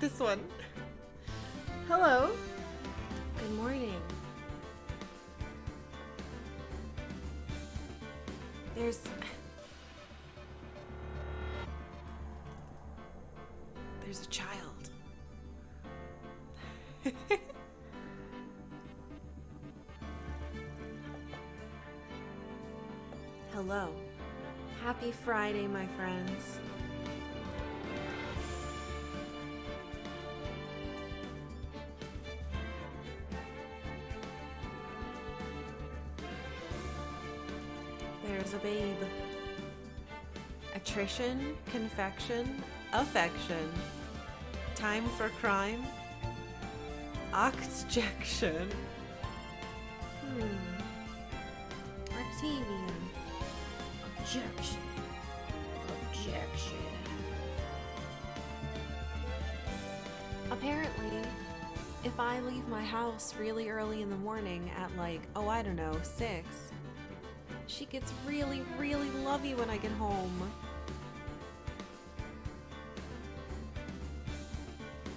This one. Hello. Good morning. There's a child. Hello. Happy Friday, my friends. There's a babe. Attrition, confection, affection. Time for crime. Octjection. Octavian. Objection. Apparently, if I leave my house really early in the morning at like, oh, I don't know, 6, she gets really, really lovey when I get home.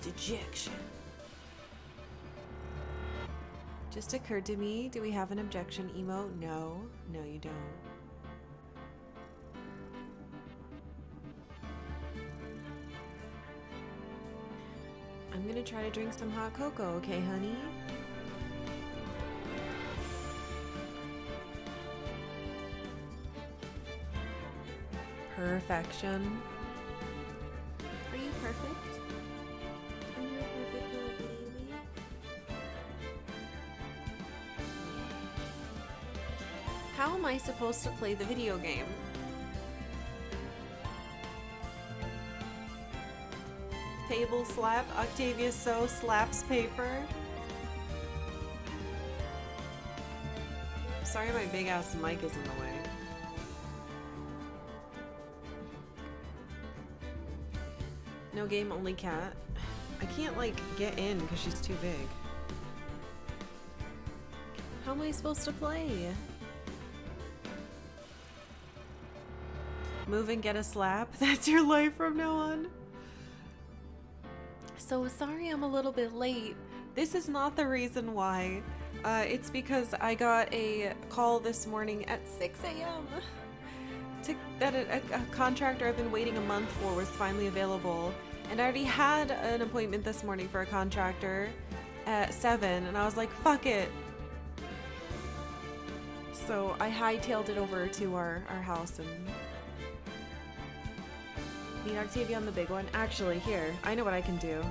Dejection. Just occurred to me, do we have an objection emote? No, you don't. I'm gonna try to drink some hot cocoa, okay, honey? Perfection. Are you perfect? Are you a perfect little baby? How am I supposed to play the video game? Table slap. Octavia so slaps paper. Sorry my big ass mic is in the way. No game, only cat. I can't like get in because she's too big. How am I supposed to play? Move and get a slap? That's your life from now on? So sorry I'm a little bit late. This is not the reason why. It's because I got a call this morning at 6 a.m. that a contractor I've been waiting a month for was finally available. And I already had an appointment this morning for a contractor at 7, and I was like, fuck it. So I hightailed it over to our house and need Octavia on the big one. Actually, here, I know what I can do.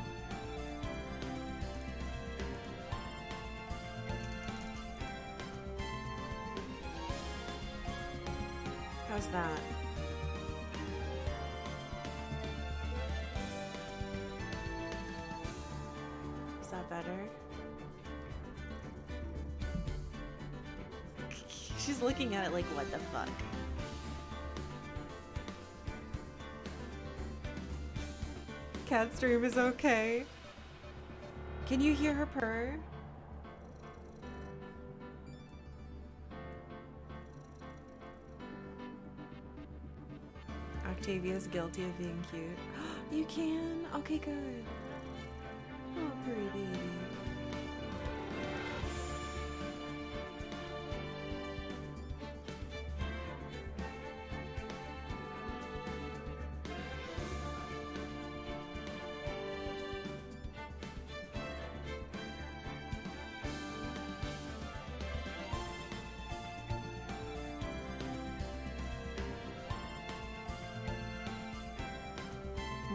How's that? Is that better? She's looking at it like, what the fuck? Cat stream is okay. Can you hear her purr? Octavia's guilty of being cute. You can? Okay, good. Oh, pretty baby.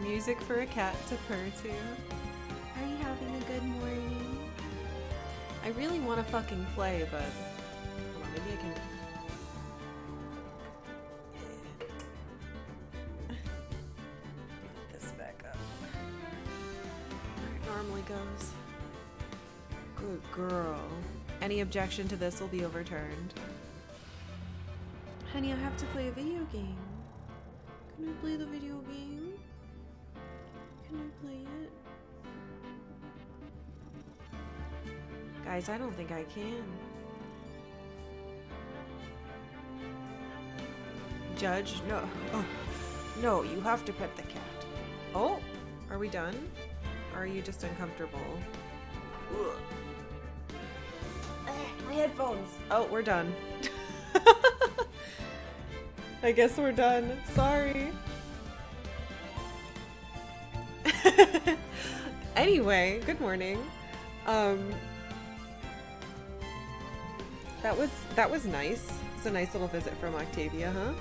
Music for a cat to purr to. Are you having a good morning? I really want to fucking play, but hold on, maybe I can. Get this back up. Where it normally goes. Good girl. Any objection to this will be overturned. Honey, I have to play a video game. Can I play the video game? Can I play it? Guys, I don't think I can. Judge? No. Oh. No, you have to pet the cat. Oh, are we done? Or are you just uncomfortable? Ugh. My headphones. Oh, we're done. I guess we're done. Sorry. Anyway, good morning. That was nice. It's a nice little visit from Octavia, huh?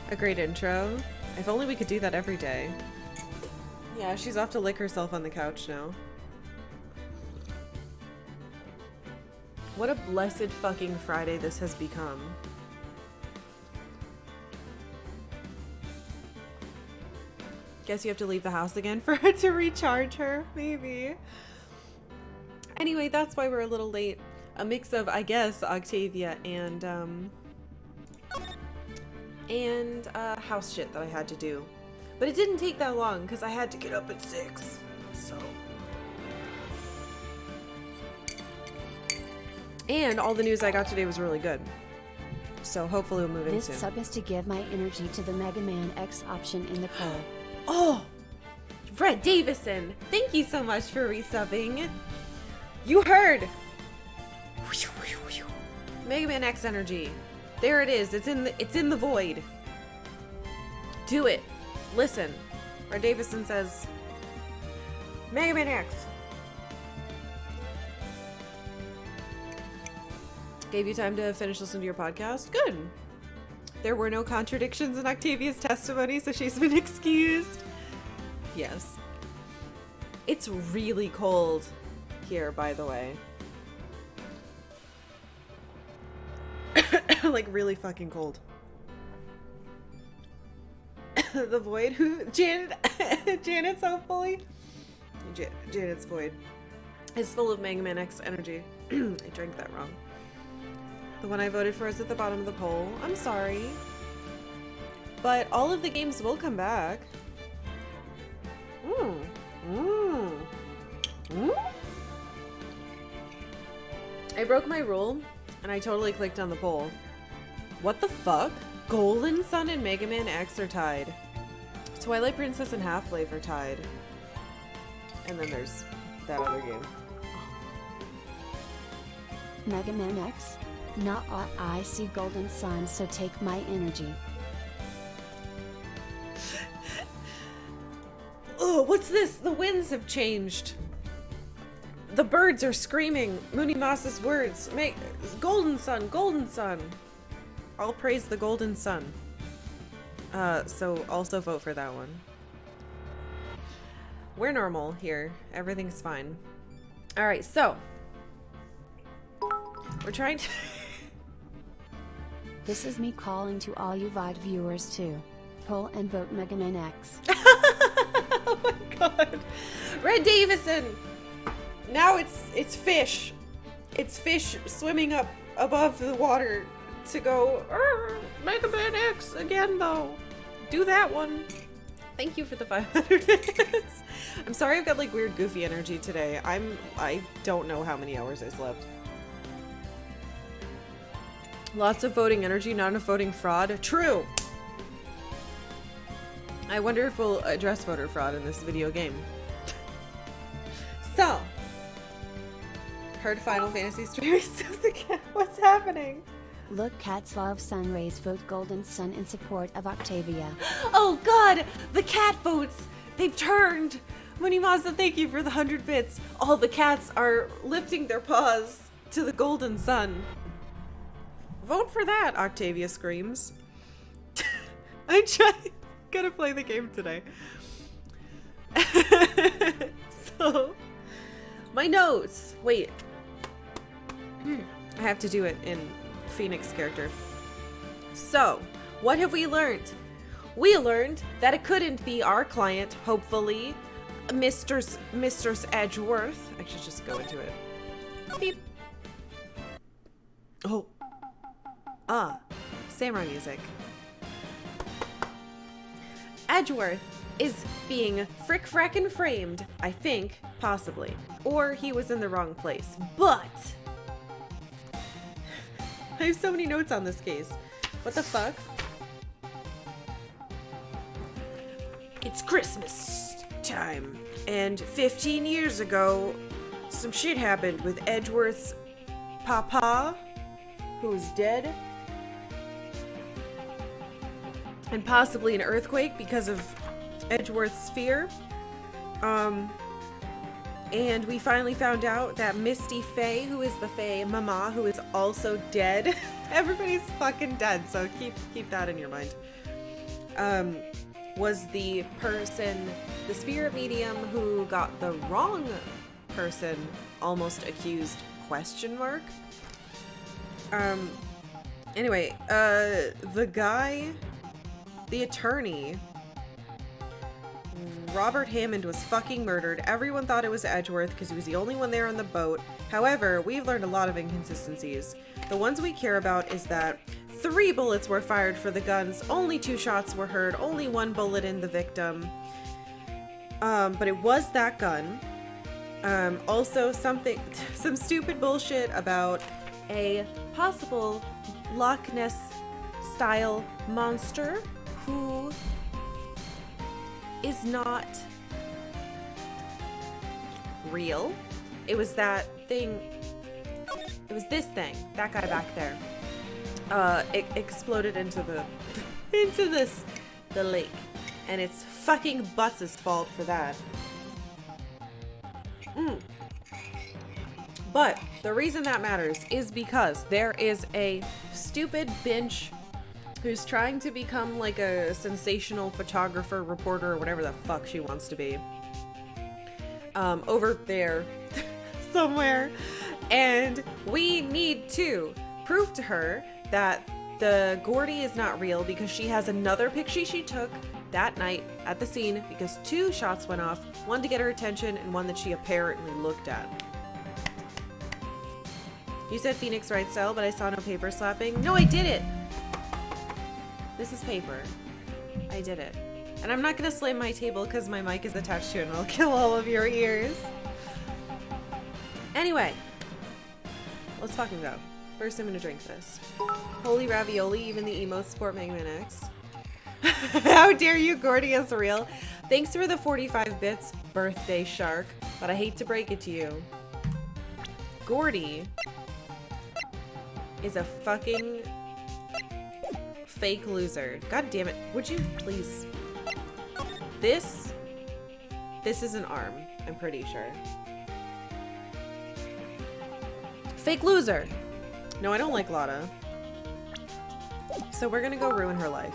A great intro. If only we could do that every day. Yeah, she's off to lick herself on the couch now. What a blessed fucking Friday this has become. Guess you have to leave the house again for her to recharge her, maybe. Anyway, that's why we're a little late. A mix of, I guess, Octavia and house shit that I had to do. But it didn't take that long because I had to get up at 6. So. And all the news I got today was really good. So hopefully we'll move in soon. This sub is to give my energy to the Mega Man X option in the poll. Oh! Red Davison! Thank you so much for resubbing. You heard! Mega Man X energy. There it is. It's in the void. Do it. Listen. Red Davison says Mega Man X. Gave you time to finish listening to your podcast? Good. There were no contradictions in Octavia's testimony, so she's been excused. Yes. It's really cold here, by the way. Like, really fucking cold. The void? Who? Janet? Janet's hopefully? Janet's void is full of Mega Man X energy. I drank that wrong. The one I voted for is at the bottom of the poll. I'm sorry. But all of the games will come back. I broke my rule, and I totally clicked on the poll. What the fuck? Golden Sun and Mega Man X are tied. Twilight Princess and Half-Life are tied. And then there's that other game. Mega Man X? Not I see Golden Sun, so take my energy. Oh, what's this? The winds have changed. The birds are screaming Moonimosa's words. Golden Sun, Golden Sun. I'll praise the Golden Sun. So also vote for that one. We're normal here. Everything's fine. All right, so we're trying to... This is me calling to all you VOD viewers to poll and vote Mega Man X. Oh my god. Red Davison! Now it's fish. It's fish swimming up above the water to go, Mega Man X again though. Do that one. Thank you for the 500 minutes. I'm sorry I've got like weird goofy energy today. I don't know how many hours I slept. Lots of voting energy, not enough voting fraud. True. I wonder if we'll address voter fraud in this video game. So, heard Final Fantasy streamers. What's happening? Look, cats love sun rays. Vote Golden Sun in support of Octavia. Oh god, the cat votes. They've turned. Munimasa, thank you for the 100 bits. All the cats are lifting their paws to the Golden Sun. Vote for that, Octavia screams. I'm trying. Gotta play the game today. So, my notes. Wait. I have to do it in Phoenix character. So, what have we learned? We learned that it couldn't be our client, hopefully, Mistress Edgeworth. I should just go into it. Beep. Oh. Samurai music. Edgeworth is being frick-frackin' framed, I think, possibly. Or he was in the wrong place. But I have so many notes on this case. What the fuck? It's Christmas. time. And 15 years ago, some shit happened with Edgeworth's papa, who's dead. And possibly an earthquake because of Edgeworth's fear. And we finally found out that Misty Faye, who is the Faye Mama, who is also dead. Everybody's fucking dead, so keep that in your mind. Was the person, the spirit medium who got the wrong person almost accused, question mark. Anyway, the guy, the attorney, Robert Hammond, was fucking murdered. Everyone thought it was Edgeworth because he was the only one there on the boat. However, we've learned a lot of inconsistencies. The ones we care about is that 3 bullets were fired for the guns, only 2 shots were heard, only 1 bullet in the victim. But it was that gun. Also some stupid bullshit about a possible Loch Ness style monster who is not real. It was that thing. It was this thing. That guy back there. It exploded into the lake. And it's fucking Butts' fault for that. But the reason that matters is because there is a stupid bitch who's trying to become like a sensational photographer, reporter, or whatever the fuck she wants to be. Over there somewhere. And we need to prove to her that the Gordy is not real because she has another picture she took that night at the scene because 2 shots went off, one to get her attention and one that she apparently looked at. You said Phoenix Wright style, but I saw no paper slapping. No, I did it! This is paper. I did it. And I'm not gonna slam my table because my mic is attached to it and I'll kill all of your ears. Anyway. Let's fucking go. First I'm gonna drink this. Holy ravioli, even the emo sport Mega Man X. How dare you, Gordy is real. Thanks for the 45 bits, birthday shark, but I hate to break it to you. Gordy is a fucking fake loser. God damn it. Would you please? This is an arm, I'm pretty sure. Fake loser. No, I don't like Lotta. So we're gonna go ruin her life.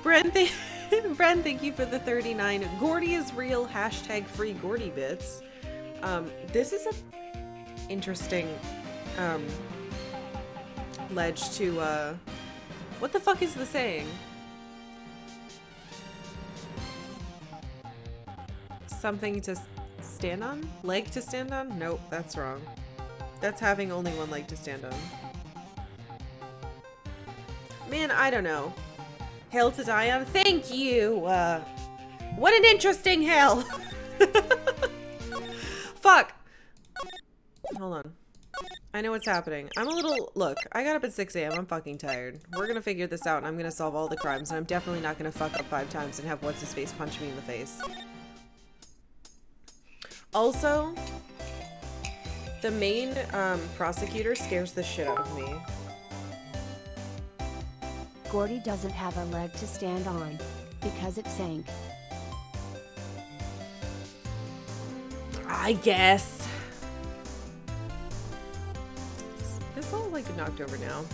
Bren, thank you for the 39. Gordy is real, hashtag free Gordy bits. This is a interesting ledge to what the fuck is the saying? Something to stand on? Leg to stand on? Nope, that's wrong. That's having only one leg to stand on. Man, I don't know. Hell to die on? Thank you! What an interesting hell! Fuck! Hold on. I know what's happening. I'm a little... Look, I got up at 6 a.m. I'm fucking tired. We're gonna figure this out and I'm gonna solve all the crimes and I'm definitely not gonna fuck up 5 times and have what's-his-face punch me in the face. Also, the main prosecutor scares the shit out of me. Gordy doesn't have a leg to stand on, because it sank. I guess. This all like knocked over now.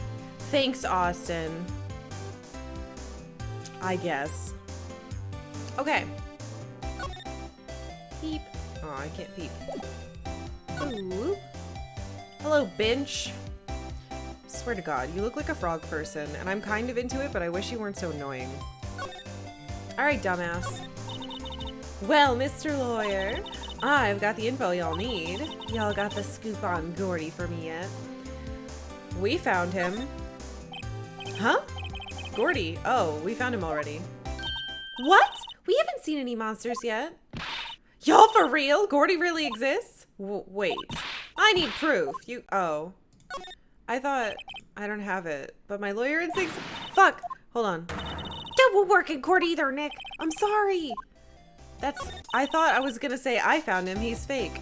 Thanks, Austin. I guess. Okay. Peep. Oh, I can't peep. Ooh. Hello, Binch. Swear to God, you look like a frog person, and I'm kind of into it, but I wish you weren't so annoying. Alright, dumbass. Well, Mr. Lawyer, I've got the info y'all need. Y'all got the scoop on Gordy for me yet? We found him. Huh? Gordy? Oh, we found him already. What? We haven't seen any monsters yet. Y'all for real? Gordy really exists? Wait. I need proof. Oh. I thought I don't have it, but my lawyer instincts. Fuck. Hold on. Don't won't work in court either, Nick. I'm sorry. I thought I was gonna say I found him. He's fake.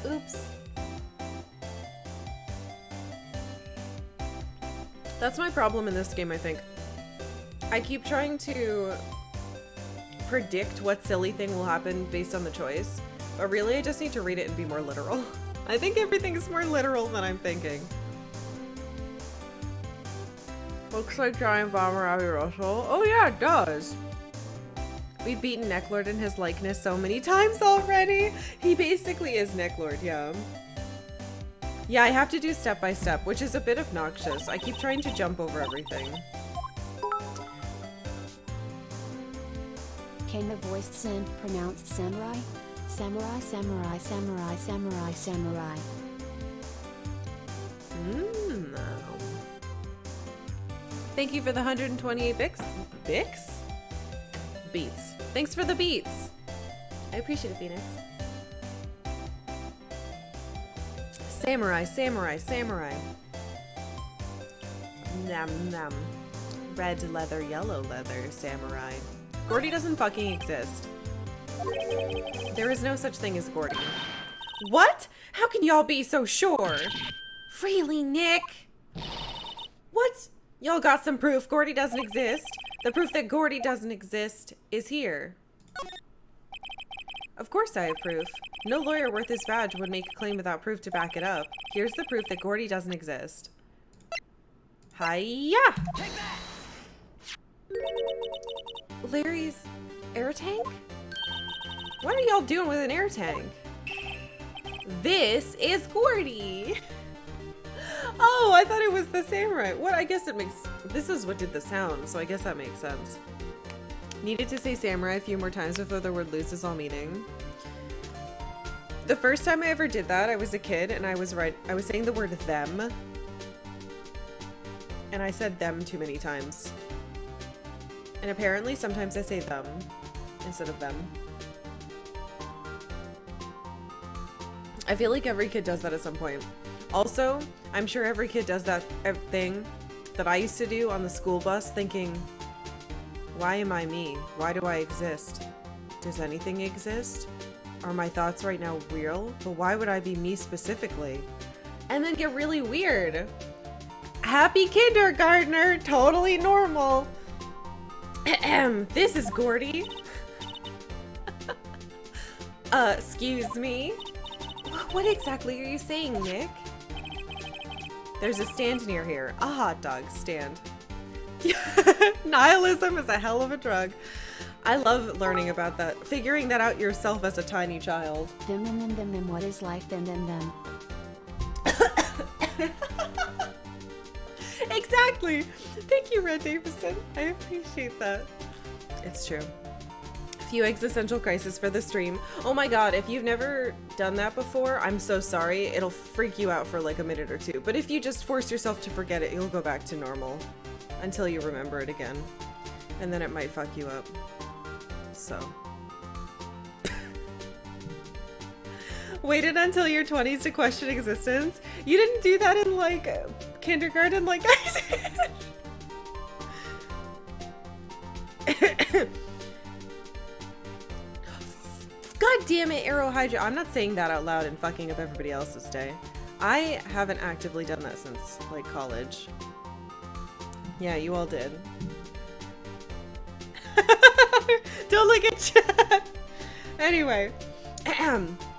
Oops. That's my problem in this game, I think. I keep trying to predict what silly thing will happen based on the choice, but really I just need to read it and be more literal. I think everything's more literal than I'm thinking. Looks like Giant Bomber Abby Russell. Oh yeah, it does. We've beaten Necklord in his likeness so many times already. He basically is Necklord, yeah. Yeah, I have to do step by step, which is a bit obnoxious. I keep trying to jump over everything. Can the voiced sin pronounced samurai? Samurai, samurai, samurai, samurai, samurai. Thank you for the 128 bix? Bix? Beats. Thanks for the beats. I appreciate it, Phoenix. Samurai, samurai, samurai. Nam nam. Red leather, yellow leather, samurai. Gordy doesn't fucking exist. There is no such thing as Gordy. What? How can y'all be so sure? Really, Nick? What? Y'all got some proof Gordy doesn't exist? The proof that Gordy doesn't exist is here. Of course I have proof. No lawyer worth his badge would make a claim without proof to back it up. Here's the proof that Gordy doesn't exist. Hiya! Larry's air tank? What are y'all doing with an air tank? This is Gordy! Oh, I thought it was the samurai. What? I guess it makes... This is what did the sound, so I guess that makes sense. Needed to say samurai a few more times before the word loses all meaning. The first time I ever did that, I was a kid, and I was saying the word them. And I said them too many times. And apparently sometimes I say them instead of them. I feel like every kid does that at some point. Also, I'm sure every kid does that thing that I used to do on the school bus thinking, why am I me? Why do I exist? Does anything exist? Are my thoughts right now real? But why would I be me specifically? And then get really weird. Happy kindergartner, totally normal. This is Gordy. Excuse me. What exactly are you saying, Nick? There's a stand near here. A hot dog stand. Nihilism is a hell of a drug. I love learning about that. Figuring that out yourself as a tiny child. Them, what is life, them. Exactly. Thank you, Red Davison. I appreciate that. It's true. Few existential crises for the stream. Oh my god, if you've never done that before, I'm so sorry. It'll freak you out for like a minute or two. But if you just force yourself to forget it, you'll go back to normal until you remember it again. And then it might fuck you up. So. Waited until your 20s to question existence? You didn't do that in like kindergarten like I did. God damn it, Arrow Hydra. I'm not saying that out loud and fucking up everybody else's day. I haven't actively done that since, like, college. Yeah, you all did. Don't look at chat. Anyway.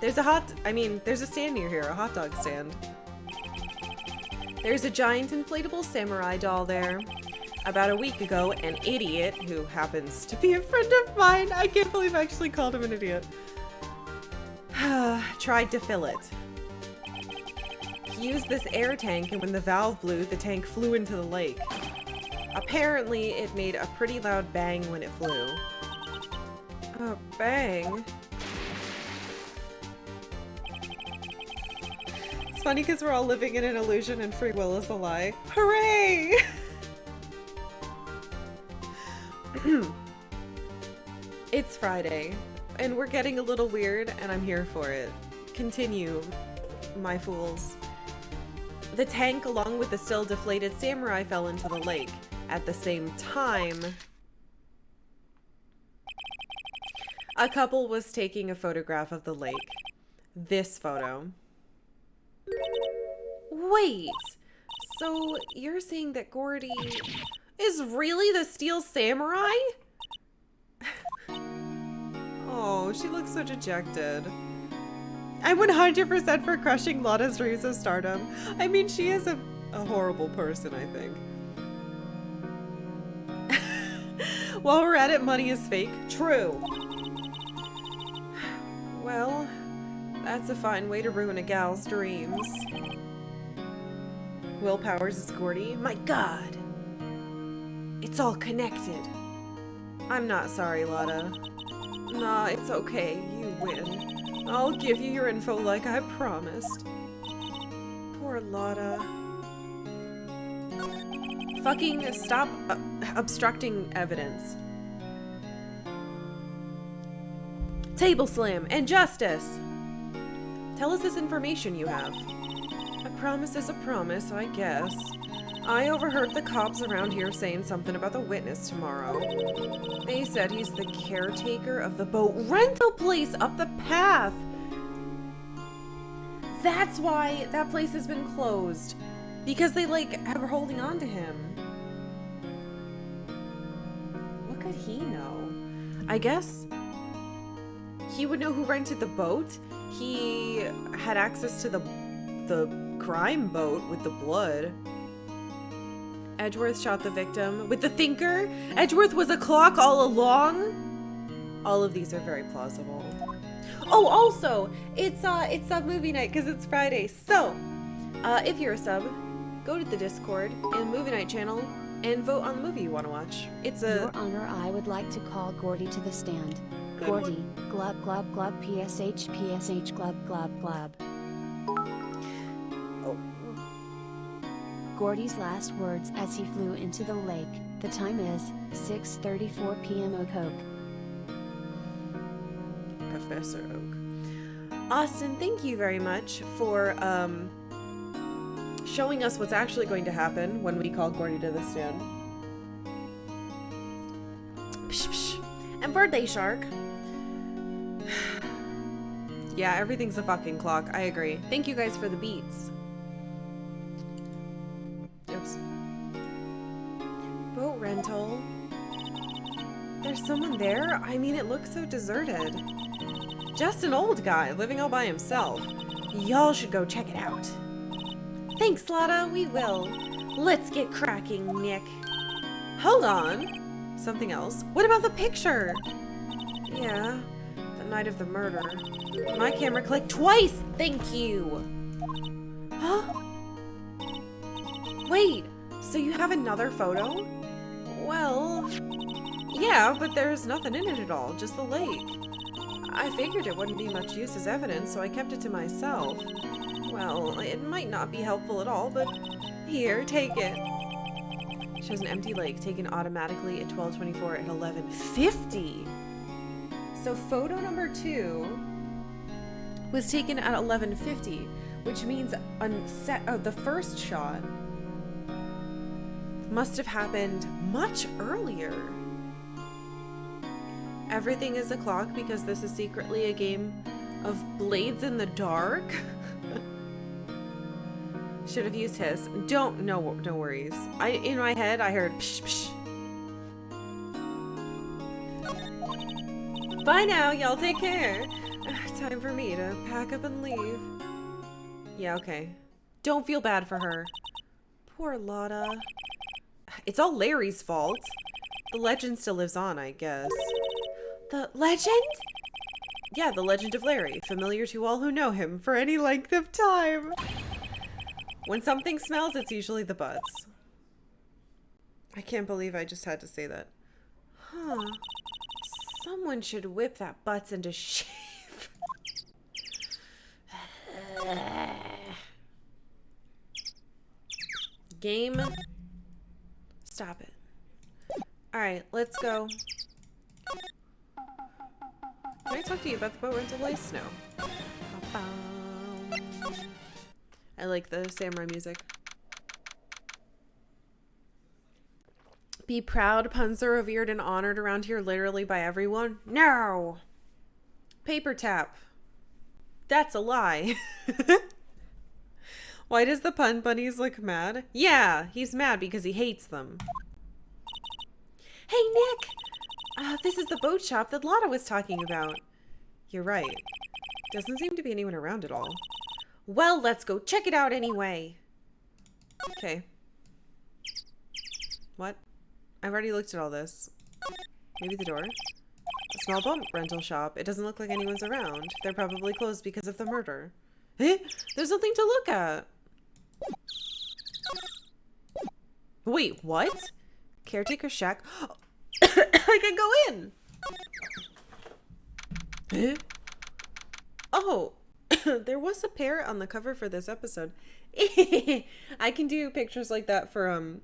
There's a stand near here, a hot dog stand. There's a giant inflatable samurai doll there. About a week ago, an idiot, who happens to be a friend of mine, I can't believe I actually called him an idiot, tried to fill it. He used this air tank, and when the valve blew, the tank flew into the lake. Apparently, it made a pretty loud bang when it flew. Oh, bang. It's funny because we're all living in an illusion and free will is a lie. Hooray! It's Friday, and we're getting a little weird, and I'm here for it. Continue, my fools. The tank, along with the still deflated samurai, fell into the lake. At the same time, a couple was taking a photograph of the lake. This photo. Wait, so you're saying that Gordy is really the Steel Samurai? Oh, she looks so dejected. I'm 100% for crushing Lotta's dreams of stardom. I mean, she is a horrible person, I think. While we're at it, money is fake. True. Well, that's a fine way to ruin a gal's dreams. Will Powers is Gordy? My god! It's all connected. I'm not sorry, Lotta. Nah, it's okay. You win. I'll give you your info like I promised. Poor Lotta. Fucking stop obstructing evidence. Table slam and justice! Tell us this information you have. A promise is a promise, I guess. I overheard the cops around here saying something about the witness tomorrow. They said he's the caretaker of the boat rental place up the path. That's why that place has been closed. Because they, like, are holding on to him. What could he know? I guess he would know who rented the boat. He had access to the crime boat with the blood. Edgeworth shot the victim with the thinker. Edgeworth was a clock all along. All of these are very plausible. Oh, also, it's sub movie night because it's Friday. So, if you're a sub, go to the Discord and movie night channel and vote on the movie you want to watch. It's a... Your Honor, I would like to call Gordy to the stand. Gordy, glub glub glub PSH PSH glub glub glub. Oh. Gordy's last words as he flew into the lake. The time is 6:34 p.m. Oak Oak. Professor Oak. Austin, thank you very much for showing us what's actually going to happen when we call Gordy to the stand. Psh, psh. And birthday shark. Yeah, everything's a fucking clock. I agree. Thank you guys for the beats. Oops. Boat rental. There's someone there? I mean, it looks so deserted. Just an old guy living all by himself. Y'all should go check it out. Thanks, Lotta. We will. Let's get cracking, Nick. Hold on. Something else. What about the picture? Yeah, the night of the murder. My camera clicked twice. Thank you. Huh? Wait, so you have another photo? Well, yeah, but there's nothing in it at all, just the lake. I figured it wouldn't be much use as evidence, so I kept it to myself. Well, it might not be helpful at all, but here, take it. Shows an empty lake taken automatically at 12:24 at 11:50. So photo number 2 was taken at 11:50, which means the first shot must have happened much earlier. Everything is a clock because this is secretly a game of Blades in the Dark. Should have used his. No worries. In my head, I heard psh psh. Bye now, y'all take care. Time for me to pack up and leave. Yeah, okay. Don't feel bad for her. Poor Lotta. It's all Larry's fault. The legend still lives on, I guess. The legend? Yeah, the legend of Larry, familiar to all who know him for any length of time. When something smells, it's usually the butts. I can't believe I just had to say that. Huh. Someone should whip that butts into shape. Game. Stop it. Alright, let's go. Can I talk to you about the boat rental place? No. I like the samurai music. Be proud, puns are revered and honored around here literally by everyone? No! Paper tap. That's a lie. Why does the pun bunnies look mad? Yeah, he's mad because he hates them. Hey, Nick! This is the boat shop that Lotta was talking about. You're right. Doesn't seem to be anyone around at all. Well, let's go check it out anyway. Okay. What? I've already looked at all this. Maybe the door? A small boat rental shop. It doesn't look like anyone's around. They're probably closed because of the murder. Eh? There's nothing to look at. Wait, what? Caretaker shack? I can go in! Eh? Oh, there was a parrot on the cover for this episode. I can do pictures like that for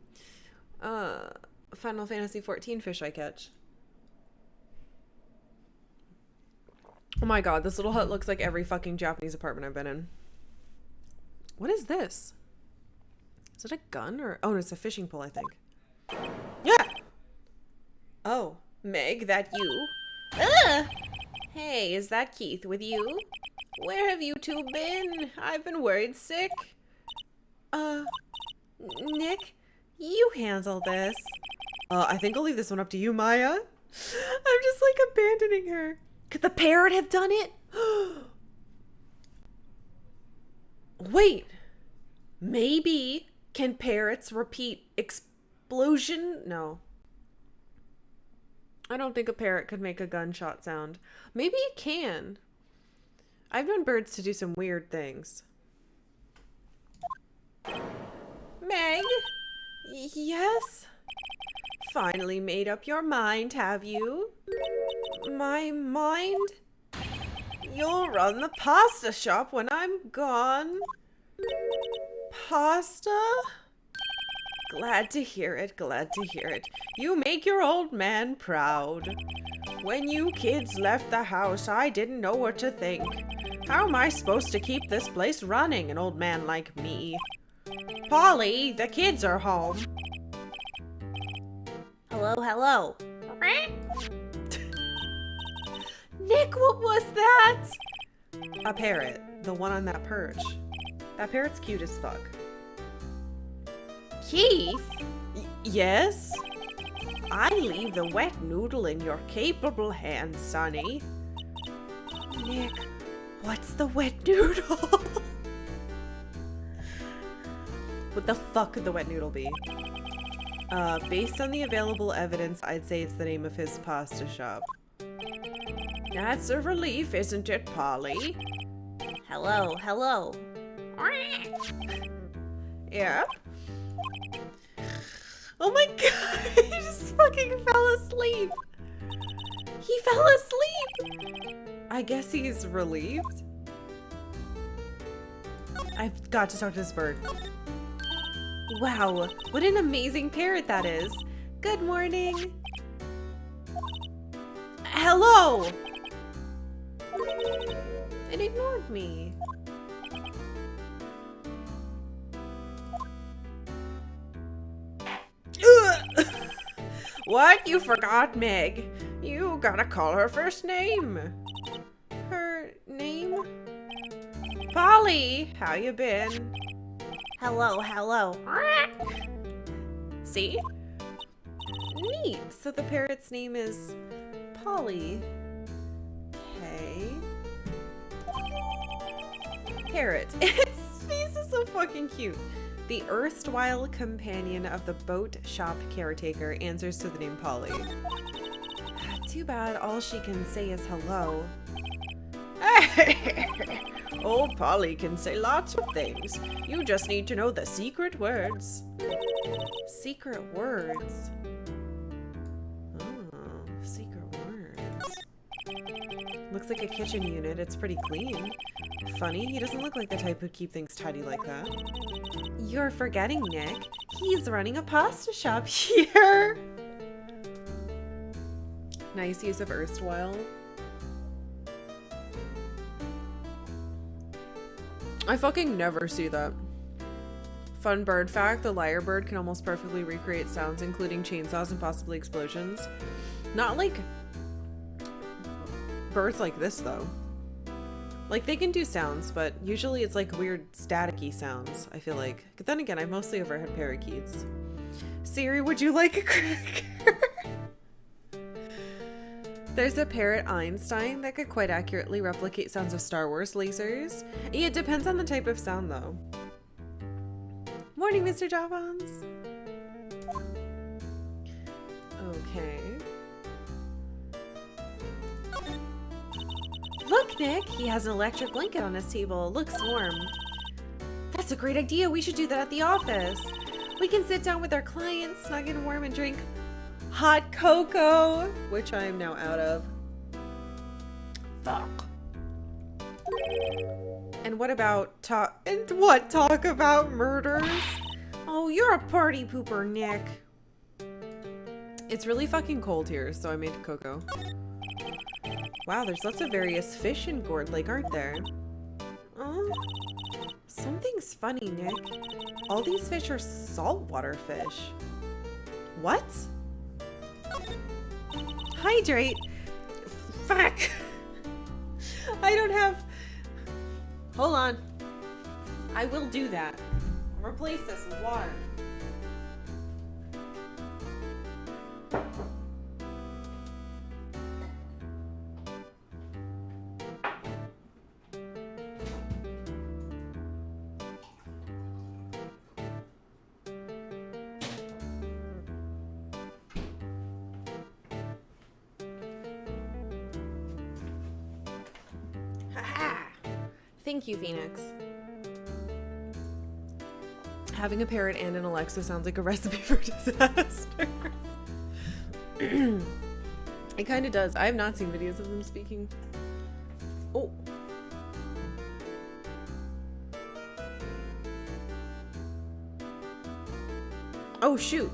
Final Fantasy XIV fish I catch. Oh my god, this little hut looks like every fucking Japanese apartment I've been in. What is this? Is it a gun or... Oh, no, it's a fishing pole, I think. Yeah! Oh, Meg, that you? Hey, is that Keith with you? Where have you two been? I've been worried sick. Nick, you handle this. I think I'll leave this one up to you, Maya. I'm just like abandoning her. Could the parrot have done it? Wait. Maybe. Can parrots repeat explosion? No. I don't think a parrot could make a gunshot sound. Maybe it can. I've known birds to do some weird things. Meg? Yes? Finally made up your mind, have you? My mind? You'll run the pasta shop when I'm gone. Pasta? Glad to hear it, glad to hear it. You make your old man proud. When you kids left the house, I didn't know what to think. How am I supposed to keep this place running, an old man like me? Polly, the kids are home. Hello, hello. Nick, what was that? A parrot, the one on that perch. That parrot's cute as fuck. Keith? Yes? I leave the wet noodle in your capable hands, Sonny. Nick, what's the wet noodle? What the fuck could the wet noodle be? Based on the available evidence, I'd say it's the name of his pasta shop. That's a relief, isn't it, Polly? Hello, hello. Yeah? Oh my god, he just fucking fell asleep. He fell asleep. I guess he's relieved. I've got to talk to this bird. Wow, what an amazing parrot that is. Good morning. Hello. It ignored me. What? You forgot Meg. You gotta call her first name. Her name? Polly, how you been? Hello, hello. See? Neat. So the parrot's name is Polly. Okay. Parrot. Its face is so fucking cute. The erstwhile companion of the boat shop caretaker answers to the name Polly. Too bad all she can say is hello. Old Polly can say lots of things. You just need to know the secret words. Secret words? Oh, secret words. Looks like a kitchen unit. It's pretty clean. Funny, he doesn't look like the type who'd keep things tidy like that. You're forgetting, Nick. He's running a pasta shop here. Nice use of erstwhile. I fucking never see that. Fun bird fact, the lyrebird can almost perfectly recreate sounds, including chainsaws and possibly explosions. Not like birds like this, though. Like, they can do sounds, but usually it's like weird staticky sounds, I feel like. But then again, I've mostly overheard parakeets. Siri, would you like a cracker? There's a parrot Einstein that could quite accurately replicate sounds of Star Wars lasers. Yeah, it depends on the type of sound, though. Morning, Mr. Javons. Okay. Look, Nick, he has an electric blanket on his table. It looks warm. That's a great idea. We should do that at the office. We can sit down with our clients, snug and warm, and drink hot cocoa, which I am now out of. Fuck. And what about talk about murders? Oh, you're a party pooper, Nick. It's really fucking cold here, so I made cocoa. Wow, there's lots of various fish in Gourd Lake, aren't there? Oh, something's funny, Nick. All these fish are saltwater fish. What? Hydrate. Fuck. I don't have... Hold on. I will do that. Replace this with water. Thank you, Phoenix. Having a parrot and an Alexa sounds like a recipe for disaster. It kind of does. I have not seen videos of them speaking. Oh. Oh, shoot.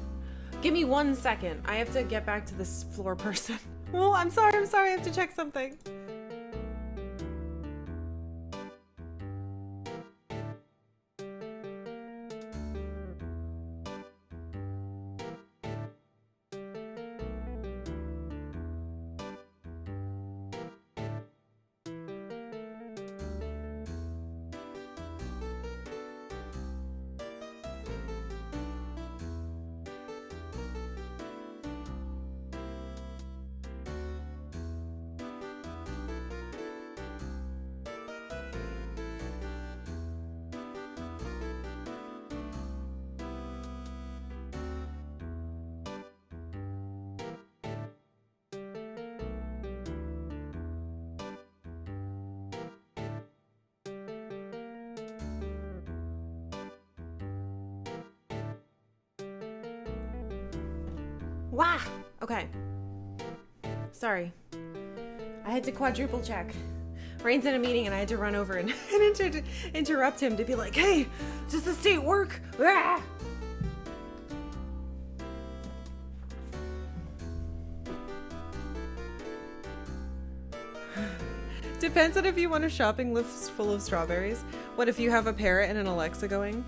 Give me 1 second. I have to get back to this floor person. Oh, I'm sorry. I have to check something. Wow. Okay. Sorry. I had to quadruple check. Rain's in a meeting and I had to run over and interrupt him to be like, hey, does the state work? Ah! Depends on if you want a shopping list full of strawberries. What if you have a parrot and an Alexa going?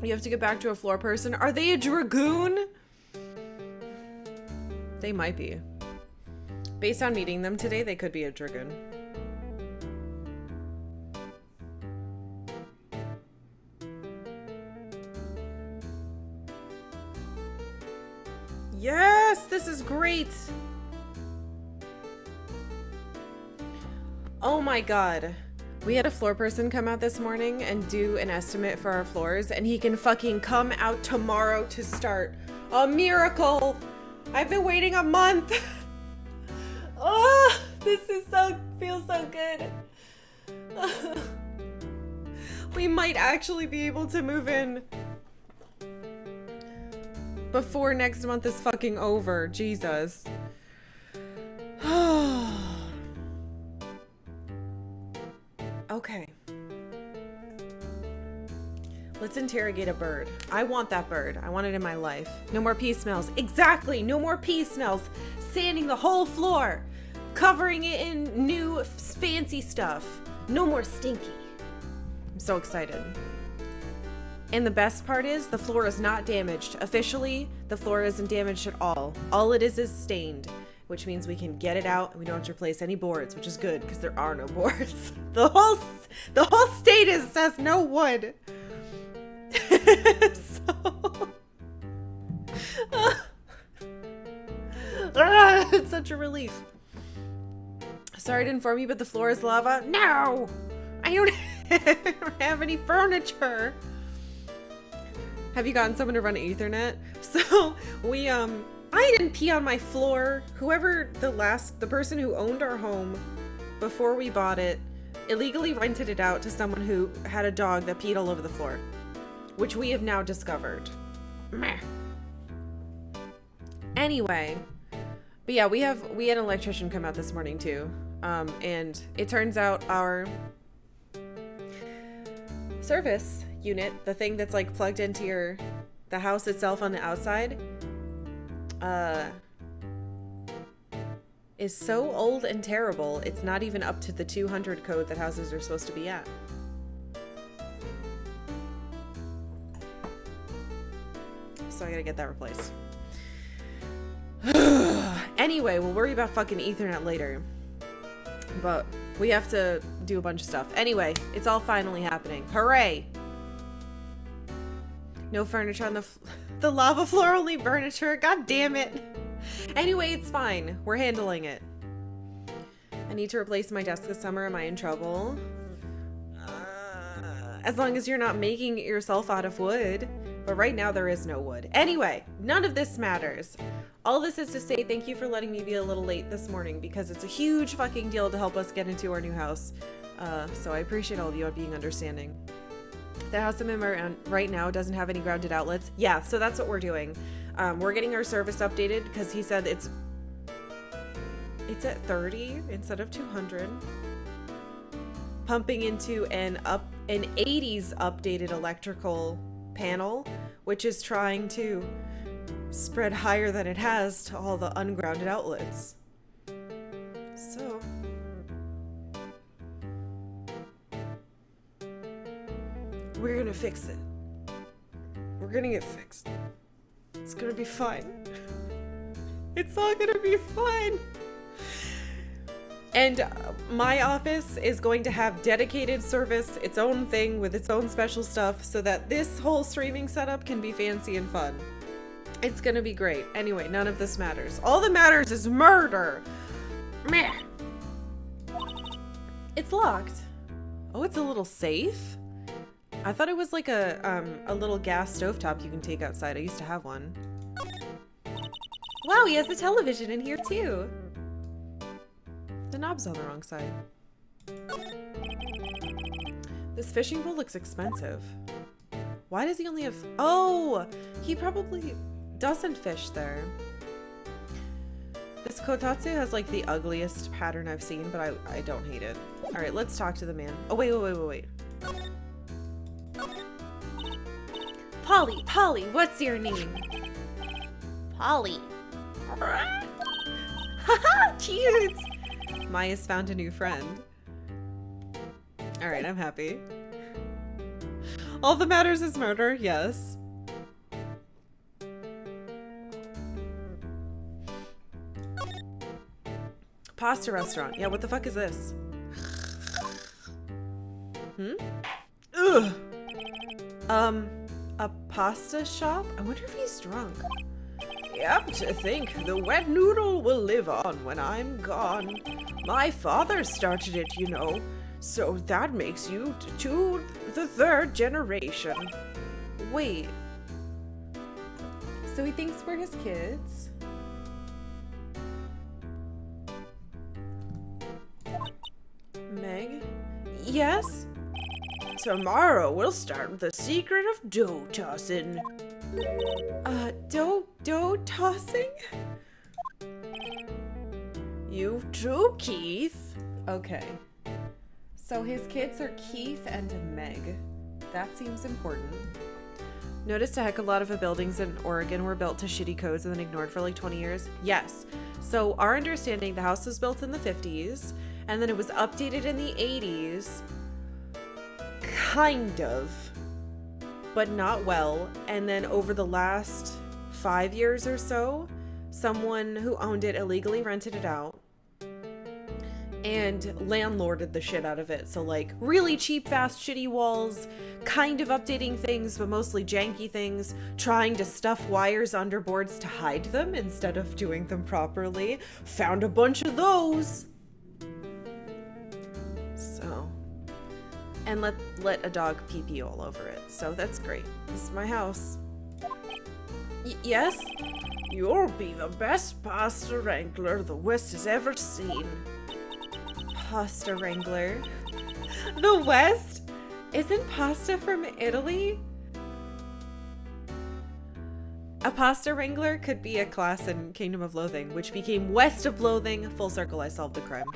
You have to get back to a floor person. Are they a dragoon? They might be. Based on meeting them today, they could be a dragoon. Yes, this is great. Oh my god. We had a floor person come out this morning and do an estimate for our floors, and he can fucking come out tomorrow to start. A miracle! I've been waiting a month. Oh, this is feels so good. We might actually be able to move in before next month is fucking over. Jesus. Okay. Let's interrogate a bird. I want that bird. I want it in my life. No more pee smells. Exactly. No more pee smells. Sanding the whole floor. covering it in new fancy stuff. No more stinky. I'm so excited. And the best part is the floor is not damaged. Officially, the floor isn't damaged at all. All it is stained, which means we can get it out and we don't have to replace any boards, which is good because there are no boards. The whole state has no wood. It's such a relief. Sorry to inform you, but the floor is lava. No! I don't have any furniture. Have you gotten someone to run Ethernet? So we I didn't pee on my floor. Whoever the person who owned our home before we bought it illegally rented it out to someone who had a dog that peed all over the floor, which we have now discovered. Meh. Anyway, but yeah, we had an electrician come out this morning too. And it turns out our service unit, the thing that's like plugged into the house itself on the outside, is so old and terrible, it's not even up to the 200 code that houses are supposed to be at. So I gotta get that replaced. Anyway, we'll worry about fucking Ethernet later. But we have to do a bunch of stuff. Anyway, it's all finally happening. Hooray! No furniture on the lava floor, only furniture. God damn it. Anyway, it's fine. We're handling it. I need to replace my desk this summer. Am I in trouble? As long as you're not making it yourself out of wood. But right now there is no wood. Anyway, none of this matters. All this is to say thank you for letting me be a little late this morning because it's a huge fucking deal to help us get into our new house. So I appreciate all of you on being understanding. The house I'm in right now doesn't have any grounded outlets. Yeah, so that's what we're doing. We're getting our service updated because he said it's at 30 instead of 200. Pumping into an 80s updated electrical panel, which is trying to spread higher than it has to all the ungrounded outlets. So we're gonna fix it. We're gonna get fixed. It's gonna be fine. It's all gonna be fine. And my office is going to have dedicated service, its own thing with its own special stuff, so that this whole streaming setup can be fancy and fun. It's gonna be great. Anyway, none of this matters. All that matters is murder. Meh. It's locked. Oh, it's a little safe? I thought it was like a little gas stovetop you can take outside. I used to have one. Wow, he has a television in here too. The knob's on the wrong side. This fishing pole looks expensive. Why does he only have... Oh! He probably doesn't fish there. This kotatsu has like the ugliest pattern I've seen, but I don't hate it. Alright, let's talk to the man. Oh, wait. Polly, what's your name? Polly. Haha, cute! Maya's found a new friend. Alright, I'm happy. All that matters is murder, yes. Pasta restaurant. Yeah, what the fuck is this? Ugh. A pasta shop? I wonder if he's drunk. Yep, to think the wet noodle will live on when I'm gone. My father started it, you know, so that makes you to the third generation. Wait. So he thinks we're his kids? Meg? Yes? Tomorrow we'll start with the secret of dough tossing. Dough tossing? You too, Keith. Okay. So his kids are Keith and Meg. That seems important. Noticed a heck of a lot of the buildings in Oregon were built to shitty codes and then ignored for like 20 years? Yes. So our understanding, the house was built in the 50s, and then it was updated in the 80s. Kind of. But not well. And then over the last 5 years or so, someone who owned it illegally rented it out and landlorded the shit out of it. So like really cheap, fast, shitty walls, kind of updating things, but mostly janky things, trying to stuff wires under boards to hide them instead of doing them properly. Found a bunch of those. So, and let a dog pee pee all over it. So that's great. This is my house. Yes? You'll be the best pasta wrangler the West has ever seen. Pasta wrangler? The West? Isn't pasta from Italy? A pasta wrangler could be a class in Kingdom of Loathing, which became West of Loathing. Full circle, I solved the crime.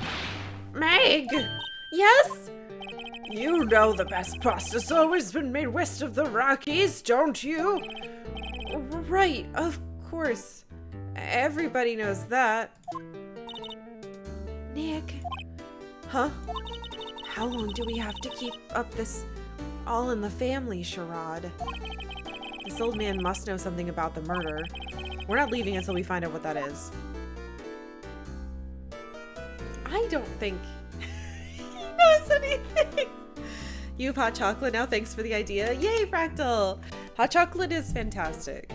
Meg! Yes? You know the best pasta's always been made west of the Rockies, don't you? Right, of course. Everybody knows that. Nick. Huh? How long do we have to keep up this all in the family charade? This old man must know something about the murder. We're not leaving until we find out what that is. I don't think he knows anything. You have hot chocolate now, thanks for the idea. Yay, Fractal! Hot chocolate is fantastic.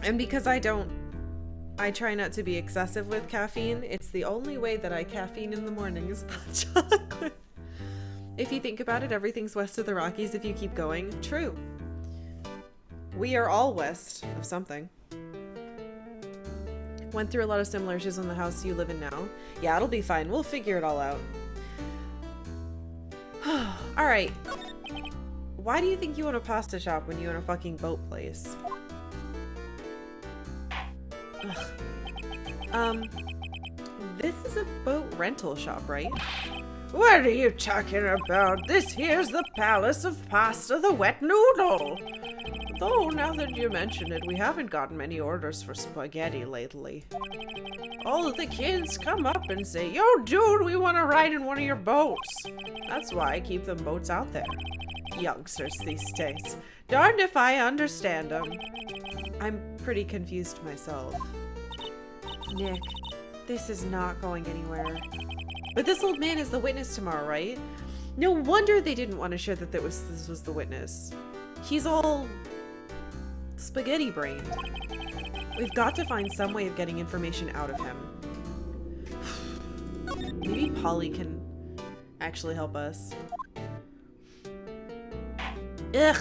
And because I try not to be excessive with caffeine, it's the only way that I caffeine in the morning is hot chocolate. If you think about it, everything's west of the Rockies if you keep going. True. We are all west of something. Went through a lot of similar issues in the house you live in now. Yeah, it'll be fine. We'll figure it all out. Alright. Why do you think you own a pasta shop when you own a fucking boat place? Ugh. This is a boat rental shop, right? What are you talking about? This here's the Palace of Pasta, the wet noodle. Though, now that you mention it, we haven't gotten many orders for spaghetti lately. All of the kids come up and say, "Yo, dude, we want to ride in one of your boats." That's why I keep them boats out there. Youngsters these days. Darned if I understand them. I'm pretty confused myself. Nick, this is not going anywhere. But this old man is the witness tomorrow, right? No wonder they didn't want to share that this was the witness. He's all spaghetti brained. We've got to find some way of getting information out of him. Maybe Polly can actually help us. Ugh.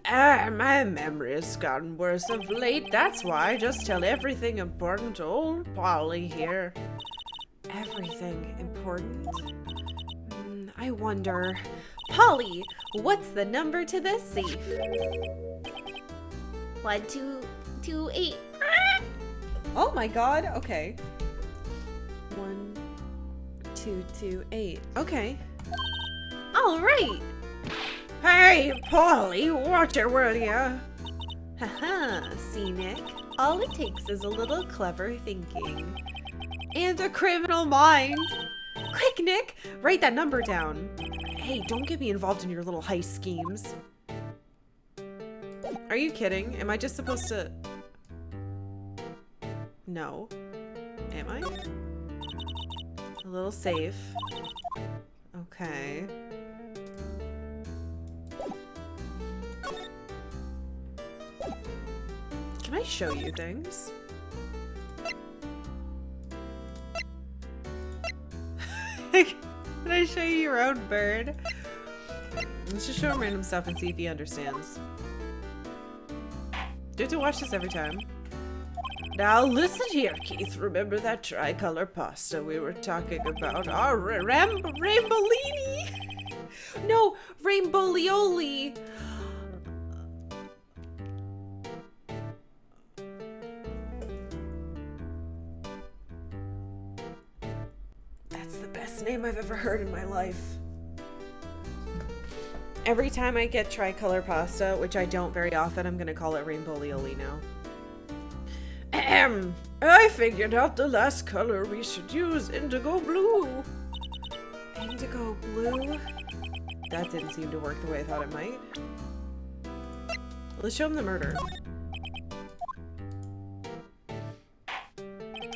My memory has gotten worse of late. That's why I just tell everything important to old Polly here. Everything important? I wonder. Polly, what's the number to this safe? 1228. Oh my god, okay. 1228. Okay. All right. Hey, Polly, watch it, will ya? Haha, see, Nick? All it takes is a little clever thinking. And a criminal mind. Quick, Nick, write that number down. Hey, don't get me involved in your little heist schemes. Are you kidding? Am I just supposed to... No. Am I? A little safe. Okay. Can I show you things? Can I show you your own bird? Let's just show him random stuff and see if he understands. Do you have to watch this every time? Now listen here, Keith. Remember that tricolor pasta we were talking about? Our Rambolini! No, Rainbolioli! That's the best name I've ever heard in my life. Every time I get tricolor pasta, which I don't very often, I'm gonna call it rainbow lioli now. Ahem. I figured out the last color we should use, indigo blue. Indigo blue? That didn't seem to work the way I thought it might. Let's show him the murder.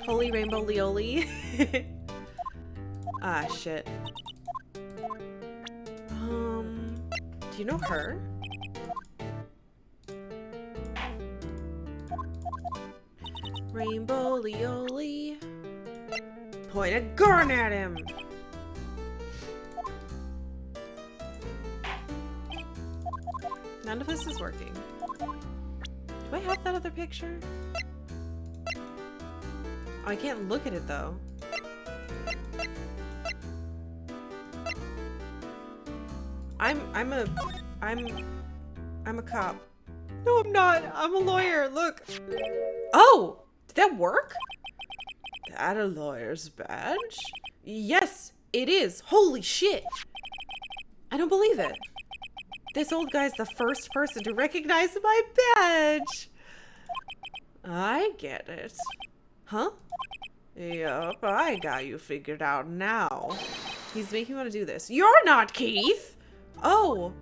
Holy rainbow lioli. Ah, shit. Do you know her? Rainbow lioli. Point a gun at him. None of this is working. Do I have that other picture? Oh, I can't look at it though. I'm a cop. No, I'm not. I'm a lawyer. Look. Oh, did that work? That a lawyer's badge? Yes, it is. Holy shit. I don't believe it. This old guy's the first person to recognize my badge. I get it. Huh? Yup, I got you figured out now. He's making me want to do this. You're not Keith! Oh.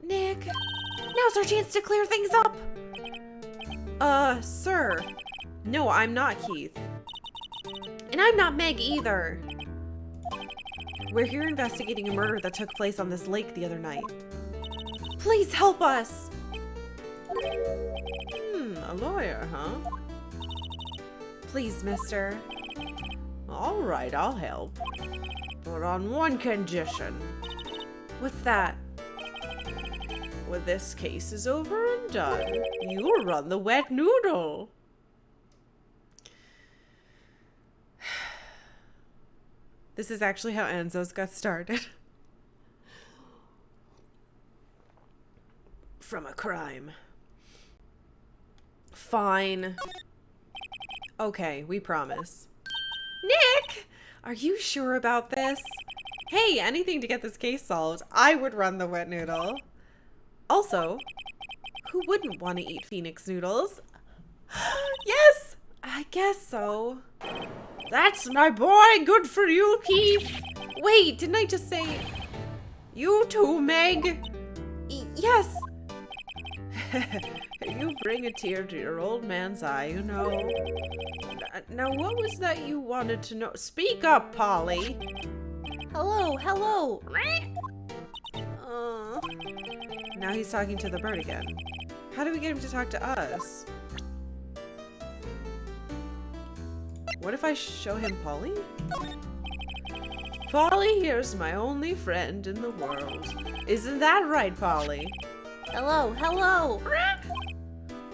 Nick, now's our chance to clear things up. Sir. No, I'm not Keith. And I'm not Meg either. We're here investigating a murder that took place on this lake the other night. Please help us! A lawyer, huh? Please, mister. All right, I'll help. But on one condition. What's that? When this case is over and done, you'll run the wet noodle. This is actually how Enzo's got started. From a crime. Fine. Okay, we promise. Nick! Are you sure about this? Hey, anything to get this case solved. I would run the wet noodle. Also, who wouldn't want to eat Phoenix noodles? Yes! I guess so. That's my boy! Good for you, Keith! Wait, didn't I just say... You too, Meg? Yes! You bring a tear to your old man's eye, you know. Now, what was that you wanted to know? Speak up, Polly! Hello, hello! Now he's talking to the bird again. How do we get him to talk to us? What if I show him Polly? Polly here's my only friend in the world. Isn't that right, Polly? Hello, hello!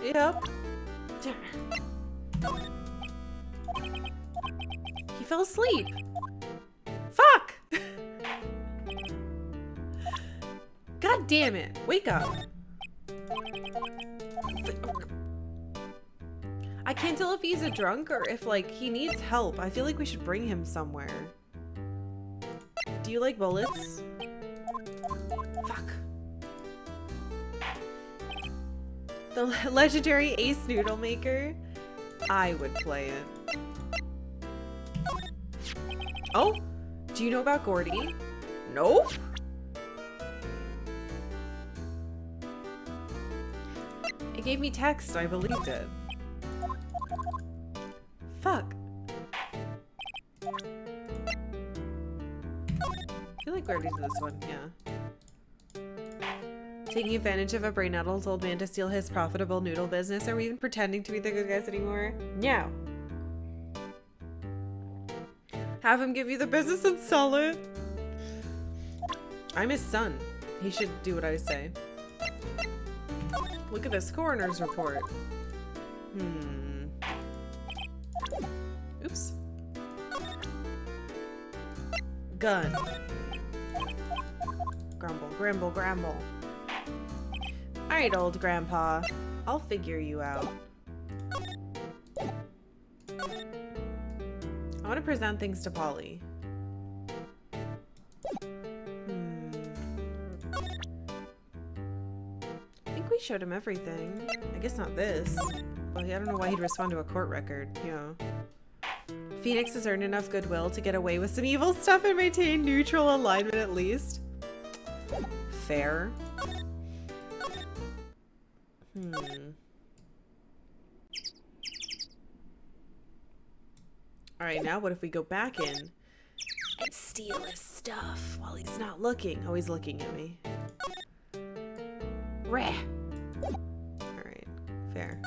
Yep. He fell asleep. Fuck! God damn it. Wake up. I can't tell if he's a drunk or if, like, he needs help. I feel like we should bring him somewhere. Do you like bullets? Fuck. The legendary Ace Noodle Maker? I would play it. Oh? Do you know about Gordy? Nope. It gave me text. I believed it. Fuck. I feel like Gordy's this one, yeah. Taking advantage of a brain-addled old man to steal his profitable noodle business? Are we even pretending to be the good guys anymore? No. Have him give you the business and sell it. I'm his son. He should do what I say. Look at this coroner's report. Oops. Gun. Grumble, grumble, grumble. Alright, old grandpa. I'll figure you out. I want to present things to Polly. showed him everything. I guess not this. Well, I don't know why he'd respond to a court record. Yeah. Phoenix has earned enough goodwill to get away with some evil stuff and maintain neutral alignment at least. Fair. Alright, now what if we go back in and steal his stuff while he's not looking? Oh, he's looking at me. Rah! Alright, fair.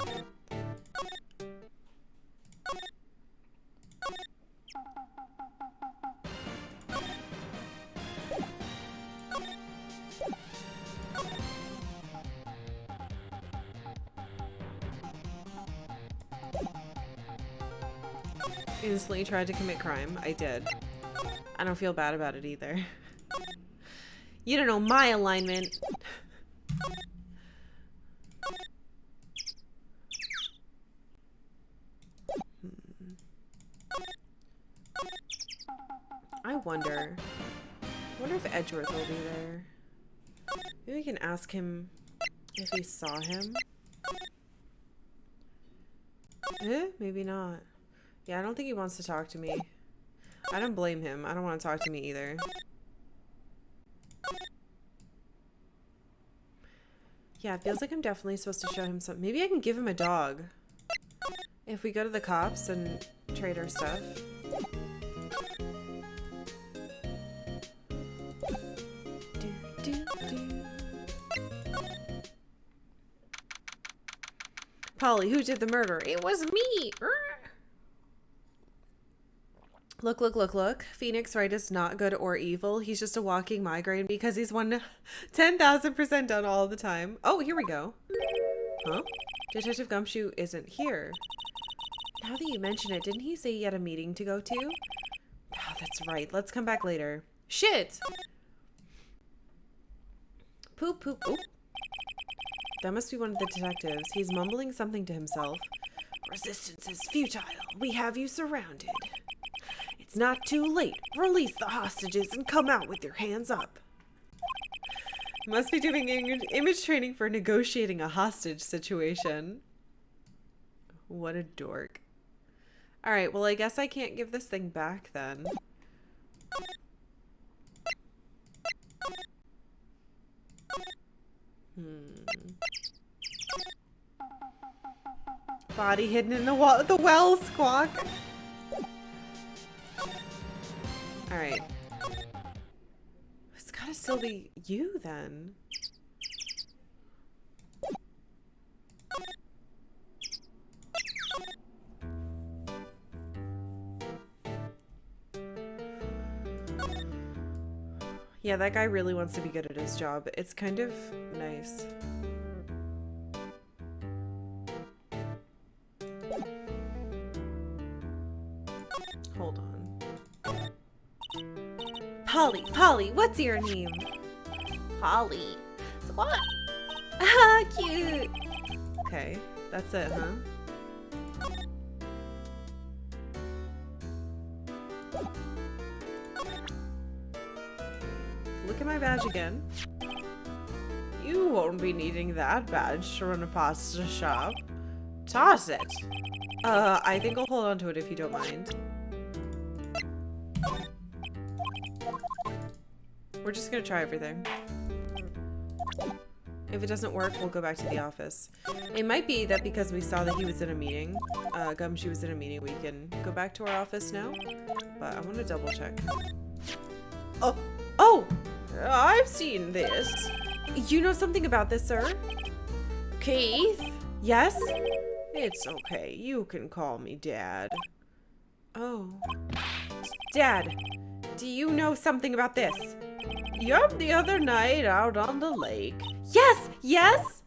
Instantly tried to commit crime. I did. I don't feel bad about it either. You don't know my alignment. I wonder if Edgeworth will be there. Maybe we can ask him if he saw him. Maybe not. Yeah, I don't think he wants to talk to me. I don't blame him. I don't want to talk to me either. Yeah, it feels like I'm definitely supposed to show him something. Maybe I can give him a dog. If we go to the cops and trade our stuff. Polly, who did the murder? It was me! Look, look, look, look. Phoenix Wright is not good or evil. He's just a walking migraine because he's 10,000% done all the time. Oh, here we go. Huh? Detective Gumshoe isn't here. Now that you mention it, didn't he say he had a meeting to go to? Oh, that's right. Let's come back later. Shit! Poop, poop, oop. That must be one of the detectives. He's mumbling something to himself. Resistance is futile. We have you surrounded. It's not too late. Release the hostages and come out with your hands up. Must be doing image training for negotiating a hostage situation. What a dork. Alright, well I guess I can't give this thing back then. Body hidden in the well, Squawk. Alright. It's gotta still be you then. Yeah, that guy really wants to be good at his job. It's kind of nice. Hold on. Polly, what's your name? Polly. What? Ah, cute. Okay, that's it, huh? Look at my badge again. You won't be needing that badge to run a pasta shop. Toss it. I think I'll hold on to it if you don't mind. We're just gonna try everything. If it doesn't work, we'll go back to the office. It might be that because we saw that he was in a meeting, Gumshoe was in a meeting, we can go back to our office now. But I want to double check. Oh! I've seen this. You know something about this, sir? Keith? Yes? It's okay. You can call me Dad. Oh. Dad, do you know something about this? Yup, the other night out on the lake. Yes! Yes!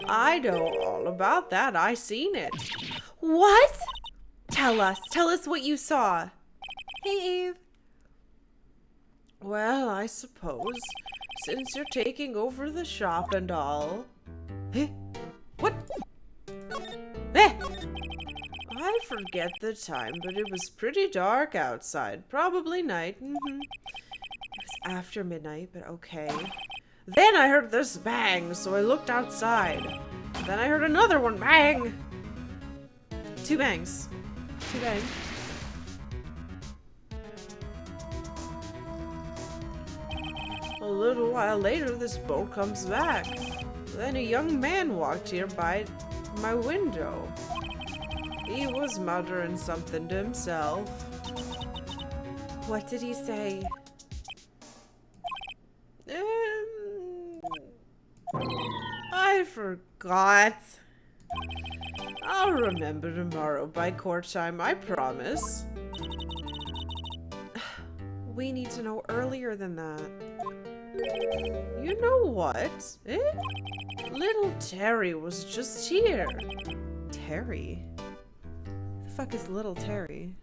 I know all about that. I seen it. What? Tell us what you saw. Hey, Eve. Well, I suppose, since you're taking over the shop and all. Eh? What? Eh? I forget the time, but it was pretty dark outside. Probably night. It was after midnight, but okay. Then I heard this bang, so I looked outside. Then I heard another one bang. 2 bangs. 2 bangs. A little while later, this boat comes back. Then a young man walked here by my window. He was muttering something to himself. What did he say? I forgot. I'll remember tomorrow by court time, I promise. We need to know earlier than that. You know what? Little Terry was just here. Terry? The fuck is little Terry?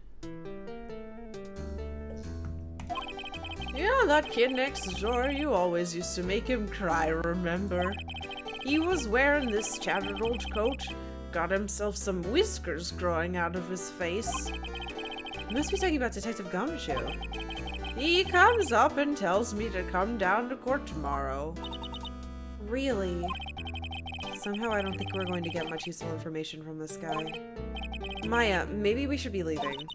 Yeah, that kid next door, you always used to make him cry, remember? He was wearing this tattered old coat, got himself some whiskers growing out of his face. You must be talking about Detective Gumshoe. He comes up and tells me to come down to court tomorrow. Really? Somehow I don't think we're going to get much useful information from this guy. Maya, maybe we should be leaving.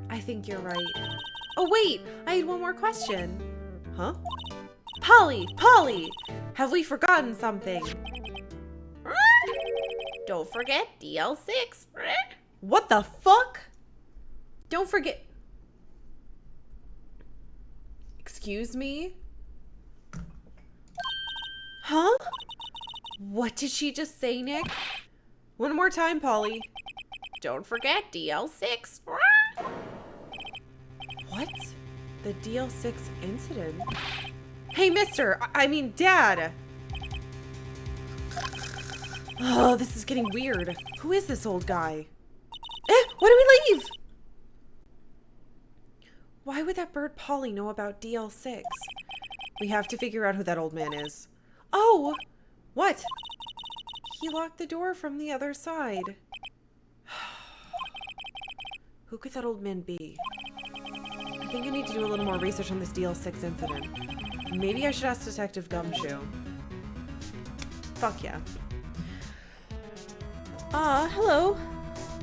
I think you're right. Oh wait! I had one more question. Huh? Polly! Polly! Have we forgotten something? Don't forget DL6. What the fuck? Don't forget... Excuse me? Huh? What did she just say, Nick? One more time, Polly. Don't forget DL6. What? The DL6 incident? Hey, mister! I mean, Dad! Oh, this is getting weird. Who is this old guy? Why do we leave? Why would that bird Polly know about DL6? We have to figure out who that old man is. Oh! What? He locked the door from the other side. Who could that old man be? I think I need to do a little more research on this DL6 incident. Maybe I should ask Detective Gumshoe. Fuck yeah. Hello.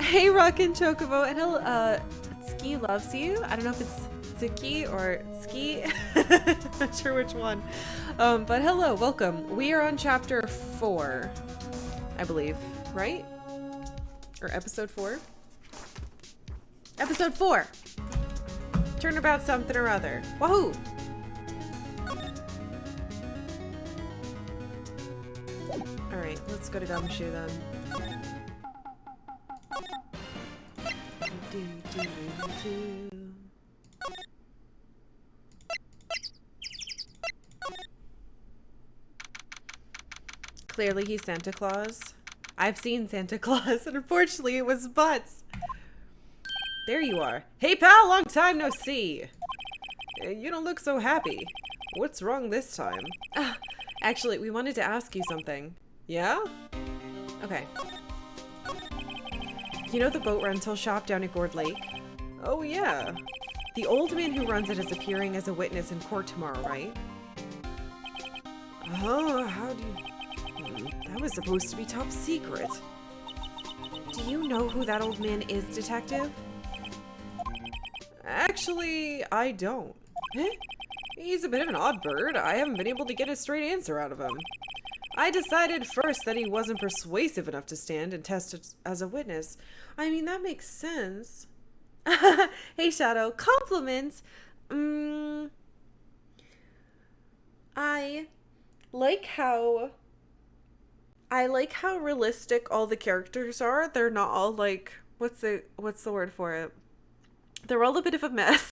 Hey, Rockin' Chocobo, and hello, Ski loves you. I don't know if it's Zuki or Ski. Not sure which one. But hello, welcome. We are on chapter 4, I believe, right? Or episode 4? Episode 4! Turnabout something or other. Wahoo! Alright, let's go to Gumshoe then. Clearly he's Santa Claus. I've seen Santa Claus, and unfortunately it was butts. There you are. Hey pal, long time no see. You don't look so happy. What's wrong this time? Actually, we wanted to ask you something. Yeah? Okay. You know the boat rental shop down at Gourd Lake? Oh yeah. The old man who runs it is appearing as a witness in court tomorrow, right? Oh, how do you... That was supposed to be top secret. Do you know who that old man is, Detective? Actually, I don't. He's a bit of an odd bird. I haven't been able to get a straight answer out of him. I decided first that he wasn't persuasive enough to stand and test as a witness. I mean, that makes sense. Hey, Shadow. Compliments! I like how realistic all the characters are. They're not all like, what's the word for it? They're all a bit of a mess.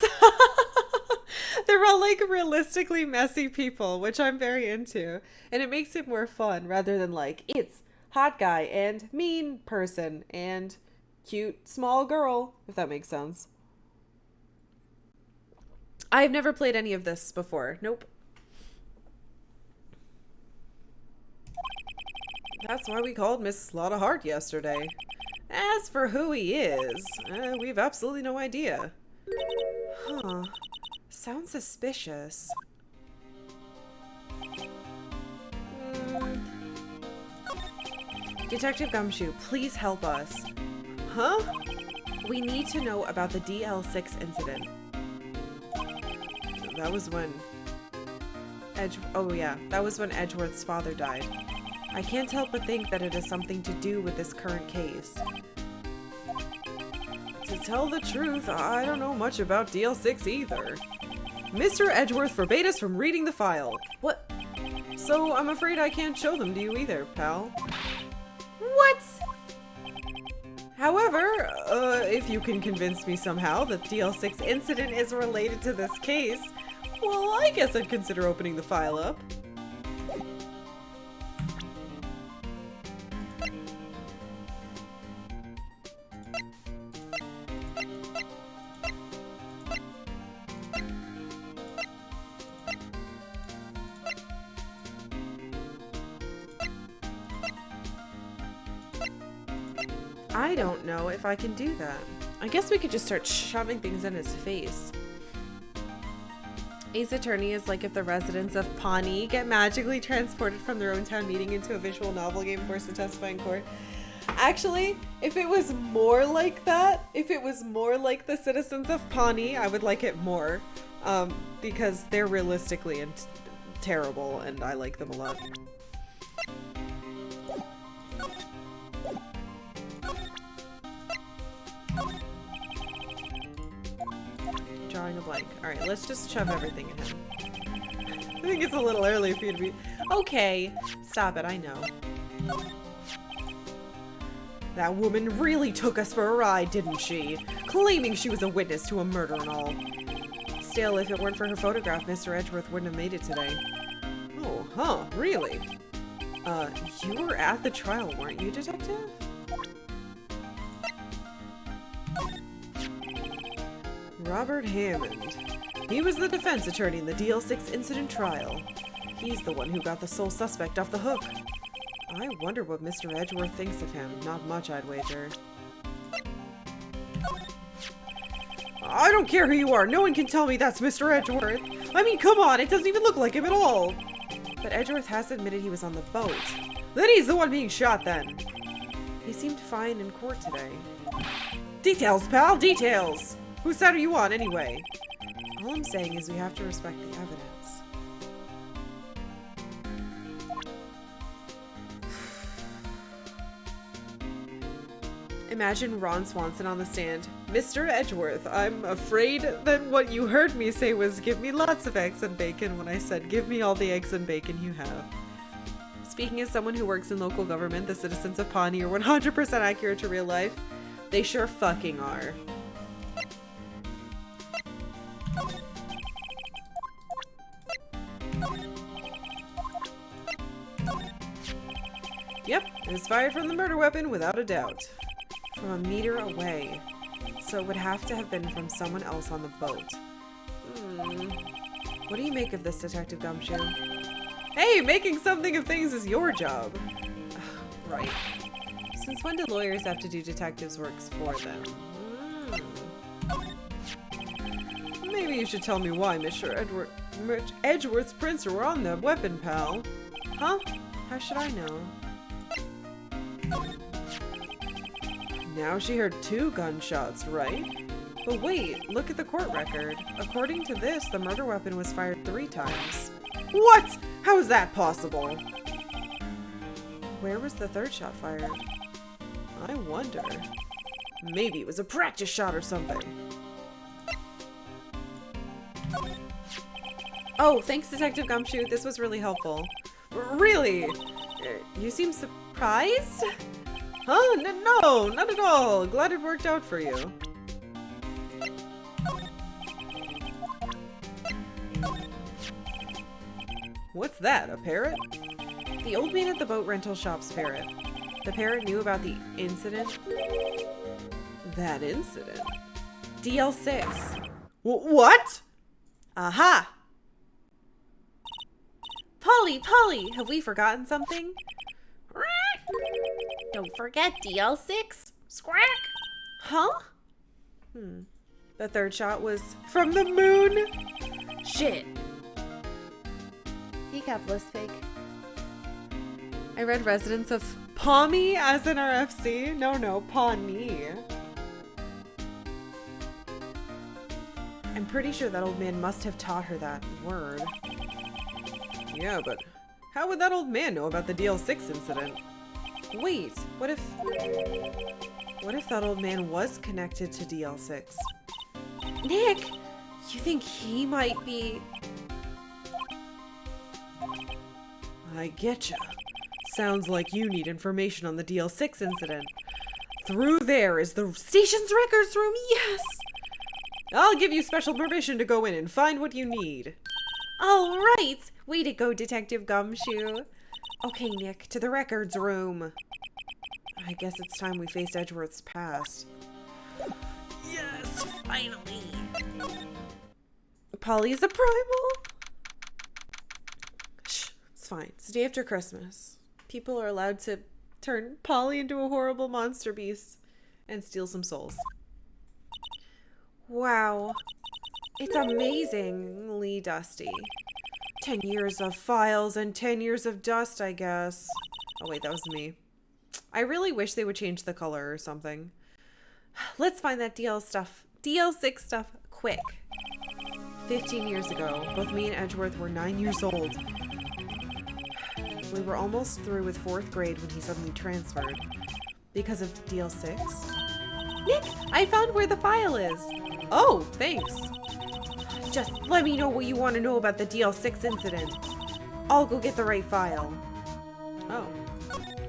They're all like realistically messy people, which I'm very into. And it makes it more fun rather than like, it's hot guy and mean person and cute small girl, if that makes sense. I've never played any of this before. Nope. That's why we called Miss Lotta Hart yesterday. As for who he is, we've absolutely no idea. Huh. Sounds suspicious. Detective Gumshoe, please help us. Huh? We need to know about the DL6 incident. That was when... that was when Edgeworth's father died. I can't help but think that it has something to do with this current case. To tell the truth, I don't know much about DL6 either. Mr. Edgeworth forbade us from reading the file. What? So I'm afraid I can't show them to you either, pal. What? However, if you can convince me somehow that the DL6 incident is related to this case, well, I guess I'd consider opening the file up. I don't know if I can do that. I guess we could just start shoving things in his face. Ace Attorney is like if the residents of Pawnee get magically transported from their own town meeting into a visual novel game forced to testify in court. Actually, if it was more like that, if it was more like the citizens of Pawnee, I would like it more. Because they're realistically terrible and I like them a lot. Drawing a blank. Alright, let's just shove everything in him. I think it's a little early for you to be... Okay, stop it, I know. That woman really took us for a ride, didn't she? Claiming she was a witness to a murder and all. Still, if it weren't for her photograph, Mr. Edgeworth wouldn't have made it today. Oh, huh, really? You were at the trial, weren't you, Detective? Robert Hammond. He was the defense attorney in the DL6 incident trial. He's the one who got the sole suspect off the hook. I wonder what Mr. Edgeworth thinks of him. Not much, I'd wager. I don't care who you are. No one can tell me that's Mr. Edgeworth. I mean, come on, it doesn't even look like him at all. But Edgeworth has admitted he was on the boat. Then he's the one being shot then. He seemed fine in court today. Details, pal, details! Whose side are you on, anyway? All I'm saying is we have to respect the evidence. Imagine Ron Swanson on the stand. Mr. Edgeworth, I'm afraid that what you heard me say was give me lots of eggs and bacon when I said give me all the eggs and bacon you have. Speaking as someone who works in local government, the citizens of Pawnee are 100% accurate to real life. They sure fucking are. Yep, it was fired from the murder weapon without a doubt. From a meter away. So it would have to have been from someone else on the boat. What do you make of this, Detective Gumshoe? Hey, making something of things is your job. Right. Since when do lawyers have to do detectives' works for them? Maybe you should tell me why Mr. Edgeworth's prints were on the weapon, pal. Huh? How should I know? Now she heard 2 gunshots, right? But wait, look at the court record. According to this, the murder weapon was fired 3 times. What? How is that possible? Where was the 3rd shot fired? I wonder. Maybe it was a practice shot or something. Oh, thanks, Detective Gumshoe. This was really helpful. Really? You seem surprised? Huh? No, not at all. Glad it worked out for you. What's that, a parrot? The old man at the boat rental shop's parrot. The parrot knew about the incident? That incident? DL6. What? Aha! Polly, have we forgotten something? Don't forget DL6. Squawk. Huh? The 3rd shot was from the moon? Shit. He got fake. I read residents of Paw me as in RFC? No, pawn me. I'm pretty sure that old man must have taught her that word. Yeah, but how would that old man know about the DL6 incident? Wait, what if that old man was connected to DL6? Nick, you think he might be... I getcha. Sounds like you need information on the DL6 incident. Through there is the station's records room, yes! I'll give you special permission to go in and find what you need. All right. Way to go, Detective Gumshoe. Okay, Nick, to the records room. I guess it's time we face Edgeworth's past. Yes, finally. Polly's a primal? Shh, it's fine. It's the day after Christmas. People are allowed to turn Polly into a horrible monster beast and steal some souls. Wow. It's amazingly dusty. 10 years of files and 10 years of dust, I guess. Oh wait, that was me. I really wish they would change the color or something. Let's find that DL6 stuff, quick. 15 years ago, both me and Edgeworth were 9 years old. We were almost through with 4th grade when he suddenly transferred. Because of DL6? Nick, I found where the file is. Oh, thanks. Just let me know what you want to know about the DL6 incident. I'll go get the right file. Oh.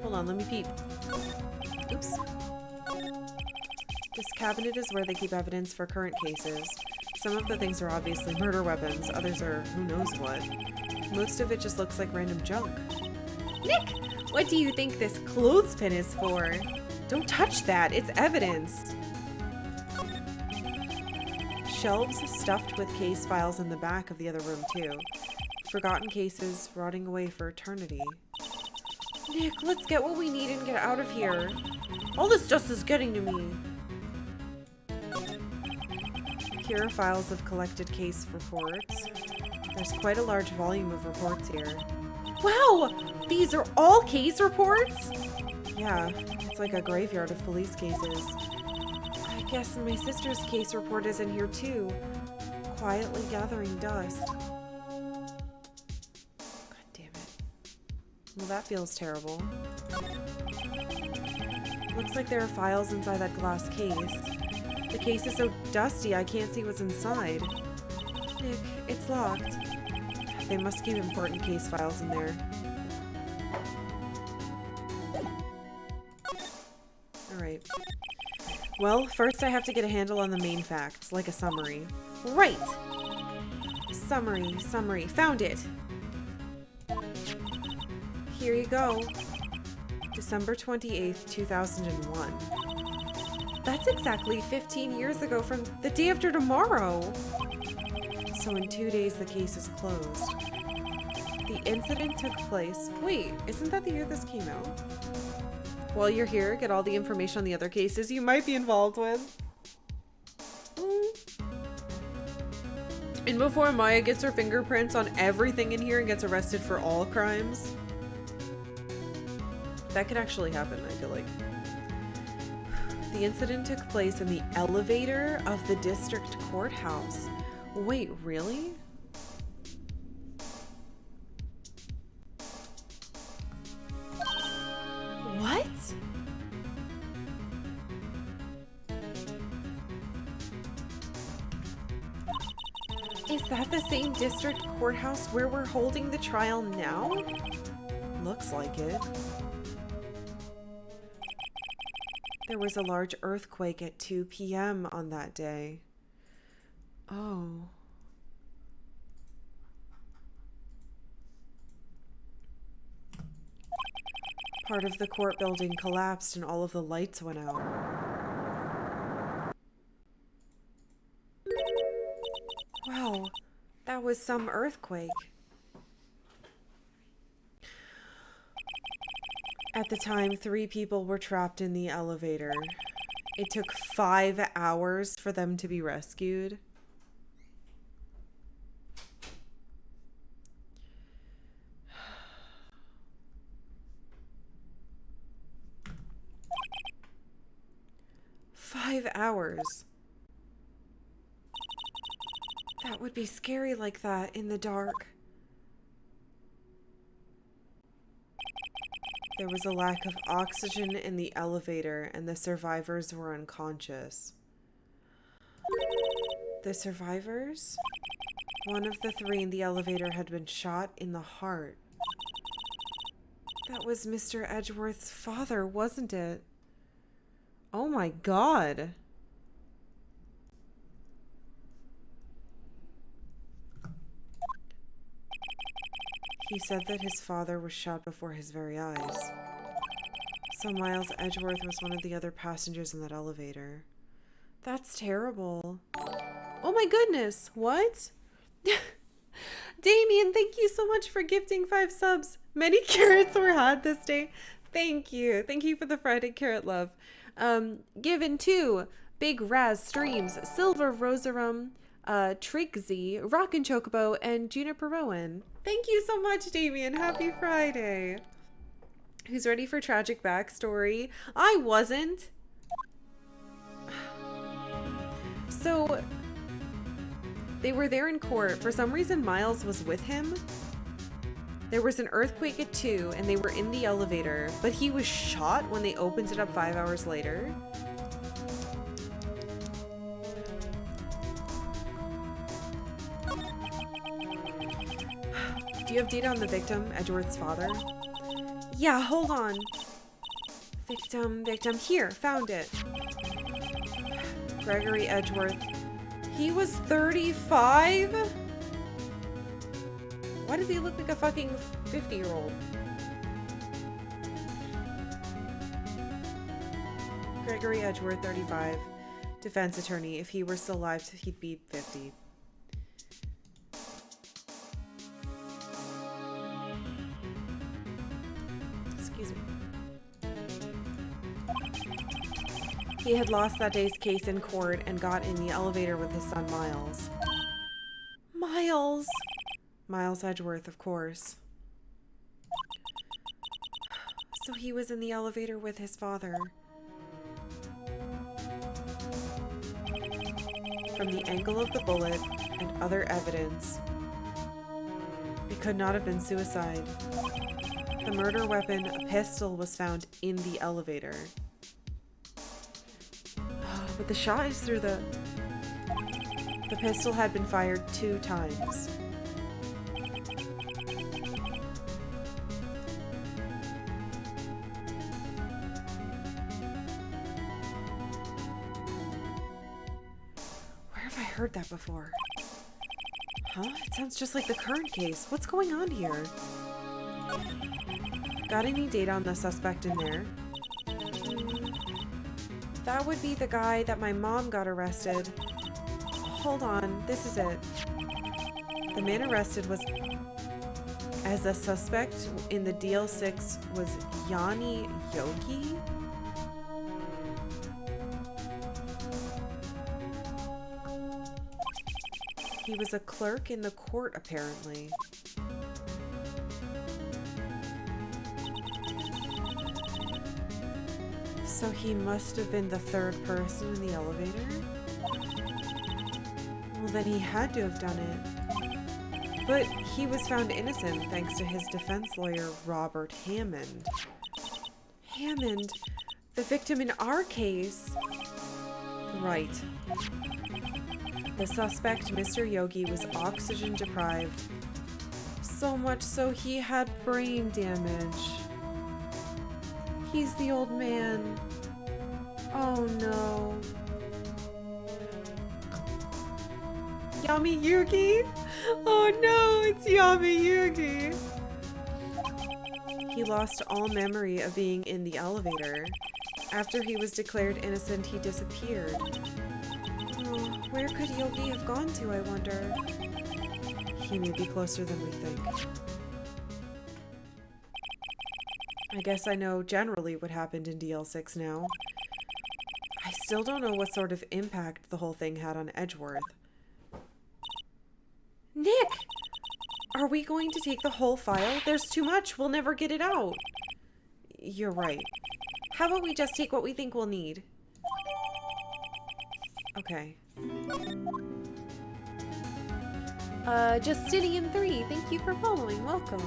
Hold on, let me peep. Oops. This cabinet is where they keep evidence for current cases. Some of the things are obviously murder weapons, others are who knows what. Most of it just looks like random junk. Nick, what do you think this clothespin is for? Don't touch that, it's evidence. Shelves stuffed with case files in the back of the other room too. Forgotten cases rotting away for eternity. Nick, let's get what we need and get out of here. All this dust is getting to me. Here are files of collected case reports. There's quite a large volume of reports here. Wow! These are all case reports? Yeah, it's like a graveyard of police cases. I guess my sister's case report is in here too. Quietly gathering dust. God damn it. Well, that feels terrible. Looks like there are files inside that glass case. The case is so dusty I can't see what's inside. Nick, it's locked. They must keep important case files in there. Alright. Well, first I have to get a handle on the main facts, like a summary. Right! Summary. Found it! Here you go. December 28th, 2001. That's exactly 15 years ago from the day after tomorrow! So in 2 days the case is closed. The incident took place... Wait, isn't that the year this came out? While you're here, get all the information on the other cases you might be involved with. And before Maya gets her fingerprints on everything in here and gets arrested for all crimes. That could actually happen, I feel like. The incident took place in the elevator of the district courthouse. Wait, really? What? Is that the same district courthouse where we're holding the trial now? Looks like it. There was a large earthquake at 2 p.m. on that day. Oh. Part of the court building collapsed and all of the lights went out. Wow, that was some earthquake. At the time, 3 people were trapped in the elevator. It took 5 hours for them to be rescued. 5 hours. That would be scary like that in the dark. There was a lack of oxygen in the elevator, and the survivors were unconscious. The survivors? One of the 3 in the elevator had been shot in the heart. That was Mr. Edgeworth's father, wasn't it? Oh my god. He said that his father was shot before his very eyes. So Miles Edgeworth was one of the other passengers in that elevator. That's terrible. Oh my goodness, what? Damien, thank you so much for gifting 5 subs. Many carrots were had this day. Thank you. Thank you for the Friday carrot love. Given to Big Raz Streams, Silver Rosarum, Trixie, Rockin' Chocobo, and Juniper Rowan. Thank you so much, Damien. Happy Friday. Who's ready for tragic backstory? I wasn't. So, they were there in court. For some reason, Miles was with him. There was an earthquake at 2, and they were in the elevator, but he was shot when they opened it up 5 hours later. Do you have data on the victim, Edgeworth's father? Yeah, hold on. Victim. Here, found it. Gregory Edgeworth. He was 35? Why does he look like a fucking 50-year-old? Gregory Edgeworth, 35. Defense attorney. If he were still alive, he'd be 50. Excuse me. He had lost that day's case in court and got in the elevator with his son Miles. Miles! Miles Edgeworth, of course. So he was in the elevator with his father. From the angle of the bullet and other evidence, it could not have been suicide. The murder weapon, a pistol, was found in the elevator. But the shot is through the... The pistol had been fired 2 times. Where have I heard that before? Huh? It sounds just like the current case. What's going on here? Got any data on the suspect in there? That would be the guy that my mom got arrested. Hold on, this is it. The man arrested was as a suspect in the DL6 was Yanni Yogi? He was a clerk in the court, apparently. So he must have been the 3rd person in the elevator? Well, then he had to have done it. But he was found innocent thanks to his defense lawyer, Robert Hammond. Hammond? The victim in our case? Right. The suspect, Mr. Yogi, was oxygen deprived. So much so he had brain damage. He's the old man. Oh no. Yami Yugi? Oh no, it's Yami Yugi. He lost all memory of being in the elevator. After he was declared innocent, he disappeared. Oh, where could Yogi have gone to, I wonder? He may be closer than we think. I guess I know generally what happened in DL6 now. I still don't know what sort of impact the whole thing had on Edgeworth. Nick! Are we going to take the whole file? There's too much. We'll never get it out. You're right. How about we just take what we think we'll need? Okay. Justinian3, thank you for following. Welcome.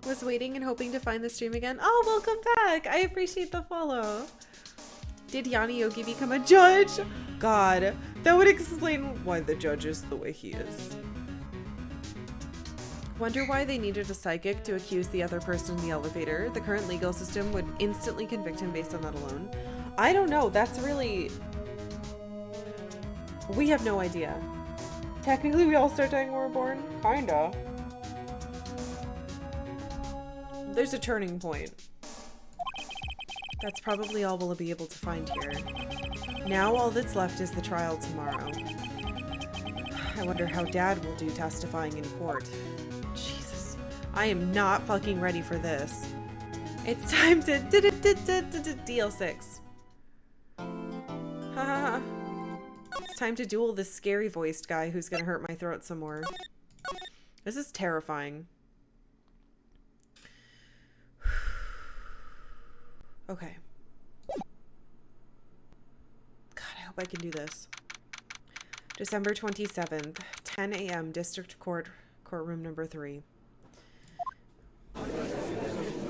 Was waiting and hoping to find the stream again. Oh, welcome back. I appreciate the follow. Did Yanni Yogi become a judge? God, that would explain why the judge is the way he is. Wonder why they needed a psychic to accuse the other person in the elevator. The current legal system would instantly convict him based on that alone. I don't know. That's really... We have no idea. Technically, we all start dying when we're born. Kinda. There's a turning point. That's probably all we'll be able to find here. Now all that's left is the trial tomorrow. I wonder how Dad will do testifying in court. Jesus. I am not fucking ready for this. It's time to deal 6. Haha. It's time to duel this scary voiced guy who's gonna hurt my throat some more. This is terrifying. Okay. God, I hope I can do this. December 27th, 10 a.m. District Court, courtroom number 3.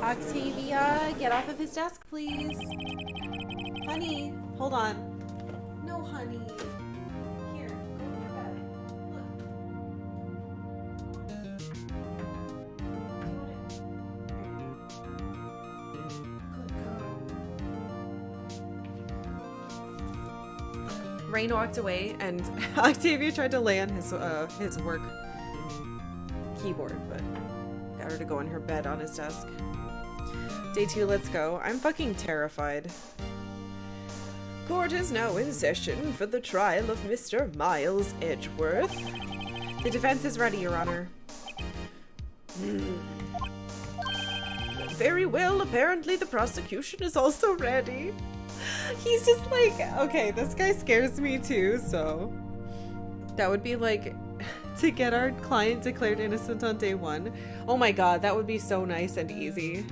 Octavia, get off of his desk, please. Honey, hold on. No, honey. Here, go to your bed. Look. Rain walked away, and Octavia tried to lay on his work keyboard, but got her to go in her bed on his desk. Day 2, let's go. I'm fucking terrified. Court is now in session for the trial of Mr. Miles Edgeworth. The defense is ready, Your Honor. Very well, apparently the prosecution is also ready. He's just like, okay, this guy scares me too, so... That would be like, to get our client declared innocent on day 1. Oh my god, that would be so nice and easy.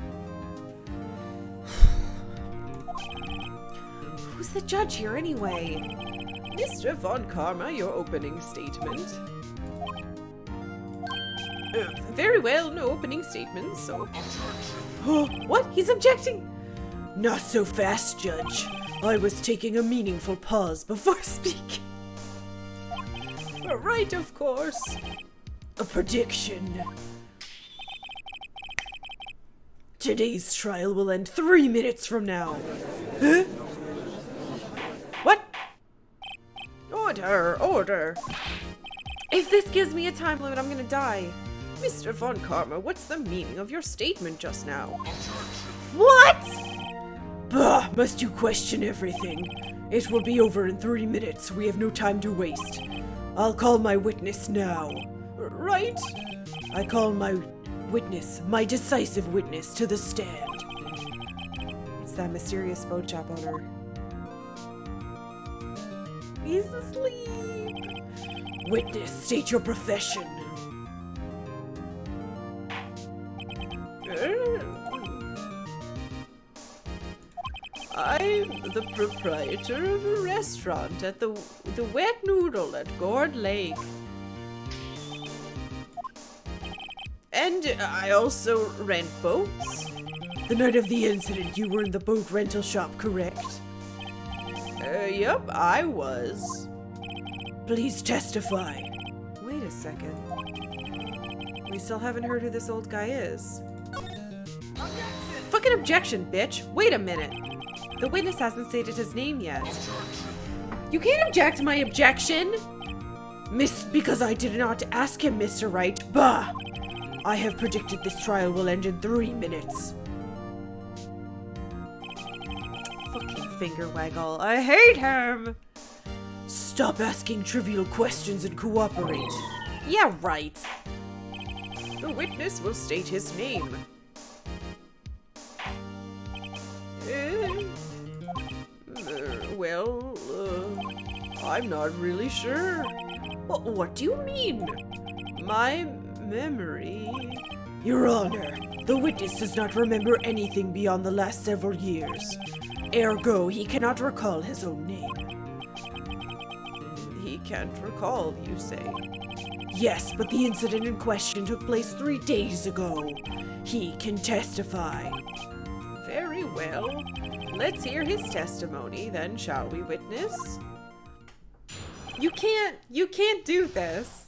Who's the judge here anyway? Mr. Von Karma, your opening statement. Very well, no opening statement, so... Oh, what? He's objecting! Not so fast, Judge. I was taking a meaningful pause before speaking. Right, of course. A prediction. Today's trial will end 3 minutes from now. Huh? What? Order, order. If this gives me a time limit, I'm gonna die. Mr. Von Karma, what's the meaning of your statement just now? What? Bah, must you question everything? It will be over in 3 minutes. We have no time to waste. I'll call my witness now. Right? I call my witness, my decisive witness, to the stand. It's that mysterious boat shop owner. He's asleep. Witness, state your profession. I'm the proprietor of a restaurant at the Wet Noodle at Gourd Lake. And I also rent boats. The night of the incident, you were in the boat rental shop, correct? Yep, I was. Please testify. Wait a second. We still haven't heard who this old guy is. Objection! Fucking objection, bitch! Wait a minute. The witness hasn't stated his name yet. You can't object to my objection! Because I did not ask him, Mr. Wright. Bah! I have predicted this trial will end in 3 minutes. Fucking finger waggle. I hate him! Stop asking trivial questions and cooperate. Yeah, right. The witness will state his name. I'm not really sure. What do you mean? My memory... Your Honor, the witness does not remember anything beyond the last several years. Ergo, he cannot recall his own name. can't recall, you say? Yes, but the incident in question took place 3 days ago. He can testify. Very well. Let's hear his testimony, then, shall we, witness? You can't do this.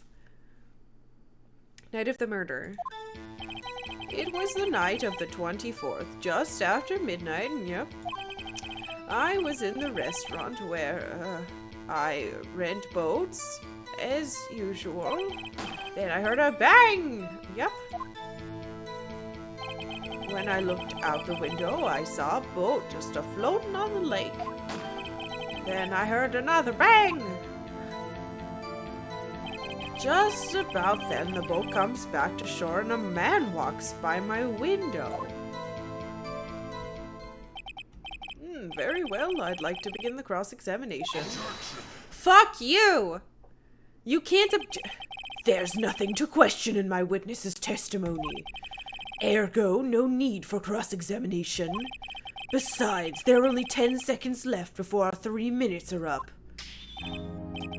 Night of the murder. It was the night of the 24th, just after midnight, yep. I was in the restaurant where, I rent boats, as usual. Then I heard a bang! Yep. When I looked out the window, I saw a boat just a-floating on the lake. Then I heard another bang! Just about then, the boat comes back to shore and a man walks by my window. Very well, I'd like to begin the cross-examination. Fuck you! You can't There's nothing to question in my witness's testimony. Ergo, no need for cross-examination. Besides, there are only 10 seconds left before our 3 minutes are up.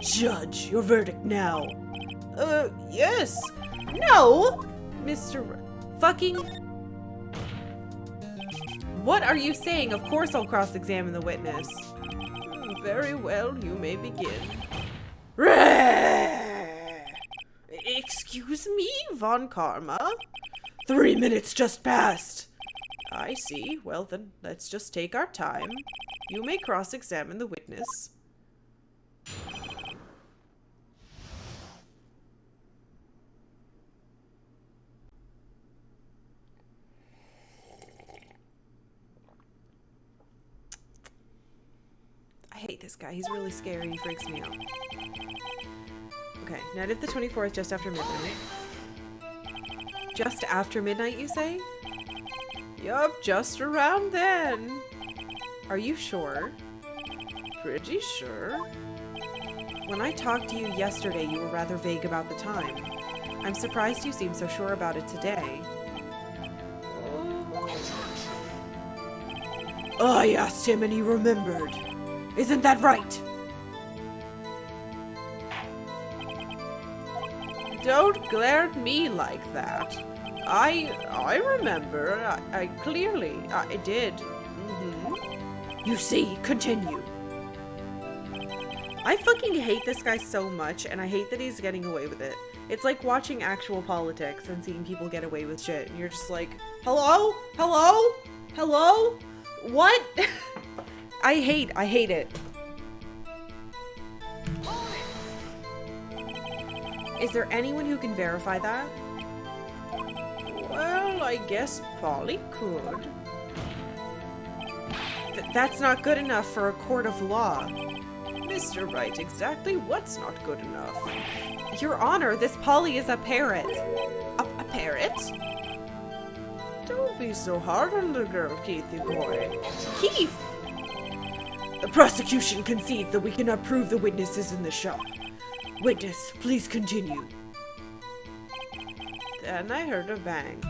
Judge, your verdict now. Yes. No! Mr. Fucking... What are you saying? Of course I'll cross-examine the witness. Very well, you may begin. Excuse me, Von Karma? 3 minutes just passed. I see. Well then, let's just take our time. You may cross-examine the witness. I hate this guy. He's really scary. He freaks me out. Okay, night of the 24th, just after midnight. Just after midnight, you say? Yup, just around then. Are you sure? Pretty sure. When I talked to you yesterday, you were rather vague about the time. I'm surprised you seem so sure about it today. I asked him and he remembered. Isn't that right? Don't glare at me like that. I remember. I clearly, I did. You see, continue. I fucking hate this guy so much, and I hate that he's getting away with it. It's like watching actual politics and seeing people get away with shit, and you're just like, hello? Hello? Hello? What? I hate it. Is there anyone who can verify that? Well, I guess Polly could. That's not good enough for a court of law. Mr. Wright, exactly what's not good enough? Your Honor, this Polly is a parrot. A parrot? Don't be so hard on the girl, Keithy boy. Keith! The prosecution concedes that we cannot prove the witnesses in the shop. Witness, please continue. Then I heard a bang.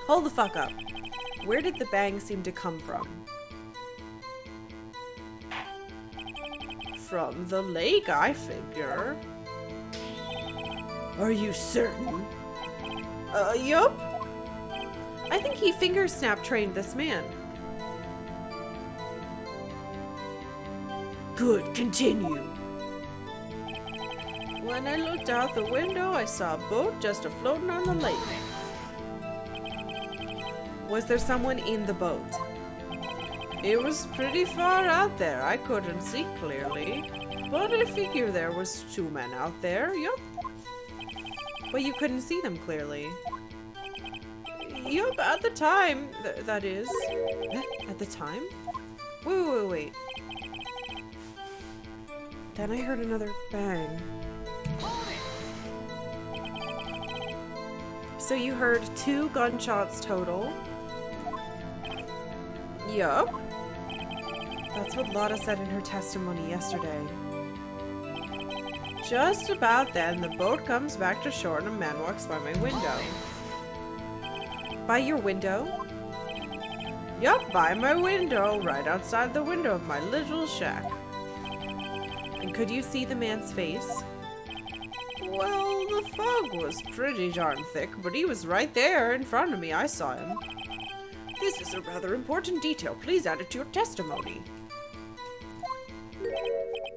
Hold the fuck up. Where did the bang seem to come from? From the lake, I figure. Are you certain? Yup. I think he finger snap trained this man. Good, continue. When I looked out the window, I saw a boat just a-floating on the lake. Was there someone in the boat? It was pretty far out there. I couldn't see clearly. But I figure there was 2 men out there, yup. But you couldn't see them clearly. Yup, at the time, that is. At the time? Wait. Then I heard another bang. So you heard 2 gunshots total? Yup. That's what Lotta said in her testimony yesterday. Just about then, the boat comes back to shore and a man walks by my window. By your window? Yup, by my window, right outside the window of my little shack. And Could you see the man's face? Well, the fog was pretty darn thick, but he was right there in front of me. I saw him. This is a rather important detail. Please add it to your testimony.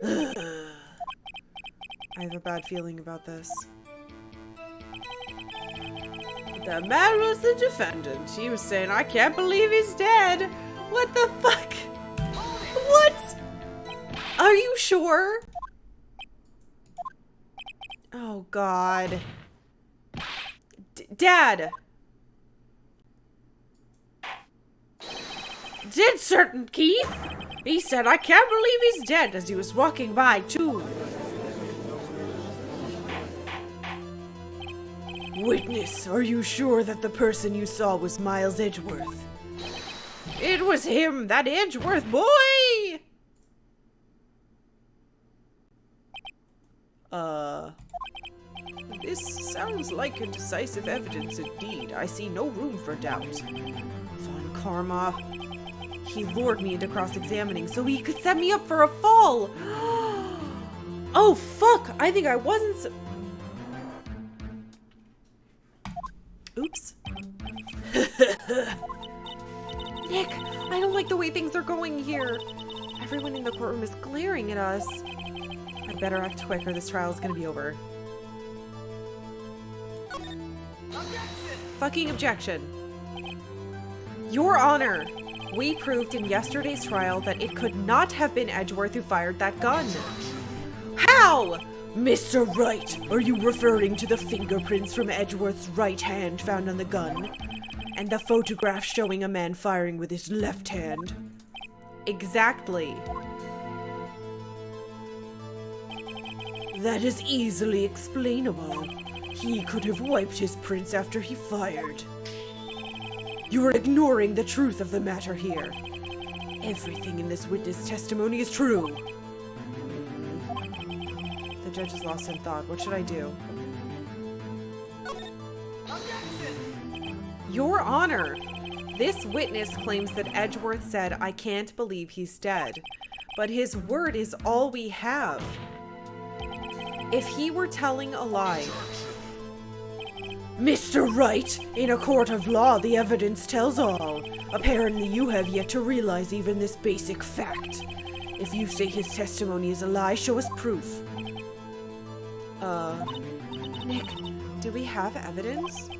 I have a bad feeling about this. The man was the defendant. He was saying, I can't believe he's dead. What the fuck? What? Are you sure? Oh, God. Dad! Did certain Keith? He said, I can't believe he's dead as he was walking by, too. Witness, are you sure that the person you saw was Miles Edgeworth? It was him, that Edgeworth boy! This sounds like a decisive evidence indeed. I see no room for doubt. Von Karma. He lured me into cross-examining so he could set me up for a fall! Oh, fuck! I think I wasn't Oops. Nick, I don't like the way things are going here. Everyone in the courtroom is glaring at us. I'd better act quick or this trial is gonna be over. Fucking objection. Your Honor, we proved in yesterday's trial that it could not have been Edgeworth who fired that gun. How? Mr. Wright, are you referring to the fingerprints from Edgeworth's right hand found on the gun? And the photograph showing a man firing with his left hand? Exactly. That is easily explainable. He could have wiped his prints after he fired. You are ignoring the truth of the matter here. Everything in this witness testimony is true. The judge is lost in thought. What should I do? Your Honor, this witness claims that Edgeworth said, I can't believe he's dead. But his word is all we have. If he were telling a lie... Mr. Wright, in a court of law, the evidence tells all. Apparently you have yet to realize even this basic fact. If you say his testimony is a lie, show us proof. Nick, do we have evidence?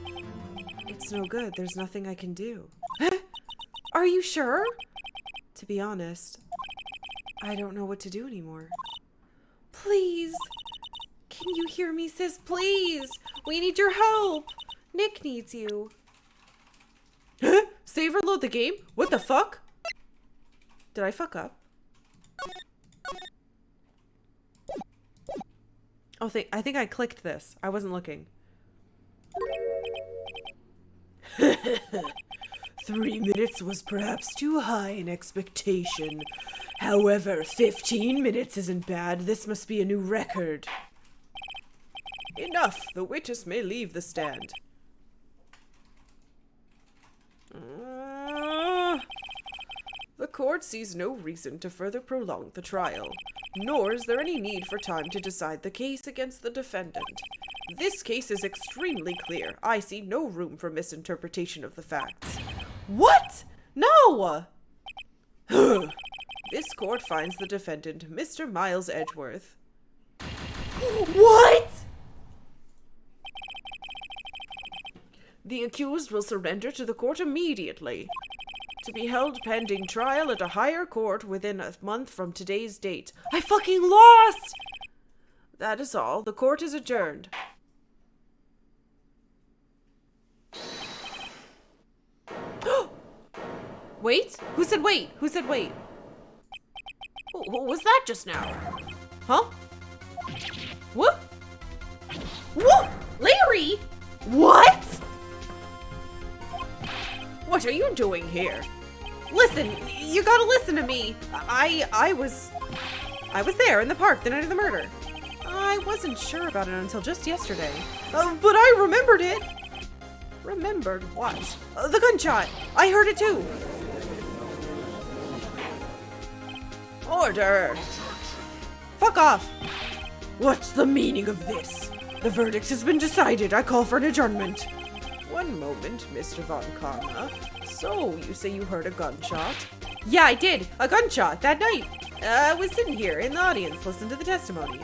It's no good. There's nothing I can do. Are you sure? To be honest, I don't know what to do anymore. Please. Can you hear me, sis? Please. We need your help. Nick needs you. Save or load the game? What the fuck? Did I fuck up? Oh, I think I clicked this. I wasn't looking. 3 minutes was perhaps too high in expectation. However, 15 minutes isn't bad. This must be a new record. Enough. The witness may leave the stand. The court sees no reason to further prolong the trial, nor is there any need for time to decide the case against the defendant. This case is extremely clear. I see no room for misinterpretation of the facts. What? No! This court finds the defendant, Mr. Miles Edgeworth. What? The accused will surrender to the court immediately, to be held pending trial at a higher court within a month from today's date. I fucking lost! That is all. The court is adjourned. Wait? Who said wait? Who said wait? What was that just now? Huh? What? What? Larry? What? What are you doing here? Listen, you gotta listen to me. I was there in the park the night of the murder. I wasn't sure about it until just yesterday. But I remembered it. Remembered what? The gunshot. I heard it too. Order. Fuck off! What's the meaning of this? The verdict has been decided. I call for an adjournment. One moment, Mr. Von Karma. So, you say you heard a gunshot? Yeah, I did. A gunshot that night. I was sitting here in the audience listening to the testimony.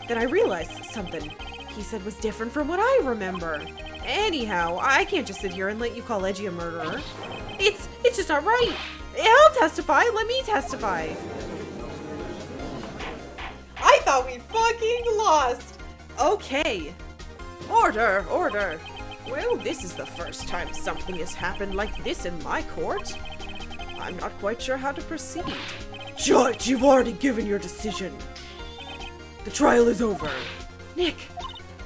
Then I realized something he said was different from what I remember. Anyhow, I can't just sit here and let you call Edgy a murderer. It's just not right. I'll testify. Let me testify. I thought we fucking lost! Okay. Order, order. Well, this is the first time something has happened like this in my court. I'm not quite sure how to proceed. Judge, you've already given your decision. The trial is over. Nick,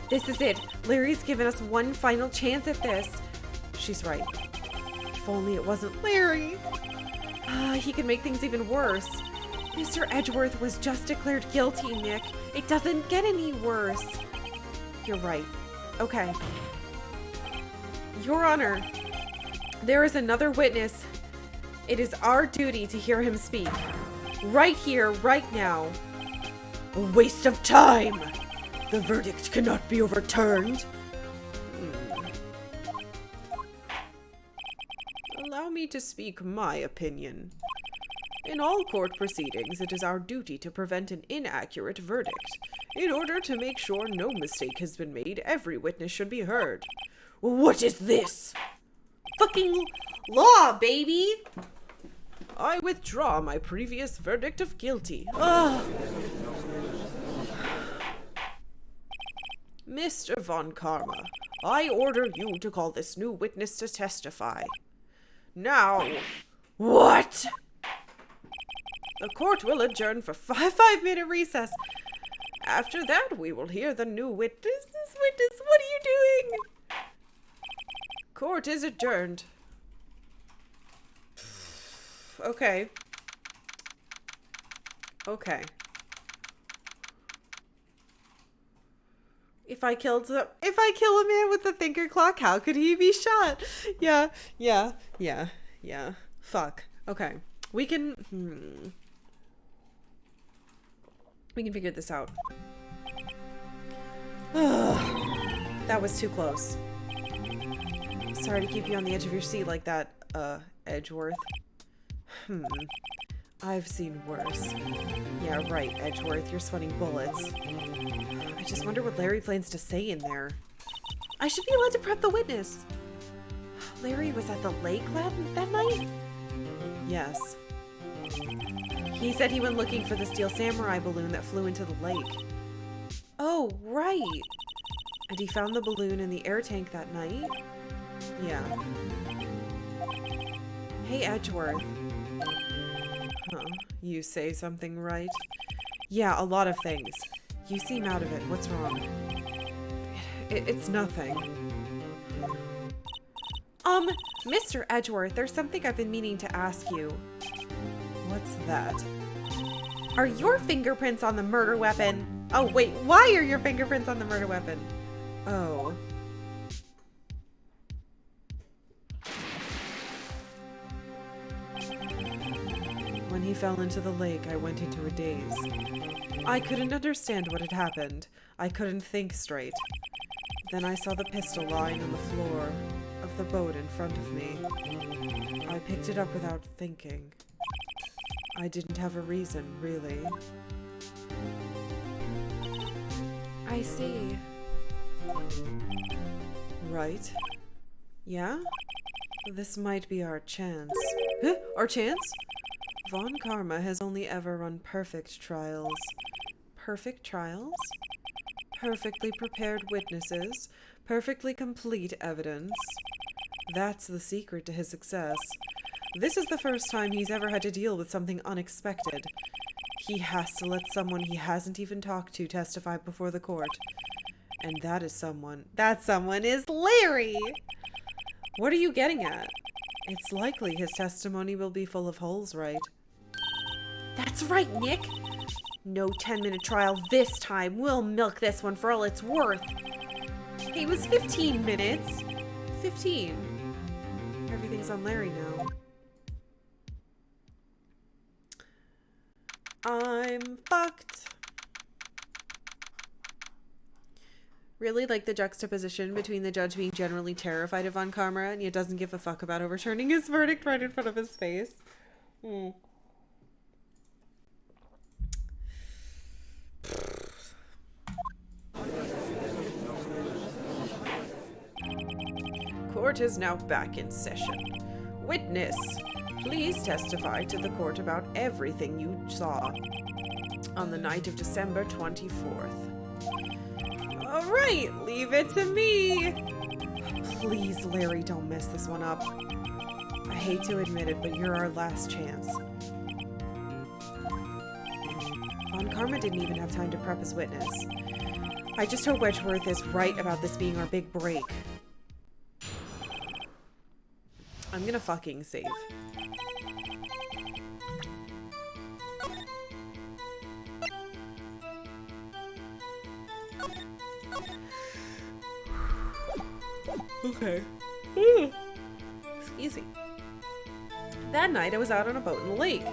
this is it. Larry's given us one final chance at this. She's right. If only it wasn't Larry. He could make things even worse. Mr. Edgeworth was just declared guilty, Nick. It doesn't get any worse. You're right. Okay. Your Honor, there is another witness. It is our duty to hear him speak. Right here, right now. A waste of time. The verdict cannot be overturned. Allow me to speak my opinion. In all court proceedings, it is our duty to prevent an inaccurate verdict. In order to make sure no mistake has been made, every witness should be heard. What is this? Fucking law, baby! I withdraw my previous verdict of guilty. Mr. Von Karma, I order you to call this new witness to testify. Now, What? the court will adjourn for five-minute recess. After that, we will hear the new witness. Witness, what are you doing? Court is adjourned. Okay. Okay. If I kill a man with the thinker clock, how could he be shot? Yeah. Fuck. Okay. We can figure this out. That was too close. Sorry to keep you on the edge of your seat like that, Edgeworth. I've seen worse. Yeah, right, Edgeworth, you're sweating bullets. I just wonder what Larry plans to say in there. I should be allowed to prep the witness. Larry was at the lake that night? Yes. He said he went looking for the steel samurai balloon that flew into the lake. Oh, right. And he found the balloon in the air tank that night? Yeah. Hey, Edgeworth. Huh. You say something right? Yeah, a lot of things. You seem out of it. What's wrong? It's nothing. Mr. Edgeworth, there's something I've been meaning to ask you. What's that? Are your fingerprints on the murder weapon? Oh, wait, why are your fingerprints on the murder weapon? Oh. When he fell into the lake, I went into a daze. I couldn't understand what had happened. I couldn't think straight. Then I saw the pistol lying on the floor of the boat in front of me. I picked it up without thinking. I didn't have a reason, really. I see. Right. Yeah? This might be our chance. Huh? Our chance? Von Karma has only ever run perfect trials. Perfect trials? Perfectly prepared witnesses, perfectly complete evidence. That's the secret to his success. This is the first time he's ever had to deal with something unexpected. He has to let someone he hasn't even talked to testify before the court. And that someone is Larry! What are you getting at? It's likely his testimony will be full of holes, right? That's right, Nick! No 10-minute trial this time. We'll milk this one for all it's worth. Hey, it was 15 minutes. 15. Everything's on Larry now. I'm fucked. Really like the juxtaposition between the judge being generally terrified of on camera and yet doesn't give a fuck about overturning his verdict right in front of his face. Court is now back in session. Witness, please testify to the court about everything you saw on the night of December 24th. All right, leave it to me. Please, Larry, don't mess this one up. I hate to admit it, but you're our last chance. Von Karma didn't even have time to prep his witness. I just hope Wedgeworth is right about this being our big break. I'm gonna fucking save. Okay. Excuse me. That night I was out on a boat in the lake.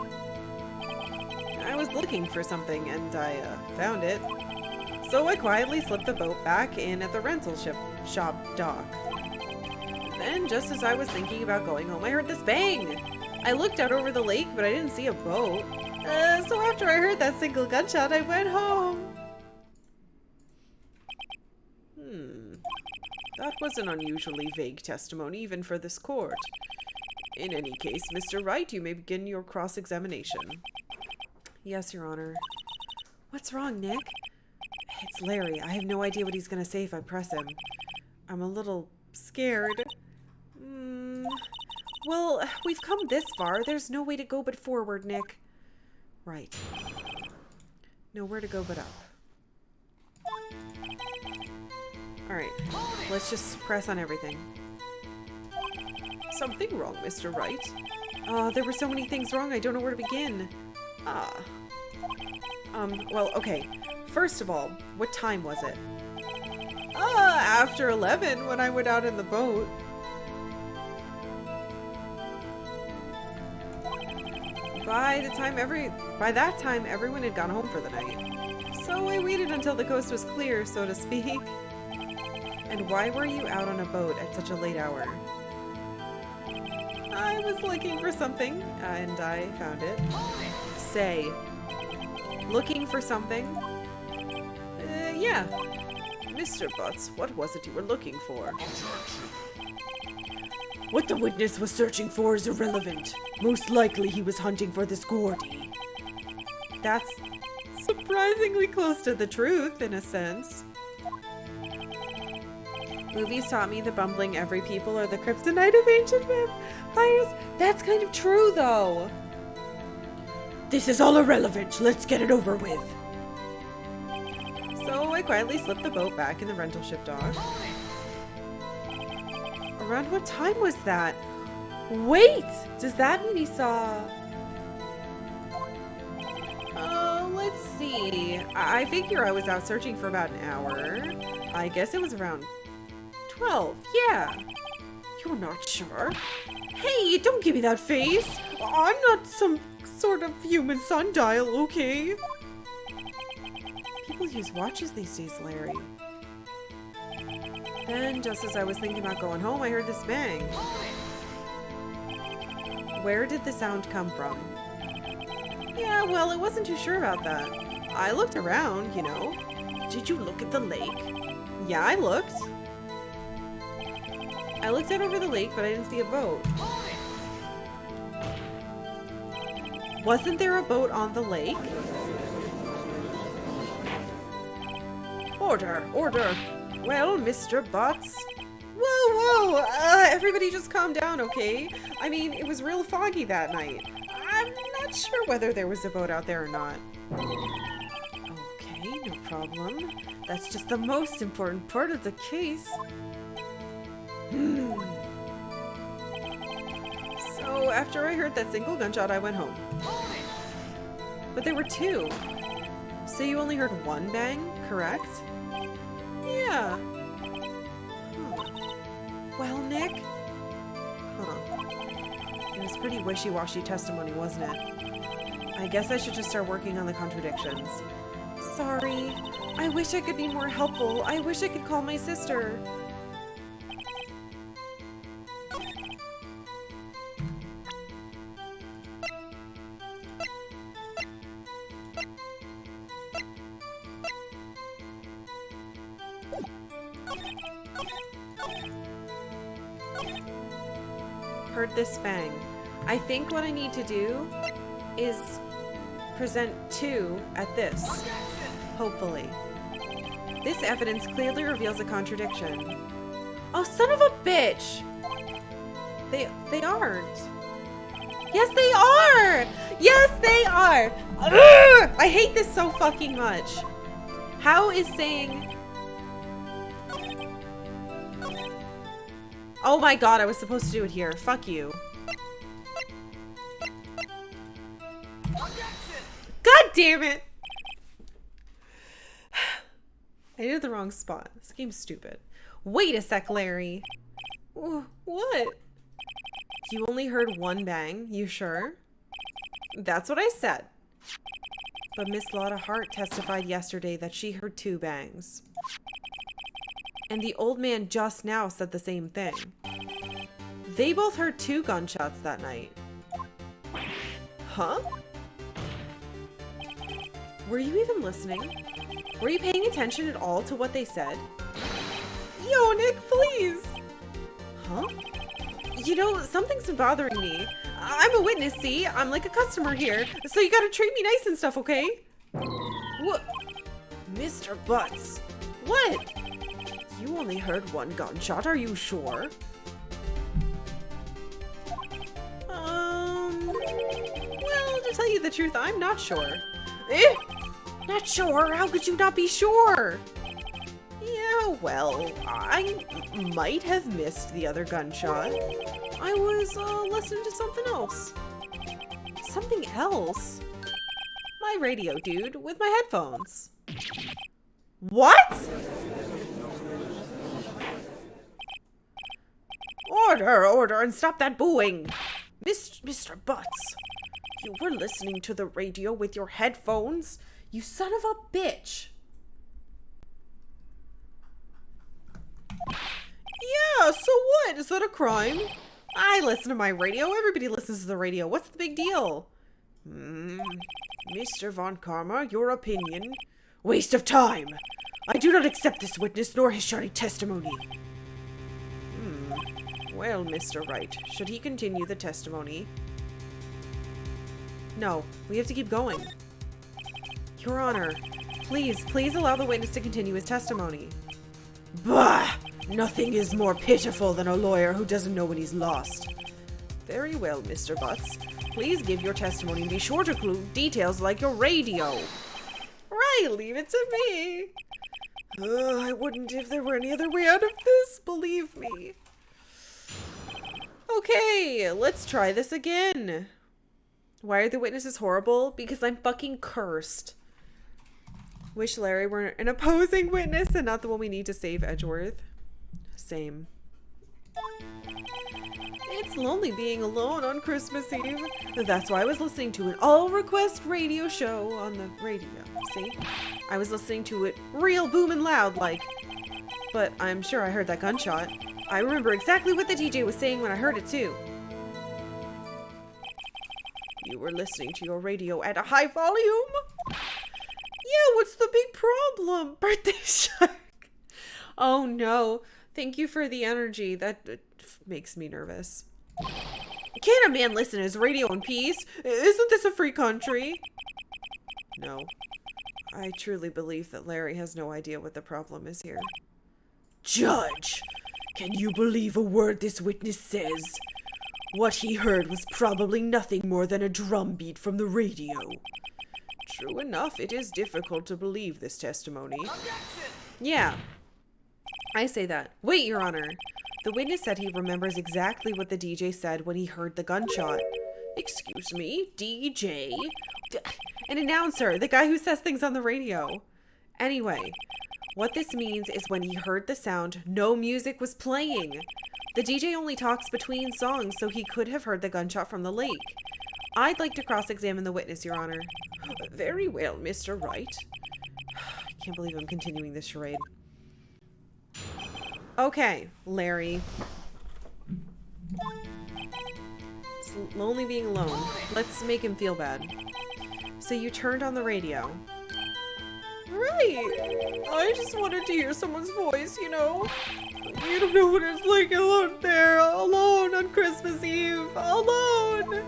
I was looking for something and I found it. So I quietly slipped the boat back in at the rental shop dock. Then, just as I was thinking about going home, I heard this bang! I looked out over the lake, but I didn't see a boat. So after I heard that single gunshot, I went home. That was an unusually vague testimony, even for this court. In any case, Mr. Wright, you may begin your cross-examination. Yes, Your Honor. What's wrong, Nick? It's Larry. I have no idea what he's gonna say if I press him. I'm a little scared. Well, we've come this far. There's no way to go but forward, Nick. Right. Nowhere to go but up. Alright, let's just press on everything. Something wrong, Mr. Wright? There were so many things wrong, I don't know where to begin. Well, okay. First of all, what time was it? After 11 when I went out in the boat. By that time, everyone had gone home for the night. So I waited until the coast was clear, so to speak. And why were you out on a boat at such a late hour? I was looking for something, and I found it. Say. Looking for something? Yeah. Mr. Butts, what was it you were looking for? What the witness was searching for is irrelevant. Most likely he was hunting for this Gordy. That's surprisingly close to the truth, in a sense. Movies taught me that bumbling every people are the kryptonite of ancient vampires. That's kind of true, though. This is all irrelevant. Let's get it over with. So I quietly slipped the boat back in the rental ship dock. Around what time was that? Wait! Does that mean he saw... let's see. I figure I was out searching for about an hour. I guess it was around 12. Yeah. You're not sure? Hey, don't give me that face. I'm not some sort of human sundial, okay? People use watches these days, Larry. Then, just as I was thinking about going home, I heard this bang. Where did the sound come from? Yeah, well, I wasn't too sure about that. I looked around, you know. Did you look at the lake? Yeah, I looked. I looked out over the lake, but I didn't see a boat. Wasn't there a boat on the lake? Order, order. Well, Mr. Butts. Whoa, whoa, everybody just calm down, okay? I mean, it was real foggy that night. I'm not sure whether there was a boat out there or not. Okay, no problem. That's just the most important part of the case. So, after I heard that single gunshot, I went home. But there were two. So you only heard one bang, correct? Yeah. Well, Nick? It was pretty wishy-washy testimony, wasn't it? I guess I should just start working on the contradictions. Sorry. I wish I could be more helpful. I wish I could call my sister. Heard this bang. I think what I need to do is present 2 at this. Hopefully. This evidence clearly reveals a contradiction. Oh, son of a bitch! They aren't. Yes, they are! Yes, they are! Ugh! I hate this so fucking much. How is saying... Oh my god, I was supposed to do it here. Fuck you. God damn it! I did it the wrong spot. This game's stupid. Wait a sec, Larry. What? You only heard 1 bang? You sure? That's what I said. But Miss Lotta Hart testified yesterday that she heard 2 bangs. And the old man just now said the same thing. They both heard 2 gunshots that night. Huh? Were you even listening? Were you paying attention at all to what they said? Yo, Nick, please! Huh? You know, something's been bothering me. I'm a witness, see? I'm like a customer here, so you gotta treat me nice and stuff, okay? What? Mr. Butts. What? You only heard 1 gunshot, are you sure? Well, to tell you the truth, I'm not sure. Eh? Not sure? How could you not be sure? Yeah, well, I might have missed the other gunshot. I was listening to something else. Something else? My radio, dude, with my headphones. What? Order, and stop that booing. Mr. Butts, you were listening to the radio with your headphones? You son of a bitch. Yeah, so what? Is that a crime? I listen to my radio. Everybody listens to the radio. What's the big deal? Mr. Von Karma, your opinion? Waste of time. I do not accept this witness nor his shoddy testimony. Well, Mr. Wright, should he continue the testimony? No, we have to keep going. Your Honor, please allow the witness to continue his testimony. Bah! Nothing is more pitiful than a lawyer who doesn't know when he's lost. Very well, Mr. Butts. Please give your testimony and be sure to include details like your radio. Right, leave it to me. I wouldn't if there were any other way out of this, believe me. Okay, let's try this again. Why are the witnesses horrible? Because I'm fucking cursed. Wish Larry were an opposing witness and not the one we need to save Edgeworth. Same. It's lonely being alone on Christmas Eve. That's why I was listening to an all-request radio show on the radio. See? I was listening to it real booming loud like. But I'm sure I heard that gunshot. I remember exactly what the DJ was saying when I heard it too. You were listening to your radio at a high volume? Yeah, what's the big problem? Birthday shark. Oh no. Thank you for the energy. That makes me nervous. Can't a man listen to his radio in peace? Isn't this a free country? No. I truly believe that Larry has no idea what the problem is here. Judge, can you believe a word this witness says? What he heard was probably nothing more than a drum beat from the radio. True enough, it is difficult to believe this testimony. Yeah, I say that. Wait, Your Honor. The witness said he remembers exactly what the DJ said when he heard the gunshot. Excuse me, DJ? An announcer, the guy who says things on the radio. Anyway, what this means is when he heard the sound, no music was playing. The DJ only talks between songs, so he could have heard the gunshot from the lake. I'd like to cross-examine the witness, Your Honor. Very well, Mr. Wright. can't believe I'm continuing this charade. Okay, Larry. It's lonely being alone. Let's make him feel bad. So you turned on the radio. Right! I just wanted to hear someone's voice, you know? You don't know what it's like out there, alone on Christmas Eve. Alone!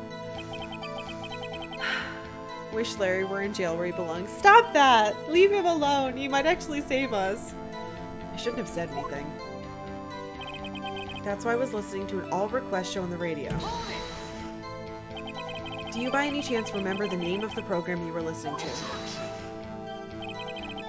Wish Larry were in jail where he belongs. Stop that! Leave him alone. He might actually save us. I shouldn't have said anything. That's why I was listening to an all-request show on the radio. Do you by any chance remember the name of the program you were listening to?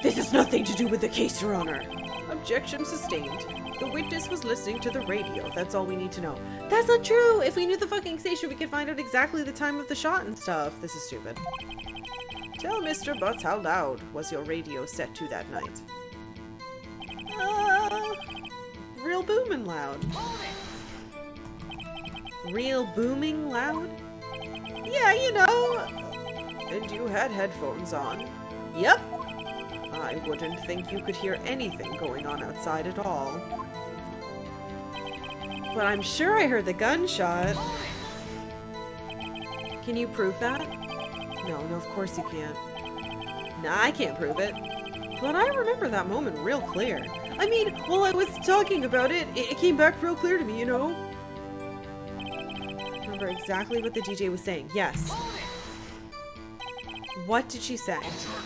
This has nothing to do with the case, Your Honor. Objection sustained. The witness was listening to the radio. That's all we need to know. That's not true! If we knew the fucking station, we could find out exactly the time of the shot and stuff. This is stupid. Tell Mr. Butts how loud was your radio set to that night? Real booming loud. Real booming loud? Yeah, you know. And you had headphones on? Yep. I wouldn't think you could hear anything going on outside at all. But I'm sure I heard the gunshot. Can you prove that? No, of course you can't. Nah, I can't prove it. But I remember that moment real clear. I mean, while I was talking about it, it came back real clear to me, you know? Remember exactly what the DJ was saying. Yes. What did she say?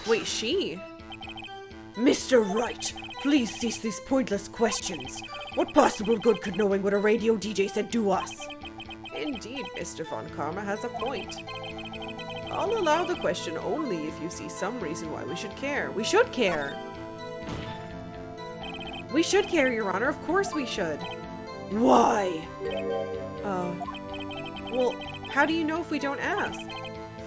Wait, she? Mr. Wright, please cease these pointless questions. What possible good could knowing what a radio DJ said do us? Indeed, Mr. Von Karma has a point. I'll allow the question only if you see some reason why we should care. We should care! We should care, Your Honor. Of course we should. Why? Well, how do you know if we don't ask?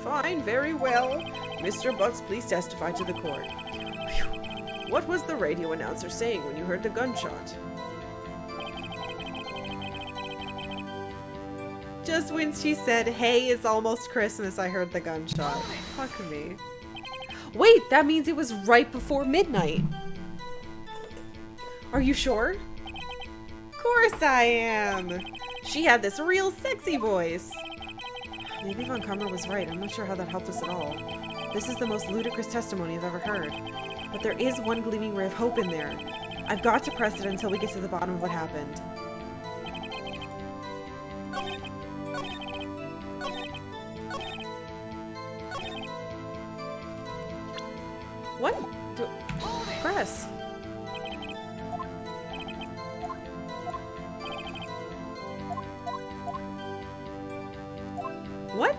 Fine, very well. Mr. Butts, please testify to the court. Whew. What was the radio announcer saying when you heard the gunshot? Just when she said, hey, it's almost Christmas, I heard the gunshot. Fuck me. Wait, that means it was right before midnight. Are you sure? Of course I am. She had this real sexy voice. Maybe Von Karma was right. I'm not sure how that helped us at all. This is the most ludicrous testimony I've ever heard. But there is one gleaming ray of hope in there. I've got to press it until we get to the bottom of what happened. What? Press. What?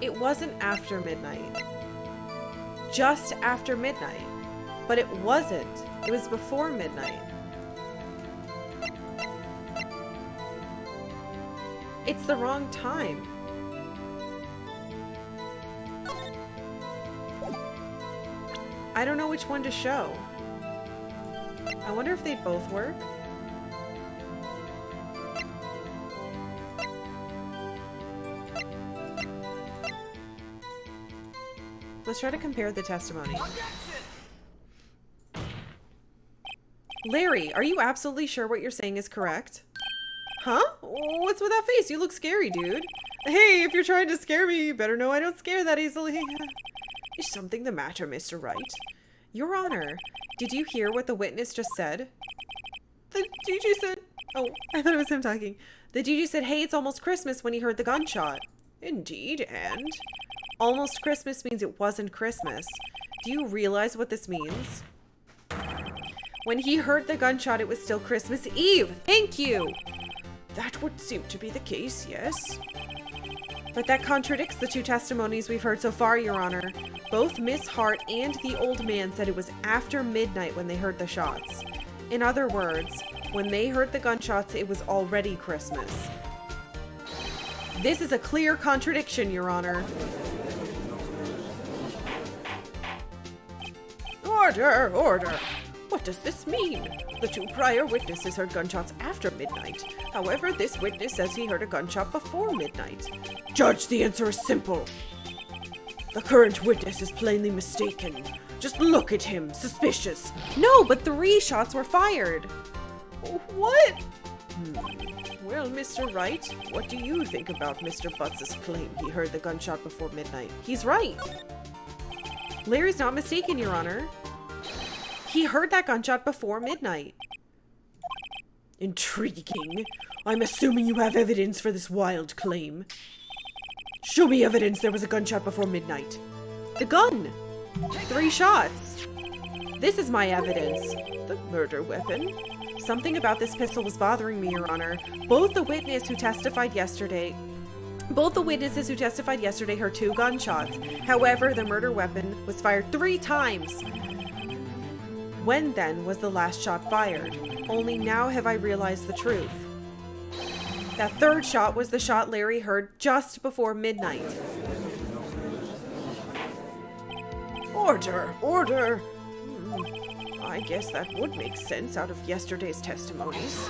It wasn't after midnight. Just after midnight. But it wasn't. It was before midnight. It's the wrong time. I don't know which one to show. I wonder if they'd both work. Let's try to compare the testimony. Larry, are you absolutely sure what you're saying is correct? Huh? What's with that face? You look scary, dude. Hey, if you're trying to scare me, you better know I don't scare that easily. Is something the matter, Mr. Wright? Your Honor, did you hear what the witness just said? The DJ said... Oh, I thought it was him talking. The DJ said, hey, it's almost Christmas when he heard the gunshot. Indeed, and... Almost Christmas means it wasn't Christmas. Do you realize what this means? When he heard the gunshot, it was still Christmas Eve. Thank you! That would seem to be the case, yes. But that contradicts the two testimonies we've heard so far, Your Honor. Both Miss Hart and the old man said it was after midnight when they heard the shots. In other words, when they heard the gunshots, it was already Christmas. This is a clear contradiction, Your Honor. Order! Order! What does this mean? The two prior witnesses heard gunshots after midnight. However, this witness says he heard a gunshot before midnight. Judge, the answer is simple. The current witness is plainly mistaken. Just look at him. Suspicious. No, but 3 shots were fired. What? Well, Mr. Wright, what do you think about Mr. Butts' claim he heard the gunshot before midnight? He's right. Larry's not mistaken, Your Honor. He heard that gunshot before midnight. Intriguing. I'm assuming you have evidence for this wild claim. Show me evidence there was a gunshot before midnight. The gun. 3 shots. This is my evidence. The murder weapon? Something about this pistol was bothering me, Your Honor. Both the witnesses who testified yesterday heard 2 gunshots. However, the murder weapon was fired 3 times. When then was the last shot fired? Only now have I realized the truth. That 3rd shot was the shot Larry heard just before midnight. Order! Order! I guess that would make sense out of yesterday's testimonies.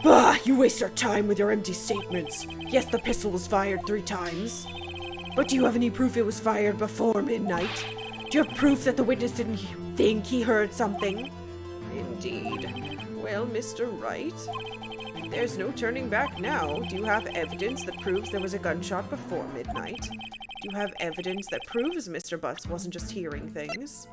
Bah! You waste your time with your empty statements. Yes, the pistol was fired 3 times. But do you have any proof it was fired before midnight? Do you have proof that the witness didn't think he heard something? Indeed. Well, Mr. Wright, there's no turning back now. Do you have evidence that proves there was a gunshot before midnight? Do you have evidence that proves Mr. Butts wasn't just hearing things?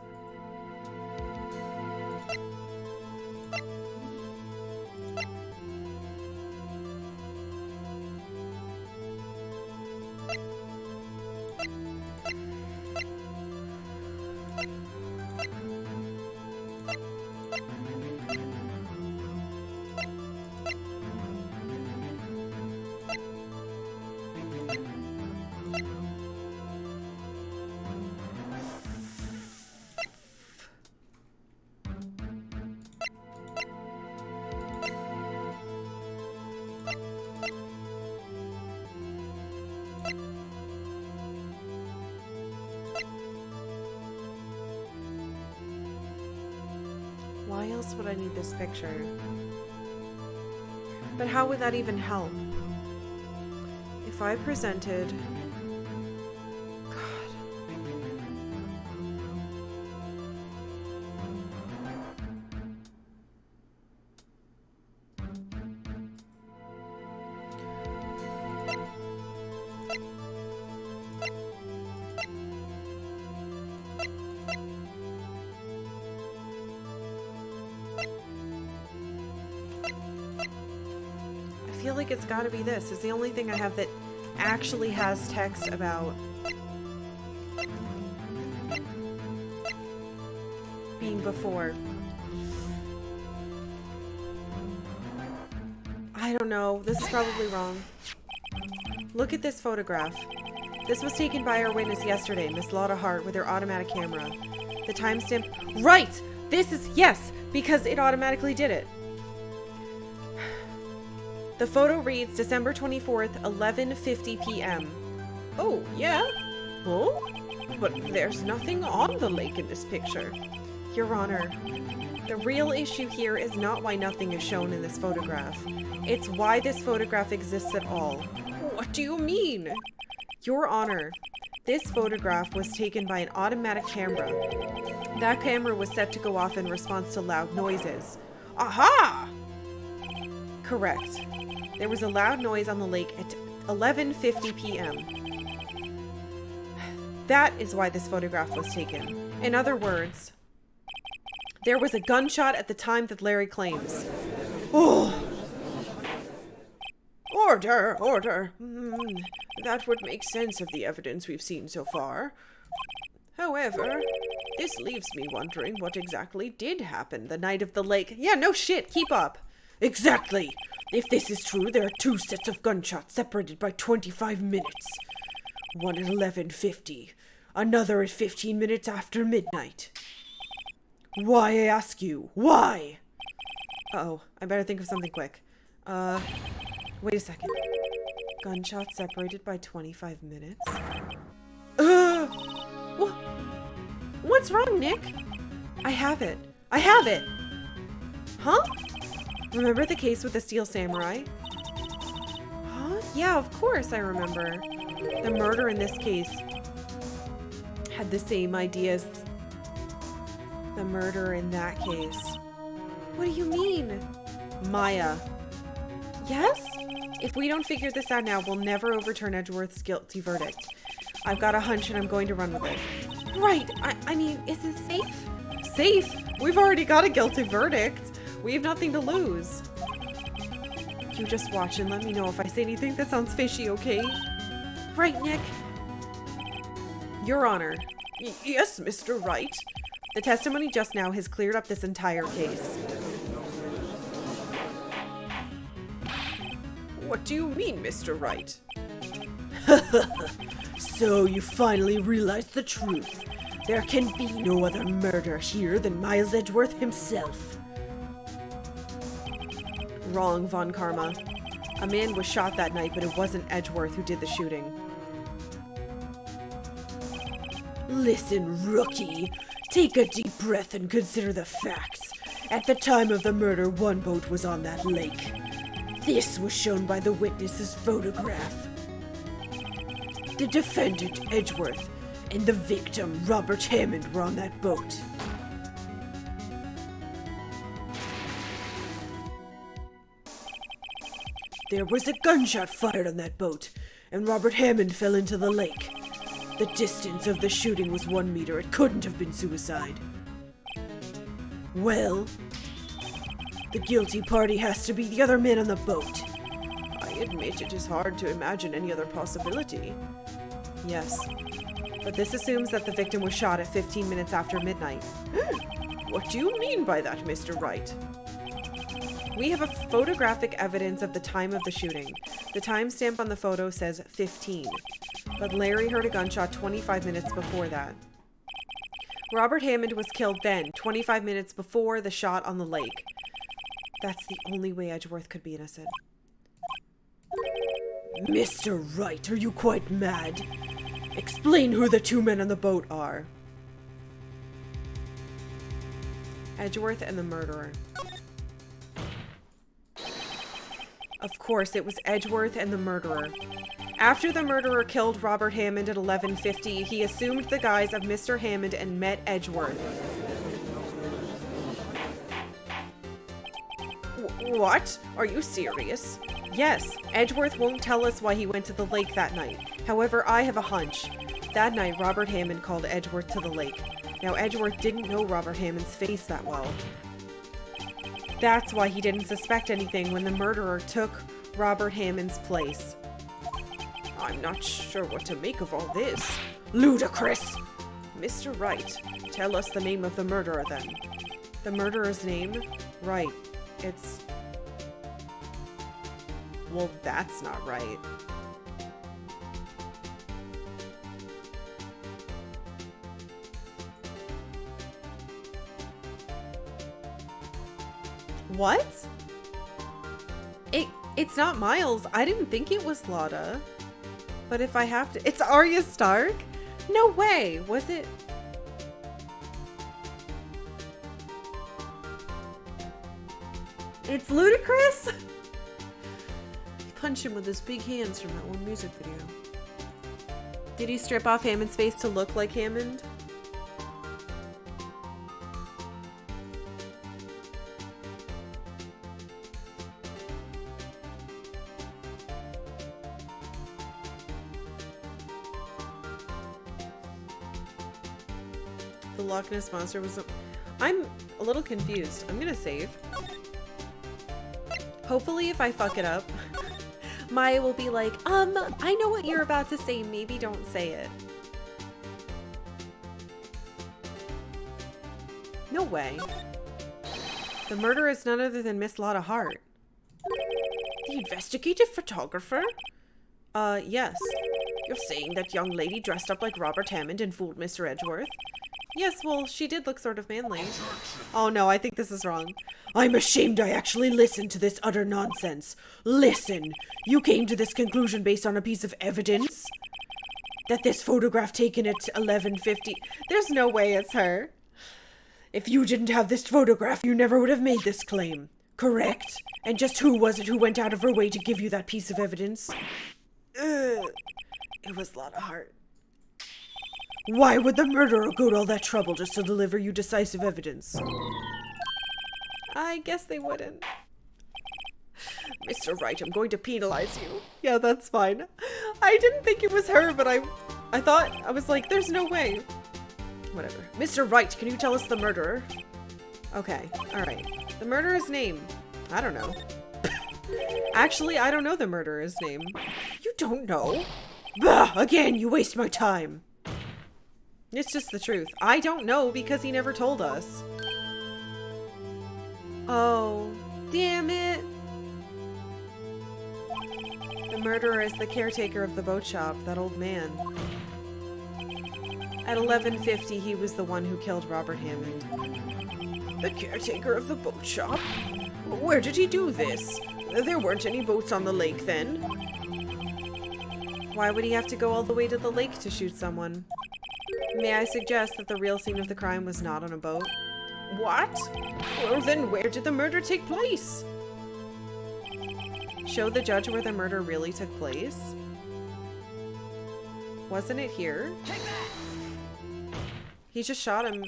Why else would I need this picture? But how would that even help? If I presented... God. I feel like it's gotta be this. It's the only thing I have that actually has text about being before. I don't know. This is probably wrong. Look at this photograph. This was taken by our witness yesterday, Miss Lotta Hart, with her automatic camera. The timestamp... Right! This is... Yes! Because it automatically did it. The photo reads December 24th, 11:50 p.m. Oh, yeah? Oh? But there's nothing on the lake in this picture. Your Honor, the real issue here is not why nothing is shown in this photograph. It's why this photograph exists at all. What do you mean? Your Honor, this photograph was taken by an automatic camera. That camera was set to go off in response to loud noises. Aha! Correct. There was a loud noise on the lake at 11:50 p.m. That is why this photograph was taken. In other words, there was a gunshot at the time that Larry claims. Oh! Order! Order! That would make sense of the evidence we've seen so far. However, this leaves me wondering what exactly did happen the night of the lake. Yeah, no shit, keep up. Exactly! If this is true, there are 2 sets of gunshots separated by 25 minutes. One at 11:50, another at 15 minutes after midnight. Why, I ask you? Why? Uh-oh, I better think of something quick. Wait a second. Gunshots separated by 25 minutes? What What's wrong, Nick? I have it. I have it! Huh? Remember the case with the steel samurai? Huh? Yeah, of course I remember. The murder in this case had the same idea as the murder in that case. What do you mean? Maya. Yes? If we don't figure this out now, we'll never overturn Edgeworth's guilty verdict. I've got a hunch and I'm going to run with it. Right. I mean, is this safe? Safe? We've already got a guilty verdict. We have nothing to lose. You just watch and let me know if I say anything that sounds fishy, okay? Right, Nick? Your Honor. Yes, Mr. Wright. The testimony just now has cleared up this entire case. What do you mean, Mr. Wright? So you finally realized the truth. There can be no other murderer here than Miles Edgeworth himself. Wrong, Von Karma. A man was shot that night, but it wasn't Edgeworth who did the shooting. Listen, rookie. Take a deep breath and consider the facts. At the time of the murder, one boat was on that lake. This was shown by the witness's photograph. The defendant, Edgeworth, and the victim, Robert Hammond, were on that boat. There was a gunshot fired on that boat, and Robert Hammond fell into the lake. The distance of the shooting was 1 meter. It couldn't have been suicide. Well, the guilty party has to be the other men on the boat. I admit it is hard to imagine any other possibility. Yes, but this assumes that the victim was shot at 15 minutes after midnight. What do you mean by that, Mr. Wright? We have a photographic evidence of the time of the shooting. The timestamp on the photo says 15, but Larry heard a gunshot 25 minutes before that. Robert Hammond was killed then, 25 minutes before the shot on the lake. That's the only way Edgeworth could be innocent. Mr. Wright, are you quite mad? Explain who the two men on the boat are. Edgeworth and the murderer. Of course, it was Edgeworth and the murderer. After the murderer killed Robert Hammond at 11:50, he assumed the guise of Mr. Hammond and met Edgeworth. What? Are you serious? Yes, Edgeworth won't tell us why he went to the lake that night. However, I have a hunch. That night, Robert Hammond called Edgeworth to the lake. Now, Edgeworth didn't know Robert Hammond's face that well. That's why he didn't suspect anything when the murderer took Robert Hammond's place. I'm not sure what to make of all this. Ludicrous! Mr. Wright, tell us the name of the murderer then. The murderer's name? Right. It's... Well, that's not right. What? It's not Miles. I didn't think it was Lotta. But if I have to... It's Arya Stark? No way! Was it... It's ludicrous? Punch him with his big hands from that one music video. Did he strip off Hammond's face to look like Hammond? The Loch Ness Monster was... I'm a little confused. I'm gonna save. Hopefully if I fuck it up, Maya will be like, I know what you're about to say, maybe don't say it. No way. The murderer is none other than Miss Lotta Hart. The investigative photographer? Yes. You're saying that young lady dressed up like Robert Hammond and fooled Mr. Edgeworth? Yes, well, she did look sort of manly. Oh no, I think this is wrong. I'm ashamed I actually listened to this utter nonsense. Listen! You came to this conclusion based on a piece of evidence? that this photograph taken at 11:50... There's no way it's her. If you didn't have this photograph, you never would have made this claim. Correct? And just who was it who went out of her way to give you that piece of evidence? It was a lot of heart. Why would the murderer go to all that trouble just to deliver you decisive evidence? I guess they wouldn't. Mr. Wright, I'm going to penalize you. Yeah, that's fine. I didn't think it was her, but I was like, there's no way. Whatever. Mr. Wright, can you tell us the murderer? Okay, alright. The murderer's name. I don't know. Actually, I don't know the murderer's name. You don't know? Bah! Again, you waste my time. It's just the truth. I don't know because he never told us. Oh, damn it. The murderer is the caretaker of the boat shop, that old man. At 11:50, he was the one who killed Robert Hammond. The caretaker of the boat shop? Where did he do this? There weren't any boats on the lake then. Why would he have to go all the way to the lake to shoot someone? May I suggest that the real scene of the crime was not on a boat? What? Well, then where did the murder take place? Show the judge where the murder really took place? Wasn't it here? He just shot him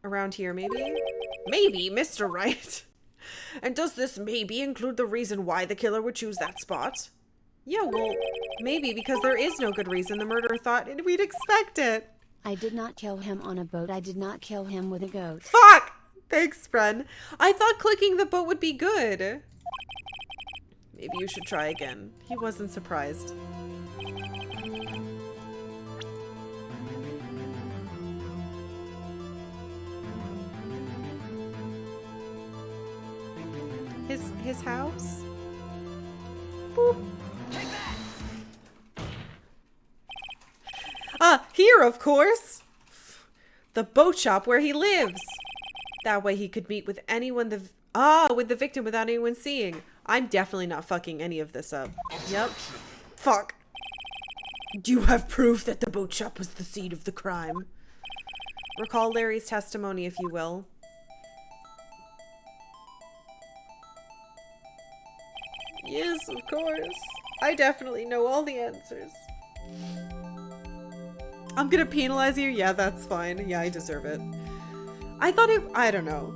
around here, maybe? Maybe, Mr. Wright. And does this maybe include the reason why the killer would choose that spot? Yeah, well, maybe because there is no good reason the murderer thought we'd expect it. I did not kill him on a boat. I did not kill him with a goat. Fuck! Thanks, friend. I thought clicking the boat would be good. Maybe you should try again. He wasn't surprised. His house? Boop. Ah, here, of course. The boat shop where he lives. That way he could meet with anyone with the victim without anyone seeing. I'm definitely not fucking any of this up. Yep. Fuck. Do you have proof that the boat shop was the scene of the crime? Recall Larry's testimony, if you will. Yes, of course. I definitely know all the answers. I'm gonna penalize you? Yeah, that's fine. Yeah, I deserve it. I don't know.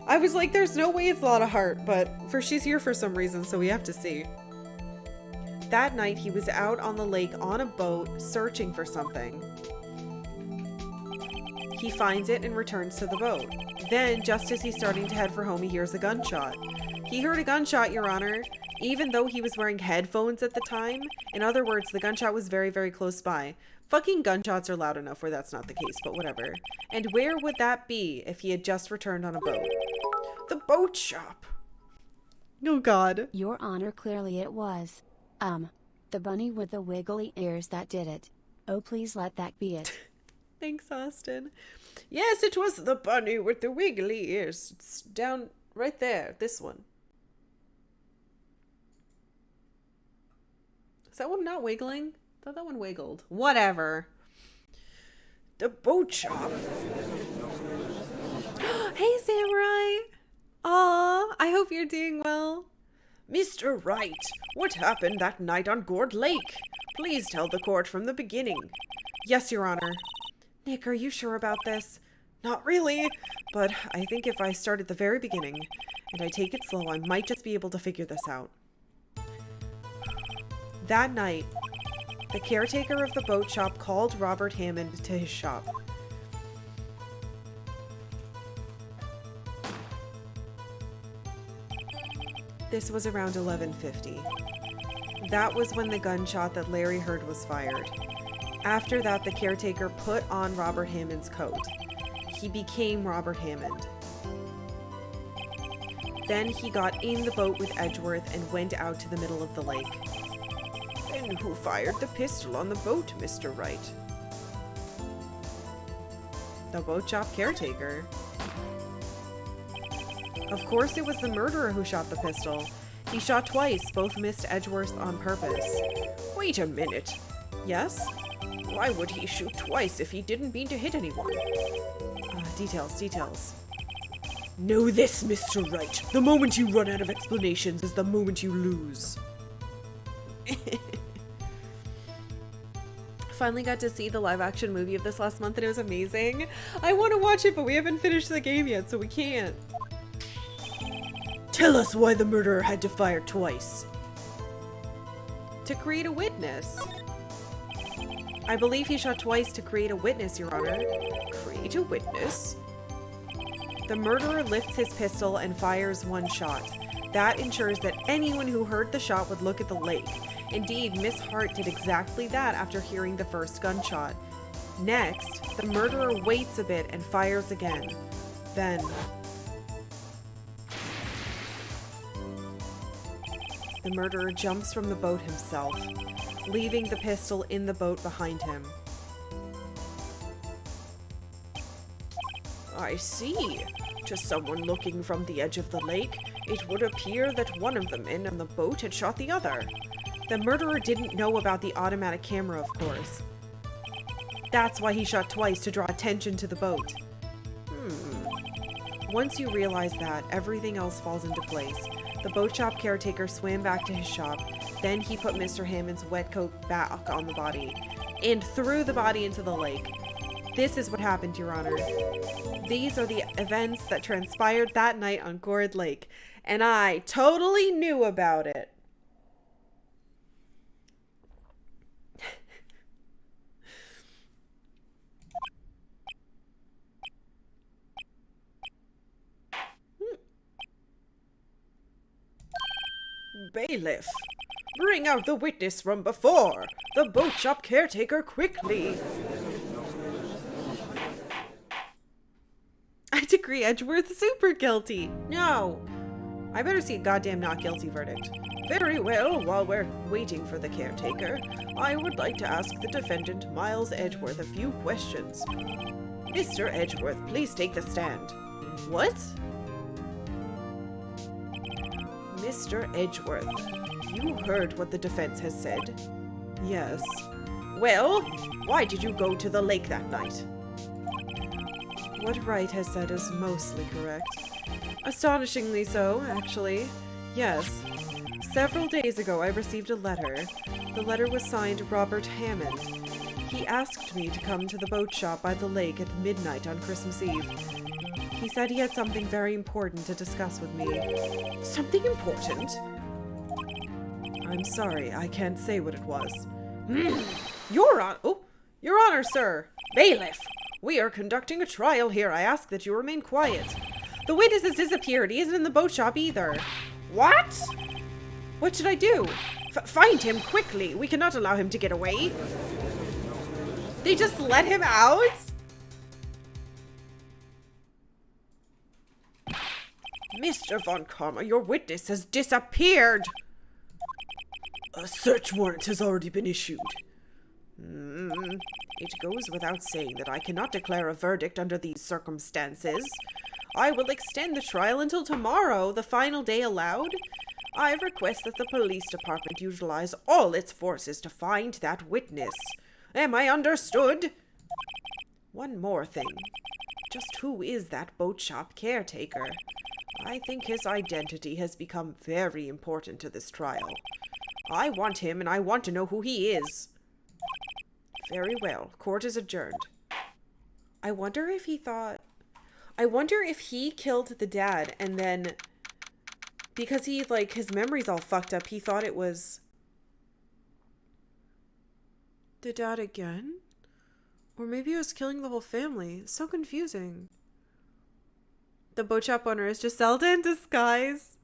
I was like, there's no way it's a lot of heart, but she's here for some reason, so we have to see. That night, he was out on the lake on a boat, searching for something. He finds it and returns to the boat. Then, just as he's starting to head for home, he hears a gunshot. He heard a gunshot, Your Honor, even though he was wearing headphones at the time. In other words, the gunshot was very, very close by. Fucking gunshots are loud enough where that's not the case, but whatever. And where would that be if he had just returned on a boat? The boat shop. Oh, God. Your Honor, clearly it was. The bunny with the wiggly ears that did it. Oh, please let that be it. Thanks, Austin. Yes, it was the bunny with the wiggly ears. It's down right there, this one. Is that one not wiggling? I thought that one wiggled. Whatever. The boat shop. Hey, Samurai. Aw, I hope you're doing well. Mr. Wright, what happened that night on Gourd Lake? Please tell the court from the beginning. Yes, Your Honor. Nick, are you sure about this? Not really, but I think if I start at the very beginning and I take it slow, I might just be able to figure this out. That night, the caretaker of the boat shop called Robert Hammond to his shop. This was around 11:50. That was when the gunshot that Larry heard was fired. After that, the caretaker put on Robert Hammond's coat. He became Robert Hammond. Then he got in the boat with Edgeworth and went out to the middle of the lake. Then who fired the pistol on the boat, Mr. Wright? The boat shop caretaker. Of course it was the murderer who shot the pistol. He shot twice, both missed Edgeworth on purpose. Wait a minute. Yes? Why would he shoot twice if he didn't mean to hit anyone? Details. Know this, Mr. Wright. The moment you run out of explanations is the moment you lose. Finally got to see the live action movie of this last month and it was amazing. I want to watch it, but we haven't finished the game yet, so we can't. Tell us why the murderer had to fire twice. To create a witness. I believe he shot twice to create a witness, Your Honor. Create a witness? The murderer lifts his pistol and fires one shot. That ensures that anyone who heard the shot would look at the lake. Indeed, Miss Hart did exactly that after hearing the first gunshot. Next, the murderer waits a bit and fires again. Then... the murderer jumps from the boat himself, leaving the pistol in the boat behind him. I see. To someone looking from the edge of the lake, it would appear that one of the men on the boat had shot the other. The murderer didn't know about the automatic camera, of course. That's why he shot twice, to draw attention to the boat. Once you realize that, everything else falls into place. The boat shop caretaker swam back to his shop. Then he put Mr. Hammond's wet coat back on the body and threw the body into the lake. This is what happened, Your Honor. These are the events that transpired that night on Gourd Lake, and I totally knew about it. Bailiff, bring out the witness from before. The boat shop caretaker, quickly. I decree Edgeworth super guilty. No. I better see a goddamn not guilty verdict. Very well, while we're waiting for the caretaker, I would like to ask the defendant, Miles Edgeworth, a few questions. Mr. Edgeworth, please take the stand. What? Mr. Edgeworth, you heard what the defense has said? Yes. Well, why did you go to the lake that night? What Wright has said is mostly correct. Astonishingly so, actually. Yes. Several days ago, I received a letter. The letter was signed Robert Hammond. He asked me to come to the boat shop by the lake at midnight on Christmas Eve. He said he had something very important to discuss with me. Something important? I'm sorry, I can't say what it was. Your Honor, sir! Bailiff! We are conducting a trial here. I ask that you remain quiet. The witness has disappeared. He isn't in the boat shop either. What? What should I do? Find him quickly. We cannot allow him to get away. They just let him out? Mr. Von Karma, your witness has disappeared. A search warrant has already been issued. It goes without saying that I cannot declare a verdict under these circumstances. I will extend the trial until tomorrow, the final day allowed. I request that the police department utilize all its forces to find that witness. Am I understood? One more thing. Just who is that boat shop caretaker? I think his identity has become very important to this trial. I want him, and I want to know who he is. Very well. Court is adjourned. I wonder if he killed the dad, and then, because he, his memory's all fucked up, he thought it was the dad again? Or maybe he was killing the whole family. It's so confusing. The boat shop owner is Giselda in disguise.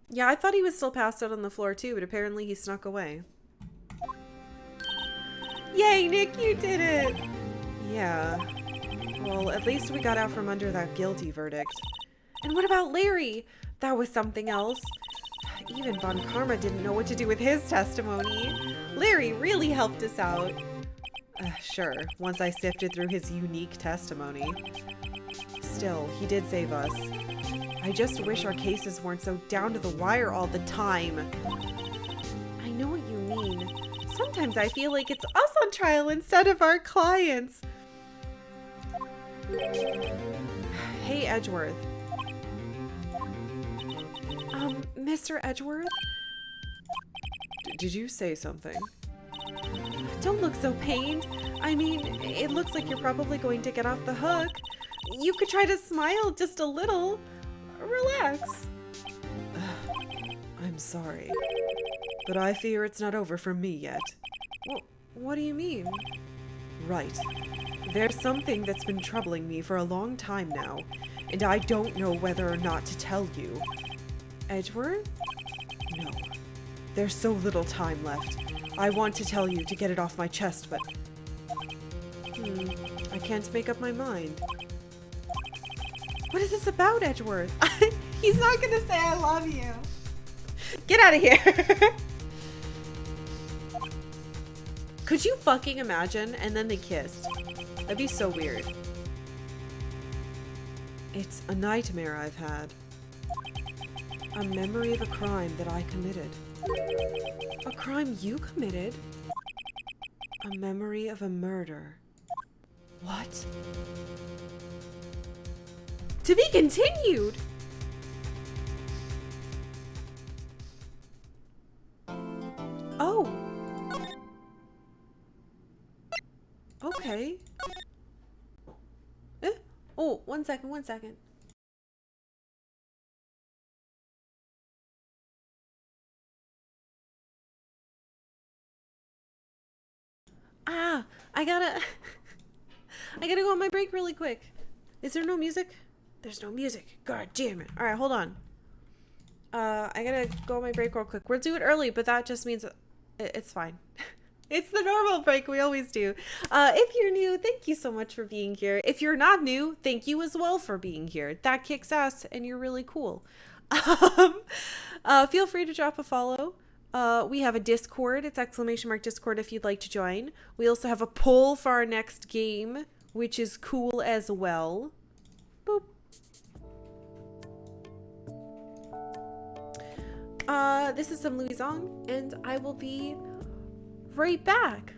Yeah, I thought he was still passed out on the floor too, but apparently he snuck away. Yay, Nick, you did it! Yeah. Well, at least we got out from under that guilty verdict. And what about Larry? That was something else. Even Von Karma didn't know what to do with his testimony. Larry really helped us out. Sure, once I sifted through his unique testimony. Still, he did save us. I just wish our cases weren't so down to the wire all the time. I know what you mean. Sometimes I feel like it's us on trial instead of our clients. Hey, Edgeworth. Mr. Edgeworth? Did you say something? Don't look so pained. I mean, it looks like you're probably going to get off the hook. You could try to smile just a little. Relax. I'm sorry, but I fear it's not over for me yet. What do you mean? Right. There's something that's been troubling me for a long time now, and I don't know whether or not to tell you. Edgeworth? No. There's so little time left. I want to tell you to get it off my chest, but... I can't make up my mind. What is this about, Edgeworth? He's not gonna say I love you. Get out of here! Could you fucking imagine? And then they kissed. That'd be so weird. It's a nightmare I've had. A memory of a crime that I committed. A crime you committed? A memory of a murder. What? To be continued! Oh. Okay. Oh, one second. I gotta go on my break really quick. Is there no music? There's no music. God damn it. Alright, hold on. I gotta go on my break real quick. We'll do it early, but that just means it's fine. It's the normal break we always do. If you're new, thank you so much for being here. If you're not new, thank you as well for being here. That kicks ass and you're really cool. Feel free to drop a follow. We have a Discord. It's !Discord if you'd like to join. We also have a poll for our next game, which is cool as well. Boop. This is some Louis Zong, and I will be right back.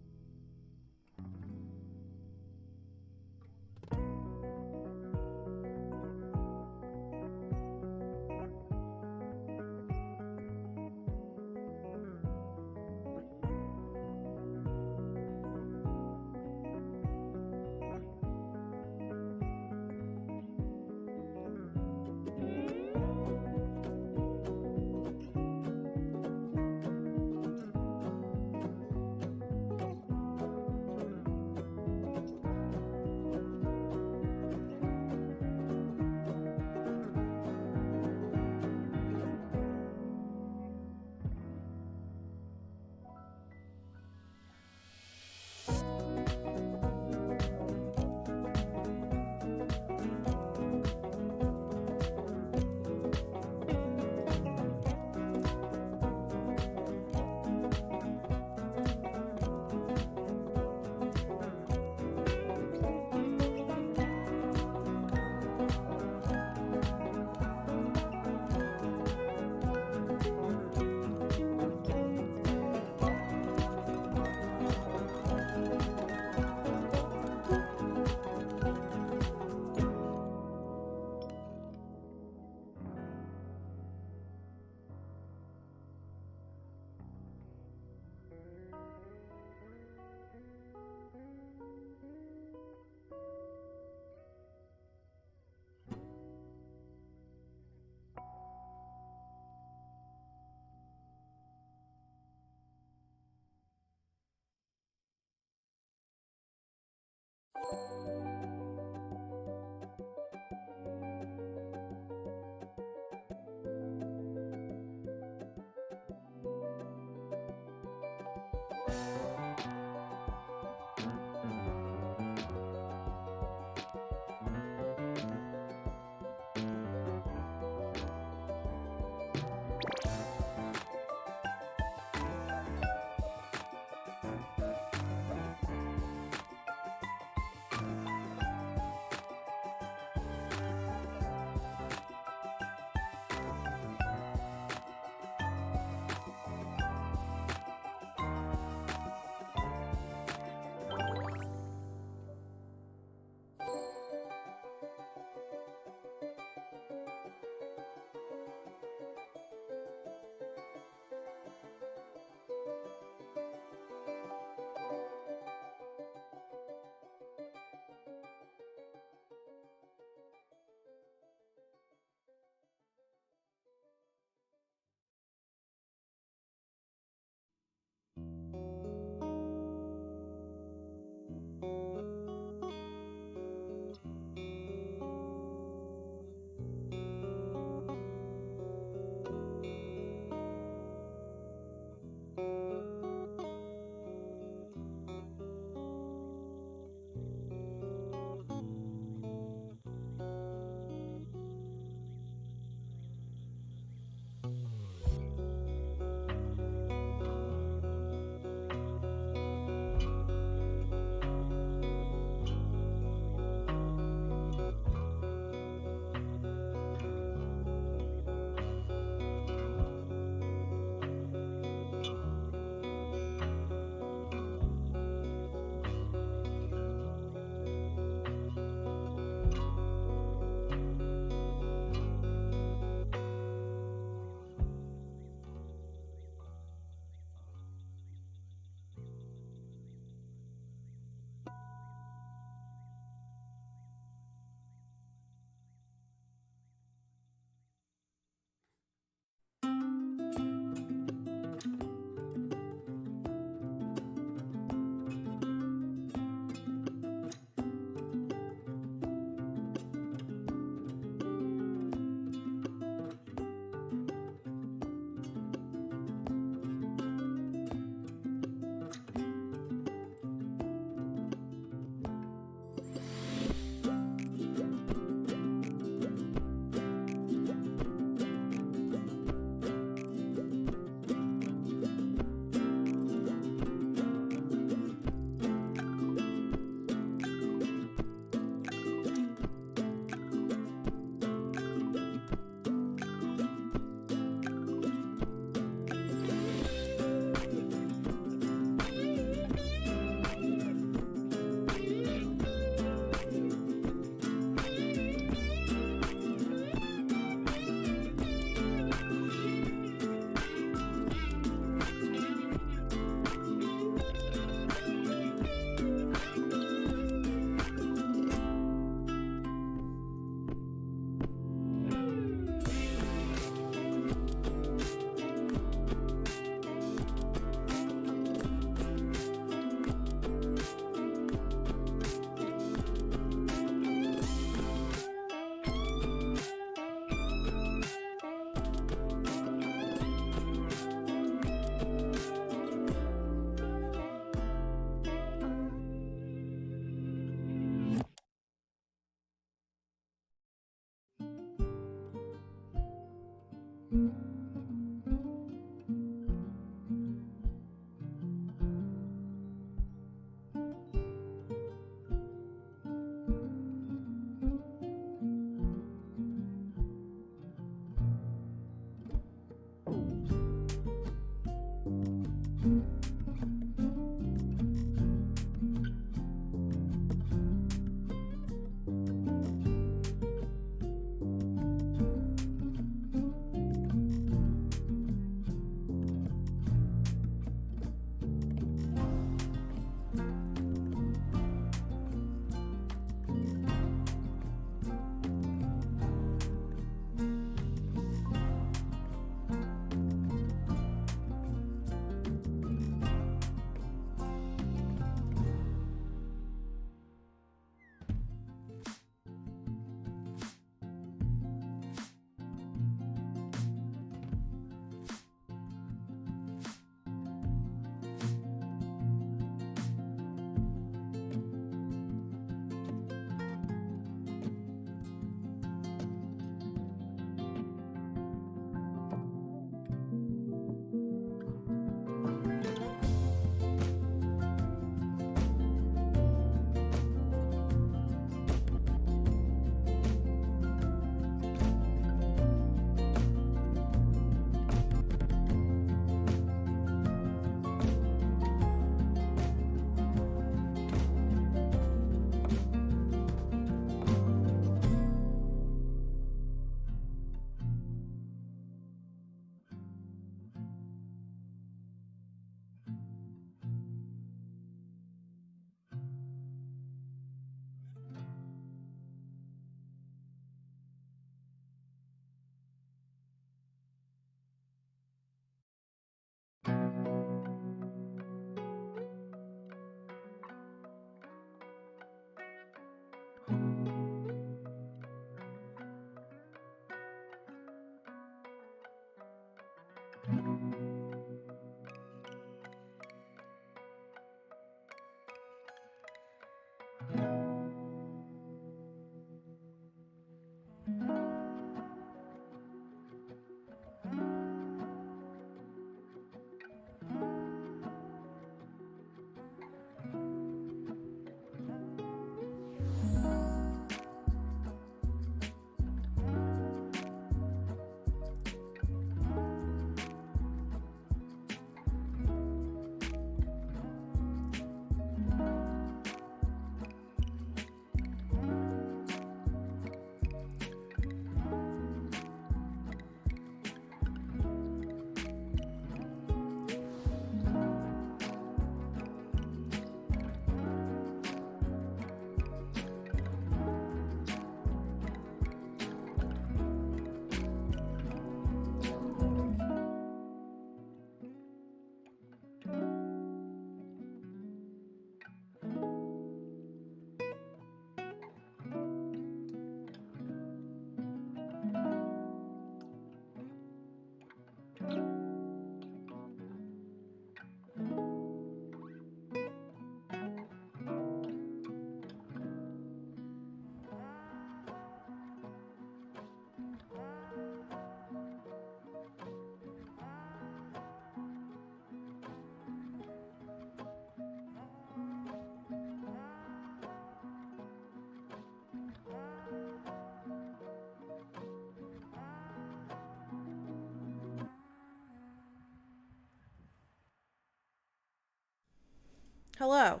Hello.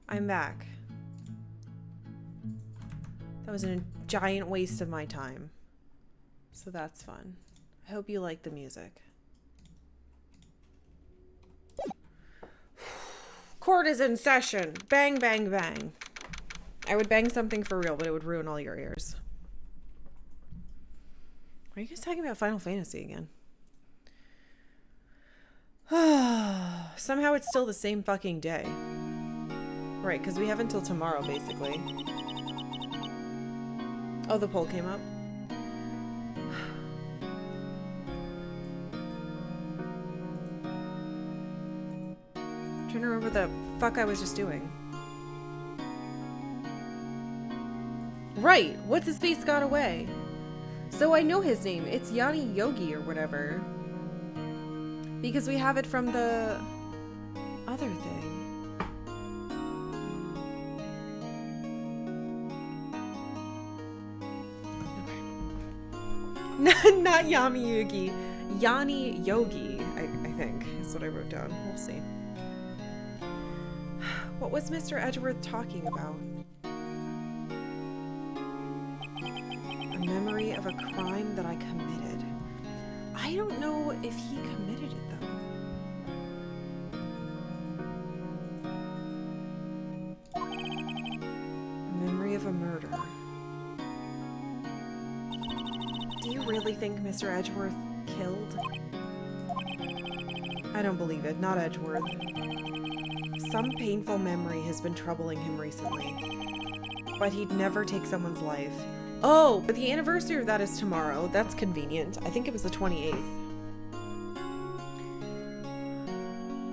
I'm back. That was a giant waste of my time. So that's fun. I hope you like the music. Court is in session. Bang, bang, bang. I would bang something for real, but it would ruin all your ears. Are you guys talking about Final Fantasy again? Somehow it's still the same fucking day. Right, because we have until tomorrow, basically. Oh, the poll came up? I'm trying to remember what the fuck I was just doing. Right, what's his face got away? So I know his name. It's Yanni Yogi or whatever. Because we have it from the other thing. Okay. Not Yami Yugi. Yanni Yogi, I think, is what I wrote down. We'll see. What was Mr. Edgeworth talking about? A memory of a crime that I committed. I don't know if he committed it, though. A memory of a murder. Do you really think Mr. Edgeworth killed? I don't believe it. Not Edgeworth. Some painful memory has been troubling him recently. But he'd never take someone's life. Oh, but the anniversary of that is tomorrow. That's convenient. I think it was the 28th.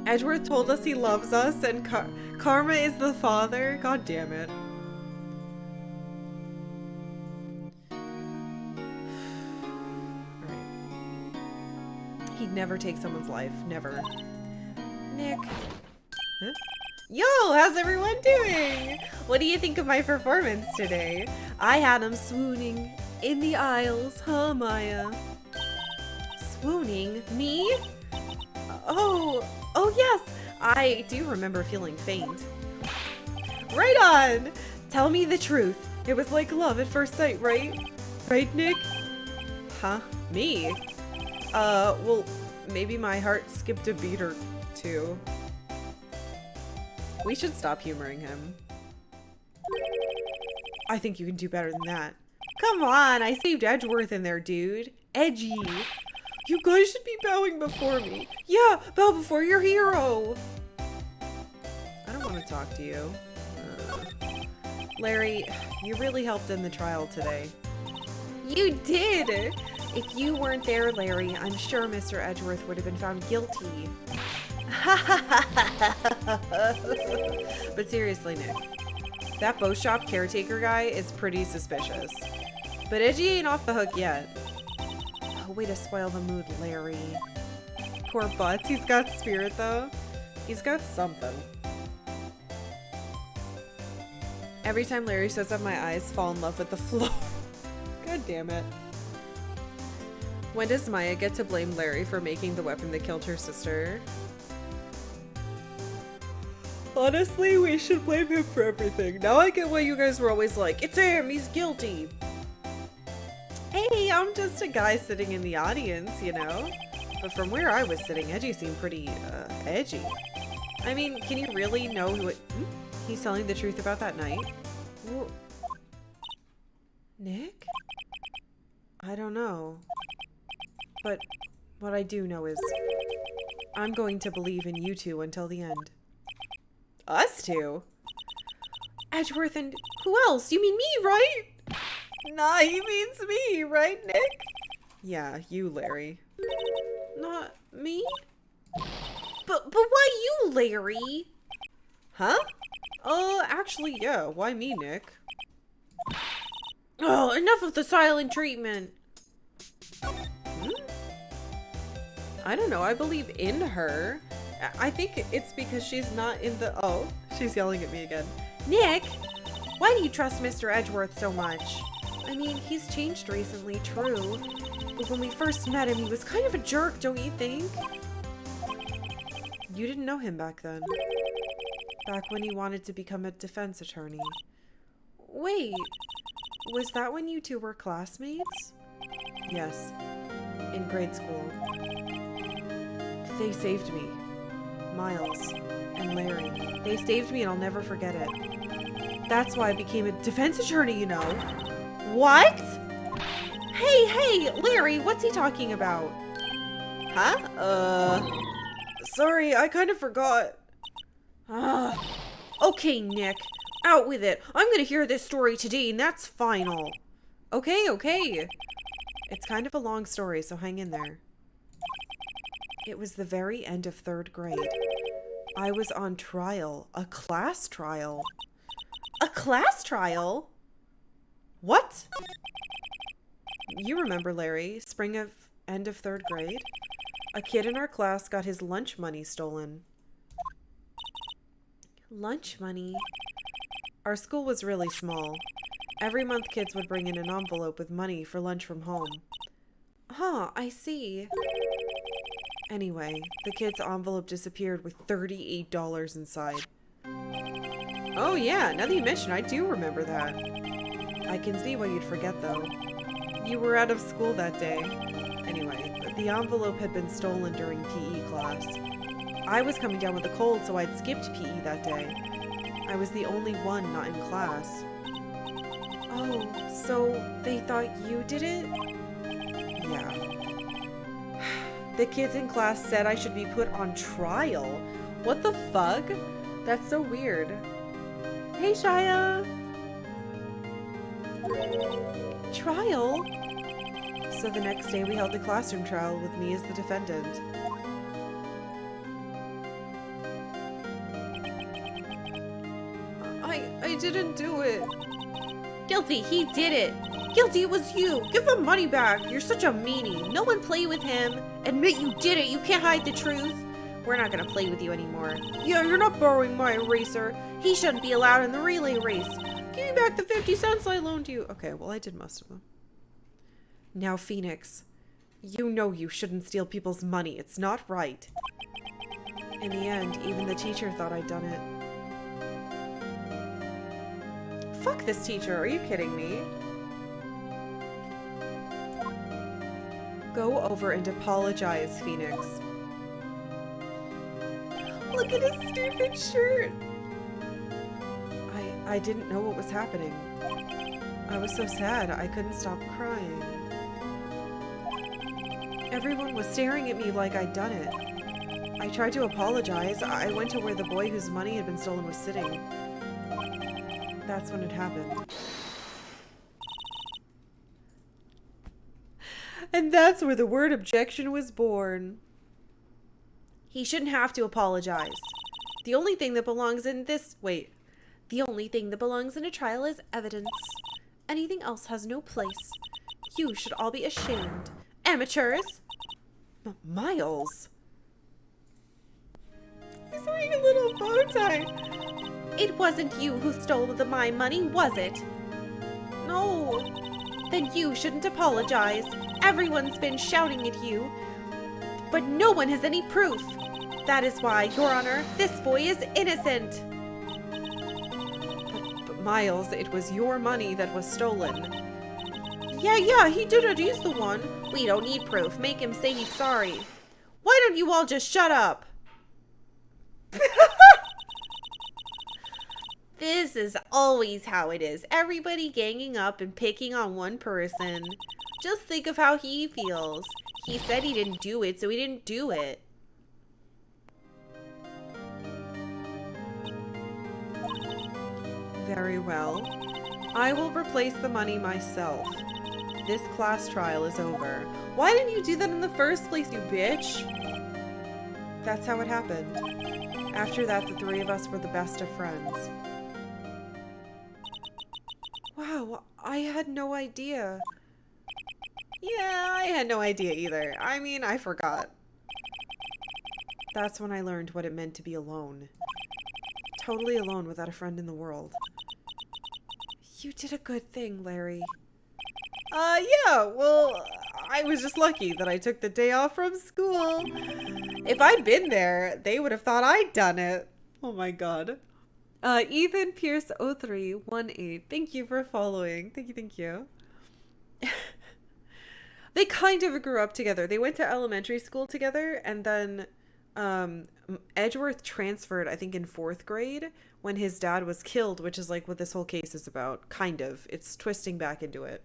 Edgeworth told us he loves us and Karma is the father. God damn it. Alright. He'd never take someone's life. Never. Nick. Huh? Yo, how's everyone doing? What do you think of my performance today? I had him swooning in the aisles, huh, Maya? Swooning? Me? Oh yes! I do remember feeling faint. Right on! Tell me the truth. It was like love at first sight, right? Right, Nick? Huh? Me? Well, maybe my heart skipped a beat or two. We should stop humoring him. I think you can do better than that. Come on, I saved Edgeworth in there, dude. Edgy. You guys should be bowing before me. Yeah, bow before your hero. I don't want to talk to you. Larry, you really helped in the trial today. You did! If you weren't there, Larry, I'm sure Mr. Edgeworth would have been found guilty. But seriously, Nick, that bow shop caretaker guy is pretty suspicious. But Edgy ain't off the hook yet. Oh, way to spoil the mood, Larry. Poor Butts, he's got spirit though. He's got something. Every time Larry shows up, my eyes fall in love with the floor. God damn it. When does Maya get to blame Larry for making the weapon that killed her sister? Honestly, we should blame him for everything. Now I get why you guys were always like, it's him, he's guilty. Hey, I'm just a guy sitting in the audience, you know? But from where I was sitting, Edgy seemed pretty, edgy. I mean, can you really know who it... He's telling the truth about that night? Whoa. Nick? I don't know. But what I do know is I'm going to believe in you two until the end. Us two? Edgeworth and who else? You mean me, right? Nah, he means me, right, Nick? Yeah, you, Larry. Not me? But why you, Larry? Huh? Actually, yeah. Why me, Nick? Oh, enough of the silent treatment. I don't know. I believe in her. I think it's because she's not in the... Oh, she's yelling at me again. Nick, why do you trust Mr. Edgeworth so much? I mean, he's changed recently, true. But when we first met him, he was kind of a jerk, don't you think? You didn't know him back then. Back when he wanted to become a defense attorney. Wait, was that when you two were classmates? Yes, in grade school. They saved me. Miles and Larry. They saved me and I'll never forget it. That's why I became a defense attorney, you know. What? Hey, Larry, what's he talking about? Huh? Sorry, I kind of forgot. Okay, Nick, out with it. I'm gonna hear this story today and that's final. Okay. It's kind of a long story, so hang in there. It was the very end of 3rd grade. I was on trial. A class trial. A class trial? What? You remember, Larry, end of 3rd grade? A kid in our class got his lunch money stolen. Lunch money? Our school was really small. Every month kids would bring in an envelope with money for lunch from home. Huh, I see. Anyway, the kid's envelope disappeared with $38 inside. Oh yeah, now that you mention it, I do remember that. I can see why you'd forget though. You were out of school that day. Anyway, the envelope had been stolen during PE class. I was coming down with a cold, so I'd skipped PE that day. I was the only one not in class. Oh, so they thought you did it? Yeah. The kids in class said I should be put on trial. What the fuck? That's so weird. Hey, Shia. Trial? So the next day we held the classroom trial with me as the defendant. I didn't do it. Guilty, he did it. Guilty, it was you. Give the money back. You're such a meanie. No one play with him. Admit you did it. You can't hide the truth. We're not gonna play with you anymore. Yeah, you're not borrowing my eraser. He shouldn't be allowed in the relay race. Give me back the 50 cents I loaned you. Okay, well, I did most of them. Now, Phoenix, you know you shouldn't steal people's money. It's not right. In the end, even the teacher thought I'd done it. Fuck this teacher. Are you kidding me? Go over and apologize, Phoenix. Look at his stupid shirt. I didn't know what was happening. I was so sad I couldn't stop crying. Everyone was staring at me like I'd done it. I tried to apologize. I went to where the boy whose money had been stolen was sitting. That's when it happened. And that's where the word objection was born. He shouldn't have to apologize. The only thing that belongs in this... Wait. The only thing that belongs in a trial is evidence. Anything else has no place. You should all be ashamed. Amateurs! Miles! He's wearing a little bow tie. It wasn't you who stole my money, was it? No. Then you shouldn't apologize. Everyone's been shouting at you, but no one has any proof. That is why, Your Honor, this boy is innocent. But Miles, it was your money that was stolen. Yeah, he didn't. He's the one. We don't need proof. Make him say he's sorry. Why don't you all just shut up? This is always how it is. Everybody ganging up and picking on one person. Just think of how he feels. He said he didn't do it, so he didn't do it. Very well. I will replace the money myself. This class trial is over. Why didn't you do that in the first place, you bitch? That's how it happened. After that, the three of us were the best of friends. Wow, I had no idea. Yeah, I had no idea either. I mean, I forgot. That's when I learned what it meant to be alone. Totally alone without a friend in the world. You did a good thing, Larry. Yeah, well, I was just lucky that I took the day off from school. If I'd been there, they would have thought I'd done it. Oh my god. Ethan Pierce 0318. Thank you for following. Thank you. They kind of grew up together. They went to elementary school together, and then Edgeworth transferred, I think, in 4th grade when his dad was killed, which is like what this whole case is about. Kind of. It's twisting back into it.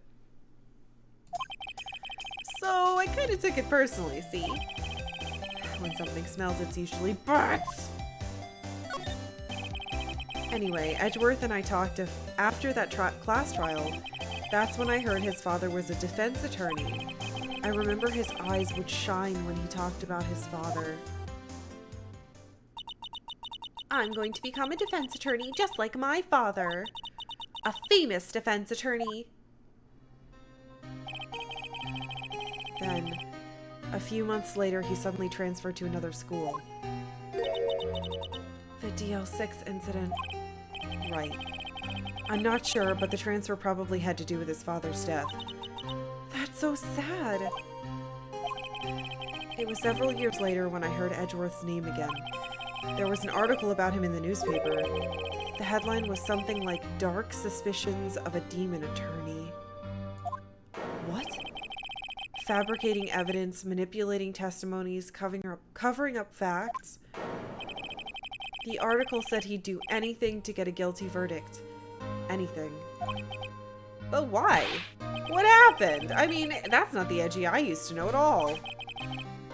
So I kind of took it personally, see? When something smells, it's usually butts. Anyway, Edgeworth and I talked after that class trial. That's when I heard his father was a defense attorney. I remember his eyes would shine when he talked about his father. I'm going to become a defense attorney just like my father. A famous defense attorney. Then, a few months later, he suddenly transferred to another school. The DL6 incident. Right. I'm not sure, but the transfer probably had to do with his father's death. That's so sad. It was several years later when I heard Edgeworth's name again. There was an article about him in the newspaper. The headline was something like Dark Suspicions of a Demon Attorney. What? Fabricating evidence, manipulating testimonies, covering up facts. The article said he'd do anything to get a guilty verdict. Anything. But why? What happened? I mean, that's not the Edgy I used to know at all.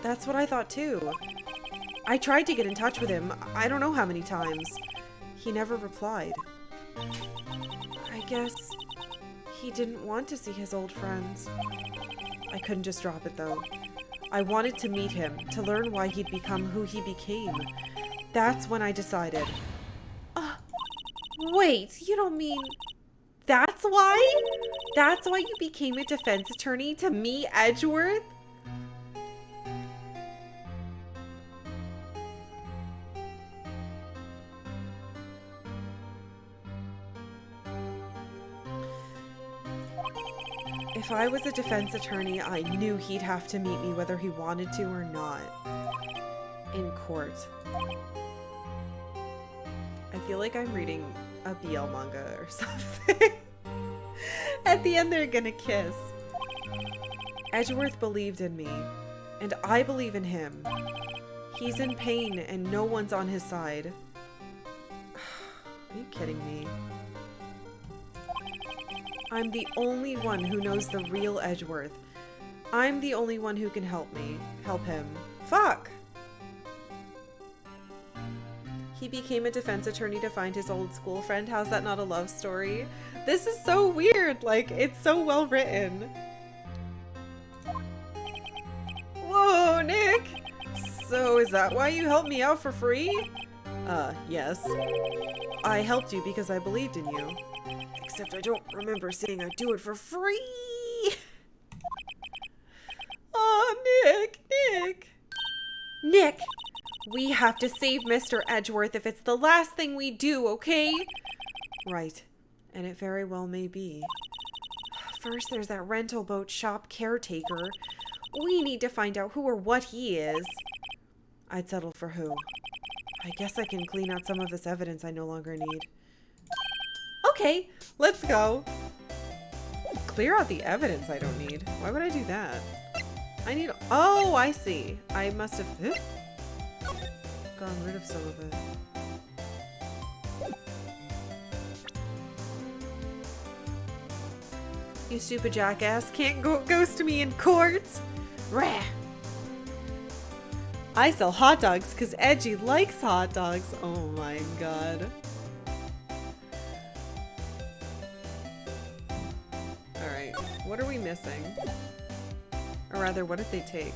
That's what I thought too. I tried to get in touch with him, I don't know how many times. He never replied. I guess he didn't want to see his old friends. I couldn't just drop it though. I wanted to meet him, to learn why he'd become who he became. That's when I decided. Wait, you don't mean... That's why? That's why you became a defense attorney to me, Edgeworth? If I was a defense attorney, I knew he'd have to meet me whether he wanted to or not. In court. I feel like I'm reading a BL manga or something. At the end, they're gonna kiss. Edgeworth believed in me, and I believe in him. He's in pain, and no one's on his side. Are you kidding me? I'm the only one who knows the real Edgeworth. I'm the only one who can help him. Fuck! He became a defense attorney to find his old school friend. How's that not a love story? This is so weird. Like, it's so well written. Whoa, Nick! So is that why you helped me out for free? Yes. I helped you because I believed in you. Except I don't remember saying I'd do it for free. Oh, Nick! Nick! We have to save Mr. Edgeworth if it's the last thing we do, okay? Right. And it very well may be. First, there's that rental boat shop caretaker. We need to find out who or what he is. I'd settle for who. I guess I can clean out some of this evidence I no longer need. Okay, let's go. Clear out the evidence I don't need. Why would I do that? I need... Oh, I see. I must have... gotten rid of some of it. You stupid jackass. Can't ghost me in court. Rah! I sell hot dogs because Edgy likes hot dogs. Oh my god. Alright, what are we missing? Or rather, what did they take?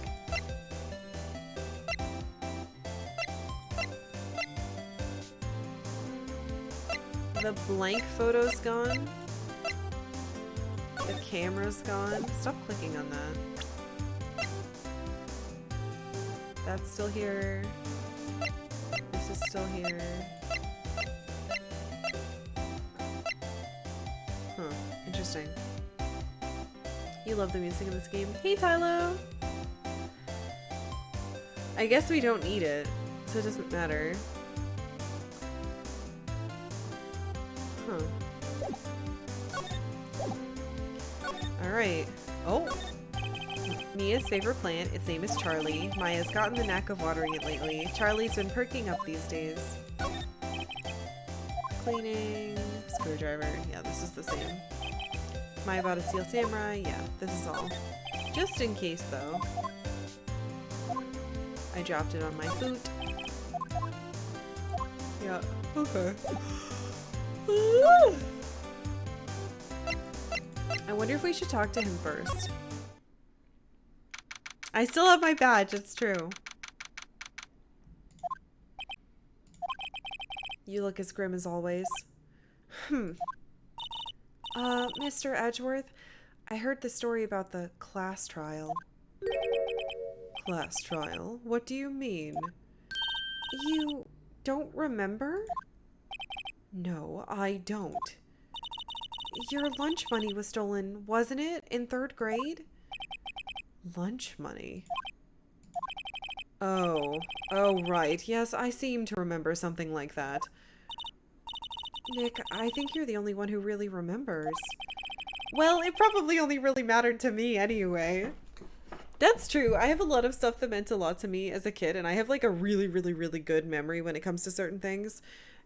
The blank photo's gone. The camera's gone. Stop clicking on that. That's still here. This is still here. Huh. Interesting. You love the music in this game. Hey, Tylo! I guess we don't need it, so it doesn't matter. Huh. Alright. Oh! Mia's favorite plant, its name is Charlie. Maya's gotten the knack of watering it lately. Charlie's been perking up these days. Cleaning, screwdriver, yeah, this is the same. Maya bought a steel samurai, yeah, this is all. Just in case though. I dropped it on my foot. Yeah, okay. I wonder if we should talk to him first. I still have my badge, it's true. You look as grim as always. Mr. Edgeworth, I heard the story about the class trial. Class trial? What do you mean? You don't remember? No, I don't. Your lunch money was stolen, wasn't it, in 3rd grade? Lunch money? Oh, right. Yes, I seem to remember something like that. Nick, I think you're the only one who really remembers. Well, it probably only really mattered to me anyway. That's true. I have a lot of stuff that meant a lot to me as a kid, and I have like a really, really, really good memory when it comes to certain things.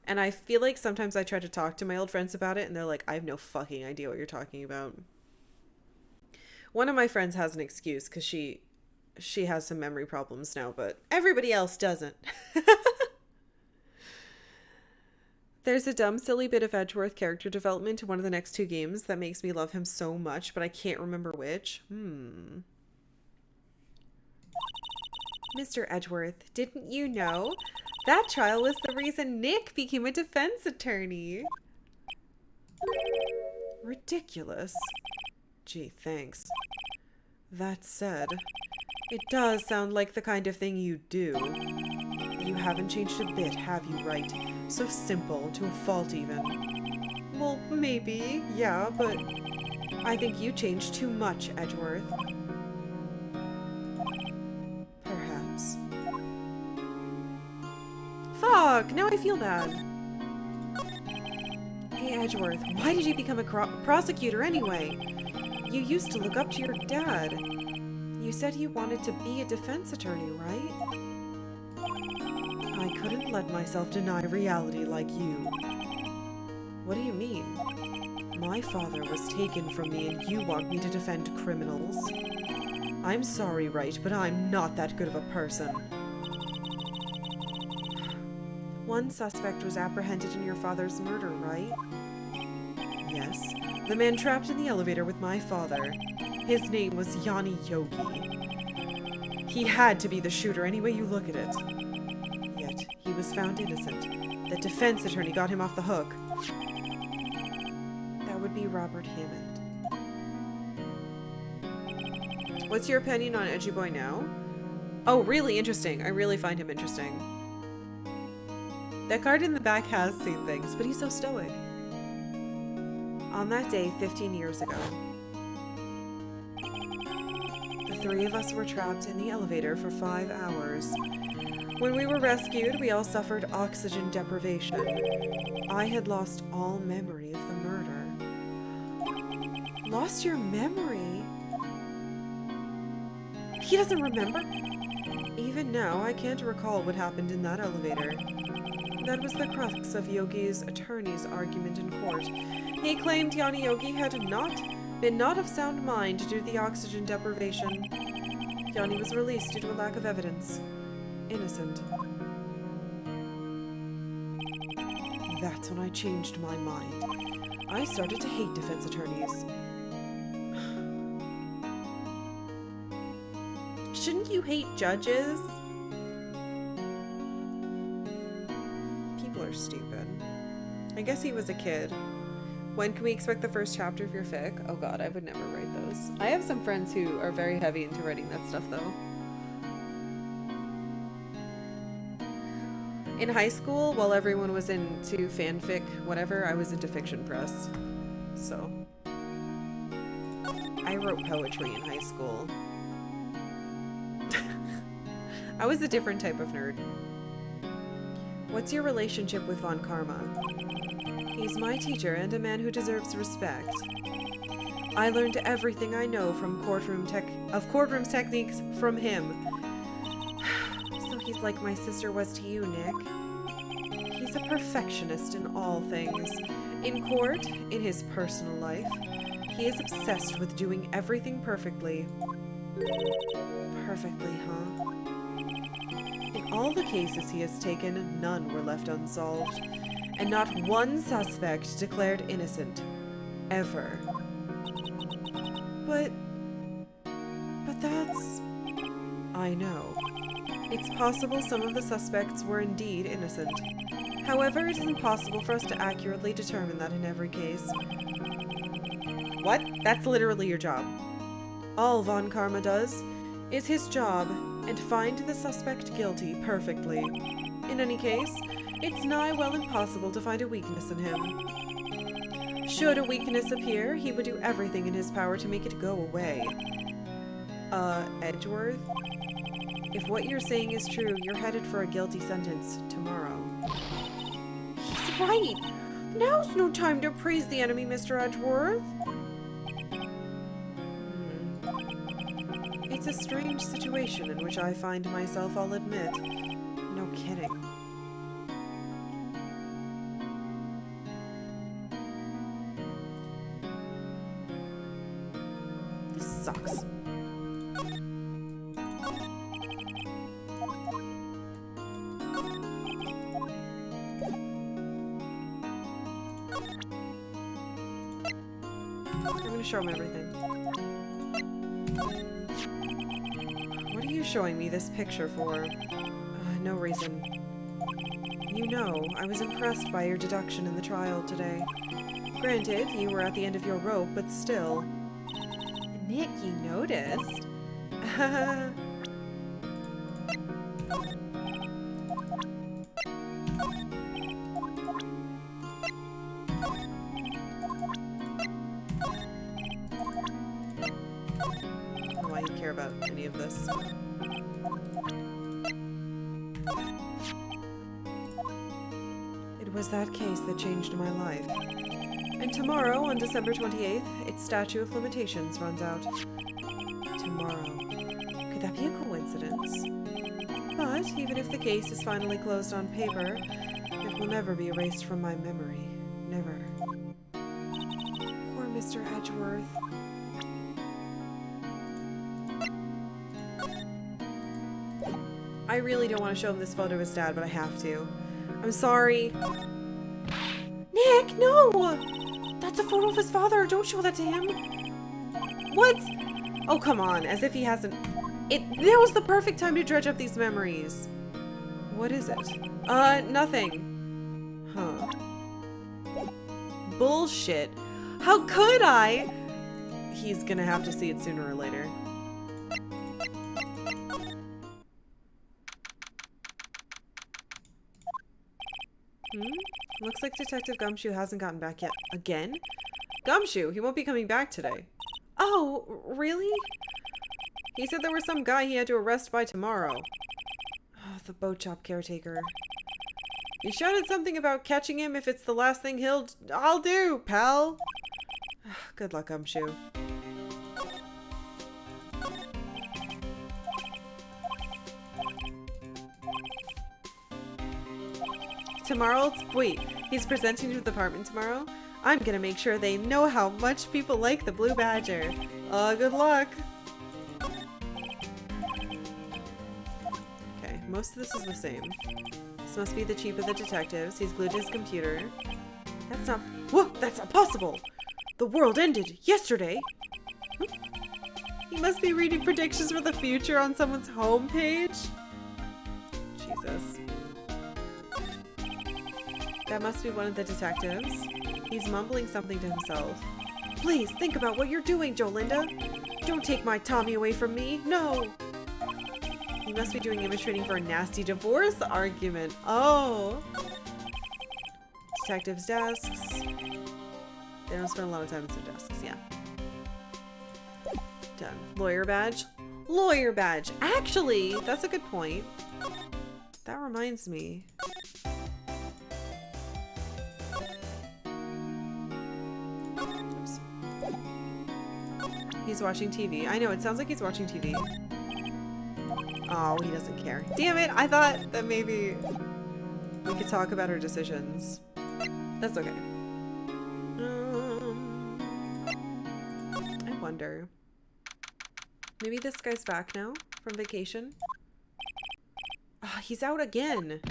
And I feel like sometimes I try to talk to my old friends about it, and they're like, I have no fucking idea what you're talking about. One of my friends has an excuse because she has some memory problems now, but everybody else doesn't. There's a dumb, silly bit of Edgeworth character development in one of the next 2 games that makes me love him so much, but I can't remember which. Mr. Edgeworth, didn't you know? That trial was the reason Nick became a defense attorney. Ridiculous. Gee, thanks. That said, it does sound like the kind of thing you do. You haven't changed a bit, have you, Wright? So simple, to a fault even. Well, maybe, yeah, but I think you changed too much, Edgeworth. Perhaps. Fuck, now I feel bad. Hey, Edgeworth, why did you become a prosecutor anyway? You used to look up to your dad. You said you wanted to be a defense attorney, right? I couldn't let myself deny reality like you. What do you mean? My father was taken from me and you want me to defend criminals? I'm sorry, Wright, but I'm not that good of a person. One suspect was apprehended in your father's murder, right? Yes, the man trapped in the elevator with my father. His name was Yanni Yogi. He had to be the shooter any way you look at it. Yet, he was found innocent. That defense attorney got him off the hook. That would be Robert Hammond. What's your opinion on Edgy Boy now? Oh, really interesting. I really find him interesting. That card in the back has seen things, but he's so stoic. On that day, 15 years ago, the three of us were trapped in the elevator for 5 hours. When we were rescued, we all suffered oxygen deprivation. I had lost all memory of the murder. Lost your memory? He doesn't remember? Even now, I can't recall what happened in that elevator. That was the crux of Yogi's attorney's argument in court. He claimed Yanni Yogi had been not of sound mind due to the oxygen deprivation. Yanni was released due to a lack of evidence. Innocent. That's when I changed my mind. I started to hate defense attorneys. Shouldn't you hate judges? People are stupid. I guess he was a kid. When can we expect the first chapter of your fic? Oh god, I would never write those. I have some friends who are very heavy into writing that stuff though. In high school, while everyone was into fanfic, whatever, I was into fiction press. So, I wrote poetry in high school. I was a different type of nerd. What's your relationship with Von Karma? He's my teacher and a man who deserves respect. I learned everything I know from courtroom techniques from him. So he's like my sister was to you, Nick. He's a perfectionist in all things. In court, in his personal life, he is obsessed with doing everything perfectly. Perfectly, huh? In all the cases he has taken, none were left unsolved, and not one suspect declared innocent. Ever. But that's... I know. It's possible some of the suspects were indeed innocent. However, it is impossible for us to accurately determine that in every case. What? That's literally your job. All Von Karma does is his job, and find the suspect guilty perfectly. In any case, it's nigh well impossible to find a weakness in him. Should a weakness appear, he would do everything in his power to make it go away. Edgeworth? If what you're saying is true, you're headed for a guilty sentence tomorrow. He's right! Now's no time to praise the enemy, Mr. Edgeworth! It's a strange situation in which I find myself, I'll admit. No kidding. This sucks. I'm gonna show him everything. What are you showing me this picture for? No reason. You know, I was impressed by your deduction in the trial today. Granted, you were at the end of your rope, but still. Nick, you noticed. Why you care about any of this? It was that case that changed my life. And tomorrow, on December 28th, its statute of limitations runs out. Tomorrow. Could that be a coincidence? But even if the case is finally closed on paper, it will never be erased from my memory. Never. Poor Mr. Edgeworth. I really don't want to show him this photo of his dad, but I have to. I'm sorry. Nick, no! That's a photo of his father. Don't show that to him. What? Oh, come on. As if he hasn't... That was the perfect time to dredge up these memories. What is it? Nothing. Huh. Bullshit. How could I? He's gonna have to see it sooner or later. Looks like Detective Gumshoe hasn't gotten back yet. Again? Gumshoe, he won't be coming back today. Oh, really? He said there was some guy he had to arrest by tomorrow. Oh, the boat shop caretaker. You shouted something about catching him if it's the last thing I'll do, pal. Good luck, Gumshoe. Tomorrow? Wait, he's presenting to the department tomorrow? I'm gonna make sure they know how much people like the Blue Badger. Good luck. Okay, most of this is the same. This must be the chief of the detectives. He's glued to his computer. That's not- Whoa, that's not possible! The world ended yesterday! He must be reading predictions for the future on someone's homepage? Jesus. That must be one of the detectives. He's mumbling something to himself. Please, think about what you're doing, Jolinda. Don't take my Tommy away from me. No! He must be doing image training for a nasty divorce argument. Oh! Detectives' desks. They don't spend a lot of time at their desks, yeah. Done. Lawyer badge. Lawyer badge! Actually, that's a good point. That reminds me. Oops. He's watching TV. I know, it sounds like he's watching TV. Oh, he doesn't care. Damn it, I thought that maybe we could talk about our decisions. That's okay. I wonder. Maybe this guy's back now from vacation? Ah, he's out again.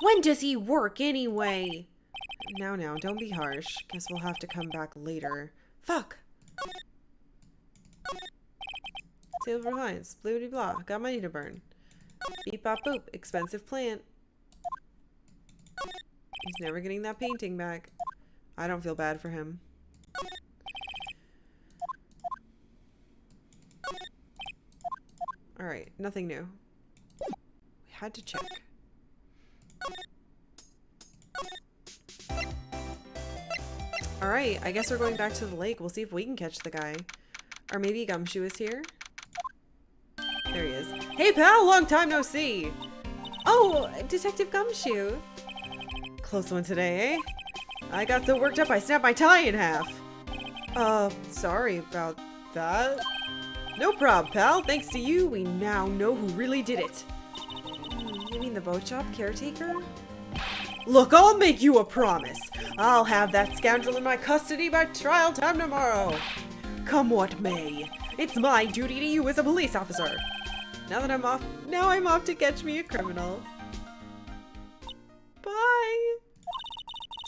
When does he work anyway? Now, don't be harsh. Guess we'll have to come back later. Fuck! Silver lines, blah blah blah. Got money to burn. Beep bop boop. Expensive plant. He's never getting that painting back. I don't feel bad for him. Alright, nothing new. We had to check. Alright, I guess we're going back to the lake. We'll see if we can catch the guy. Or maybe Gumshoe is here? There he is. Hey pal, long time no see! Oh, Detective Gumshoe. Close one today, eh? I got so worked up I snapped my tie in half. Sorry about that. No prob, pal. Thanks to you, we now know who really did it. You mean the boat shop caretaker? Look, I'll make you a promise. I'll have that scoundrel in my custody by trial time tomorrow. Come what may. It's my duty to you as a police officer. Now I'm off to catch me a criminal. Bye.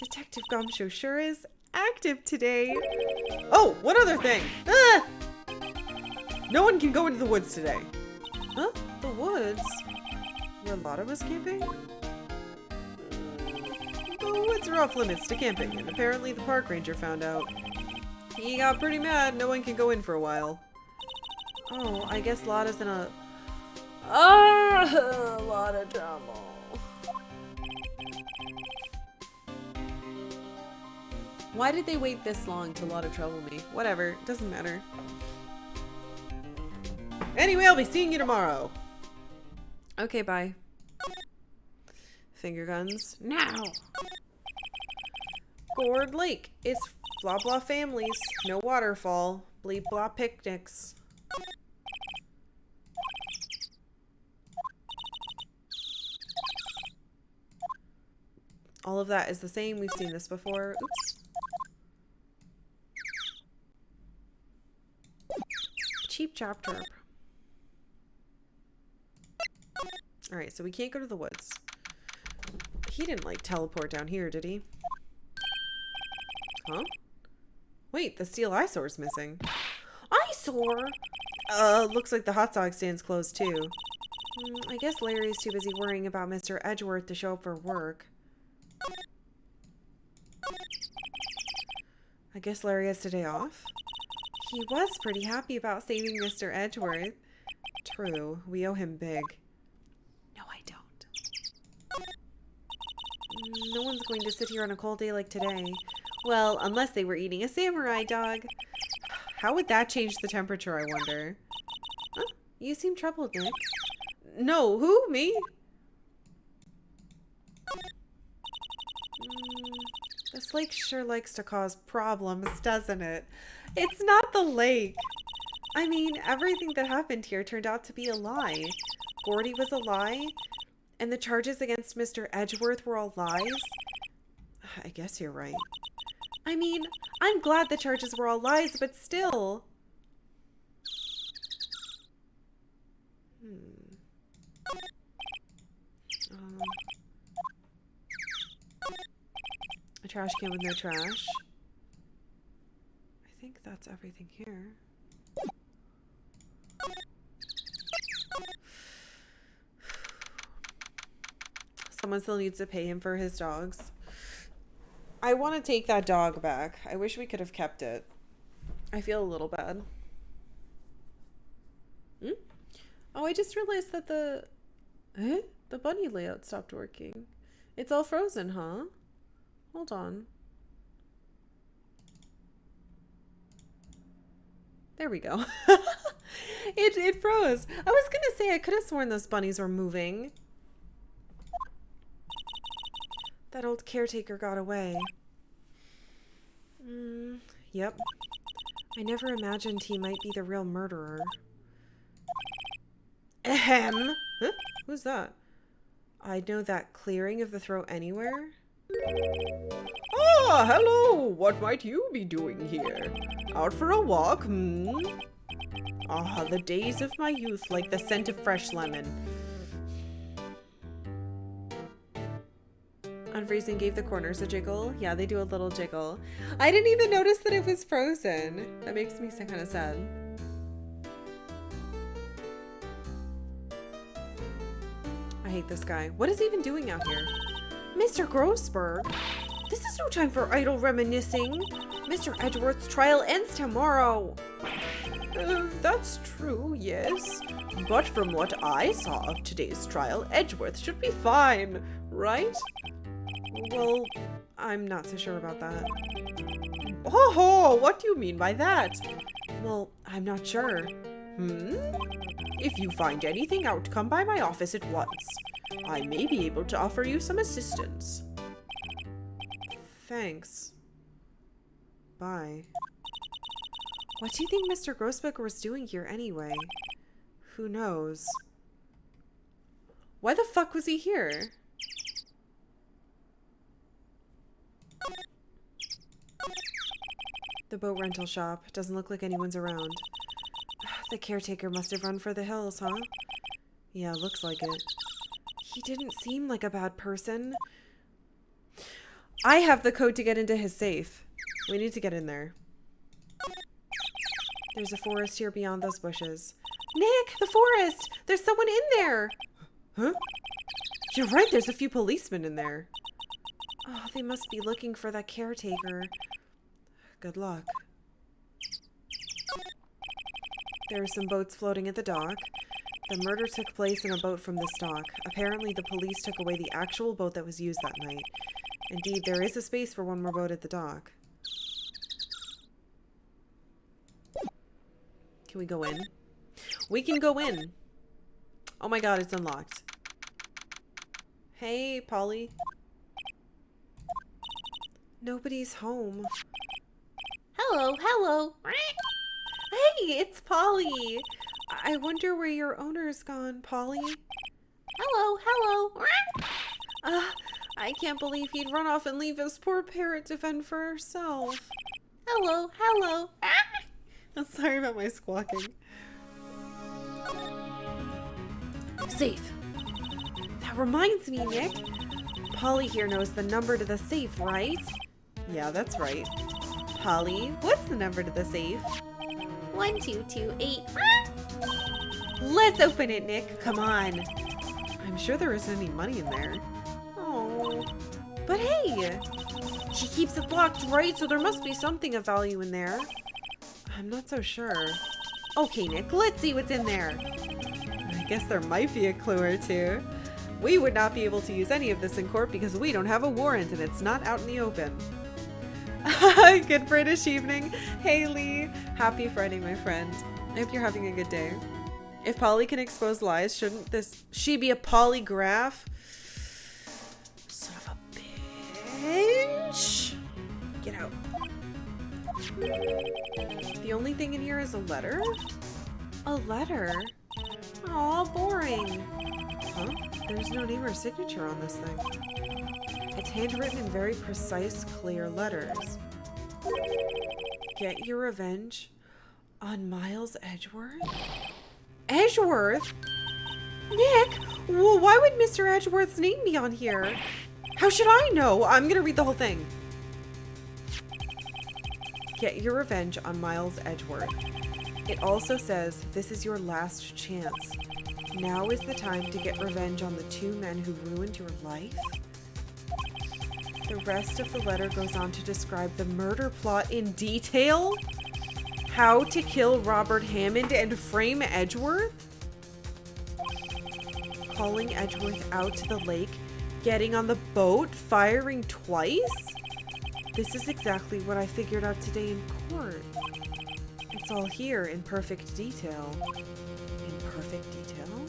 Detective Gumshoe sure is active today. Oh, one other thing. Ah! No one can go into the woods today. Huh? The woods? Where Lotta was camping? The woods are off limits to camping, and apparently the park ranger found out. He got pretty mad. No one can go in for a while. Oh, I guess Lotta's in a lot of trouble. Why did they wait this long to Lotta trouble me? Whatever, doesn't matter. Anyway, I'll be seeing you tomorrow. Okay, bye. Finger guns. Now! Gourd Lake. It's blah blah families. No waterfall. Bleep blah picnics. All of that is the same. We've seen this before. Oops. Cheap chop chirp. Alright, so we can't go to the woods. He didn't, like, teleport down here, did he? Huh? Wait, the steel eyesore's missing. Eyesore? Looks like the hot dog stand's closed too. I guess Larry's too busy worrying about Mr. Edgeworth to show up for work. I guess Larry has today off? He was pretty happy about saving Mr. Edgeworth. True, we owe him big. No, I don't. No one's going to sit here on a cold day like today. Well, unless they were eating a samurai dog. How would that change the temperature, I wonder? Huh? You seem troubled, Nick. No, who? Me? This lake sure likes to cause problems, doesn't it? It's not the lake. I mean, everything that happened here turned out to be a lie. Gordy was a lie, and the charges against Mr. Edgeworth were all lies. I guess you're right. I mean, I'm glad the charges were all lies, but still. A trash can with no trash. I think that's everything here. Someone still needs to pay him for his dogs. I want to take that dog back. I wish we could have kept it. I feel a little bad. Oh, I just realized that the bunny layout stopped working. It's all frozen, huh? Hold on. There we go. It froze. I was gonna say I could have sworn those bunnies were moving. That old caretaker got away. Yep. I never imagined he might be the real murderer. Ahem. Huh? Who's that? I'd know that clearing of the throat anywhere. Ah, hello! What might you be doing here? Out for a walk, Ah, the days of my youth, like the scent of fresh lemon. Unfreezing gave the corners a jiggle. Yeah, they do a little jiggle. I didn't even notice that it was frozen. That makes me kind of sad. I hate this guy. What is he even doing out here? Mr. Grossberg, this is no time for idle reminiscing. Mr. Edgeworth's trial ends tomorrow. That's true, yes. But from what I saw of today's trial, Edgeworth should be fine, right? Well, I'm not so sure about that. Oh, what do you mean by that? Well, I'm not sure. If you find anything out, come by my office at once. I may be able to offer you some assistance. Thanks. Bye. What do you think Mr. Grossbeck was doing here anyway? Who knows? Why the fuck was he here? The boat rental shop. Doesn't look like anyone's around. The caretaker must have run for the hills, huh? Yeah, looks like it. He didn't seem like a bad person. I have the code to get into his safe. We need to get in there. There's a forest here beyond those bushes. Nick, the forest! There's someone in there! Huh? You're right, there's a few policemen in there. Oh, they must be looking for that caretaker. Good luck. There are some boats floating at the dock. The murder took place in a boat from this dock. Apparently, the police took away the actual boat that was used that night. Indeed, there is a space for one more boat at the dock. Can we go in? We can go in! Oh my god, it's unlocked. Hey, Polly. Nobody's home. Hello, hello. Hey, it's Polly. I wonder where your owner's gone, Polly. Hello, hello. I can't believe he'd run off and leave his poor parrot to fend for herself. Hello, hello. I'm sorry about my squawking. Safe. That reminds me, Nick. Polly here knows the number to the safe, right? Yeah, that's right. Polly, what's the number to the safe? 1228. Let's open it, Nick. Come on. I'm sure there isn't any money in there. Oh. But hey, she keeps it locked, right? So there must be something of value in there. I'm not so sure. Okay, Nick, let's see what's in there. I guess there might be a clue or two. We would not be able to use any of this in court because we don't have a warrant and it's not out in the open. Good British evening. Hey Lee. Happy Friday, my friend. I hope you're having a good day. If Polly can expose lies, shouldn't she be a polygraph? Son of a bitch. Get out. The only thing in here is a letter? A letter? Aw, boring. Huh? There's no name or signature on this thing. It's handwritten in very precise, clear letters. Get your revenge on Miles Edgeworth? Edgeworth? Nick, why would Mr. Edgeworth's name be on here? How should I know? I'm gonna read the whole thing. Get your revenge on Miles Edgeworth. It also says, this is your last chance. Now is the time to get revenge on the two men who ruined your life. The rest of the letter goes on to describe the murder plot in detail. How to kill Robert Hammond and frame Edgeworth. Calling Edgeworth out to the lake. Getting on the boat. Firing twice. This is exactly what I figured out today in court. It's all here in perfect detail. In perfect detail?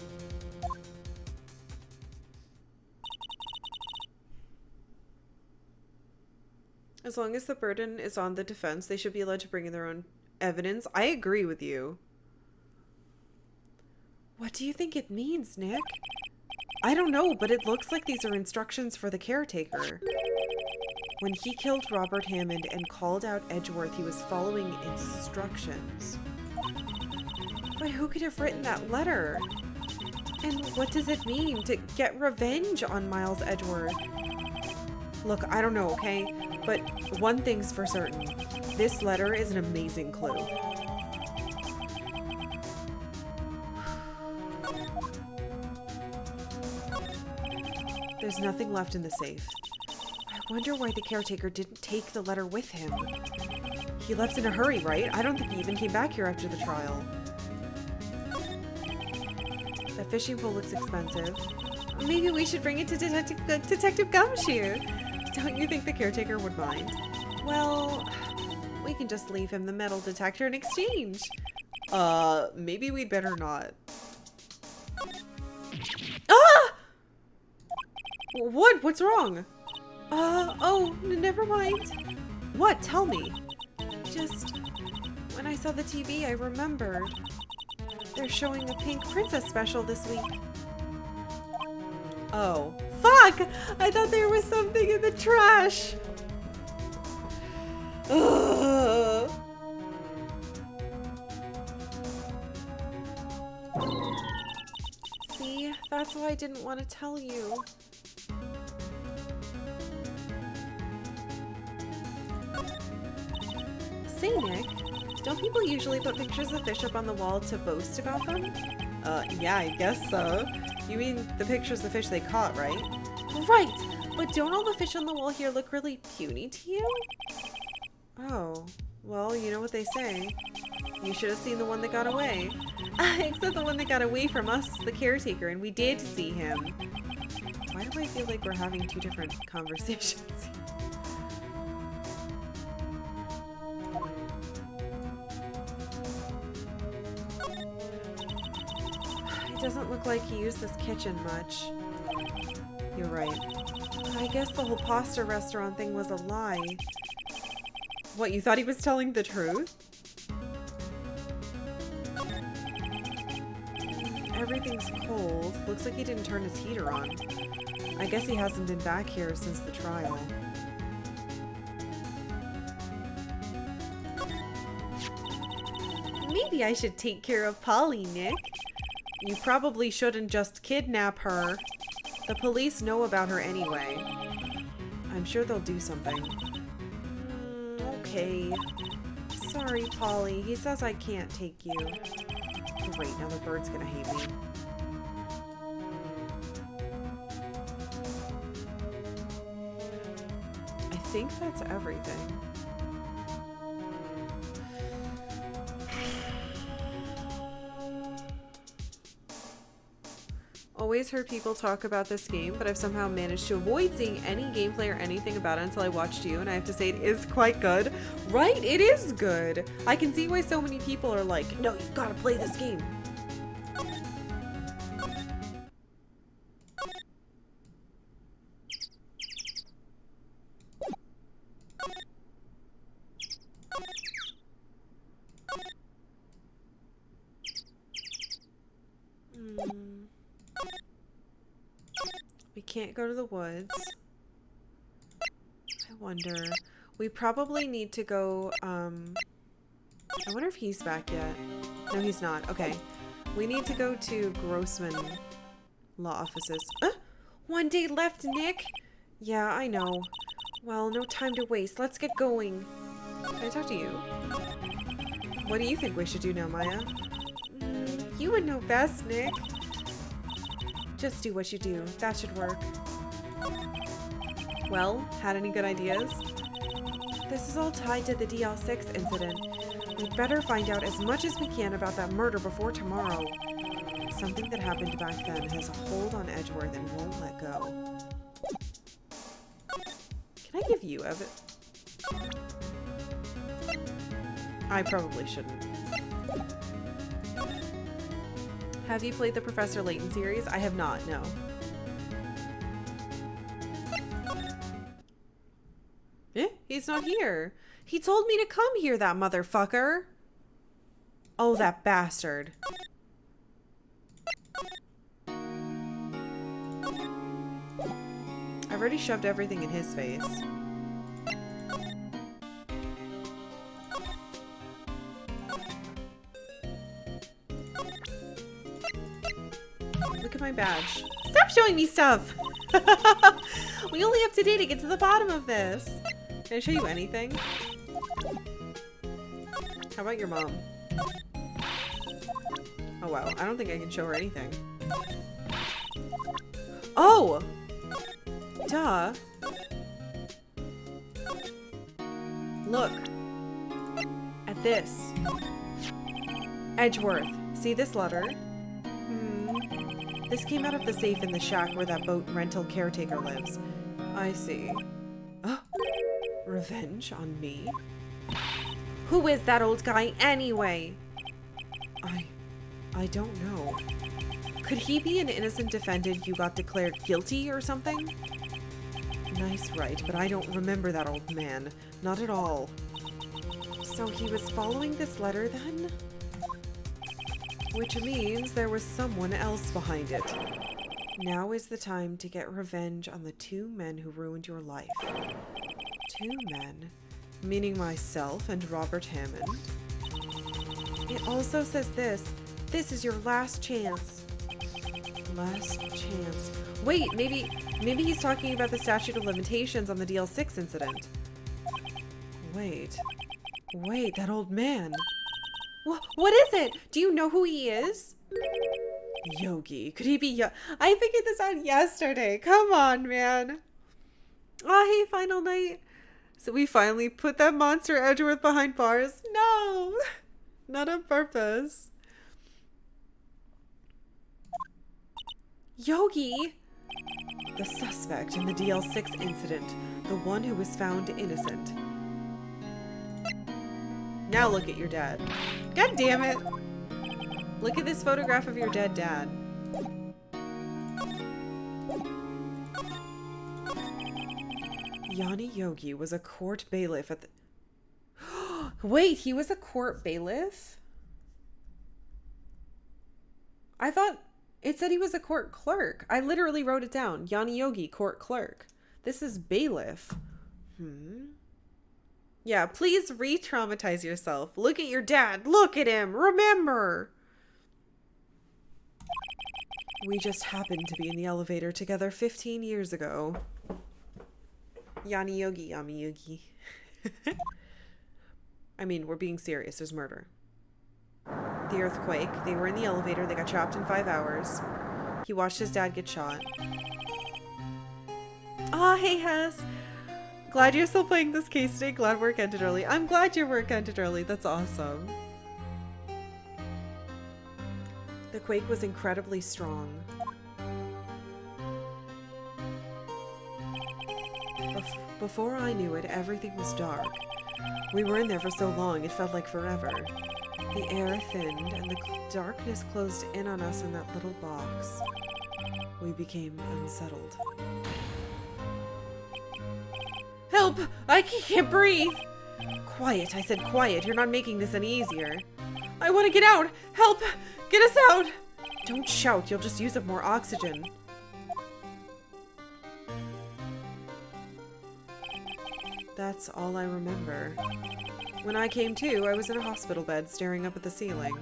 As long as the burden is on the defense, they should be allowed to bring in their own evidence. I agree with you. What do you think it means, Nick? I don't know, but it looks like these are instructions for the caretaker. When he killed Robert Hammond and called out Edgeworth, he was following instructions. But who could have written that letter? And what does it mean to get revenge on Miles Edgeworth? Look, I don't know, okay? But one thing's for certain. This letter is an amazing clue. There's nothing left in the safe. I wonder why the caretaker didn't take the letter with him. He left in a hurry, right? I don't think he even came back here after the trial. The fishing pole looks expensive. Maybe we should bring it to Detective Gumshoe. Don't you think the caretaker would mind? Well, we can just leave him the metal detector in exchange. Maybe we'd better not. Ah! What? What's wrong? Oh, never mind. What? Tell me. Just, when I saw the TV, I remembered. They're showing a Pink Princess special this week. Oh. Fuck! I thought there was something in the trash. Ugh. See, that's why I didn't want to tell you. Say, Nick, don't people usually put pictures of fish up on the wall to boast about them? Yeah, I guess so. You mean the pictures of fish they caught, right? Right! But don't all the fish on the wall here look really puny to you? Oh, well, you know what they say. You should have seen the one that got away. Except the one that got away from us, the caretaker, and we did see him. Why do I feel like we're having two different conversations? It doesn't look like he used this kitchen much. You're right. I guess the whole pasta restaurant thing was a lie. What, you thought he was telling the truth? Everything's cold. Looks like he didn't turn his heater on. I guess he hasn't been back here since the trial. Maybe I should take care of Polly, Nick. You probably shouldn't just kidnap her. The police know about her anyway. I'm sure they'll do something. Okay. Sorry, Polly. He says I can't take you. Great, now the bird's gonna hate me. I think that's everything. Always heard people talk about this game, but I've somehow managed to avoid seeing any gameplay or anything about it until I watched you, and I have to say it is quite good. Right? It is good! I can see why so many people are like, no, you've gotta play this game. We can't go to the woods. I wonder. We probably need to go, I wonder if he's back yet. No, he's not. Okay. We need to go to Grossman Law Offices. 1 day left, Nick! Yeah, I know. Well, no time to waste. Let's get going. Can I talk to you? What do you think we should do now, Maya? You would know best, Nick. Just do what you do. That should work. Well, had any good ideas? This is all tied to the DL6 incident. We'd better find out as much as we can about that murder before tomorrow. Something that happened back then has a hold on Edgeworth and won't let go. Can I give you evidence? I probably shouldn't. Have you played the Professor Layton series? I have not, no. He's not here. He told me to come here, that motherfucker. Oh, that bastard. I've already shoved everything in his face. Look at my badge. Stop showing me stuff! We only have today to get to the bottom of this. Can I show you anything? How about your mom? Oh wow, I don't think I can show her anything. Oh! Duh. Look. At this. Edgeworth. See this letter? This came out of the safe in the shack where that boat rental caretaker lives. I see. Revenge on me? Who is that old guy anyway? I don't know. Could he be an innocent defendant who got declared guilty or something? Nice, right, but I don't remember that old man. Not at all. So he was following this letter then? Which means there was someone else behind it. Now is the time to get revenge on the 2 men who ruined your life. 2 men? Meaning myself and Robert Hammond? It also says this. This is your last chance. Last chance. Wait, maybe he's talking about the statute of limitations on the DL6 incident. Wait, that old man. What is it? Do you know who he is? Yogi. Could he be I figured this out yesterday. Come on, man. Oh, hey, final night. So we finally put that monster Edgeworth behind bars? No! Not on purpose. Yogi! The suspect in the DL6 incident. The one who was found innocent. Now look at your dad. God damn it! Look at this photograph of your dead dad. Yanni Yogi was a court bailiff at the... Wait, he was a court bailiff? I thought it said he was a court clerk. I literally wrote it down. Yanni Yogi, court clerk. This is bailiff. Yeah, please re-traumatize yourself. Look at your dad. Look at him. Remember. We just happened to be in the elevator together 15 years ago. Yanni Yogi, Yami Yogi. I mean, we're being serious. There's murder. the earthquake. They were in the elevator. They got trapped in 5 hours. He watched his dad get shot. Ah, hey, Hess. Glad you're still playing this case today. Glad work ended early. I'm glad your work ended early. That's awesome. The quake was incredibly strong. Before I knew it, everything was dark. We were in there for so long, it felt like forever. The air thinned, and the darkness closed in on us in that little box. We became unsettled. Help! I can't breathe! Quiet, I said quiet. You're not making this any easier. I want to get out! Help! Get us out! Don't shout, you'll just use up more oxygen. That's all I remember. When I came to, I was in a hospital bed staring up at the ceiling.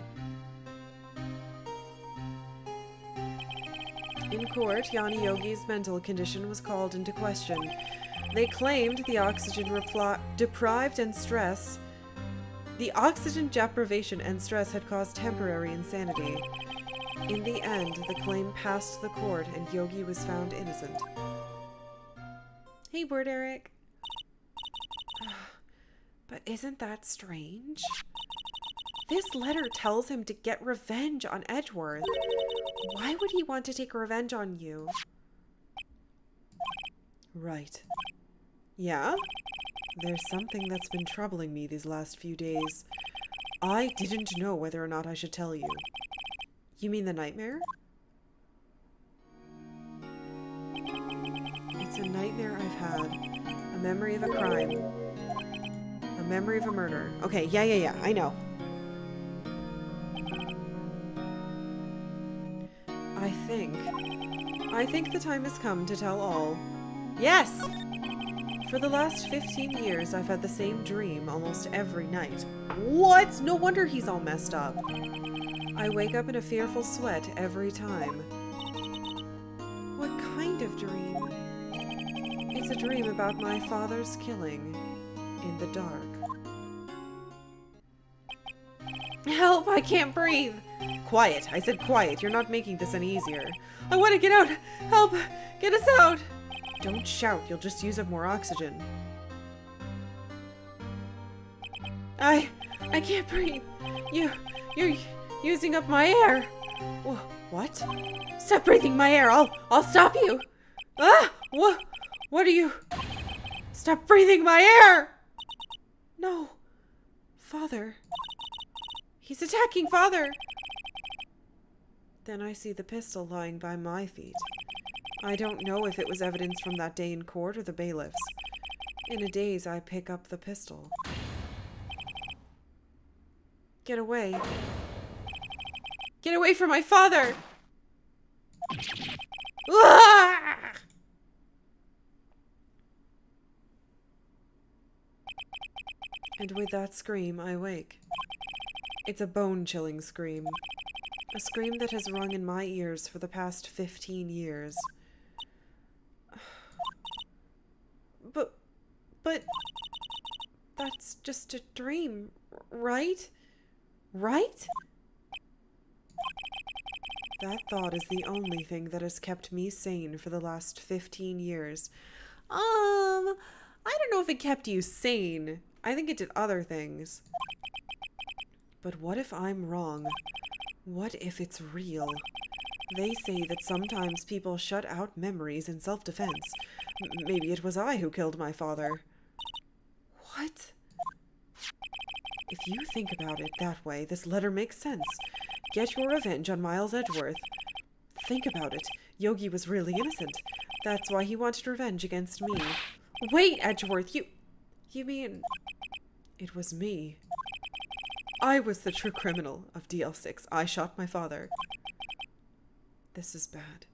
In court, Yanni Yogi's mental condition was called into question. They claimed the oxygen deprivation and stress had caused temporary insanity. In the end, the claim passed the court and Yogi was found innocent. Hey, Word Eric. But isn't that strange? This letter tells him to get revenge on Edgeworth. Why would he want to take revenge on you? Right. Yeah? There's something that's been troubling me these last few days. I didn't know whether or not I should tell you. You mean the nightmare? It's a nightmare I've had. A memory of a crime. A memory of a murder. Okay, yeah, I know. I think the time has come to tell all. Yes! For the last 15 years, I've had the same dream almost every night. What? No wonder he's all messed up. I wake up in a fearful sweat every time. What kind of dream? It's a dream about my father's killing in the dark. Help! I can't breathe! Quiet! I said quiet. You're not making this any easier. I want to get out! Help! Get us out! Don't shout. You'll just use up more oxygen. I can't breathe. You're using up my air. What? Stop breathing my air. I'll stop you. Ah! What are you? Stop breathing my air! No. Father. He's attacking Father. Then I see the pistol lying by my feet. I don't know if it was evidence from that day in court or the bailiffs. In a daze, I pick up the pistol. Get away. Get away from my father! Ah! And with that scream, I wake. It's a bone-chilling scream. A scream that has rung in my ears for the past 15 years. But that's just a dream, right? Right? That thought is the only thing that has kept me sane for the last 15 years. I don't know if it kept you sane. I think it did other things. But what if I'm wrong? What if it's real? They say that sometimes people shut out memories in self-defense. Maybe it was I who killed my father. What? If you think about it that way, this letter makes sense. Get your revenge on Miles Edgeworth. Think about it. Yogi was really innocent. That's why he wanted revenge against me. Wait, Edgeworth, you mean... It was me. I was the true criminal of DL6. I shot my father. This is bad.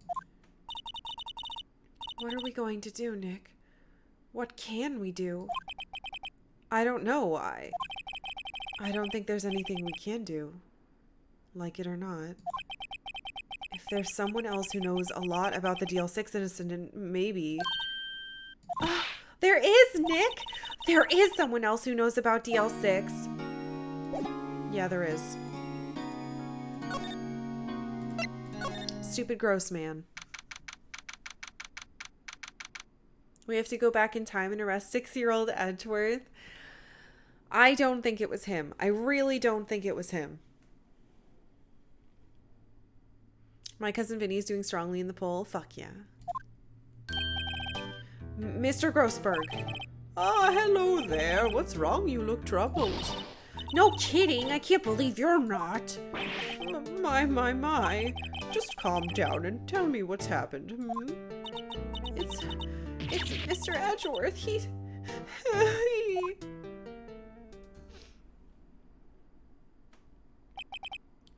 What are we going to do, Nick? What can we do? I don't know. I don't think there's anything we can do. Like it or not. If there's someone else who knows a lot about the DL6 incident, maybe... There is, Nick! There is someone else who knows about DL6. Yeah, there is. stupid gross man. We have to go back in time and arrest 6-year-old Edgeworth. I don't think it was him. I really don't think it was him. My cousin Vinny's doing strongly in the poll. Fuck yeah. Mr. Grossberg. Ah, hello there. What's wrong? You look troubled. No kidding. I can't believe you're not. My. Just calm down and tell me what's happened. It's Mr. Edgeworth. He...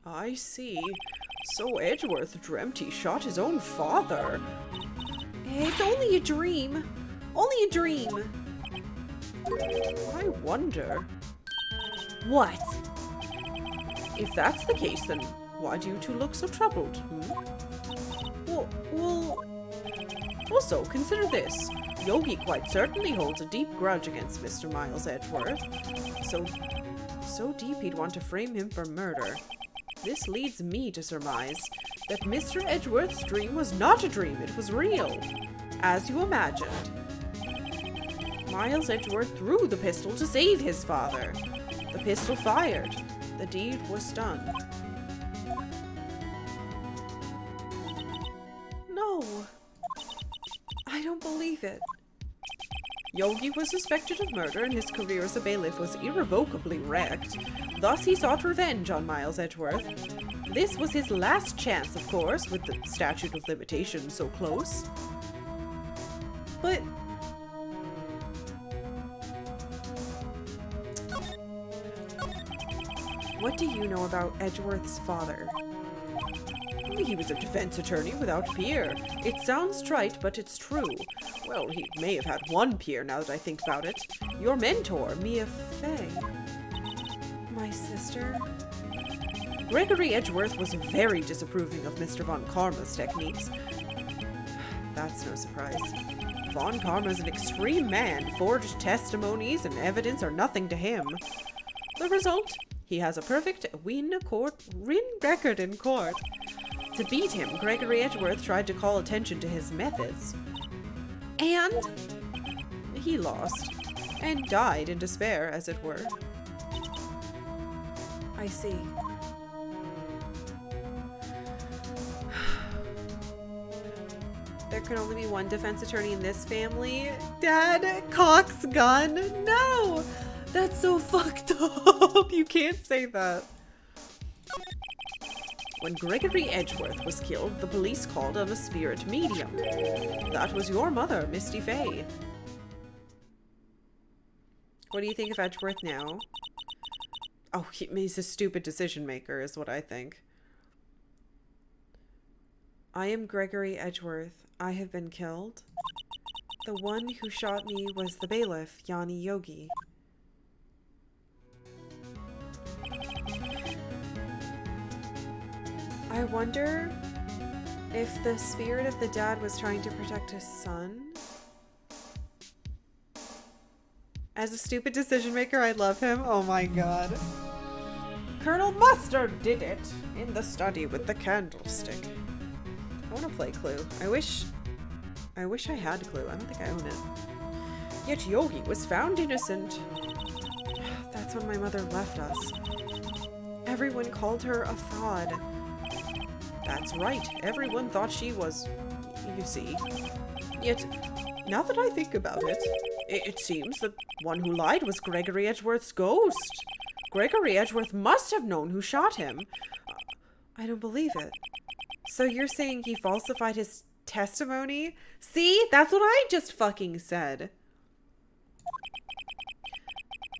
I see. So Edgeworth dreamt he shot his own father. It's only a dream. Only a dream. I wonder. What? If that's the case, then why do you two look so troubled? Well, also, consider this. Yogi quite certainly holds a deep grudge against Mr. Miles Edgeworth. So deep he'd want to frame him for murder. This leads me to surmise that Mr. Edgeworth's dream was not a dream, it was real, as you imagined. Miles Edgeworth threw the pistol to save his father. The pistol fired. The deed was done. No. I don't believe it. Yogi was suspected of murder and his career as a bailiff was irrevocably wrecked. Thus he sought revenge on Miles Edgeworth. This was his last chance, of course, with the statute of limitations so close. But... what do you know about Edgeworth's father? He was a defense attorney without peer. It sounds trite, but it's true. Well, he may have had one peer now that I think about it. Your mentor, Mia Fey. My sister? Gregory Edgeworth was very disapproving of Mr. Von Karma's techniques. That's no surprise. Von Karma's an extreme man. Forged testimonies and evidence are nothing to him. The result? He has a perfect win record in court. To beat him, Gregory Edgeworth tried to call attention to his methods. And he lost. And died in despair, as it were. I see. There can only be one defense attorney in this family. Dad cocks gun. No! That's so fucked up. You can't say that. When Gregory Edgeworth was killed, the police called on a spirit medium. That was your mother, Misty Fey. What do you think of Edgeworth now? Oh, he's a stupid decision maker, is what I think. I am Gregory Edgeworth. I have been killed. The one who shot me was the bailiff, Yanni Yogi. I wonder if the spirit of the dad was trying to protect his son. As a stupid decision maker, I love him. Oh my god. Colonel Mustard did it in the study with the candlestick. I want to play Clue. I wish I had Clue. I don't think I own it. Yet Yogi was found innocent. That's when my mother left us. Everyone called her a fraud. That's right. Everyone thought she was, you see. Yet, now that I think about it, it seems the one who lied was Gregory Edgeworth's ghost. Gregory Edgeworth must have known who shot him. I don't believe it. So you're saying he falsified his testimony? See? That's what I just fucking said.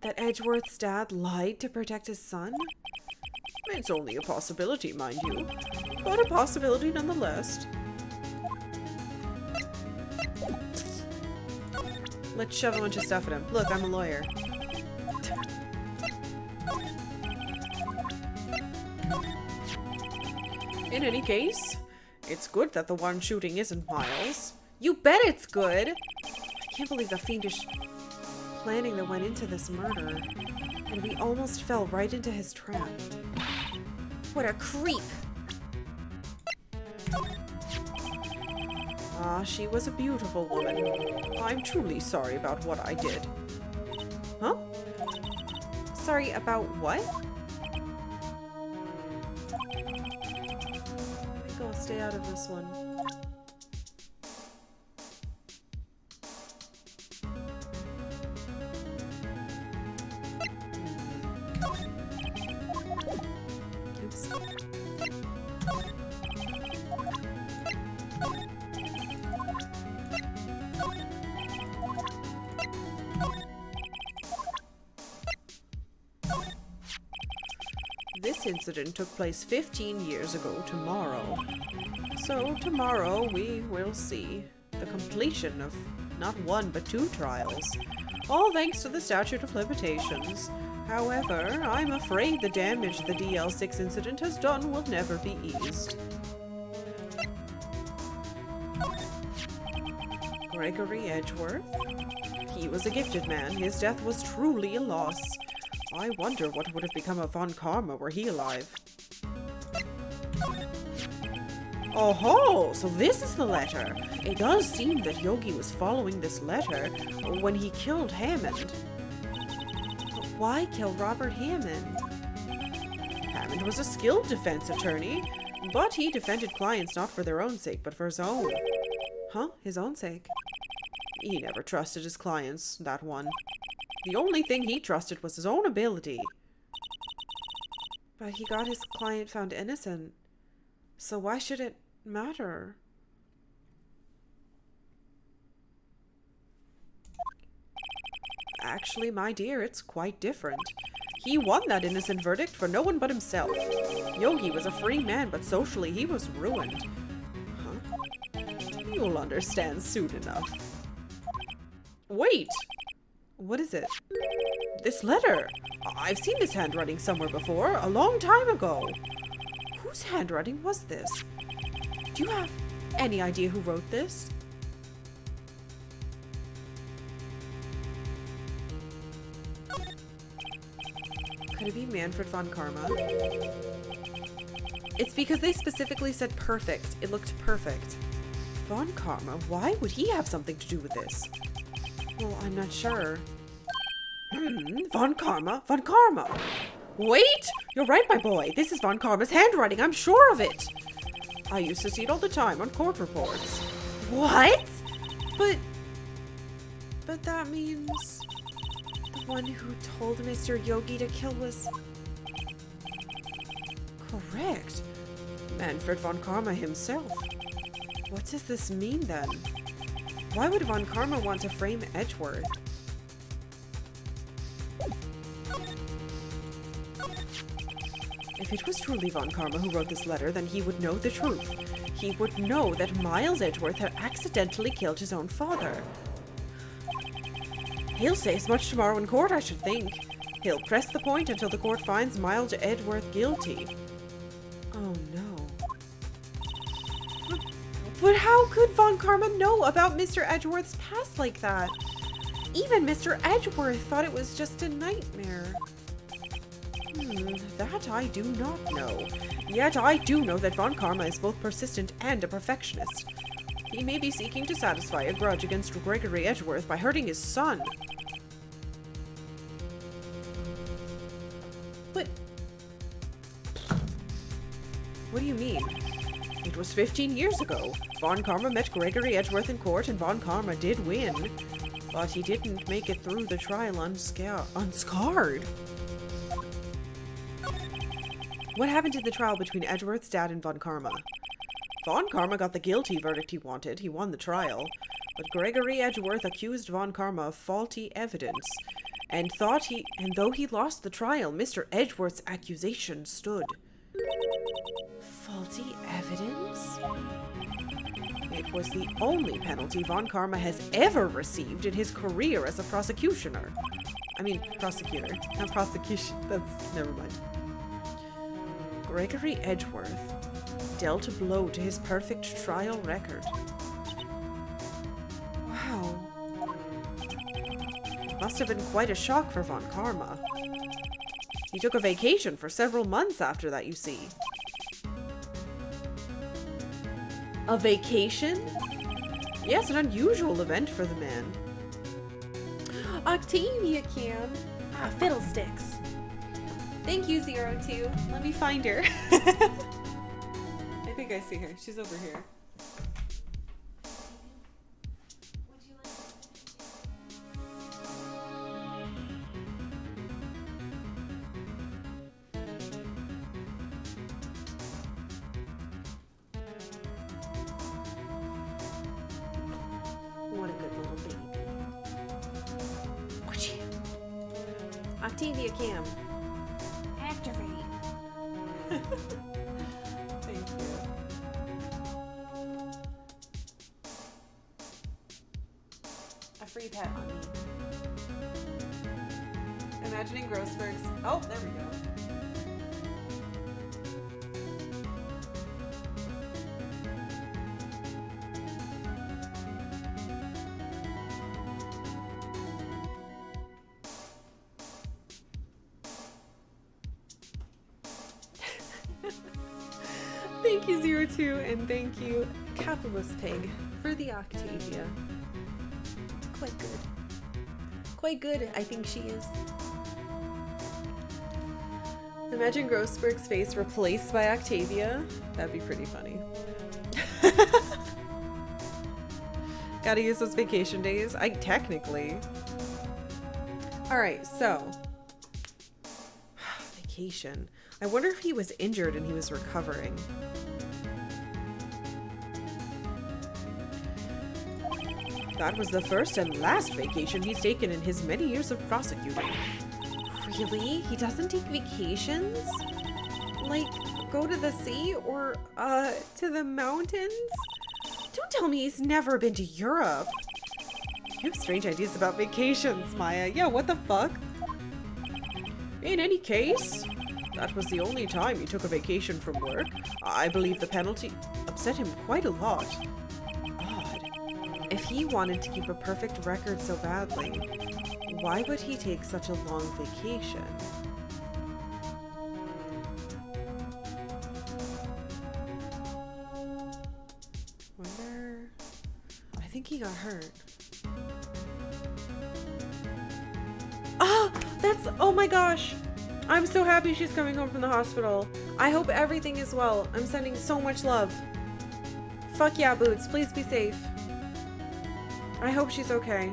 That Edgeworth's dad lied to protect his son? It's only a possibility, mind you, but a possibility nonetheless. Let's shove a bunch of stuff at him. Look, I'm a lawyer. In any case, it's good that the one shooting isn't Miles. You bet it's good! I can't believe the fiendish planning that went into this murder. And we almost fell right into his trap. What a creep! Ah, she was a beautiful woman. I'm truly sorry about what I did. Huh? Sorry about what? I think I'll stay out of this one. Oops. This incident took place 15 years ago tomorrow. So tomorrow we will see the completion of not one but 2 trials. All thanks to the statute of limitations. However, I'm afraid the damage the DL6 incident has done will never be eased. Gregory Edgeworth? He was a gifted man. His death was truly a loss. I wonder what would have become of Von Karma were he alive. Oh-ho! So this is the letter. It does seem that Yogi was following this letter when he killed Hammond. But why kill Robert Hammond? Hammond was a skilled defense attorney, but he defended clients not for their own sake, but for his own. Huh? His own sake? He never trusted his clients, that one. The only thing he trusted was his own ability. But he got his client found innocent. So why should it matter? Actually, my dear, it's quite different. He won that innocent verdict for no one but himself. Yogi was a free man, but socially he was ruined. Huh? You'll understand soon enough. Wait! What is it? This letter! I've seen this handwriting somewhere before, a long time ago. Whose handwriting was this? Do you have any idea who wrote this? Could it be Manfred von Karma? It's because they specifically said perfect. It looked perfect. Von Karma? Why would he have something to do with this? Well, I'm not sure. Von Karma? Von Karma! Wait! You're right, my boy. This is Von Karma's handwriting. I'm sure of it. I used to see it all the time on court reports. What? But that means the one who told Mr. Yogi to kill was... Correct. Manfred von Karma himself. What does this mean then? Why would Von Karma want to frame Edgeworth? If it was truly Von Karma who wrote this letter, then he would know the truth. He would know that Miles Edgeworth had accidentally killed his own father. He'll say as much tomorrow in court, I should think. He'll press the point until the court finds Miles Edgeworth guilty. Oh no. But how could Von Karma know about Mr. Edgeworth's past like that? Even Mr. Edgeworth thought it was just a nightmare. That I do not know. Yet I do know that Von Karma is both persistent and a perfectionist. He may be seeking to satisfy a grudge against Gregory Edgeworth by hurting his son. But... what do you mean? It was 15 years ago. Von Karma met Gregory Edgeworth in court and Von Karma did win. But he didn't make it through the trial unscarred. What happened in the trial between Edgeworth's dad and Von Karma? Von Karma got the guilty verdict he wanted. He won the trial. But Gregory Edgeworth accused Von Karma of faulty evidence. And though he lost the trial, Mr. Edgeworth's accusation stood. Faulty evidence? It was the only penalty Von Karma has ever received in his career as a prosecutioner. Prosecutor. Not prosecution. Never mind. Gregory Edgeworth dealt a blow to his perfect trial record. Wow. It must have been quite a shock for Von Karma. He took a vacation for several months after that, you see. A vacation? Yes, an unusual event for the man. Octavia can. Ah, fiddlesticks. Thank you, 02. Let me find her. I think I see her. She's over here. What a good little baby. Octavia Cam. Activate. Thank you. A free pet on me. Imagining Grossberg's. Oh, there we go. Thank you, 02, and thank you, Capitalist Pig, for the Octavia. It's quite good. Quite good, I think she is. Imagine Grossberg's face replaced by Octavia. That'd be pretty funny. Gotta use those vacation days. Technically. Alright, so. Vacation. I wonder if he was injured and he was recovering. That was the first and last vacation he's taken in his many years of prosecuting. Really? He doesn't take vacations? Like, go to the sea or, to the mountains? Don't tell me he's never been to Europe. You have strange ideas about vacations, Maya. Yeah, what the fuck? In any case, that was the only time he took a vacation from work. I believe the penalty upset him quite a lot. Odd. If he wanted to keep a perfect record so badly, why would he take such a long vacation? Wonder... I think he got hurt. Ah! Oh my gosh! I'm so happy she's coming home from the hospital. I hope everything is well. I'm sending so much love. Fuck yeah, Boots. Please be safe. I hope she's okay.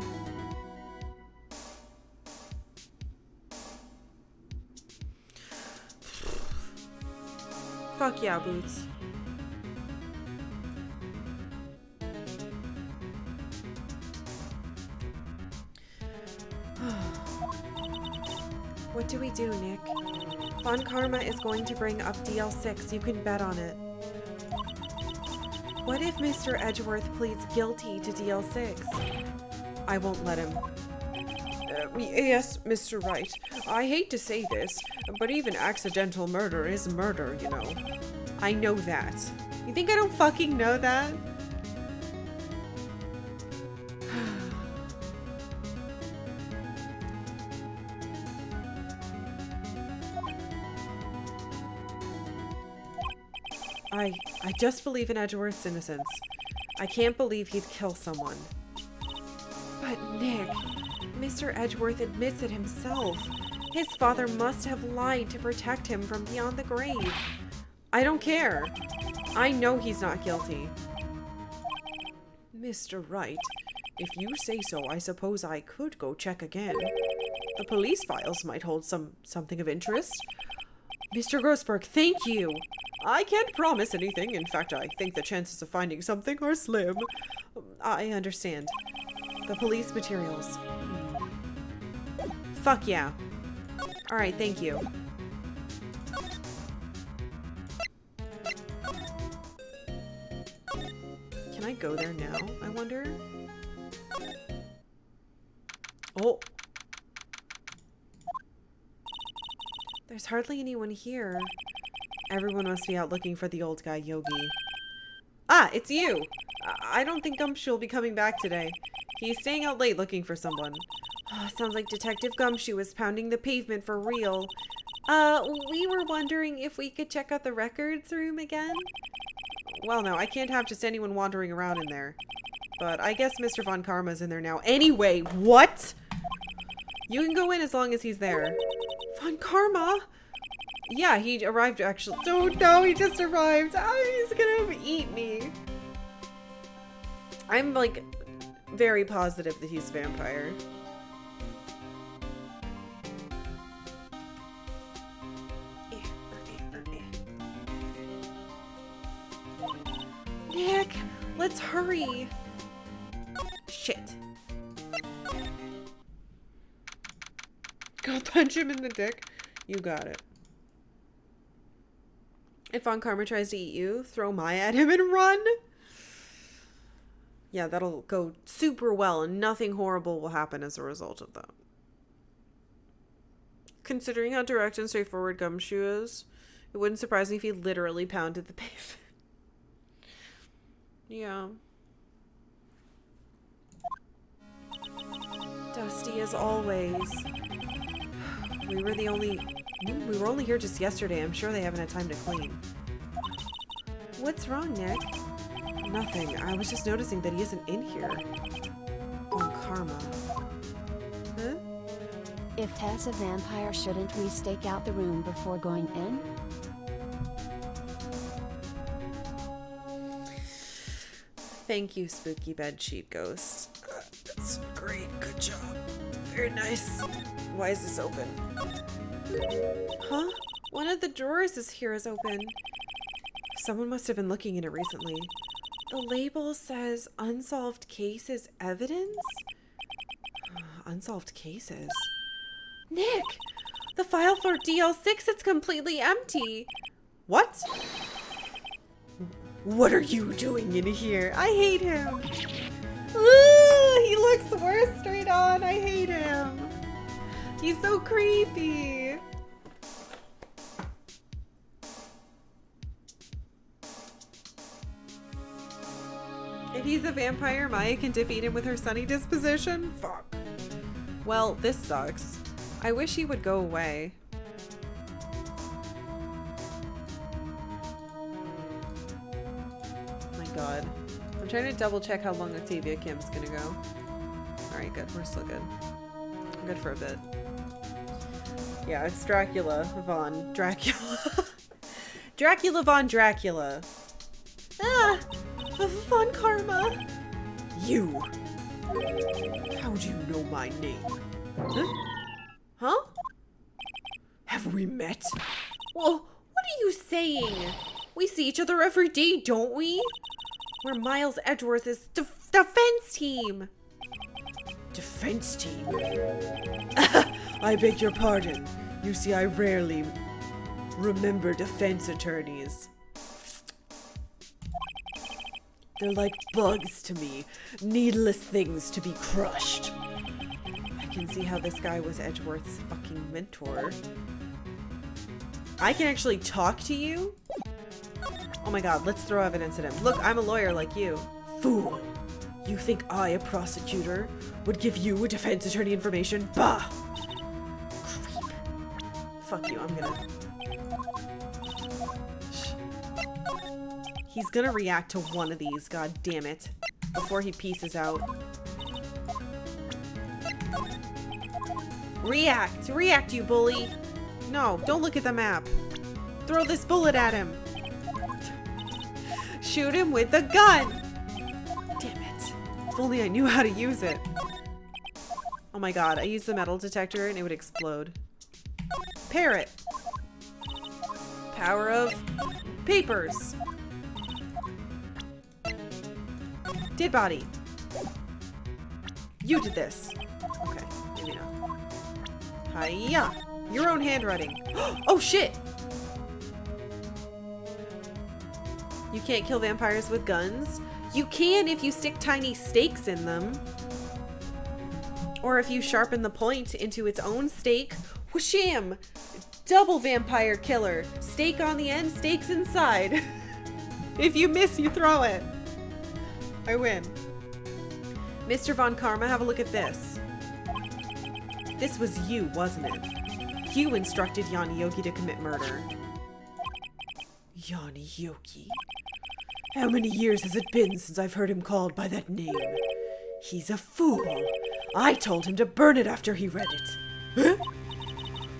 Fuck yeah, Boots. What do we do, Nick? Von Karma is going to bring up DL6. You can bet on it. What if Mr. Edgeworth pleads guilty to DL6? I won't let him. Yes, Mr. Wright. I hate to say this, but even accidental murder is murder, you know. I know that. You think I don't fucking know that? I just believe in Edgeworth's innocence. I can't believe he'd kill someone. But Nick, Mr. Edgeworth admits it himself. His father must have lied to protect him from beyond the grave. I don't care. I know he's not guilty. Mr. Wright, if you say so, I suppose I could go check again. The police files might hold something of interest. Mr. Grossberg, thank you. I can't promise anything. In fact, I think the chances of finding something are slim. I understand. The police materials. Fuck yeah. Alright, thank you. Can I go there now, I wonder? Oh! There's hardly anyone here. Everyone must be out looking for the old guy, Yogi. Ah, it's you! I don't think Gumshoe will be coming back today. He's staying out late looking for someone. Oh, sounds like Detective Gumshoe is pounding the pavement for real. We were wondering if we could check out the records room again. Well, no, I can't have just anyone wandering around in there. But I guess Mr. Von Karma's in there now. Anyway, what? You can go in as long as he's there. Von Karma? Yeah, he arrived actually. Oh no, he just arrived. Oh, he's gonna eat me. I'm like very positive that he's a vampire. Nick, let's hurry. Shit. Go punch him in the dick. You got it. If Von Karma tries to eat you, throw Maya at him and run. Yeah, that'll go super well and nothing horrible will happen as a result of that. Considering how direct and straightforward Gumshoe is, it wouldn't surprise me if he literally pounded the pavement. Yeah. Dusty as always. We were only here just yesterday. I'm sure they haven't had time to clean. What's wrong, Nick? Nothing. I was just noticing that he isn't in here. On Karma. Huh? If Tess a vampire, shouldn't we stake out the room before going in? Thank you, spooky bedsheet ghost. That's great. Good job. Very nice. Why is this open? Huh? One of the drawers here is open. Someone must have been looking in it recently. The label says unsolved cases evidence? Unsolved cases? Nick! The file for DL6, it's completely empty. What? What are you doing in here? I hate him. Ooh, he looks worse straight on. I hate him. He's so creepy. If he's a vampire, Maya can defeat him with her sunny disposition? Fuck. Well, this sucks. I wish he would go away. God. I'm trying to double check how long Octavia Camp's gonna go. Alright, good. We're still good. I'm good for a bit. Yeah, it's Dracula Von Dracula. Dracula Von Dracula. Ah! Von Karma! You! How do you know my name? Huh? Huh? Have we met? Well, what are you saying? We see each other every day, don't we? We're Miles Edgeworth's defense team. Defense team? I beg your pardon. You see, I rarely remember defense attorneys. They're like bugs to me. Needless things to be crushed. I can see how this guy was Edgeworth's fucking mentor. I can actually talk to you? Oh my god, let's throw evidence at him. Look, I'm a lawyer like you. Fool! You think I, a prosecutor, would give you a defense attorney information? Bah! Creep. Fuck you, I'm gonna... He's gonna react to one of these, god damn it. Before he pieces out. React! React, you bully! No, don't look at the map. Throw this bullet at him. Shoot him with the gun! Damn it. If only I knew how to use it. Oh my god, I used the metal detector and it would explode. Parrot. Power of papers. Dead body. You did this. Okay, maybe not. Hiya! Your own handwriting. Oh shit! You can't kill vampires with guns. You can if you stick tiny stakes in them. Or if you sharpen the point into its own stake. Whasham! Double vampire killer. Stake on the end, stakes inside. If you miss, you throw it. I win. Mr. Von Karma, have a look at this. This was you, wasn't it? You instructed Yanni Yogi to commit murder. Yanni Yogi. How many years has it been since I've heard him called by that name? He's a fool. I told him to burn it after he read it. Huh?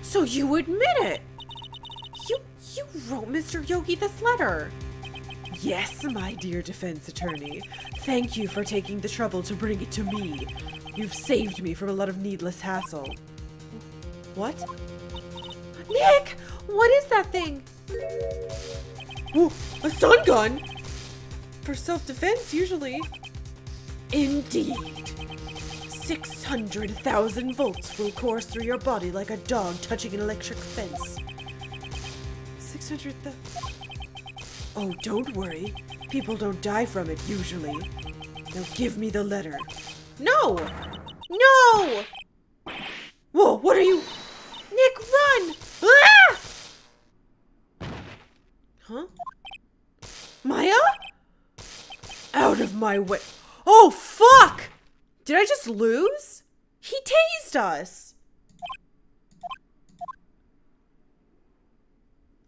So you admit it? You wrote Mr. Yogi this letter. Yes, my dear defense attorney. Thank you for taking the trouble to bring it to me. You've saved me from a lot of needless hassle. What? Nick, what is that thing? Ooh, a stun gun? For self-defense, usually. Indeed. 600,000 volts will course through your body like a dog touching an electric fence. 600,000. Oh, don't worry. People don't die from it, usually. Now give me the letter. No! No! Whoa, what are you? Nick, run! Ah! Huh? Maya? Out of my way. Oh, fuck! Did I just lose? He tased us.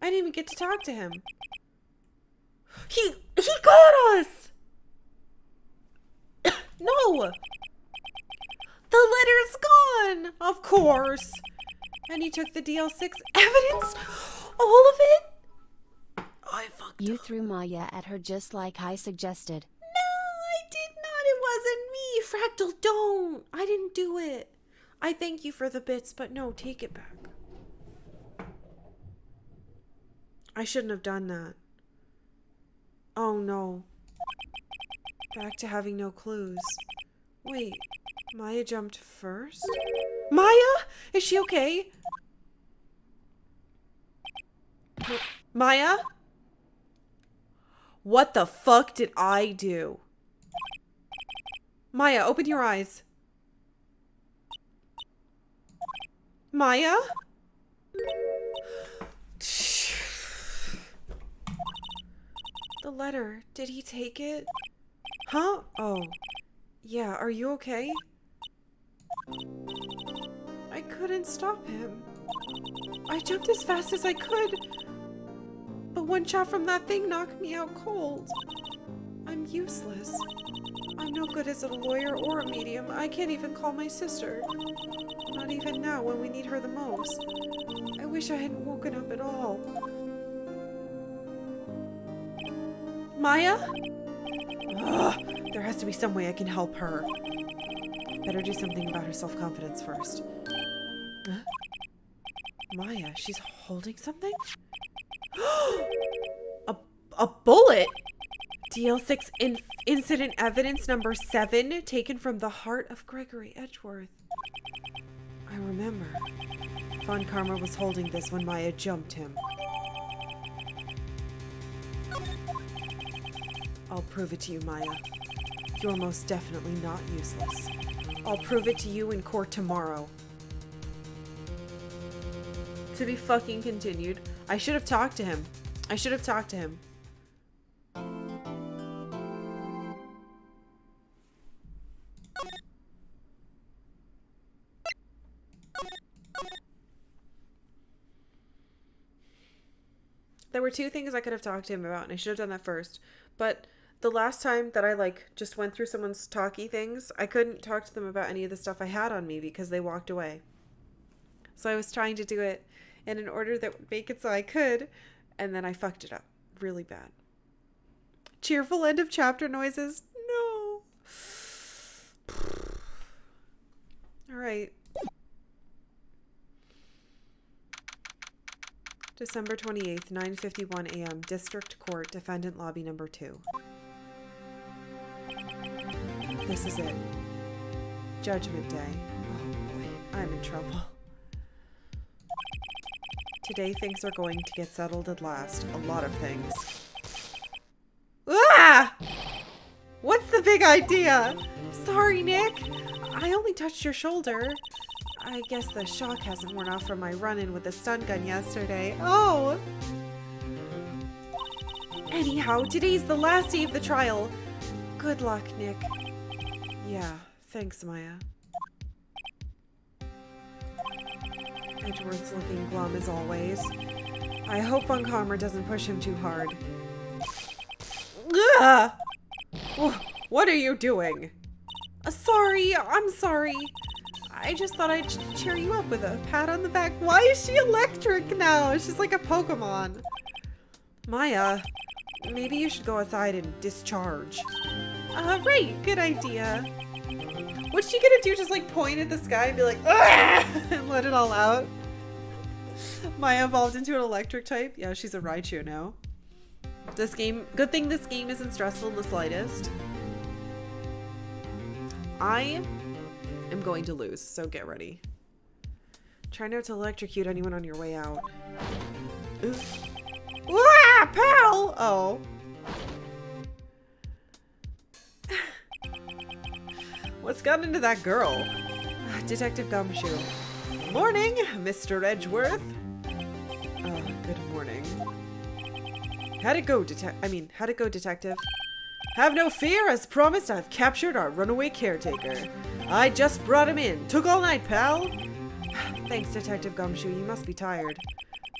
I didn't even get to talk to him. He got us! No! The letter's gone! Of course. And he took the DL6 evidence? All of it? I fucked You up. threw Maya at her just like I suggested. No, I did not. It wasn't me. Fractal, don't. I didn't do it. I thank you for the bits, but no, take it back. I shouldn't have done that. Oh no. Back to having no clues. Wait, Maya jumped first? Maya? Is she okay? Maya? What the fuck did I do? Maya, open your eyes. Maya? The letter. Did he take it? Huh? Oh. Yeah, are you okay? I couldn't stop him. I jumped as fast as I could. But one shot from that thing knocked me out cold. I'm useless. I'm no good as a lawyer or a medium. I can't even call my sister. Not even now when we need her the most. I wish I hadn't woken up at all. Maya? Ugh, there has to be some way I can help her. Better do something about her self-confidence first. Huh? Maya, she's holding something? a bullet? DL6 incident evidence number 7, taken from the heart of Gregory Edgeworth. I remember. Von Karma was holding this when Maya jumped him. I'll prove it to you, Maya. You're most definitely not useless. I'll prove it to you in court tomorrow. To be fucking continued. I should have talked to him. I should have talked to him. There were 2 things I could have talked to him about, and I should have done that first. But the last time that I, just went through someone's talky things, I couldn't talk to them about any of the stuff I had on me because they walked away. So I was trying to do it in an order that would make it so I could, and then I fucked it up really bad. Cheerful end of chapter noises? No. Alright. December 28th, 9:51 a.m. District Court, Defendant Lobby Number 2. This is it. Judgment Day. Oh boy, I'm in trouble. Today things are going to get settled at last. A lot of things. Ah! What's the big idea? Sorry, Nick. I only touched your shoulder. I guess the shock hasn't worn off from my run-in with the stun gun yesterday. Oh! Anyhow, today's the last day of the trial. Good luck, Nick. Yeah, thanks, Maya. Edgeworth's looking glum as always. I hope Von Karma doesn't push him too hard. Ugh! What are you doing? Sorry, I'm sorry. I just thought I'd cheer you up with a pat on the back. Why is she electric now? She's like a Pokemon. Maya, maybe you should go outside and discharge. Right, good idea. What's she gonna do? Just like point at the sky and be like, "Ah!" and let it all out? Maya evolved into an electric type. Yeah, she's a Raichu now. This game, good thing this game isn't stressful in the slightest. I am going to lose, so get ready. Try not to electrocute anyone on your way out. Ah, pal! Oh. What's gotten into that girl? Detective Gumshoe. Morning, Mr. Edgeworth. Good morning. How'd it go, detective? Have no fear, as promised, I've captured our runaway caretaker. I just brought him in. Took all night, pal. Thanks, Detective Gumshoe. You must be tired.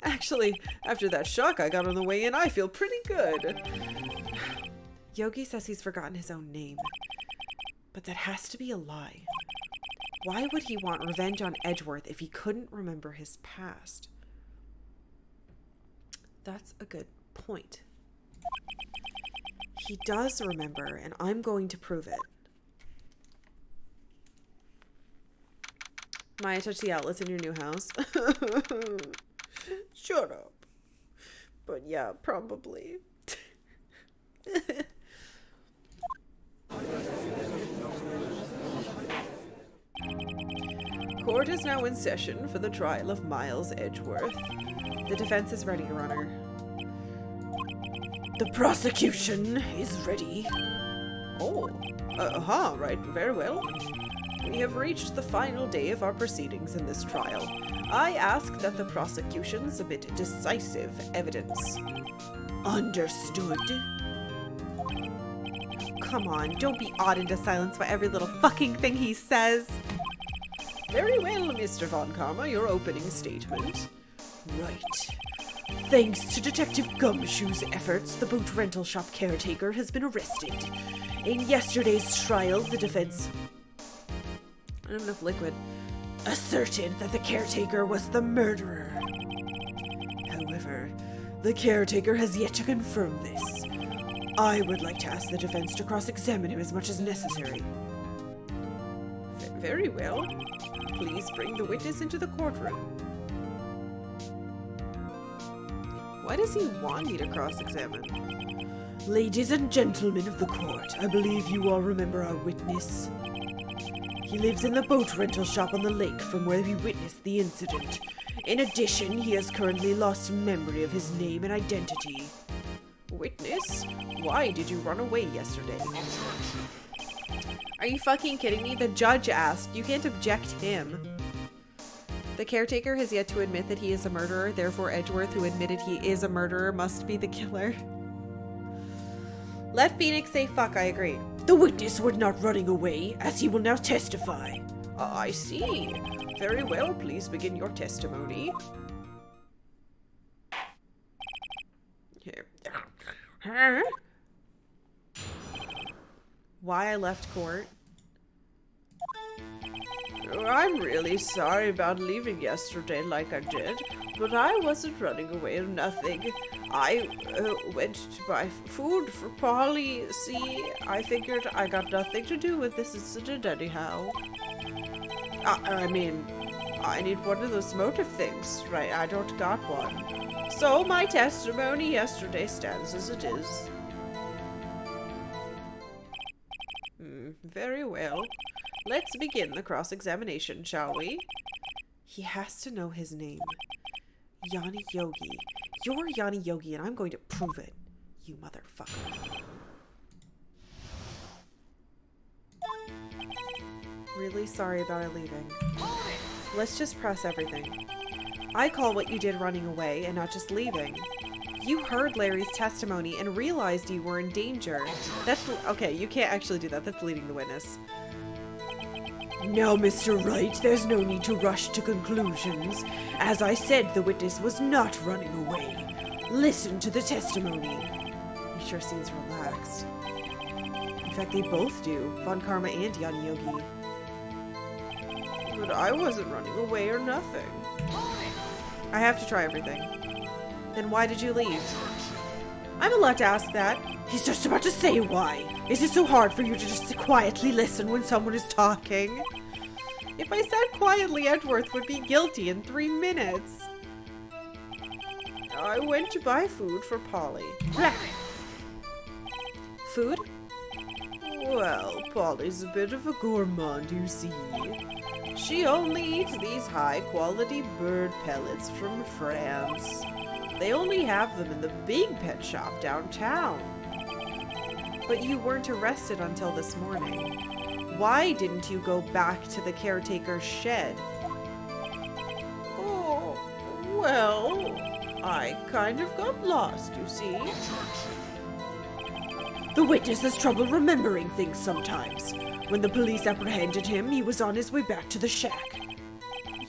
Actually, after that shock I got on the way in, I feel pretty good. Yogi says he's forgotten his own name. But that has to be a lie. Why would he want revenge on Edgeworth if he couldn't remember his past? That's a good point. He does remember, and I'm going to prove it. Maya, touch the outlets in your new house. Shut up. But yeah, probably. Court is now in session for the trial of Miles Edgeworth. The defense is ready, Your Honor. The prosecution is ready. Oh, right, very well. We have reached the final day of our proceedings in this trial. I ask that the prosecution submit decisive evidence. Understood. Come on, don't be awed into silence by every little fucking thing he says. Very well, Mr. Von Karma, your opening statement. Right. Thanks to Detective Gumshoe's efforts, the boat rental shop caretaker has been arrested. In yesterday's trial, the defense... I don't have enough liquid. Asserted that the caretaker was the murderer. However, the caretaker has yet to confirm this. I would like to ask the defense to cross-examine him as much as necessary. Very well. Please bring the witness into the courtroom. Why does he want me to cross-examine? Ladies and gentlemen of the court, I believe you all remember our witness. He lives in the boat rental shop on the lake from where we witnessed the incident. In addition, he has currently lost memory of his name and identity. Witness? Why did you run away yesterday? Are you fucking kidding me? The judge asked. You can't object him. The caretaker has yet to admit that he is a murderer, therefore Edgeworth, who admitted he is a murderer, must be the killer. Let Phoenix say fuck, I agree. The witness was not running away, as he will now testify. I see. Very well, please begin your testimony. Here. Huh? Why I left court? I'm really sorry about leaving yesterday like I did, but I wasn't running away or nothing. I went to buy food for Polly. See, I figured I got nothing to do with this incident anyhow. I mean, I need one of those motive things, right? I don't got one. So my testimony yesterday stands as it is. Very well. Let's begin the cross-examination, shall we? He has to know his name. Yanni Yogi. You're Yanni Yogi, and I'm going to prove it, you motherfucker. Really sorry about it leaving. Let's just press everything. I call what you did running away and not just leaving. You heard Larry's testimony and realized you were in danger. That's... okay, you can't actually do that. That's leading the witness. Now, Mr. Wright, there's no need to rush to conclusions. As I said, the witness was not running away. Listen to the testimony. sure seems relaxed. In fact, they both do, Von Karma and Yanni Yogi. But I wasn't running away or nothing. I have to try everything. Then why did you leave? I'm allowed to ask that. He's just about to say why. Is it so hard for you to just quietly listen when someone is talking? If I sat quietly, Edgeworth would be guilty in 3 minutes. I went to buy food for Polly. Blah. Food? Well, Polly's a bit of a gourmand, you see. She only eats these high-quality bird pellets from France. They only have them in the big pet shop downtown. But you weren't arrested until this morning. Why didn't you go back to the caretaker's shed? Oh, well, I kind of got lost, you see. The witness has trouble remembering things sometimes. When the police apprehended him, he was on his way back to the shack.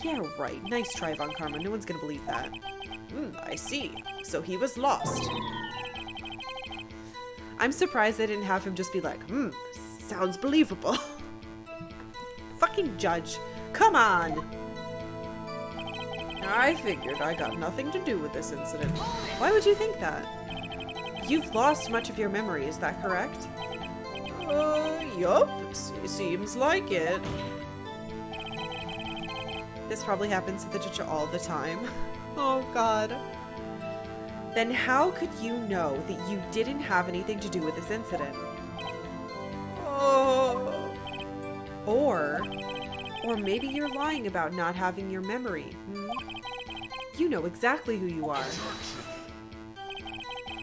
Yeah, right. Nice try, Von Karma. No one's gonna believe that. I see. So he was lost. I'm surprised they didn't have him just be like, sounds believable. Fucking judge. Come on! I figured I got nothing to do with this incident. Why would you think that? You've lost much of your memory, is that correct? Yup. Seems like it. This probably happens to the judge all the time. Oh god. Then how could you know that you didn't have anything to do with this incident? Oh. Or maybe you're lying about not having your memory. You know exactly who you are.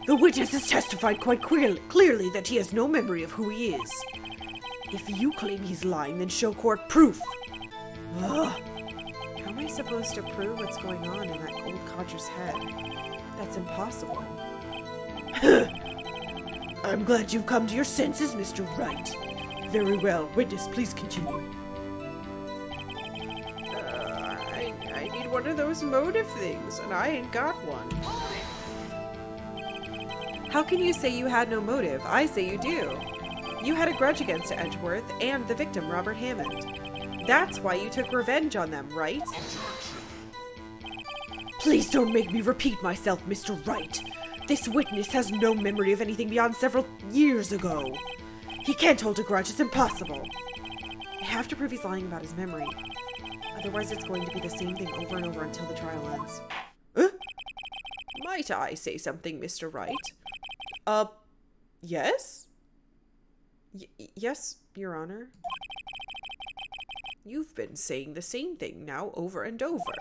The witness has testified quite clearly that he has no memory of who he is. If you claim he's lying, then show court proof. Ugh. How am I supposed to prove what's going on in that old codger's head? That's impossible. I'm glad you've come to your senses, Mr. Wright. Very well. Witness, please continue. I need one of those motive things, and I ain't got one. How can you say you had no motive? I say you do. You had a grudge against Edgeworth and the victim, Robert Hammond. That's why you took revenge on them, right? Please don't make me repeat myself, Mr. Wright. This witness has no memory of anything beyond several years ago. He can't hold a grudge, it's impossible. I have to prove he's lying about his memory. Otherwise it's going to be the same thing over and over until the trial ends. Might I say something, Mr. Wright? Yes? Yes, Your Honor. You've been saying the same thing now over and over.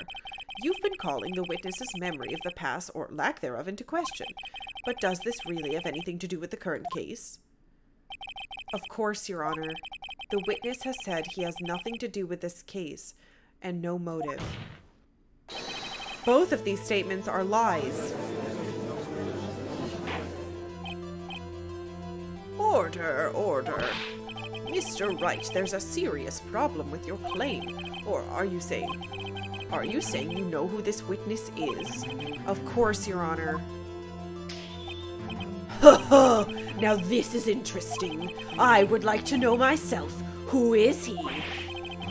You've been calling the witness's memory of the past or lack thereof into question. But does this really have anything to do with the current case? Of course, Your Honor. The witness has said he has nothing to do with this case and no motive. Both of these statements are lies. Order, order. Mr. Wright, there's a serious problem with your claim. Or are you saying you know who this witness is? Of course, Your Honor. Ha ha! Now this is interesting. I would like to know myself. Who is he?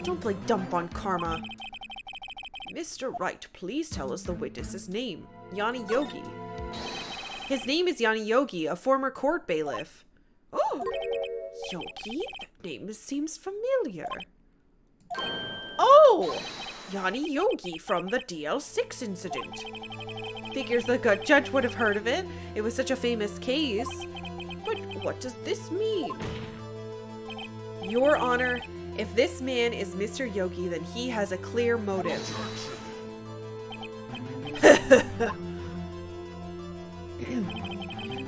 Don't play dump on Karma. Mr. Wright, please tell us the witness's name. Yanni Yogi. His name is Yanni Yogi, a former court bailiff. Oh! Yogi? That name seems familiar. Oh! Yanni Yogi from the DL6 incident. Figures the good judge would have heard of it. It was such a famous case. But what does this mean? Your Honor, if this man is Mr. Yogi, then he has a clear motive.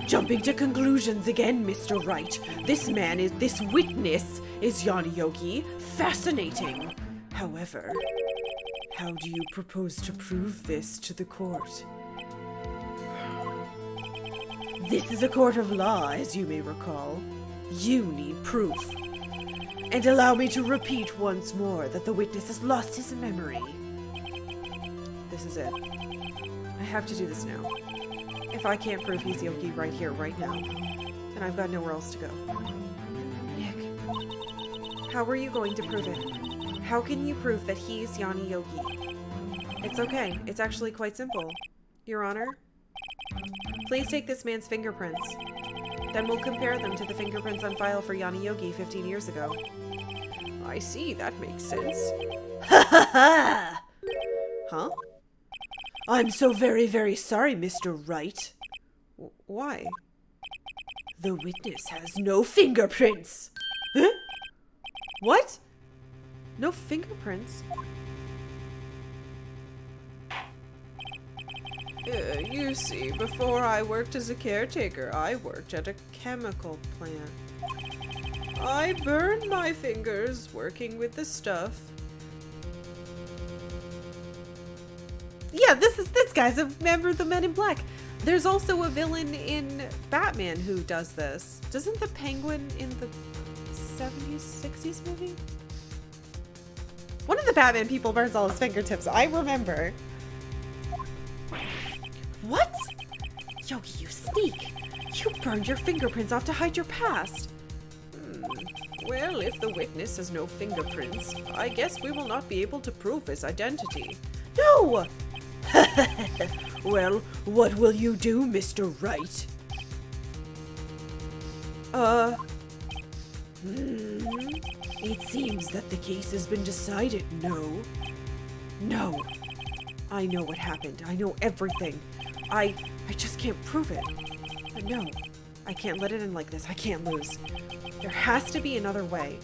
Jumping to conclusions again, Mr. Wright. This witness is Yanni Yogi. Fascinating. However, how do you propose to prove this to the court? This is a court of law, as you may recall. You need proof. And allow me to repeat once more that the witness has lost his memory. This is it. I have to do this now. If I can't prove he's Yogi right here, right now, and I've got nowhere else to go. Nick, how are you going to prove it? How can you prove that he's Yanni Yogi? It's okay. It's actually quite simple. Your Honor, please take this man's fingerprints. Then we'll compare them to the fingerprints on file for Yanni Yogi 15 years ago. I see, that makes sense. Ha ha ha! Huh? I'm so very, very sorry, Mr. Wright. Why? The witness has no fingerprints. Huh? What? No fingerprints? You see, before I worked as a caretaker, I worked at a chemical plant. I burned my fingers working with the stuff. Yeah, this guy's a member of the Men in Black. There's also a villain in Batman who does this. Doesn't the Penguin in the 70s, 60s movie? One of the Batman people burns all his fingertips. I remember. What? Yogi, you sneak. You burned your fingerprints off to hide your past. Well, if the witness has no fingerprints, I guess we will not be able to prove his identity. No! Well, what will you do, Mr. Wright? It seems that the case has been decided, no? No. I know what happened. I know everything. I just can't prove it. But no, I can't let it end like this. I can't lose. There has to be another way.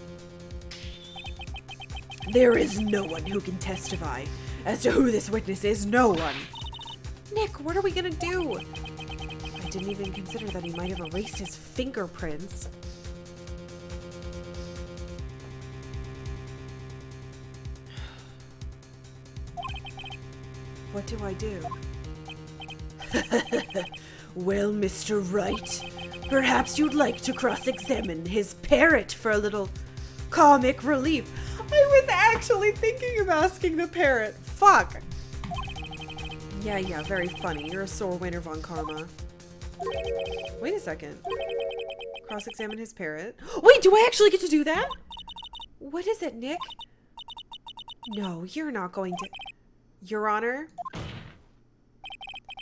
There is no one who can testify as to who this witness is. No one. Nick, what are we gonna do? I didn't even consider that he might have erased his fingerprints. What do I do? Well, Mr. Wright, perhaps you'd like to cross-examine his parrot for a little comic relief. I was actually thinking of asking the parrot. Fuck. Yeah, very funny. You're a sore winner, Von Karma. Wait a second. Cross-examine his parrot. Wait, do I actually get to do that? What is it, Nick? No, you're not going to... Your Honor,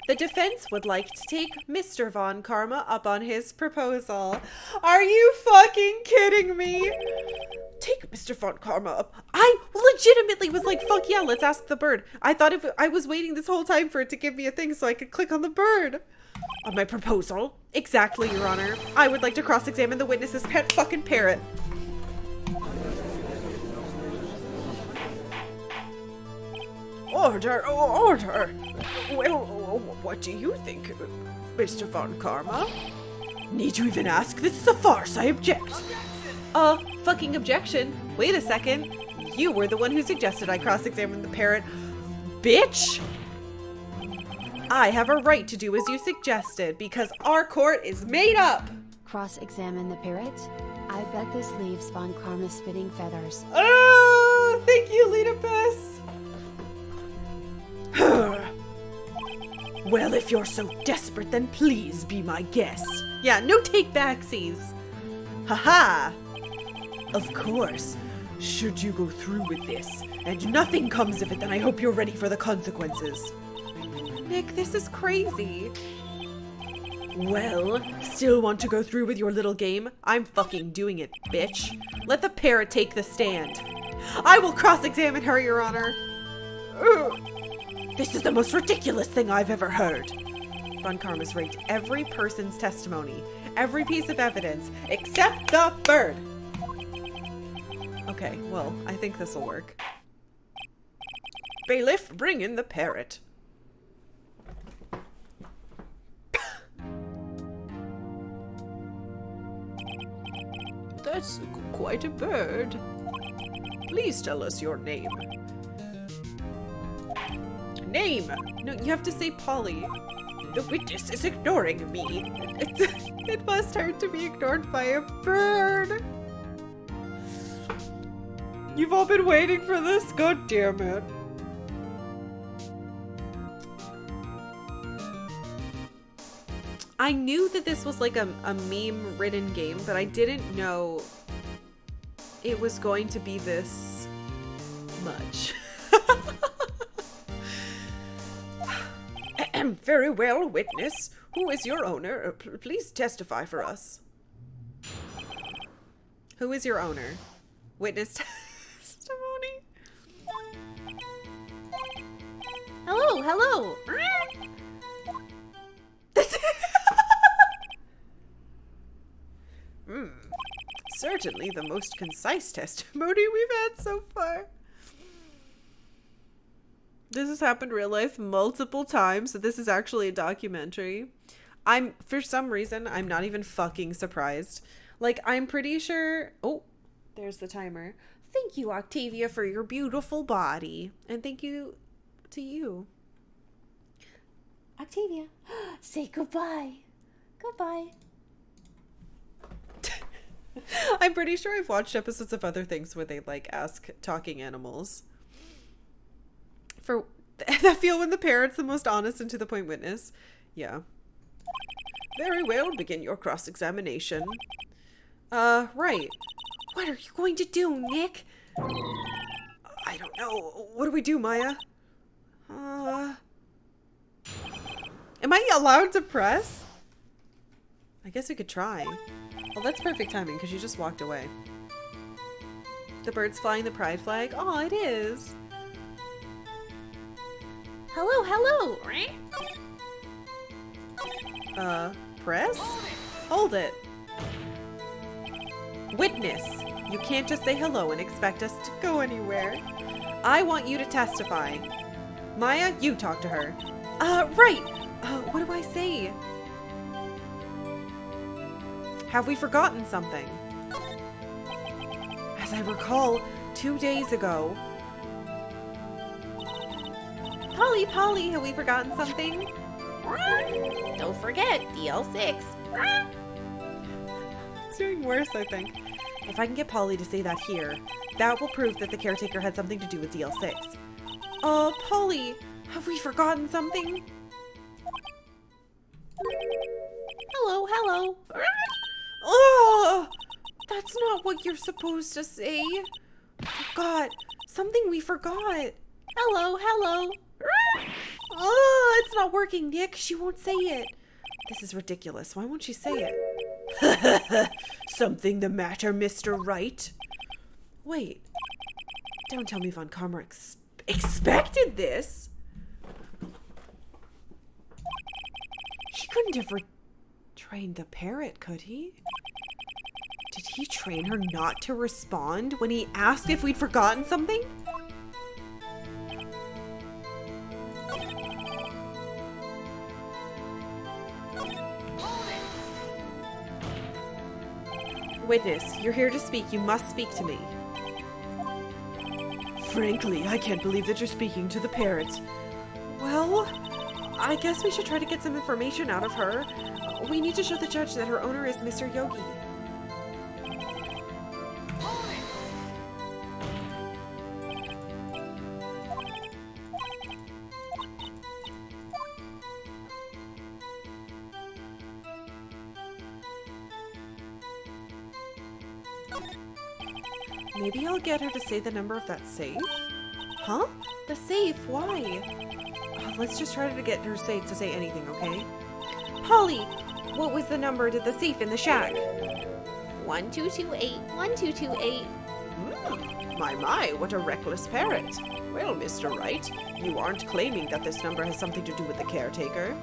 the defense would like to take Mr. Von Karma up on his proposal. Are you fucking kidding me? Take Mr. Von Karma up. I legitimately was like, fuck yeah, let's ask the bird. I thought I was waiting this whole time for it to give me a thing so I could click on the bird. On my proposal? Exactly, Your Honor. I would like to cross-examine the witness's pet fucking parrot. Order, order. Well, what do you think, Mr. Von Karma? Need you even ask? This is a farce. I object. Fucking objection. Wait a second. You were the one who suggested I cross-examine the parrot. Bitch! I have a right to do as you suggested because our court is made up. Cross-examine the parrot? I bet this leaves Von Karma spitting feathers. Oh, thank you, Lita Bess. Well, if you're so desperate, then please be my guest. Yeah, no take-backsies. Haha. Of course. Should you go through with this, and nothing comes of it, then I hope you're ready for the consequences. Nick, this is crazy. Well, still want to go through with your little game? I'm fucking doing it, bitch. Let the parrot take the stand. I will cross-examine her, Your Honor. This is the most ridiculous thing I've ever heard. Von Karma's raked every person's testimony, every piece of evidence, except the bird. Okay, well, I think this'll work. Bailiff, bring in the parrot. That's quite a bird. Please tell us your name. Name! No, you have to say Polly. The witness is ignoring me. It must hurt to be ignored by a bird. You've all been waiting for this? God damn it. I knew that this was like a meme-ridden game, but I didn't know it was going to be this much. Very well, witness. Who is your owner? Please testify for us. Who is your owner? Witness testimony. Hello, hello. Certainly the most concise testimony we've had so far. This has happened real life multiple times, so this is actually a documentary. For some reason, I'm not even fucking surprised. Like, I'm pretty sure... Oh, there's the timer. Thank you, Octavia, for your beautiful body. And thank you to you. Octavia, say goodbye. Goodbye. I'm pretty sure I've watched episodes of other things where they, like, ask talking animals. For that feel when the parrot's the most honest and to the point witness. Yeah. Very well, begin your cross-examination. Right. What are you going to do, Nick? I don't know. What do we do, Maya? Am I allowed to press? I guess we could try. Well, that's perfect timing because you just walked away. The bird's flying the pride flag. Oh, it is. Hello, hello. Press? Hold it. Witness. You can't just say hello and expect us to go anywhere. I want you to testify. Maya, you talk to her. Right. What do I say? Have we forgotten something? As I recall, 2 days ago. Polly, have we forgotten something? Don't forget, DL6. It's doing worse, I think. If I can get Polly to say that here, that will prove that the caretaker had something to do with DL6. Polly, have we forgotten something? Hello. Oh, that's not what you're supposed to say. Forgot. Something we forgot. Hello. Oh, it's not working, Nick. She won't say it. This is ridiculous. Why won't she say it? Something the matter, Mr. Wright? Wait. Don't tell me Von Karma expected this. He couldn't have trained the parrot, could he? Did he train her not to respond when he asked if we'd forgotten something? Witness, you're here to speak. You must speak to me. Frankly, I can't believe that you're speaking to the parrot. Well, I guess we should try to get some information out of her. We need to show the judge that her owner is Mr. Yogi. Maybe I'll get her to say the number of that safe? Huh? The safe? Why? Let's just try to get her to say anything, okay? Polly, what was the number to the safe in the shack? 1228. My, what a reckless parrot. Well, Mr. Wright, you aren't claiming that this number has something to do with the caretaker.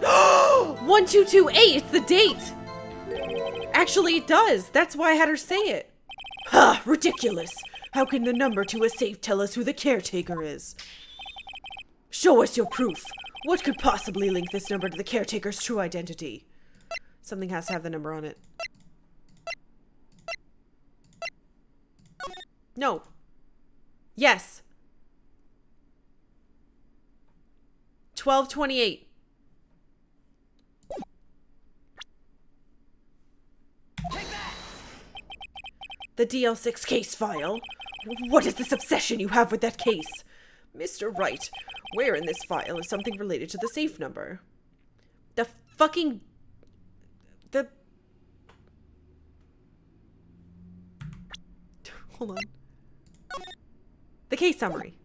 1228! It's the date! Actually, it does. That's why I had her say it. Ha! Ridiculous! How can the number to a safe tell us who the caretaker is? Show us your proof. What could possibly link this number to the caretaker's true identity? Something has to have the number on it. No. Yes. 1228. The DL6 case file? What is this obsession you have with that case? Mr. Wright, Where in this file is something related to the safe number? The fucking... The... Hold on. The case summary.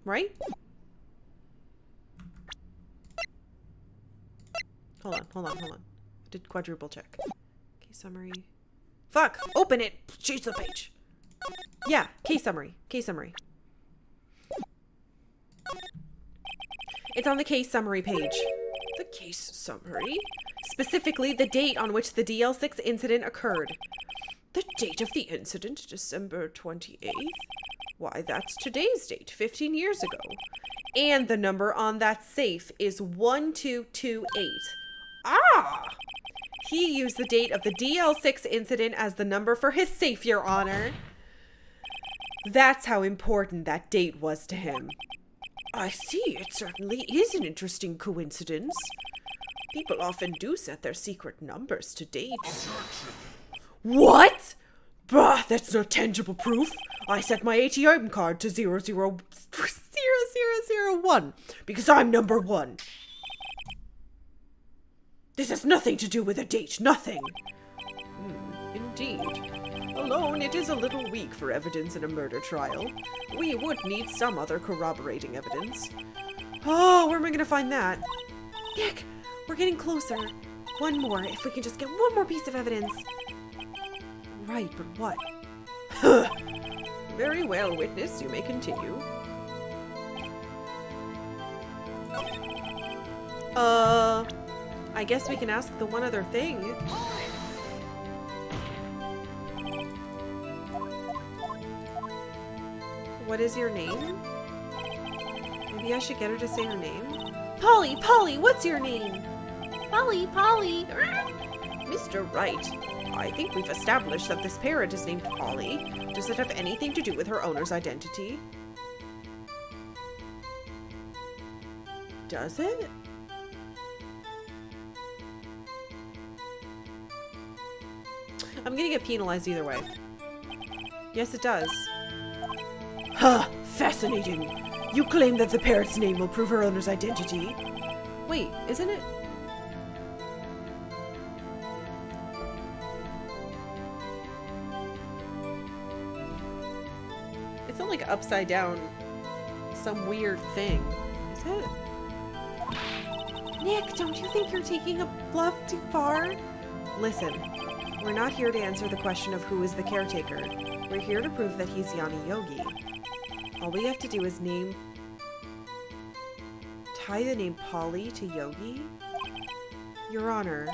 Right? Hold on. Did quadruple check. Case summary. Fuck! Open it! Change the page. Yeah, case summary. It's on the case summary page. The case summary? Specifically, the date on which the DL6 incident occurred. The date of the incident, December 28th? Why, that's today's date, 15 years ago. And the number on that safe is 1228. Ah! He used the date of the DL6 incident as the number for his safe, Your Honor. That's how important that date was to him. I see, it certainly is an interesting coincidence. People often do set their secret numbers to dates. What? Bah, that's not tangible proof. I set my ATM card to 000001 because I'm number one. This has nothing to do with a date, nothing. Indeed. Alone, it is a little weak for evidence in a murder trial. We would need some other corroborating evidence. Oh, where am I going to find that? Nick, we're getting closer. One more, if we can just get one more piece of evidence. Right, but what? Very well, witness, you may continue. I guess we can ask the one other thing. What is your name? Maybe I should get her to say her name. Polly, what's your name? Polly. Mr. Wright, I think we've established that this parrot is named Polly. Does it have anything to do with her owner's identity? Does it? I'm gonna get penalized either way. Yes, it does. Huh, fascinating. You claim that the parrot's name will prove her owner's identity. Wait, isn't it? It's not like upside down, some weird thing. Is it? Nick, don't you think you're taking a bluff too far? Listen, we're not here to answer the question of who is the caretaker. We're here to prove that he's Yanni Yogi. All we have to do is tie the name Polly to Yogi? Your Honor,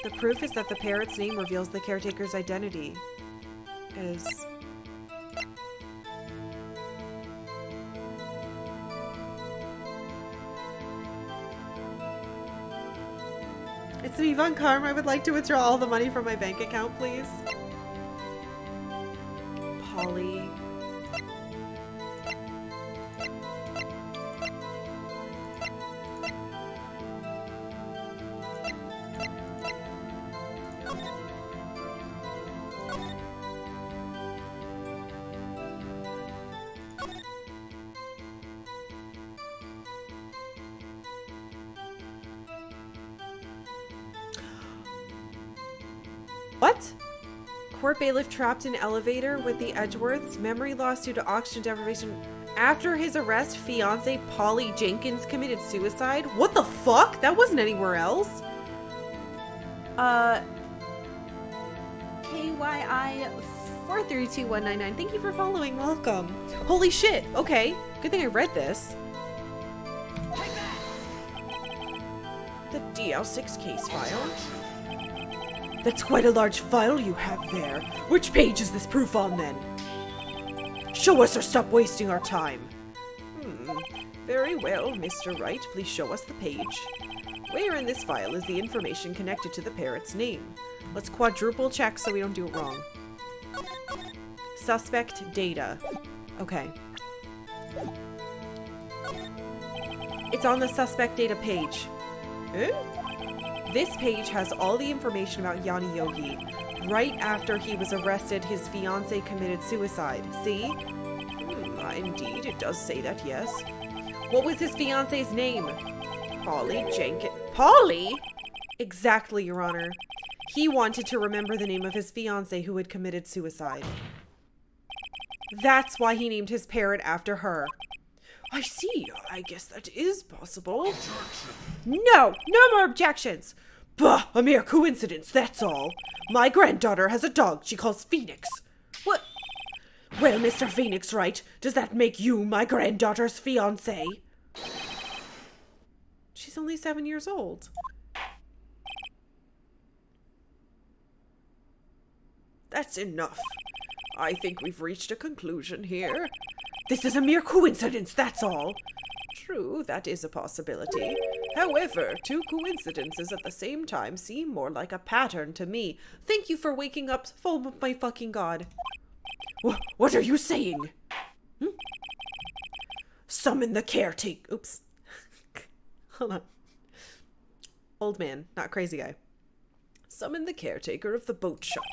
the proof is that the parrot's name reveals the caretaker's identity. It's me, Von Karm. I would like to withdraw all the money from my bank account, please. Polly. What? Court bailiff trapped in elevator with the Edgeworths. Memory lost due to oxygen deprivation. After his arrest, fiance Polly Jenkins committed suicide? What the fuck? That wasn't anywhere else. KYI 432199. Thank you for following. Welcome. Holy shit. Okay. Good thing I read this. The DL6 case file. That's quite a large file you have there. Which page is this proof on, then? Show us or stop wasting our time. Very well, Mr. Wright. Please show us the page. Where in this file is the information connected to the parrot's name? Let's quadruple check so we don't do it wrong. Suspect data. Okay. It's on the suspect data page. This page has all the information about Yanni Yogi. Right after he was arrested, his fiancée committed suicide. See? Indeed, it does say that, yes. What was his fiance's name? Polly Jenkins. Polly? Exactly, Your Honor. He wanted to remember the name of his fiancée who had committed suicide. That's why he named his parrot after her. I see. I guess that is possible. No! No more objections! Bah! A mere coincidence, that's all. My granddaughter has a dog she calls Phoenix. What? Well, Mr. Phoenix Wright, does that make you my granddaughter's fiancé? She's only 7 years old. That's enough. I think we've reached a conclusion here. This is a mere coincidence, that's all. True, that is a possibility. However, two coincidences at the same time seem more like a pattern to me. Thank you for waking up. Oh my fucking god. What are you saying? Summon the caretaker. Oops. Hold on. Old man, not crazy guy. Summon the caretaker of the boat shop.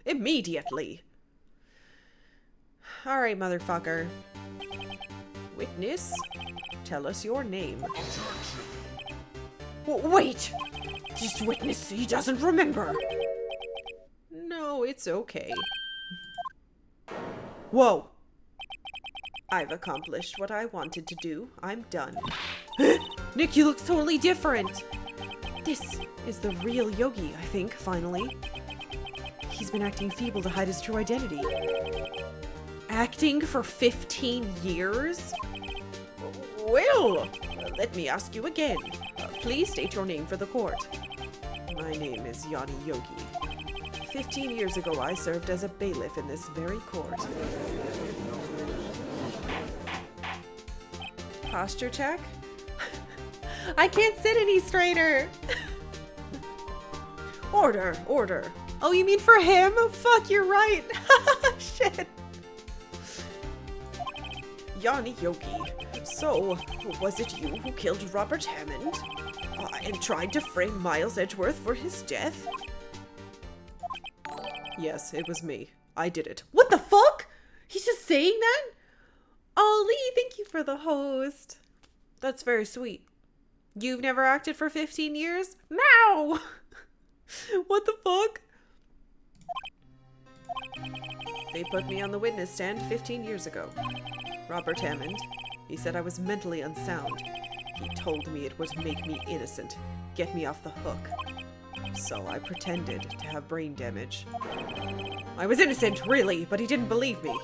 Immediately. Alright, motherfucker. Witness, tell us your name. Wait! This witness, he doesn't remember. No, it's okay. Whoa! I've accomplished what I wanted to do. I'm done. Nick, you look totally different! This is the real Yogi, I think, finally. He's been acting feeble to hide his true identity. Acting for 15 years? Well, let me ask you again. Please state your name for the court. My name is Yanni Yogi. 15 years ago, I served as a bailiff in this very court. Posture check? I can't sit any straighter! Order, order. Oh, you mean for him? Fuck, you're right. Shit. Yanni Yogi, so was it you who killed Robert Hammond? And tried to frame Miles Edgeworth for his death? Yes, it was me. I did it. What the fuck? He's just saying that? Oh, Lee, thank you for the host. That's very sweet. You've never acted for 15 years? Now! What the fuck? They put me on the witness stand 15 years ago. Robert Hammond. He said I was mentally unsound. He told me it would make me innocent, get me off the hook. So I pretended to have brain damage. I was innocent, really, but he didn't believe me.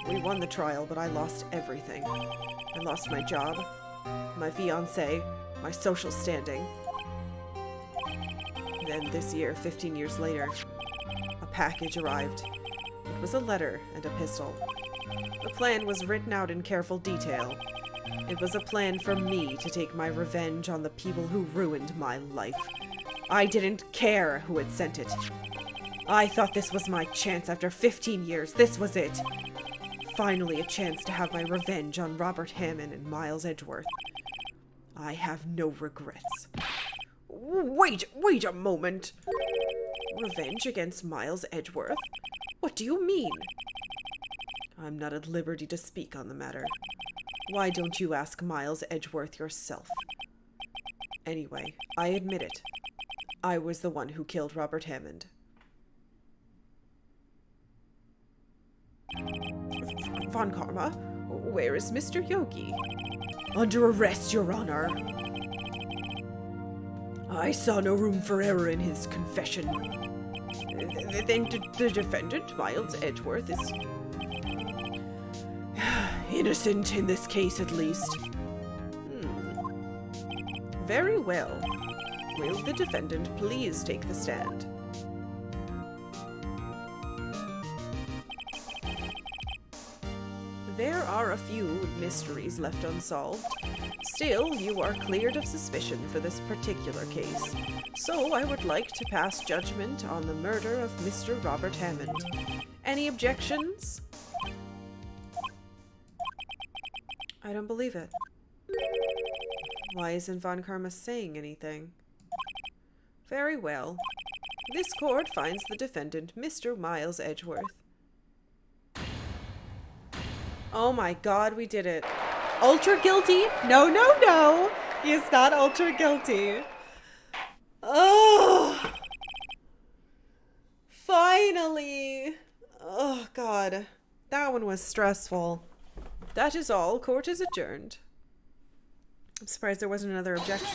We won the trial, but I lost everything. I lost my job, my fiancé, my social standing. Then this year, 15 years later, a package arrived. It was a letter and a pistol. The plan was written out in careful detail. It was a plan for me to take my revenge on the people who ruined my life. I didn't care who had sent it. I thought this was my chance after 15 years. This was it. Finally a chance to have my revenge on Robert Hammond and Miles Edgeworth. I have no regrets. Wait a moment. Revenge against Miles Edgeworth? What do you mean? I'm not at liberty to speak on the matter. Why don't you ask Miles Edgeworth yourself? Anyway, I admit it. I was the one who killed Robert Hammond. Von Karma, where is Mr. Yogi? Under arrest, Your Honor. I saw no room for error in his confession. Then the defendant, Miles Edgeworth, is innocent in this case, at least. Very well. Will the defendant please take the stand? There are a few mysteries left unsolved. Still, you are cleared of suspicion for this particular case. So I would like to pass judgment on the murder of Mr. Robert Hammond. Any objections? I don't believe it. Why isn't Von Karma saying anything? Very well. This court finds the defendant, Mr. Miles Edgeworth. Oh my god, we did it. ultra guilty? No, no, no. He is not ultra guilty. Oh, finally. Oh, God. That one was stressful. That is all. Court is adjourned. I'm surprised there wasn't another objection.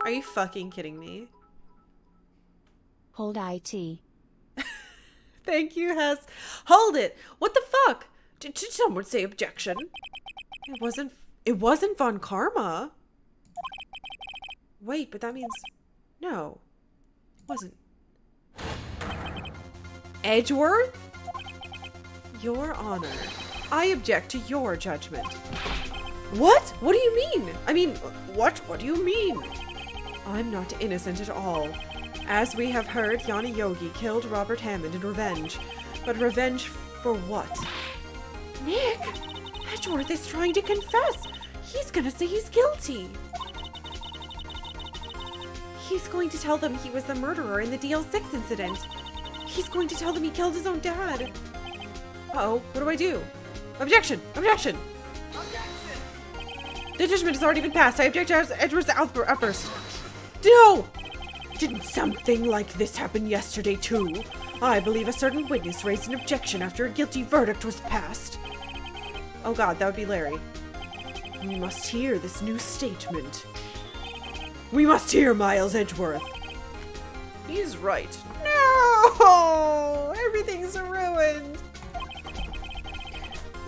Are you fucking kidding me? Hold IT. Thank you, Hess. Hold it! What the fuck? Did someone say objection? It wasn't Von Karma. Wait, but that means... No. It wasn't. Edgeworth? Your Honor, I object to your judgment. What? What do you mean? I mean, what do you mean? I'm not innocent at all. As we have heard, Yanni Yogi killed Robert Hammond in revenge. But revenge for what? Nick! Edgeworth is trying to confess! He's gonna say he's guilty! He's going to tell them he was the murderer in the DL6 incident. He's going to tell them he killed his own dad. Uh-oh, what do I do? Objection! Objection! The judgment has already been passed. I object to Edward's outburst. No! Didn't something like this happen yesterday, too? I believe a certain witness raised an objection after a guilty verdict was passed. Oh God, that would be Larry. We must hear this new statement. We must hear Miles Edgeworth. He's right. No! Everything's ruined.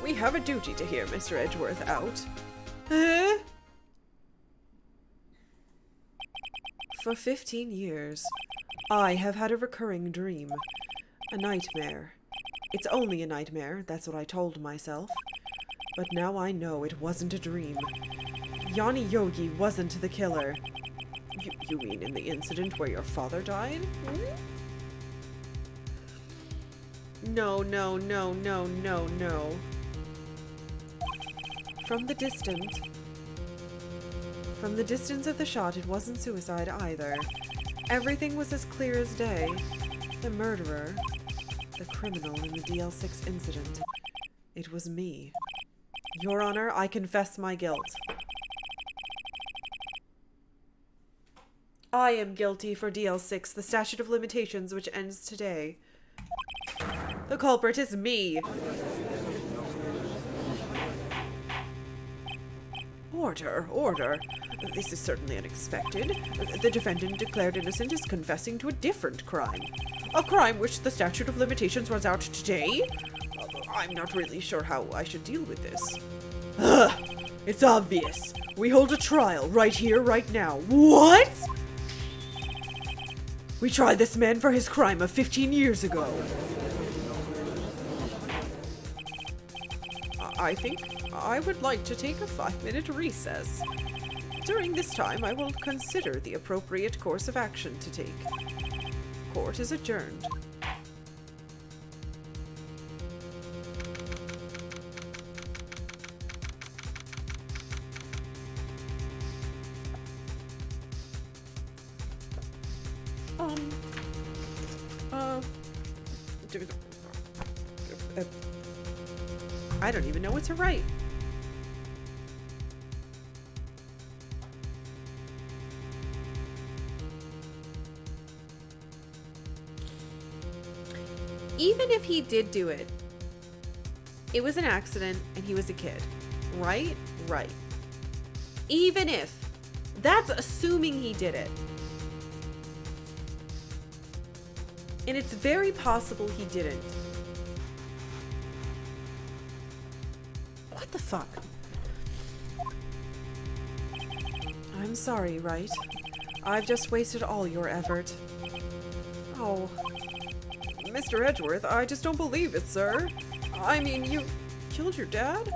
We have a duty to hear Mr. Edgeworth out. Huh? For 15 years, I have had a recurring dream. A nightmare. It's only a nightmare, that's what I told myself. But now I know it wasn't a dream. Yanni Yogi wasn't the killer. You mean in the incident where your father died? No, no, no, no, no, no. From the distance of the shot, it wasn't suicide either. Everything was as clear as day. The murderer, the criminal in the DL6 incident. It was me. Your Honor, I confess my guilt. I am guilty for DL6, the statute of limitations which ends today. The culprit is me. Order, order. This is certainly unexpected. The defendant declared innocent is confessing to a different crime. A crime which the statute of limitations runs out today? I'm not really sure how I should deal with this. Ugh! It's obvious. We hold a trial right here, right now. What? We tried this man for his crime of 15 years ago. I think I would like to take a 5-minute recess. During this time, I will consider the appropriate course of action to take. Court is adjourned. I don't even know what to write. Even if he did do it, it was an accident and he was a kid, right? Right. Even if, that's assuming he did it. And it's very possible he didn't. What the fuck? I'm sorry, Wright. I've just wasted all your effort. Oh. Mr. Edgeworth, I just don't believe it, sir. I mean, you killed your dad?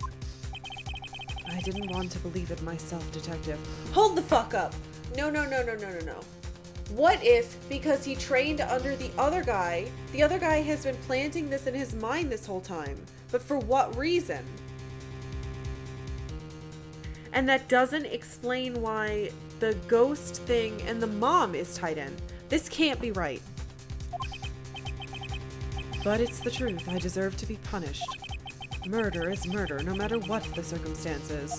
I didn't want to believe it myself, Detective. Hold the fuck up! No, no, no, no, no, no, no. What if, because he trained under the other guy has been planting this in his mind this whole time? But for what reason? And that doesn't explain why the ghost thing and the mom is tied in. This can't be right. But it's the truth. I deserve to be punished. Murder is murder, no matter what the circumstances.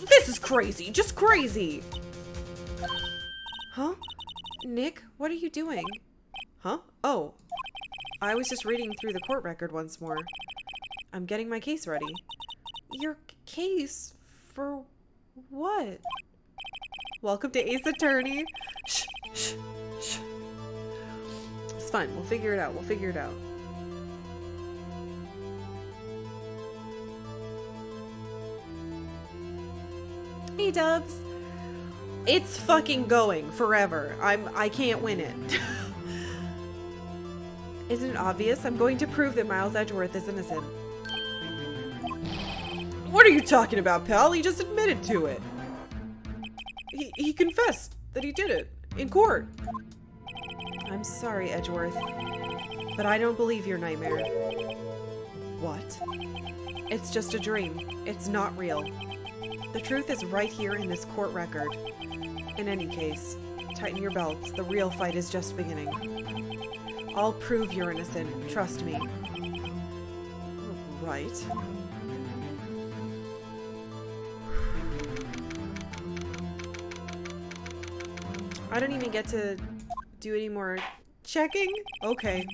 This is crazy! Just crazy! Huh? Nick, what are you doing? Huh? Oh. I was just reading through the court record once more. I'm getting my case ready. Your case? For what? Welcome to Ace Attorney. Shh, shh, shh. It's fine. We'll figure it out. We'll figure it out. Hey, Dubs. It's fucking going forever. I can't win it. Isn't it obvious? I'm going to prove that Miles Edgeworth is innocent. What are you talking about, pal? He just admitted to it. He confessed that he did it in court. I'm sorry, Edgeworth, but I don't believe your nightmare. What? It's just a dream. It's not real. The truth is right here in this court record. In any case, tighten your belts. The real fight is just beginning. I'll prove you're innocent. Trust me. Right. I don't even get to do any more checking? Okay.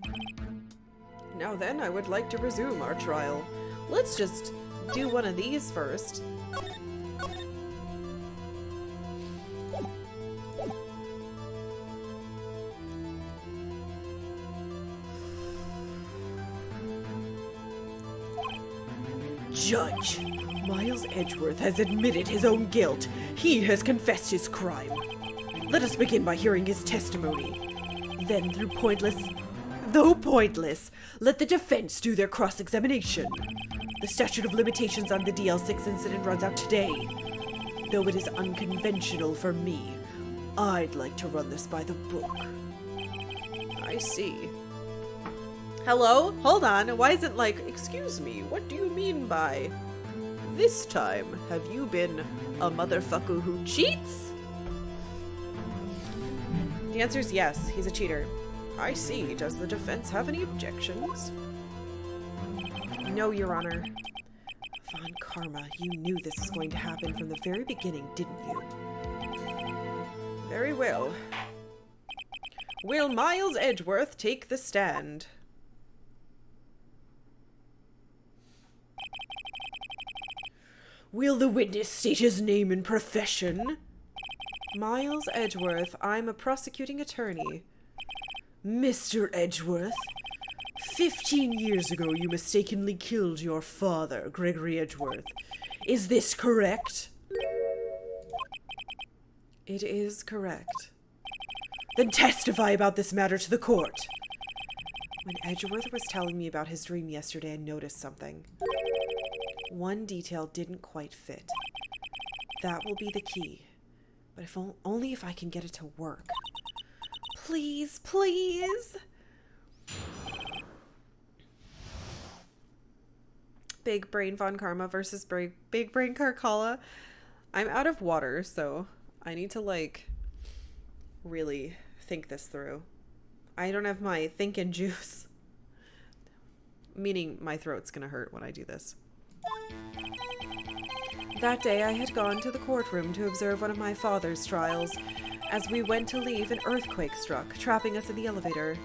Now then, I would like to resume our trial. Let's just do one of these first. Judge, Miles Edgeworth has admitted his own guilt. He has confessed his crime. Let us begin by hearing his testimony. Then, though pointless, let the defense do their cross-examination. The statute of limitations on the DL6 incident runs out today. Though it is unconventional for me, I'd like to run this by the book. I see. Hello? Hold on. Why is it like, excuse me, what do you mean by... This time, have you been a motherfucker who cheats? The answer is yes, he's a cheater. I see. Does the defense have any objections? No, Your Honor. Von Karma, you knew this was going to happen from the very beginning, didn't you? Very well. Will Miles Edgeworth take the stand? Will the witness state his name and profession? Miles Edgeworth, I'm a prosecuting attorney. Mr. Edgeworth, 15 years ago you mistakenly killed your father, Gregory Edgeworth. Is this correct? It is correct. Then testify about this matter to the court. When Edgeworth was telling me about his dream yesterday, I noticed something. One detail didn't quite fit. That will be the key. But only if I can get it to work. Please, please! Big Brain Von Karma versus Big Brain Karkalla. I'm out of water, so I need to, like, really think this through. I don't have my thinking juice. Meaning my throat's gonna hurt when I do this. That day I had gone to the courtroom to observe one of my father's trials. As we went to leave, an earthquake struck, trapping us in the elevator.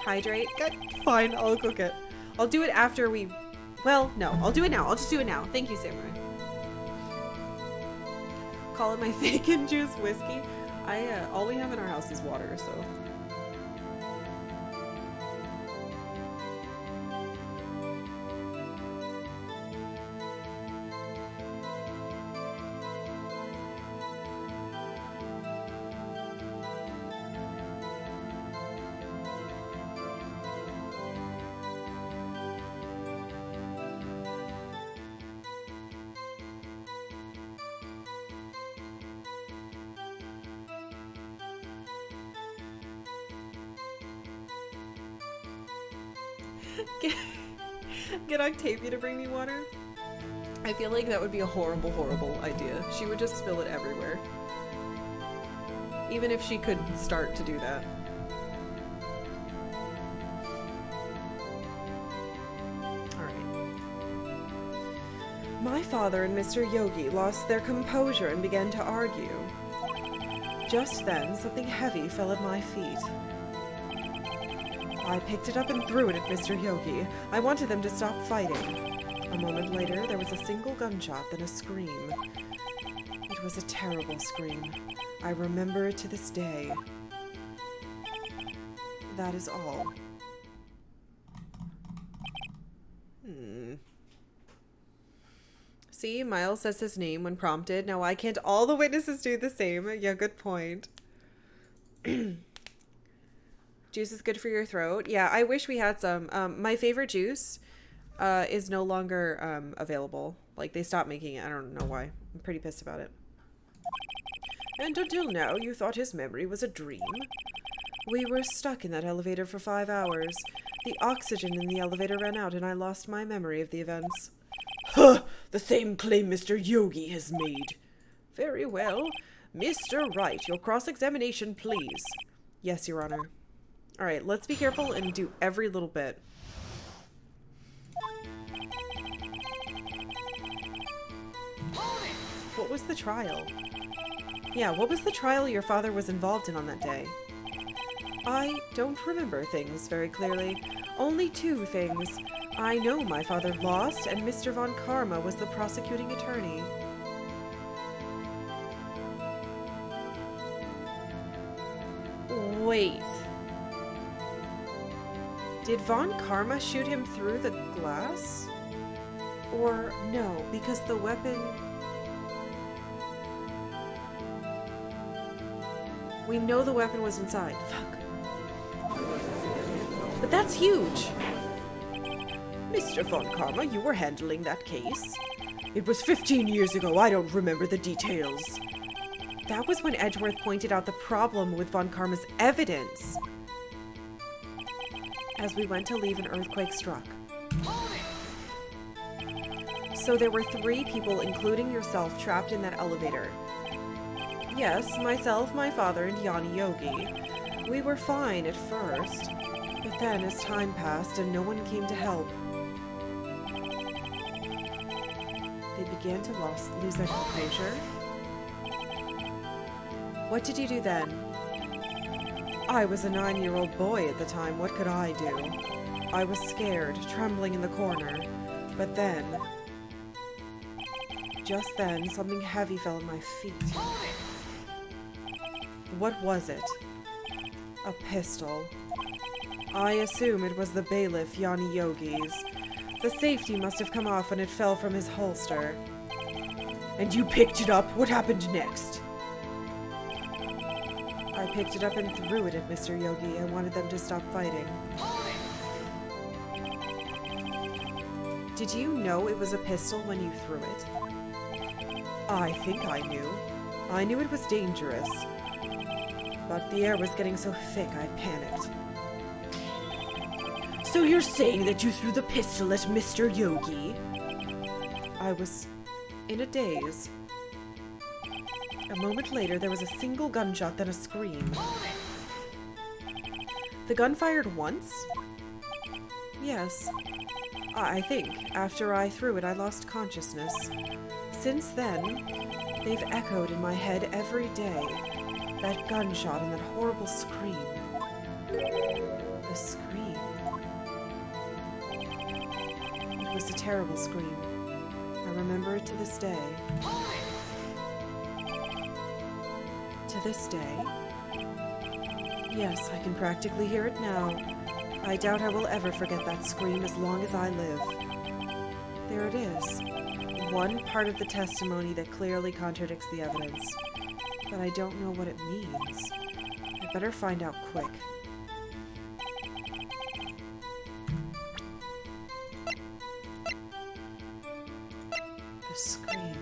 Hydrate? Good. Fine, I'll cook it. I'll do it after we... Well, no, I'll do it now. I'll just do it now. Thank you, Samurai. Call it my bacon juice whiskey. All we have in our house is water, so... Get Octavia to bring me water? I feel like that would be a horrible, horrible idea. She would just spill it everywhere. Even if she could start to do that. My father and Mr. Yogi lost their composure and began to argue. Just then, something heavy fell at my feet. I picked it up and threw it at Mr. Yogi. I wanted them to stop fighting. A moment later, there was a single gunshot, then a scream. It was a terrible scream. I remember it to this day. That is all. See, Miles says his name when prompted. Now why can't all the witnesses do the same? Yeah, good point. Juice is good for your throat. Yeah, I wish we had some. My favorite juice is no longer available. Like, they stopped making it. I don't know why. I'm pretty pissed about it. And until now, you thought his memory was a dream? We were stuck in that elevator for 5 hours. The oxygen in the elevator ran out and I lost my memory of the events. Huh! The same claim Mr. Yogi has made. Very well. Mr. Wright, your cross-examination, please. Yes, Your Honor. Alright, let's be careful and do every little bit. What was the trial? Yeah, what was the trial your father was involved in on that day? I don't remember things very clearly. Only 2 things. I know my father lost, and Mr. Von Karma was the prosecuting attorney. Wait. Did Von Karma shoot him through the glass? Or no, because the weapon... We know the weapon was inside. Fuck. But that's huge! Mr. Von Karma, you were handling that case. It was 15 years ago. I don't remember the details. That was when Edgeworth pointed out the problem with Von Karma's evidence. As we went to leave, an earthquake struck. So there were 3 people, including yourself, trapped in that elevator. Yes, myself, my father, and Yanni Yogi. We were fine at first, but then as time passed and no one came to help, they began to lose their composure. What did you do then? I was a 9-year-old boy at the time. What could I do? I was scared, trembling in the corner. But then, just then, something heavy fell at my feet. What was it? A pistol. I assume it was the bailiff Yanni Yogi's. The safety must have come off when it fell from his holster. And you picked it up? What happened next? I picked it up and threw it at Mr. Yogi. I wanted them to stop fighting. Did you know it was a pistol when you threw it? I think I knew. I knew it was dangerous. But the air was getting so thick, I panicked. So you're saying that you threw the pistol at Mr. Yogi? I was in a daze. A moment later, there was a single gunshot, then a scream. The gun fired once? Yes. I think. After I threw it, I lost consciousness. Since then, they've echoed in my head every day. That gunshot and that horrible scream. The scream. It was a terrible scream. I remember it to this day. To this day? Yes, I can practically hear it now. I doubt I will ever forget that scream as long as I live. There it is. One part of the testimony that clearly contradicts the evidence. But I don't know what it means. I better find out quick. The scream.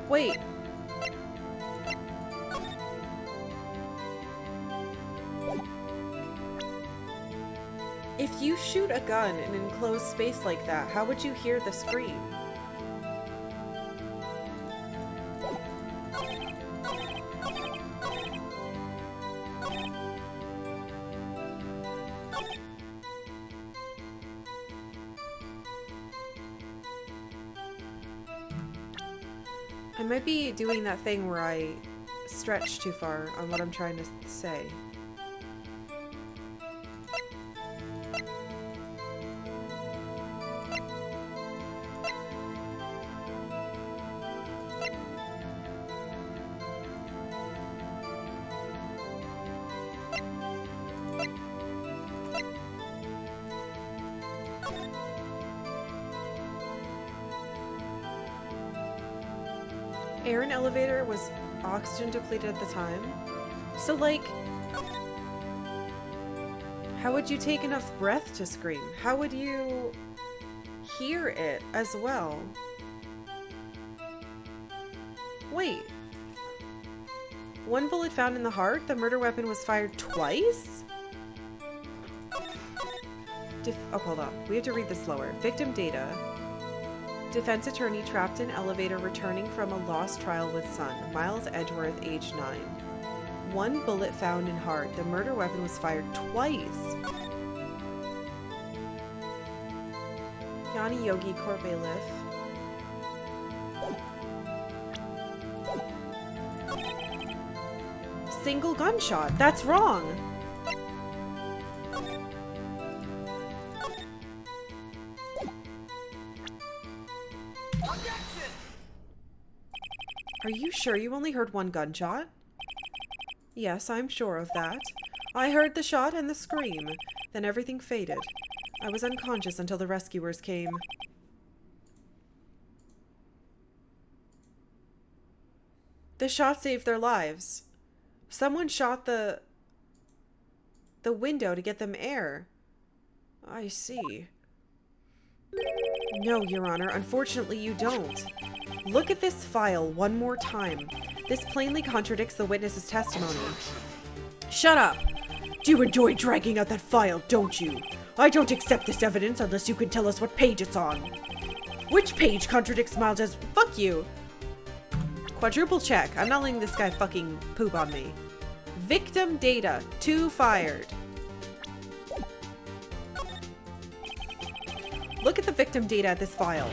Wait. If you shoot a gun in an enclosed space like that, how would you hear the scream? I might be doing that thing where I stretch too far on what I'm trying to say. Air in elevator was oxygen depleted at the time. So, like, how would you take enough breath to scream? How would you hear it as well? Wait. One bullet found in the heart, the murder weapon was fired twice? Oh, hold on. We have to read this slower. Victim data. Defense attorney trapped in elevator returning from a lost trial with son. Miles Edgeworth, age 9. One bullet found in heart. The murder weapon was fired twice. Yanni Yogi, court bailiff. Single gunshot. That's wrong. Are you sure you only heard one gunshot? Yes, I'm sure of that. I heard the shot and the scream. Then everything faded. I was unconscious until the rescuers came. The shot saved their lives. Someone shot the window to get them air. I see. No, Your Honor, unfortunately you don't. Look at this file one more time. This plainly contradicts the witness's testimony. Shut up! Do you enjoy dragging out that file, don't you? I don't accept this evidence unless you can tell us what page it's on. Which page contradicts Miles' Fuck you! Quadruple check. I'm not letting this guy fucking poop on me. Victim data. 2 fired. Look at the victim data at this file.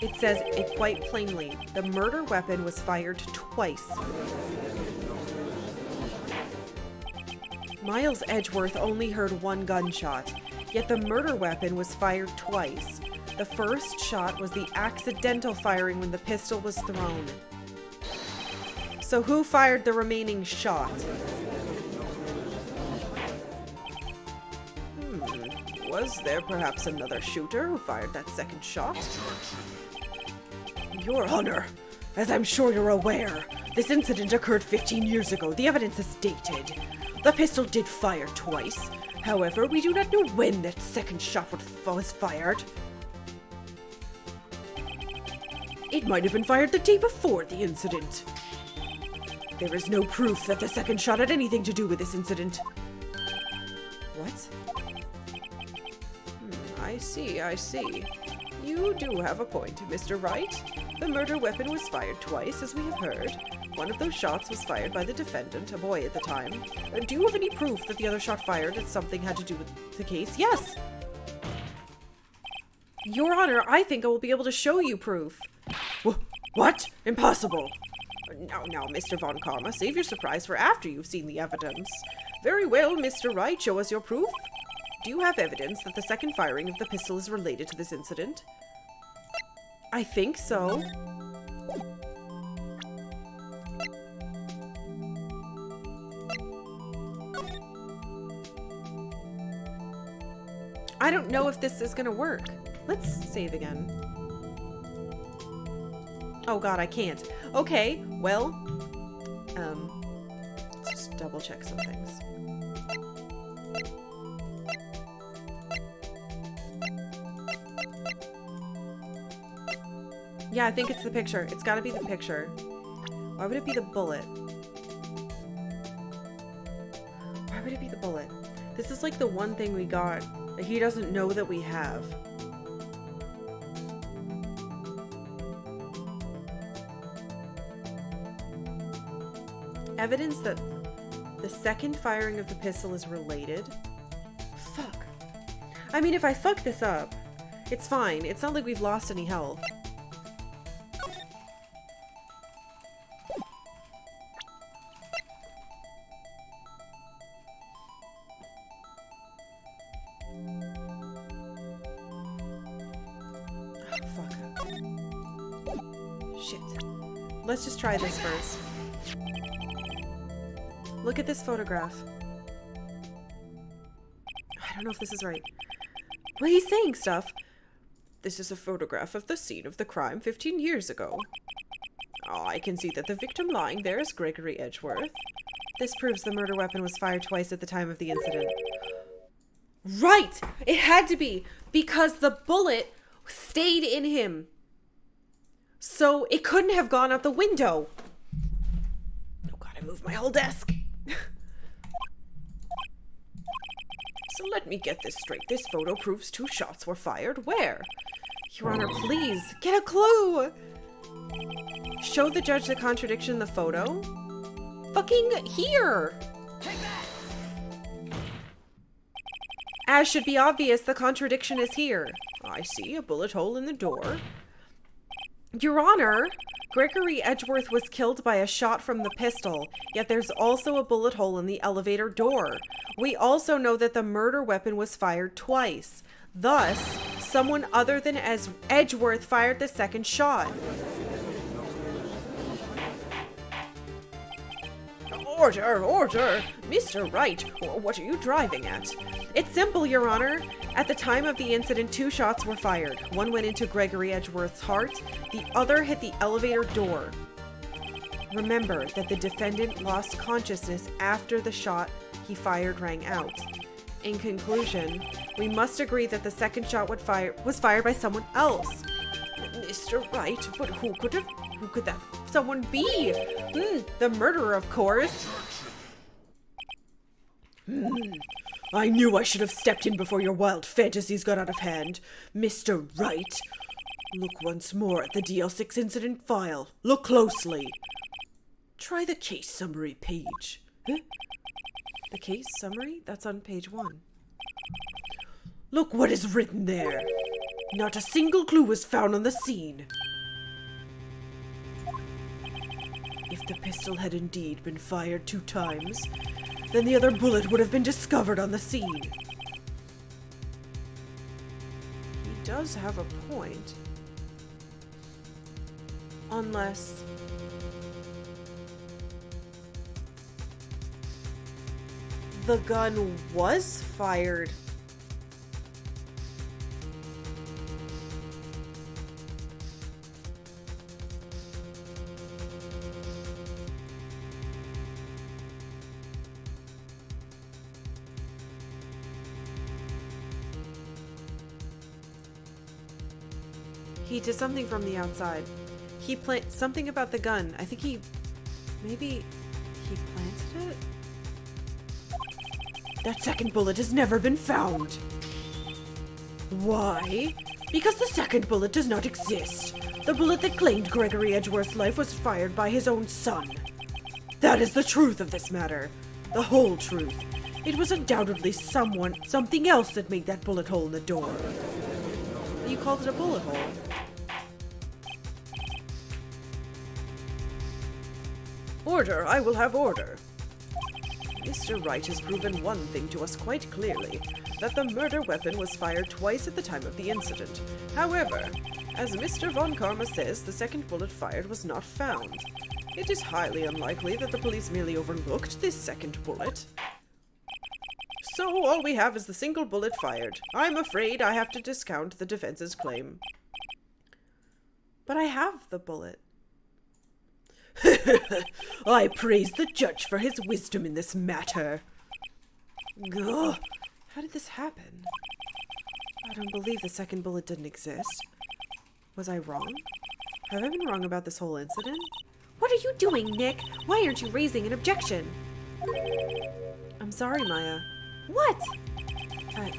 It says it quite plainly. The murder weapon was fired twice. Miles Edgeworth only heard one gunshot, yet the murder weapon was fired twice. The first shot was the accidental firing when the pistol was thrown. So who fired the remaining shot? Was there perhaps another shooter who fired that second shot? Your Honor, as I'm sure you're aware, this incident occurred 15 years ago. The evidence is dated. The pistol did fire twice. However, we do not know when that second shot was fired. It might have been fired the day before the incident. There is no proof that the second shot had anything to do with this incident. What? I see. You do have a point, Mr. Wright. The murder weapon was fired twice, as we have heard. One of those shots was fired by the defendant, a boy at the time. Do you have any proof that the other shot fired had something had to do with the case? Yes! Your Honor, I think I will be able to show you proof. What? Impossible! Now, Mr. Von Karma, save your surprise for after you've seen the evidence. Very well, Mr. Wright, show us your proof. Do you have evidence that the second firing of the pistol is related to this incident? I think so. I don't know if this is gonna work. Let's save again. Oh god, I can't. Okay, well, let's just double check some things. Yeah, I think it's the picture. It's gotta be the picture. Why would it be the bullet? Why would it be the bullet? This is like the one thing we got that he doesn't know that we have. Evidence that the second firing of the pistol is related? Fuck. I mean, if I fuck this up, it's fine. It's not like we've lost any health. let's just try this first. Look at this photograph. I don't know if this is right. Well, he's saying stuff. This is a photograph of the scene of the crime 15 years ago. Oh, I can see that the victim lying there is Gregory Edgeworth. This proves the murder weapon was fired twice at the time of the incident. Right! It had to be, because the bullet stayed in him. So it couldn't have gone out the window. Oh god, I moved my whole desk. So let me get this straight. This photo proves 2 shots were fired. Where? Your Honor, please, get a clue! Show the judge the contradiction in the photo? Fucking here! As should be obvious, the contradiction is here. I see a bullet hole in the door. Your Honor, Gregory Edgeworth was killed by a shot from the pistol, yet there's also a bullet hole in the elevator door. We also know that the murder weapon was fired twice. Thus, someone other than Edgeworth fired the second shot. Order, order! Mr. Wright, what are you driving at? It's simple, Your Honor. At the time of the incident, 2 shots were fired. One went into Gregory Edgeworth's heart, the other hit the elevator door. Remember that the defendant lost consciousness after the shot he fired rang out. In conclusion, we must agree that the second shot was fired by someone else. Mr. Wright, but who could that someone be? The murderer, of course. I knew I should have stepped in before your wild fantasies got out of hand. Mr. Wright, look once more at the DL6 incident file. Look closely. Try the case summary page. Huh? The case summary? That's on page 1. Look what is written there. Not a single clue was found on the scene. If the pistol had indeed been fired 2 times, then the other bullet would have been discovered on the scene. He does have a point. Unless... the gun was fired. He did something from the outside. He planted something about the gun. I think maybe he planted it? That second bullet has never been found. Why? Because the second bullet does not exist. The bullet that claimed Gregory Edgeworth's life was fired by his own son. That is the truth of this matter. The whole truth. It was undoubtedly something else that made that bullet hole in the door. You called it a bullet hole. Order, I will have order. Mr. Wright has proven one thing to us quite clearly, that the murder weapon was fired twice at the time of the incident. However, as Mr. Von Karma says, the second bullet fired was not found. It is highly unlikely that the police merely overlooked this second bullet. So all we have is the single bullet fired. I'm afraid I have to discount the defense's claim. But I have the bullet. I praise the judge for his wisdom in this matter. Ugh. How did this happen? I don't believe the second bullet didn't exist. Was I wrong? Have I been wrong about this whole incident? What are you doing, Nick? Why aren't you raising an objection? I'm sorry, Maya. What?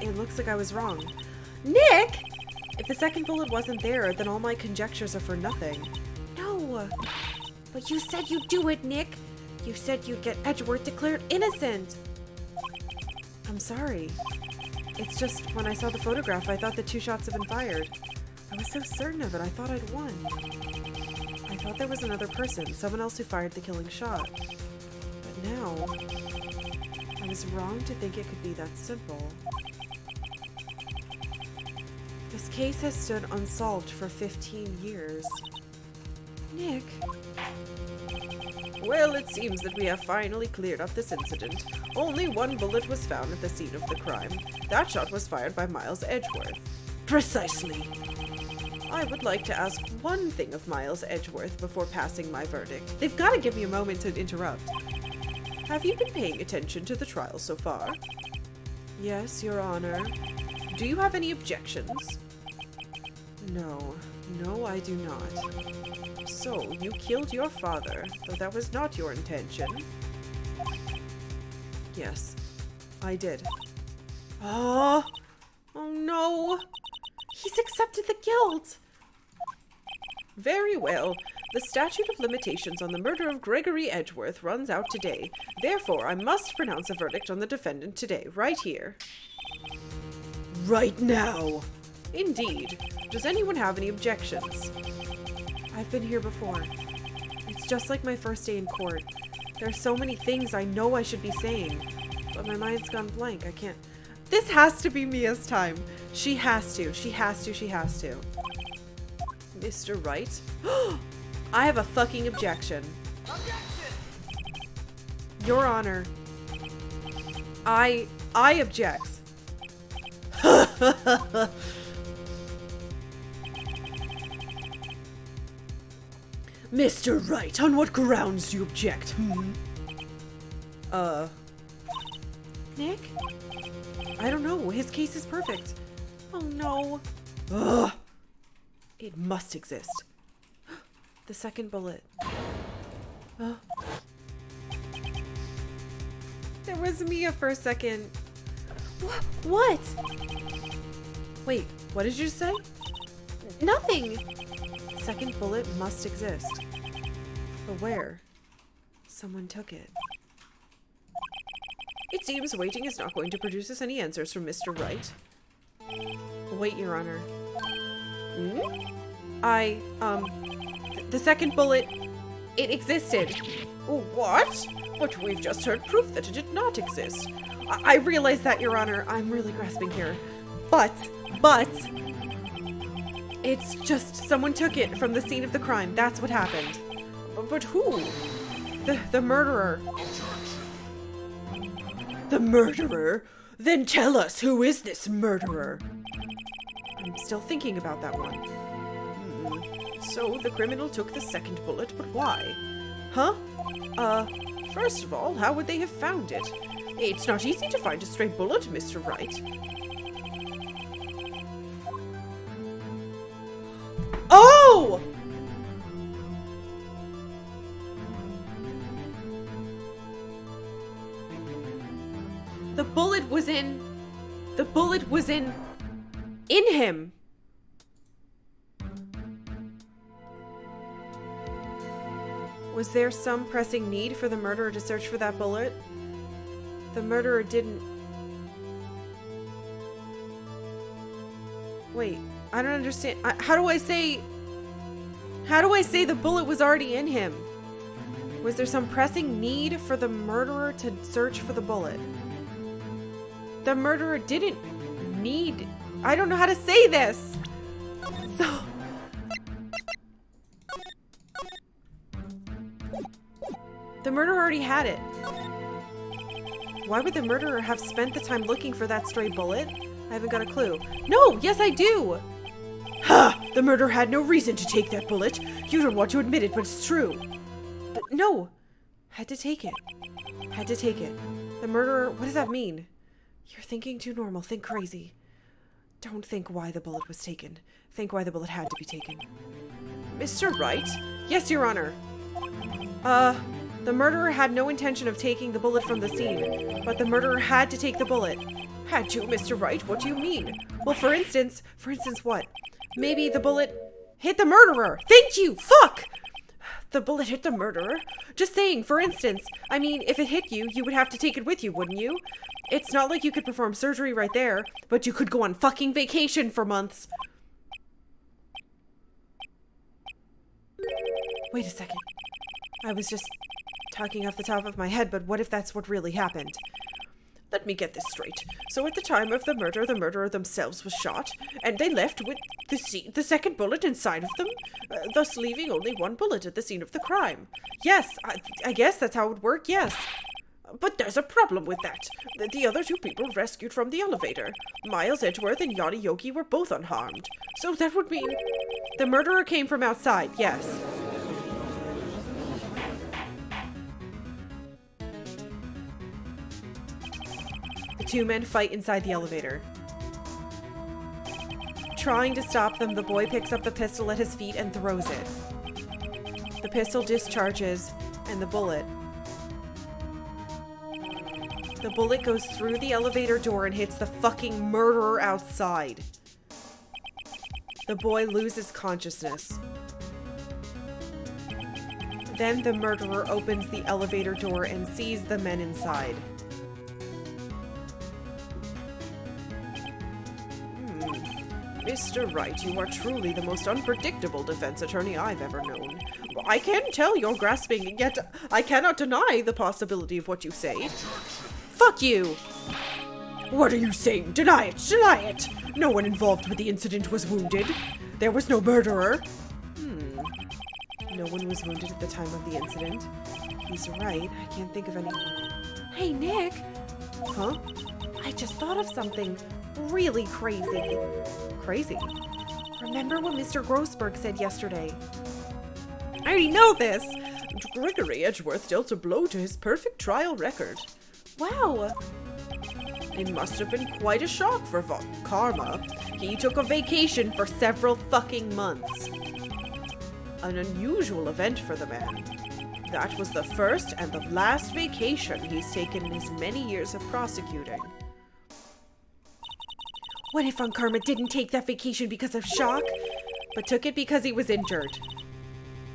It looks like I was wrong. Nick! If the second bullet wasn't there, then all my conjectures are for nothing. No! But you said you'd do it, Nick! You said you'd get Edgeworth declared innocent! I'm sorry. It's just, when I saw the photograph, I thought the 2 shots had been fired. I was so certain of it, I thought I'd won. I thought there was another person, someone else who fired the killing shot. But now, I was wrong to think it could be that simple. This case has stood unsolved for 15 years. Nick. Well, it seems that we have finally cleared up this incident. Only one bullet was found at the scene of the crime. That shot was fired by Miles Edgeworth. Precisely. I would like to ask one thing of Miles Edgeworth before passing my verdict. They've got to give me a moment to interrupt. Have you been paying attention to the trial so far? Yes, Your Honor. Do you have any objections? No. No, I do not. So, you killed your father, though that was not your intention. Yes, I did. Oh no! He's accepted the guilt! Very well. The statute of limitations on the murder of Gregory Edgeworth runs out today. Therefore, I must pronounce a verdict on the defendant today, right here. Right now! Indeed. Does anyone have any objections? I've been here before. It's just like my first day in court. There are so many things I know I should be saying, but my mind's gone blank. I can't. This has to be Mia's time. She has to. She has to. She has to. Mr. Wright? I have a fucking objection. Your Honor. I object. Mr. Wright, on what grounds do you object? Nick? I don't know. His case is perfect. Oh no. Ugh. It must exist. The second bullet. There was Mia for a second. What? Wait, what did you say? Nothing. Second bullet must exist. But where? Someone took it. It seems waiting is not going to produce us any answers from Mr. Wright. Wait, Your Honor. Hmm? The second bullet, it existed. What? But we've just heard proof that it did not exist. I realize that, Your Honor. I'm really grasping here. But, it's just someone took it from the scene of the crime. That's what happened. But who? The murderer. The murderer? Then tell us, who is this murderer? I'm still thinking about that one. So the criminal took the second bullet, but why? Huh? First of all, how would they have found it? It's not easy to find a stray bullet, Mr. Wright. Oh! The bullet was in him. Was there some pressing need for the murderer to search for that bullet? The murderer didn't. Wait, I don't understand. How do I say the bullet was already in him? Was there some pressing need for the murderer to search for the bullet? The murderer didn't need. I don't know how to say this. So. The murderer already had it. Why would the murderer have spent the time looking for that stray bullet? I haven't got a clue. No, yes I do! Ha! The murderer had no reason to take that bullet. You don't want to admit it, but it's true. But no! Had to take it. Had to take it. The murderer, what does that mean? You're thinking too normal. Think crazy. Don't think why the bullet was taken. Think why the bullet had to be taken. Mr. Wright? Yes, Your Honor. The murderer had no intention of taking the bullet from the scene, but the murderer had to take the bullet. Had to, Mr. Wright? What do you mean? Well, for instance what? Maybe the bullet hit the murderer. Thank you! Fuck! The bullet hit the murderer? Just saying, for instance. I mean, if it hit you, you would have to take it with you, wouldn't you? It's not like you could perform surgery right there, but you could go on fucking vacation for months. Wait a second. I was just talking off the top of my head, but what if that's what really happened? let me get this straight. So at the time of the murderer themselves was shot, and they left with the second bullet inside of them, thus leaving only one bullet at the scene of the crime. Yes, I guess that's how it would work, yes. But there's a problem with that. The other two people rescued from the elevator. Miles Edgeworth and Yada Yogi were both unharmed. So that would mean the murderer came from outside, yes. The two men fight inside the elevator. Trying to stop them, the boy picks up the pistol at his feet and throws it. The pistol discharges, and the bullet goes through the elevator door and hits the fucking murderer outside. The boy loses consciousness. Then the murderer opens the elevator door and sees the men inside. Mr. Wright, you are truly the most unpredictable defense attorney I've ever known. I can tell you're grasping, yet I cannot deny the possibility of what you say. Fuck you! What are you saying? Deny it! Deny it! No one involved with the incident was wounded. There was no murderer. No one was wounded at the time of the incident. He's right. I can't think of any. Hey, Nick! Huh? I just thought of something really crazy. Crazy? Remember what Mr. Grossberg said yesterday? I already know this! Gregory Edgeworth dealt a blow to his perfect trial record. Wow! It must have been quite a shock for Von Karma. He took a vacation for several fucking months. An unusual event for the man. That was the first and the last vacation he's taken in his many years of prosecuting. What if Von Karma didn't take that vacation because of shock, but took it because he was injured?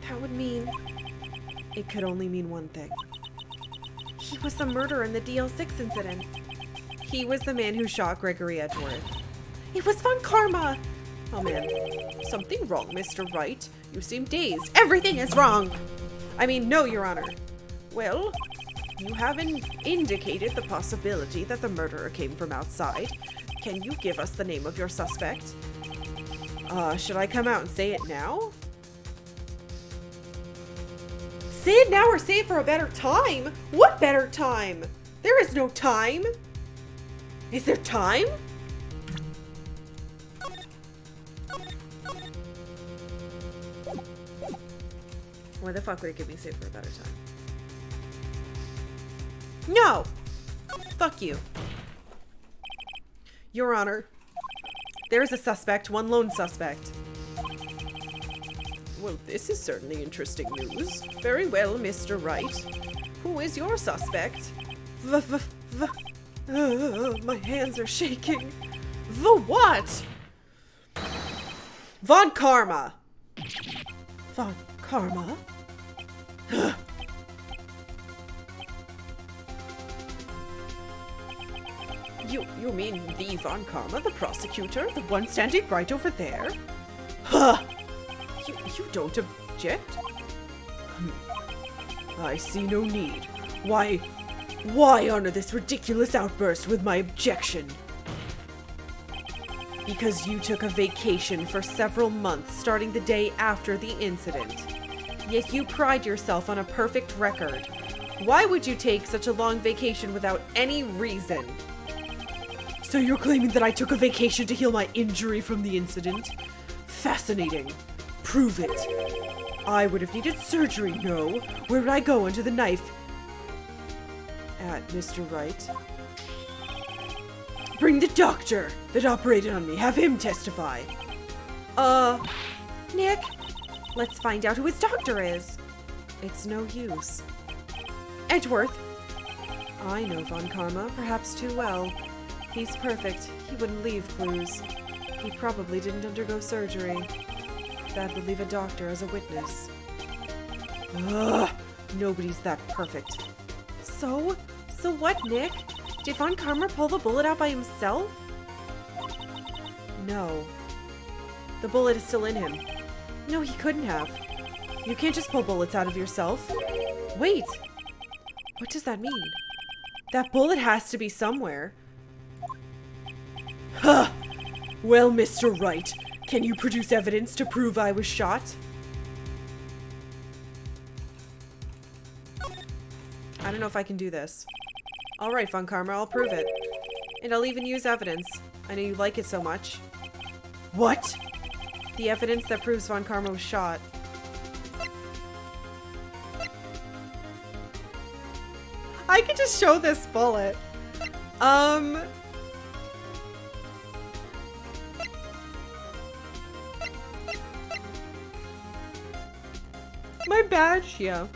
That would mean... It could only mean one thing. He was the murderer in the DL6 incident. He was the man who shot Gregory Edgeworth. It was Von Karma! Oh man. Something wrong, Mr. Wright? You seem dazed. Everything is wrong! I mean, no, Your Honor. Well, you haven't indicated the possibility that the murderer came from outside. Can you give us the name of your suspect? Should I come out and say it now? Say it now or say it for a better time? What better time? There is no time. Is there time? Why the fuck would it give me say it for a better time? No! Fuck you. Your Honor, there is a suspect, one lone suspect. Well, this is certainly interesting news. Very well, Mr. Wright. Who is your suspect? My hands are shaking. The what? Von Karma. Von Karma? You mean the Von Karma, the prosecutor? The one standing right over there? Huh! You don't object? I see no need. Why honor this ridiculous outburst with my objection? Because you took a vacation for several months starting the day after the incident. Yet you pride yourself on a perfect record. Why would you take such a long vacation without any reason? So you're claiming that I took a vacation to heal my injury from the incident? Fascinating. Prove it. I would have needed surgery, no. Where would I go under the knife? At Mr. Wright. Bring the doctor that operated on me. Have him testify. Nick, let's find out who his doctor is. It's no use. Edgeworth. I know Von Karma, perhaps too well. He's perfect. He wouldn't leave clues. He probably didn't undergo surgery. That would leave a doctor as a witness. Ugh, nobody's that perfect. So what, Nick? Did Von Karma pull the bullet out by himself? No. The bullet is still in him. No, he couldn't have. You can't just pull bullets out of yourself. Wait! What does that mean? That bullet has to be somewhere. Huh! Well, Mr. Wright, can you produce evidence to prove I was shot? I don't know if I can do this. Alright, Von Karma, I'll prove it. And I'll even use evidence. I know you like it so much. What? The evidence that proves Von Karma was shot. I could just show this bullet. My badge? Yeah.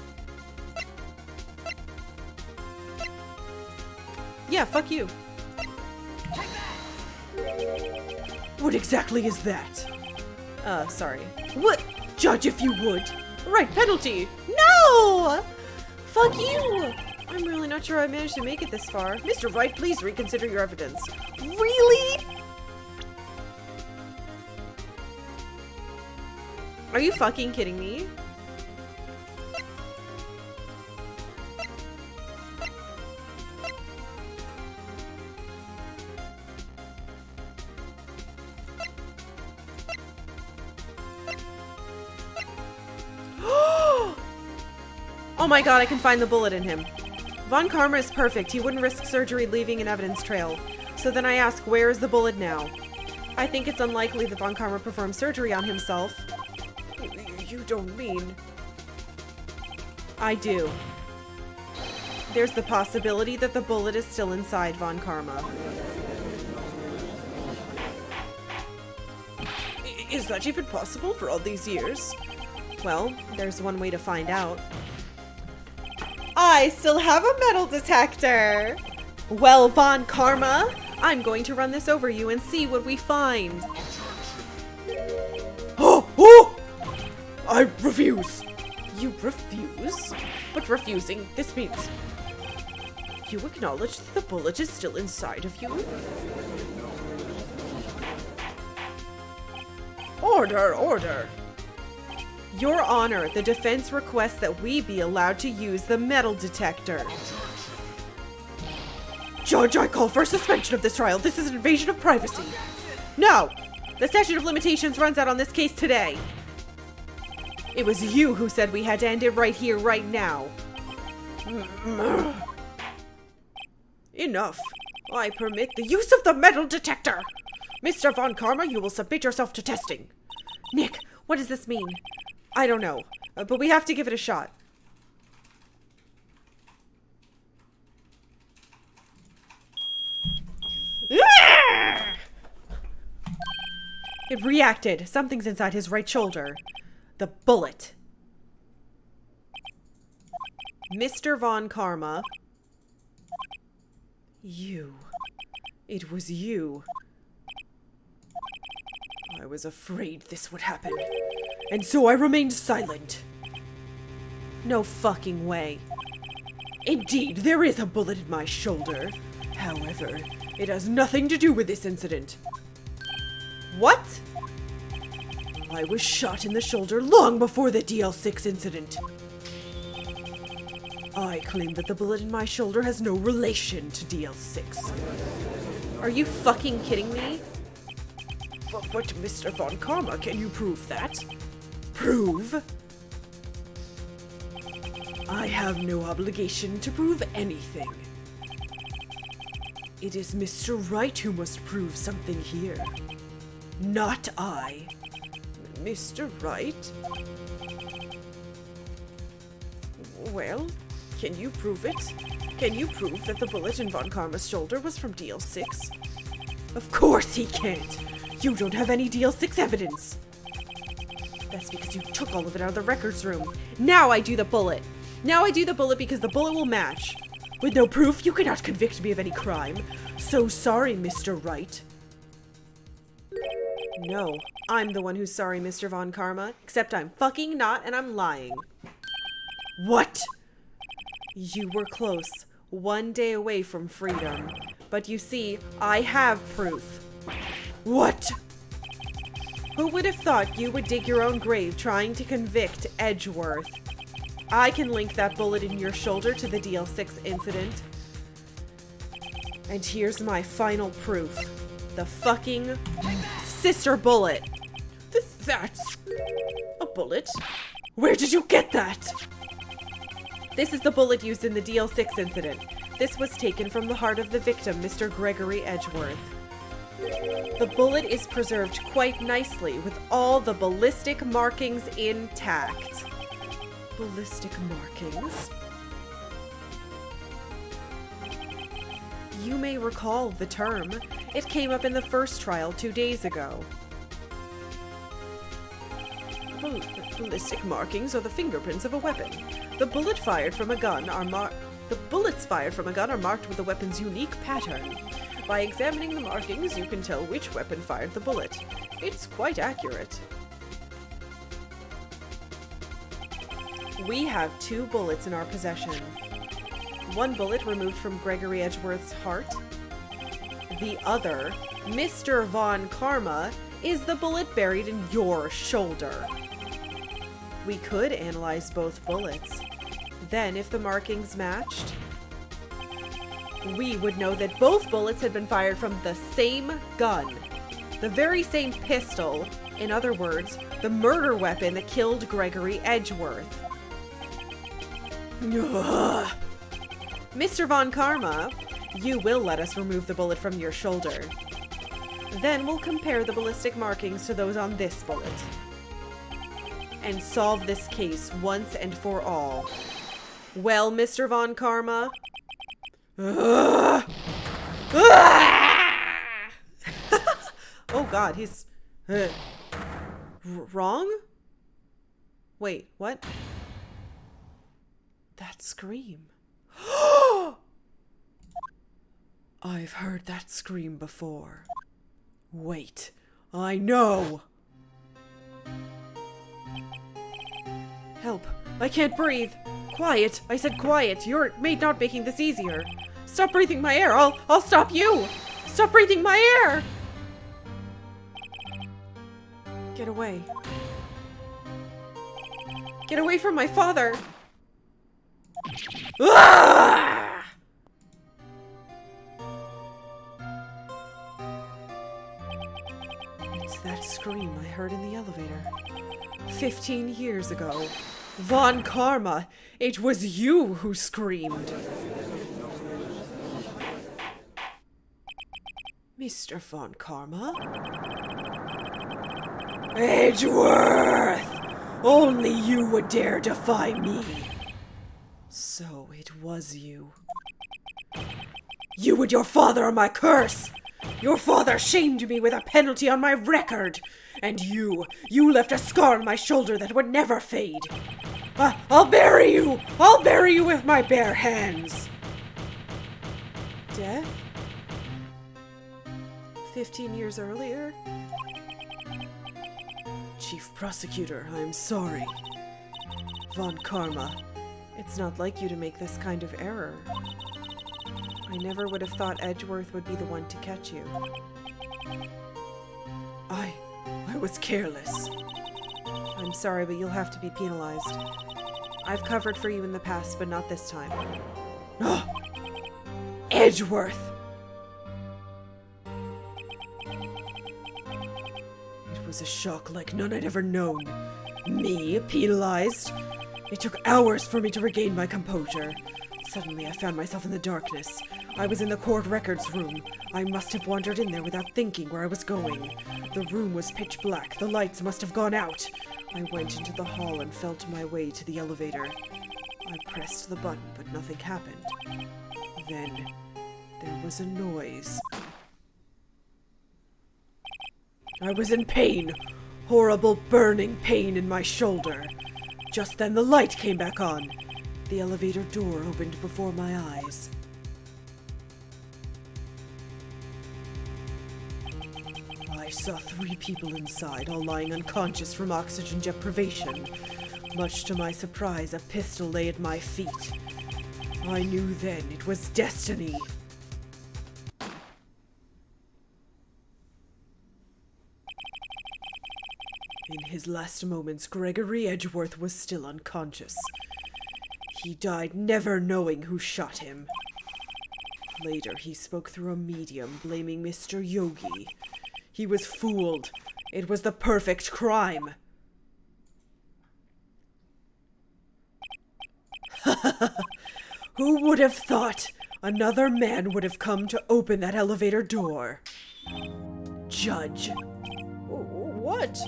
Yeah, fuck you. What exactly is that? Sorry. What? Judge if you would. Right, penalty. No! Fuck you! I'm really not sure I managed to make it this far. Mr. Wright, please reconsider your evidence. Really? Are you fucking kidding me? Oh my god, I can find the bullet in him. Von Karma is perfect. He wouldn't risk surgery leaving an evidence trail. So then I ask, where is the bullet now? I think it's unlikely that Von Karma performed surgery on himself. You don't mean... I do. There's the possibility that the bullet is still inside Von Karma. Is that even possible for all these years? Well, there's one way to find out. I still have a metal detector! Well, Von Karma, I'm going to run this over you and see what we find. Oh! I refuse! You refuse? But refusing, this means... You acknowledge that the bullet is still inside of you? Order, order! Your Honor, the defense requests that we be allowed to use the metal detector. Judge, I call for a suspension of this trial. This is an invasion of privacy. No! The statute of limitations runs out on this case today. It was you who said we had to end it right here, right now. Enough. I permit the use of the metal detector. Mr. Von Karma, you will submit yourself to testing. Nick, what does this mean? I don't know, but we have to give it a shot. It reacted. Something's inside his right shoulder. The bullet. Mr. Von Karma. You. It was you. I was afraid this would happen. And so I remained silent. No fucking way. Indeed, there is a bullet in my shoulder. However, it has nothing to do with this incident. What? I was shot in the shoulder long before the DL6 incident. I claim that the bullet in my shoulder has no relation to DL6. Are you fucking kidding me? But Mr. Von Karma, can you prove that? Prove? I have no obligation to prove anything. It is Mr. Wright who must prove something here. Not I. Mr. Wright? Well, can you prove it? Can you prove that the bullet in Von Karma's shoulder was from DL6? Of course he can't! You don't have any DL6 evidence! That's because you took all of it out of the records room. Now I do the bullet! Now I do the bullet because the bullet will match. With no proof, you cannot convict me of any crime. So sorry, Mr. Wright. No, I'm the one who's sorry, Mr. Von Karma. Except I'm fucking not, and I'm lying. What? You were close. 1 day away from freedom. But you see, I have proof. What? Who would have thought you would dig your own grave trying to convict Edgeworth? I can link that bullet in your shoulder to the DL6 incident. And here's my final proof. The fucking sister bullet. That's a bullet? Where did you get that? This is the bullet used in the DL6 incident. This was taken from the heart of the victim, Mr. Gregory Edgeworth. The bullet is preserved quite nicely with all the ballistic markings intact. Ballistic markings? You may recall the term. It came up in the first trial 2 days ago. Ballistic markings are the fingerprints of a weapon. The bullets fired from a gun are marked with the weapon's unique pattern. By examining the markings, you can tell which weapon fired the bullet. It's quite accurate. We have 2 bullets in our possession. 1 bullet removed from Gregory Edgeworth's heart. The other, Mr. Von Karma, is the bullet buried in your shoulder. We could analyze both bullets. Then, if the markings matched, we would know that both bullets had been fired from the same gun. The very same pistol. In other words, the murder weapon that killed Gregory Edgeworth. Ugh. Mr. Von Karma, you will let us remove the bullet from your shoulder. Then we'll compare the ballistic markings to those on this bullet. And solve this case once and for all. Well, Mr. Von Karma? Oh god, he's... wrong? Wait, what? That scream. I've heard that scream before. Wait, I know! Help, I can't breathe. Quiet, I said quiet. You're not making this easier. Stop breathing my air, I'll stop you! Stop breathing my air! Get away. Get away from my father! Ah! It's that scream I heard in the elevator. 15 years ago. Von Karma, it was you who screamed. Mr. Von Karma? Edgeworth! Only you would dare defy me. So it was you. You and your father are my curse! Your father shamed me with a penalty on my record! And you left a scar on my shoulder that would never fade! I'll bury you! I'll bury you with my bare hands! Death? 15 years earlier? Chief Prosecutor, I'm sorry. Von Karma, it's not like you to make this kind of error. I never would have thought Edgeworth would be the one to catch you. I was careless. I'm sorry, but you'll have to be penalized. I've covered for you in the past, but not this time. Oh, Edgeworth! It was a shock like none I'd ever known. Me, penalized? It took hours for me to regain my composure. Suddenly, I found myself in the darkness. I was in the court records room. I must have wandered in there without thinking where I was going. The room was pitch black. The lights must have gone out. I went into the hall and felt my way to the elevator. I pressed the button, but nothing happened. Then, there was a noise. I was in pain. Horrible burning pain in my shoulder. Just then the light came back on. The elevator door opened before my eyes. I saw 3 people inside, all lying unconscious from oxygen deprivation. Much to my surprise, a pistol lay at my feet. I knew then it was destiny. In his last moments, Gregory Edgeworth was still unconscious. He died never knowing who shot him. Later, he spoke through a medium, blaming Mr. Yogi. He was fooled. It was the perfect crime. Who would have thought another man would have come to open that elevator door? Judge. What?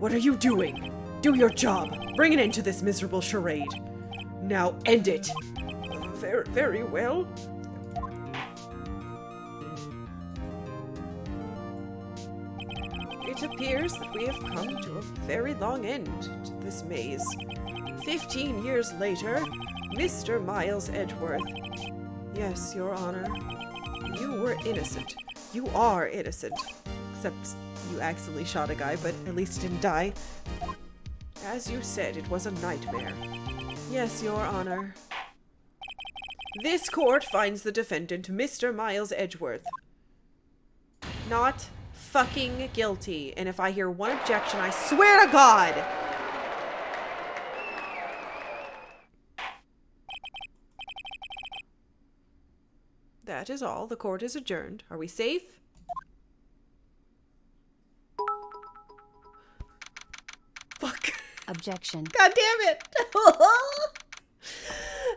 What are you doing? Do your job. Bring an end to this miserable charade. Now end it. Very well. It appears that we have come to a very long end to this maze. 15 years later, Mr. Miles Edgeworth. Yes, Your Honor. You were innocent. You are innocent. Except you accidentally shot a guy, but at least he didn't die. As you said, it was a nightmare. Yes, Your Honor. This court finds the defendant, Mr. Miles Edgeworth, not fucking guilty. And if I hear one objection, I swear to God! That is all. The court is adjourned. Are we safe? Fuck. Objection. God damn it!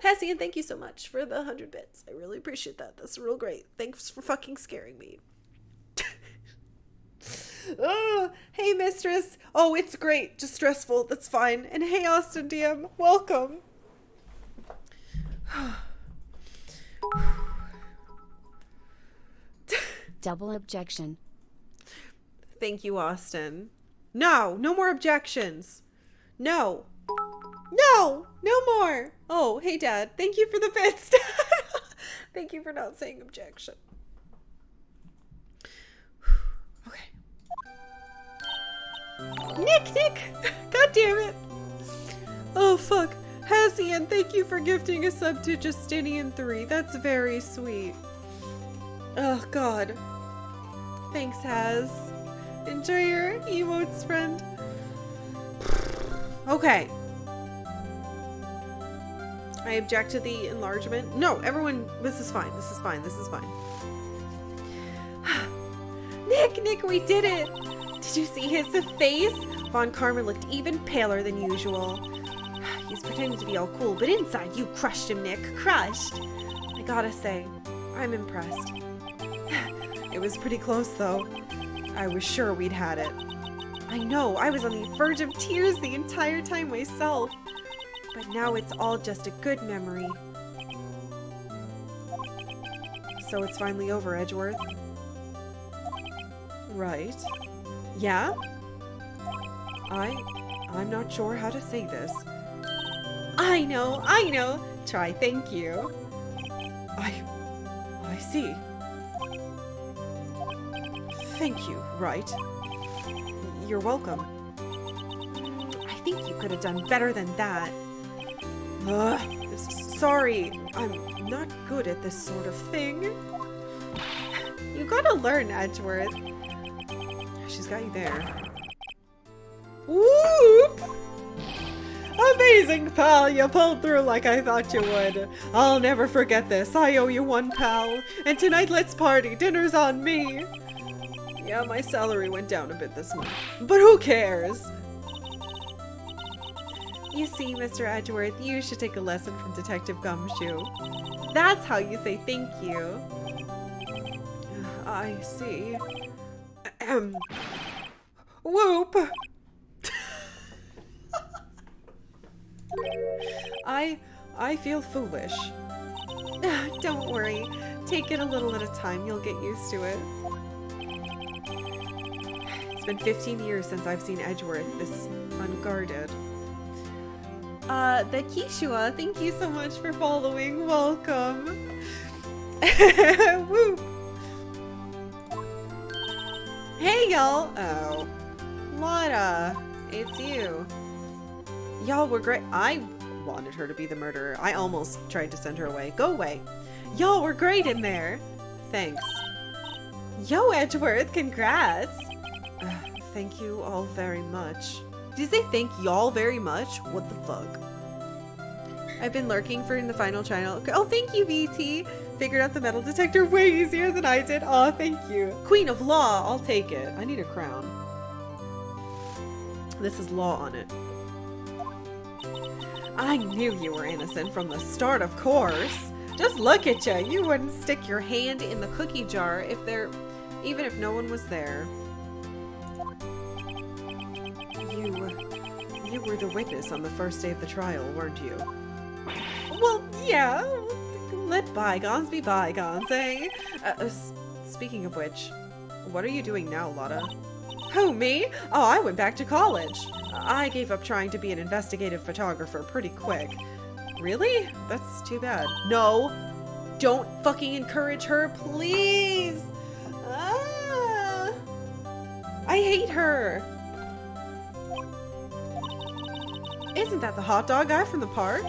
Hessian, thank you so much for the 100 bits. I really appreciate that. That's real great. Thanks for fucking scaring me. Oh, hey, mistress. Oh, it's great. Just stressful. That's fine. And hey, Austin DM. Welcome. Double objection. Thank you, Austin. No, no more objections. No. No, no more. Oh, hey, Dad. Thank you for the bits, Dad. Thank you for not saying objection. Okay. Nick! God damn it. Oh, fuck. Hessian, thank you for gifting a sub to Justinian3. That's very sweet. Oh, God. Thanks, Haz. Enjoy your emotes, friend. Okay. I object to the enlargement. No, everyone, this is fine. This is fine. This is fine. Nick, we did it. Did you see his face? Von Karma looked even paler than usual. He's pretending to be all cool, but inside you crushed him, Nick. Crushed. I gotta say, I'm impressed. It was pretty close, though. I was sure we'd had it. I know, I was on the verge of tears the entire time myself. But now it's all just a good memory. So it's finally over, Edgeworth. Right. Yeah? I'm not sure how to say this. I know. Try thank you. I see. Thank you, Wright. You're welcome. I think you could have done better than that. Sorry, I'm not good at this sort of thing. You gotta learn, Edgeworth. She's got you there. Whoop! Amazing, pal! You pulled through like I thought you would. I'll never forget this. I owe you one, pal. And tonight, let's party. Dinner's on me. Yeah, my salary went down a bit this month. But who cares? You see, Mr. Edgeworth, you should take a lesson from Detective Gumshoe. That's how you say thank you. I see. Whoop! I feel foolish. Don't worry. Take it a little at a time. You'll get used to it. It's been 15 years since I've seen Edgeworth this unguarded. The Kishua, thank you so much for following. Welcome. Woo! Hey, y'all. Oh. Lana, it's you. Y'all were great. I wanted her to be the murderer. I almost tried to send her away. Go away. Y'all were great in there. Thanks. Yo, Edgeworth, congrats. Thank you all very much. Did you say thank y'all very much? What the fuck? I've been lurking for in the final channel. Oh, thank you, VT. Figured out the metal detector way easier than I did. Aw, thank you. Queen of Law, I'll take it. I need a crown. This is law on it. I knew you were innocent from the start, of course. Just look at you. You wouldn't stick your hand in the cookie jar even if no one was there. You were the witness on the first day of the trial, weren't you? Well, yeah. Let bygones be bygones, eh? Speaking of which, what are you doing now, Lotta? Who, me? Oh, I went back to college. I gave up trying to be an investigative photographer pretty quick. Really? That's too bad. No! Don't fucking encourage her, please! Ah! I hate her! Isn't that the hot dog guy from the park?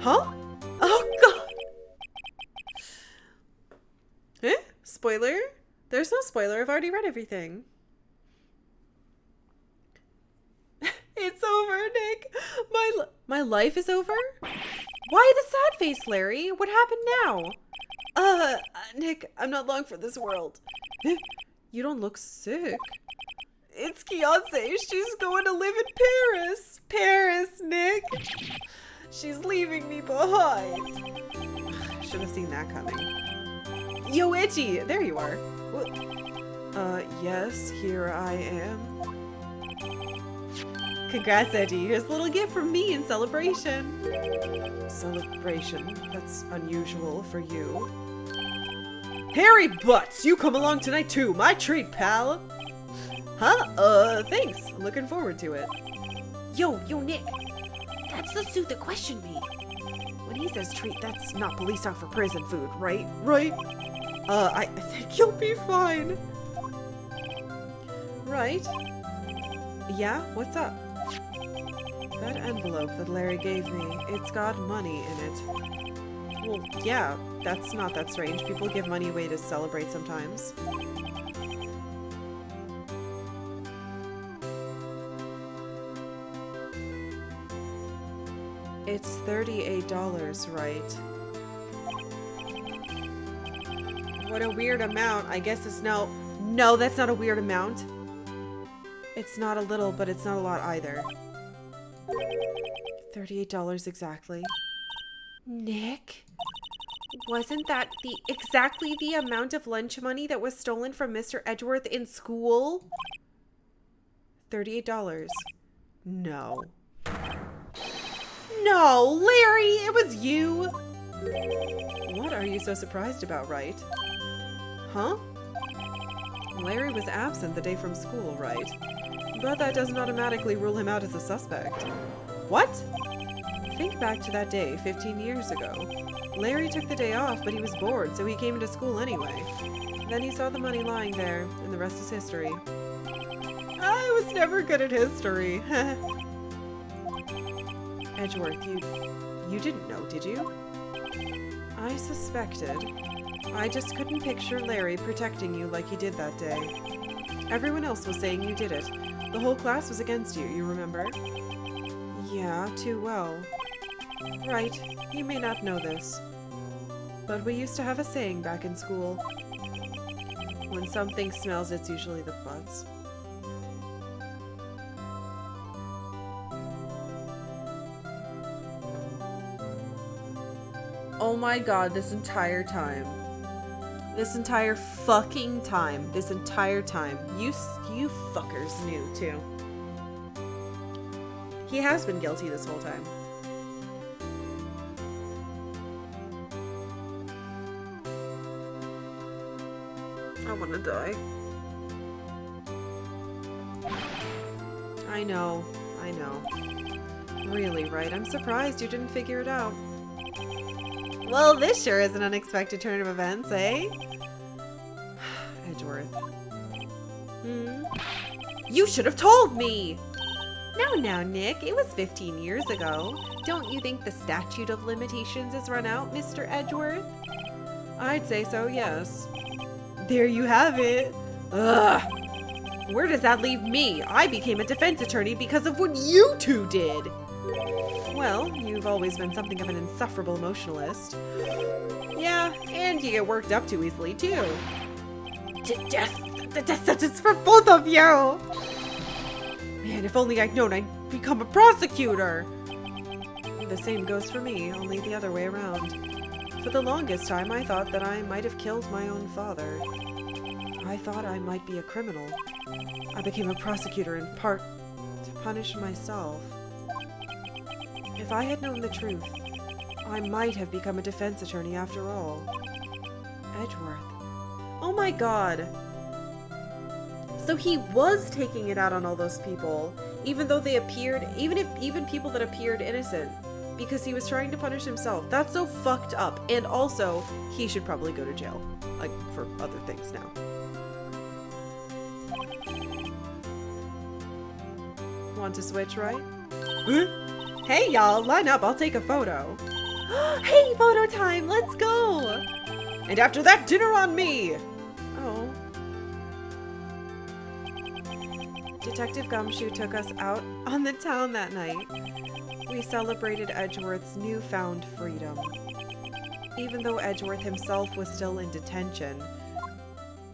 Huh? Oh, God! Eh? Spoiler? There's no spoiler. I've already read everything. It's over, Nick. My life is over? Why the sad face, Larry? What happened now? Nick, I'm not long for this world. You don't look sick. It's Beyonce. She's going to live in Paris. Paris, Nick. She's leaving me behind. Should have seen that coming. Yo, Itchy. There you are. Yes, here I am. Congrats, Edgy. Here's a little gift from me in celebration. Celebration? That's unusual for you. Harry Butts, you come along tonight too. My treat, pal. Huh? Thanks. Looking forward to it. Yo, Nick. That's the suit that questioned me. When he says treat, that's not police talk for prison food, right? Right? I think you'll be fine. Right? Yeah? What's up? That envelope that Larry gave me, it's got money in it. Well, yeah, that's not that strange. People give money away to celebrate sometimes. It's $38, right? What a weird amount. I guess it's no, that's not a weird amount. It's not a little, but it's not a lot either. $38 exactly. Nick? Wasn't that exactly the amount of lunch money that was stolen from Mr. Edgeworth in school? $38. No. No, Larry, it was you. What are you so surprised about, right? Huh? Larry was absent the day from school, right? But that doesn't automatically rule him out as a suspect. What? Think back to that day 15 years ago. Larry took the day off, but he was bored, so he came into school anyway. Then he saw the money lying there, and the rest is history. I was never good at history. Edgeworth, you didn't know, did you? I suspected. I just couldn't picture Larry protecting you like he did that day. Everyone else was saying you did it. The whole class was against you, you remember? Yeah, too well. Right, you may not know this. But we used to have a saying back in school. When something smells, it's usually the butts. Oh my god, this entire time. This entire fucking time. This entire time. You fuckers knew, too. He has been guilty this whole time. I want to die. I know. Really, right? I'm surprised you didn't figure it out. Well, this sure is an unexpected turn of events, eh? Edgeworth. You should have told me! Now, Nick, it was 15 years ago. Don't you think the statute of limitations is run out, Mr. Edgeworth? I'd say so, yes. There you have it. Ugh. Where does that leave me? I became a defense attorney because of what you two did. Well, you've always been something of an insufferable emotionalist. Yeah, and you get worked up too easily, too. To death! The death sentence for both of you! Man, if only I'd known I'd become a prosecutor! The same goes for me, only the other way around. For the longest time, I thought that I might have killed my own father. I thought I might be a criminal. I became a prosecutor in part to punish myself. If I had known the truth, I might have become a defense attorney after all. Edgeworth. Oh my god. So he was taking it out on all those people, even though they appeared, even people that appeared innocent, because he was trying to punish himself. That's so fucked up. And also, he should probably go to jail, like, for other things now. Want to switch, right? Hey y'all, line up, I'll take a photo. Hey, photo time, let's go! And after that, dinner on me! Oh. Detective Gumshoe took us out on the town that night. We celebrated Edgeworth's newfound freedom. Even though Edgeworth himself was still in detention.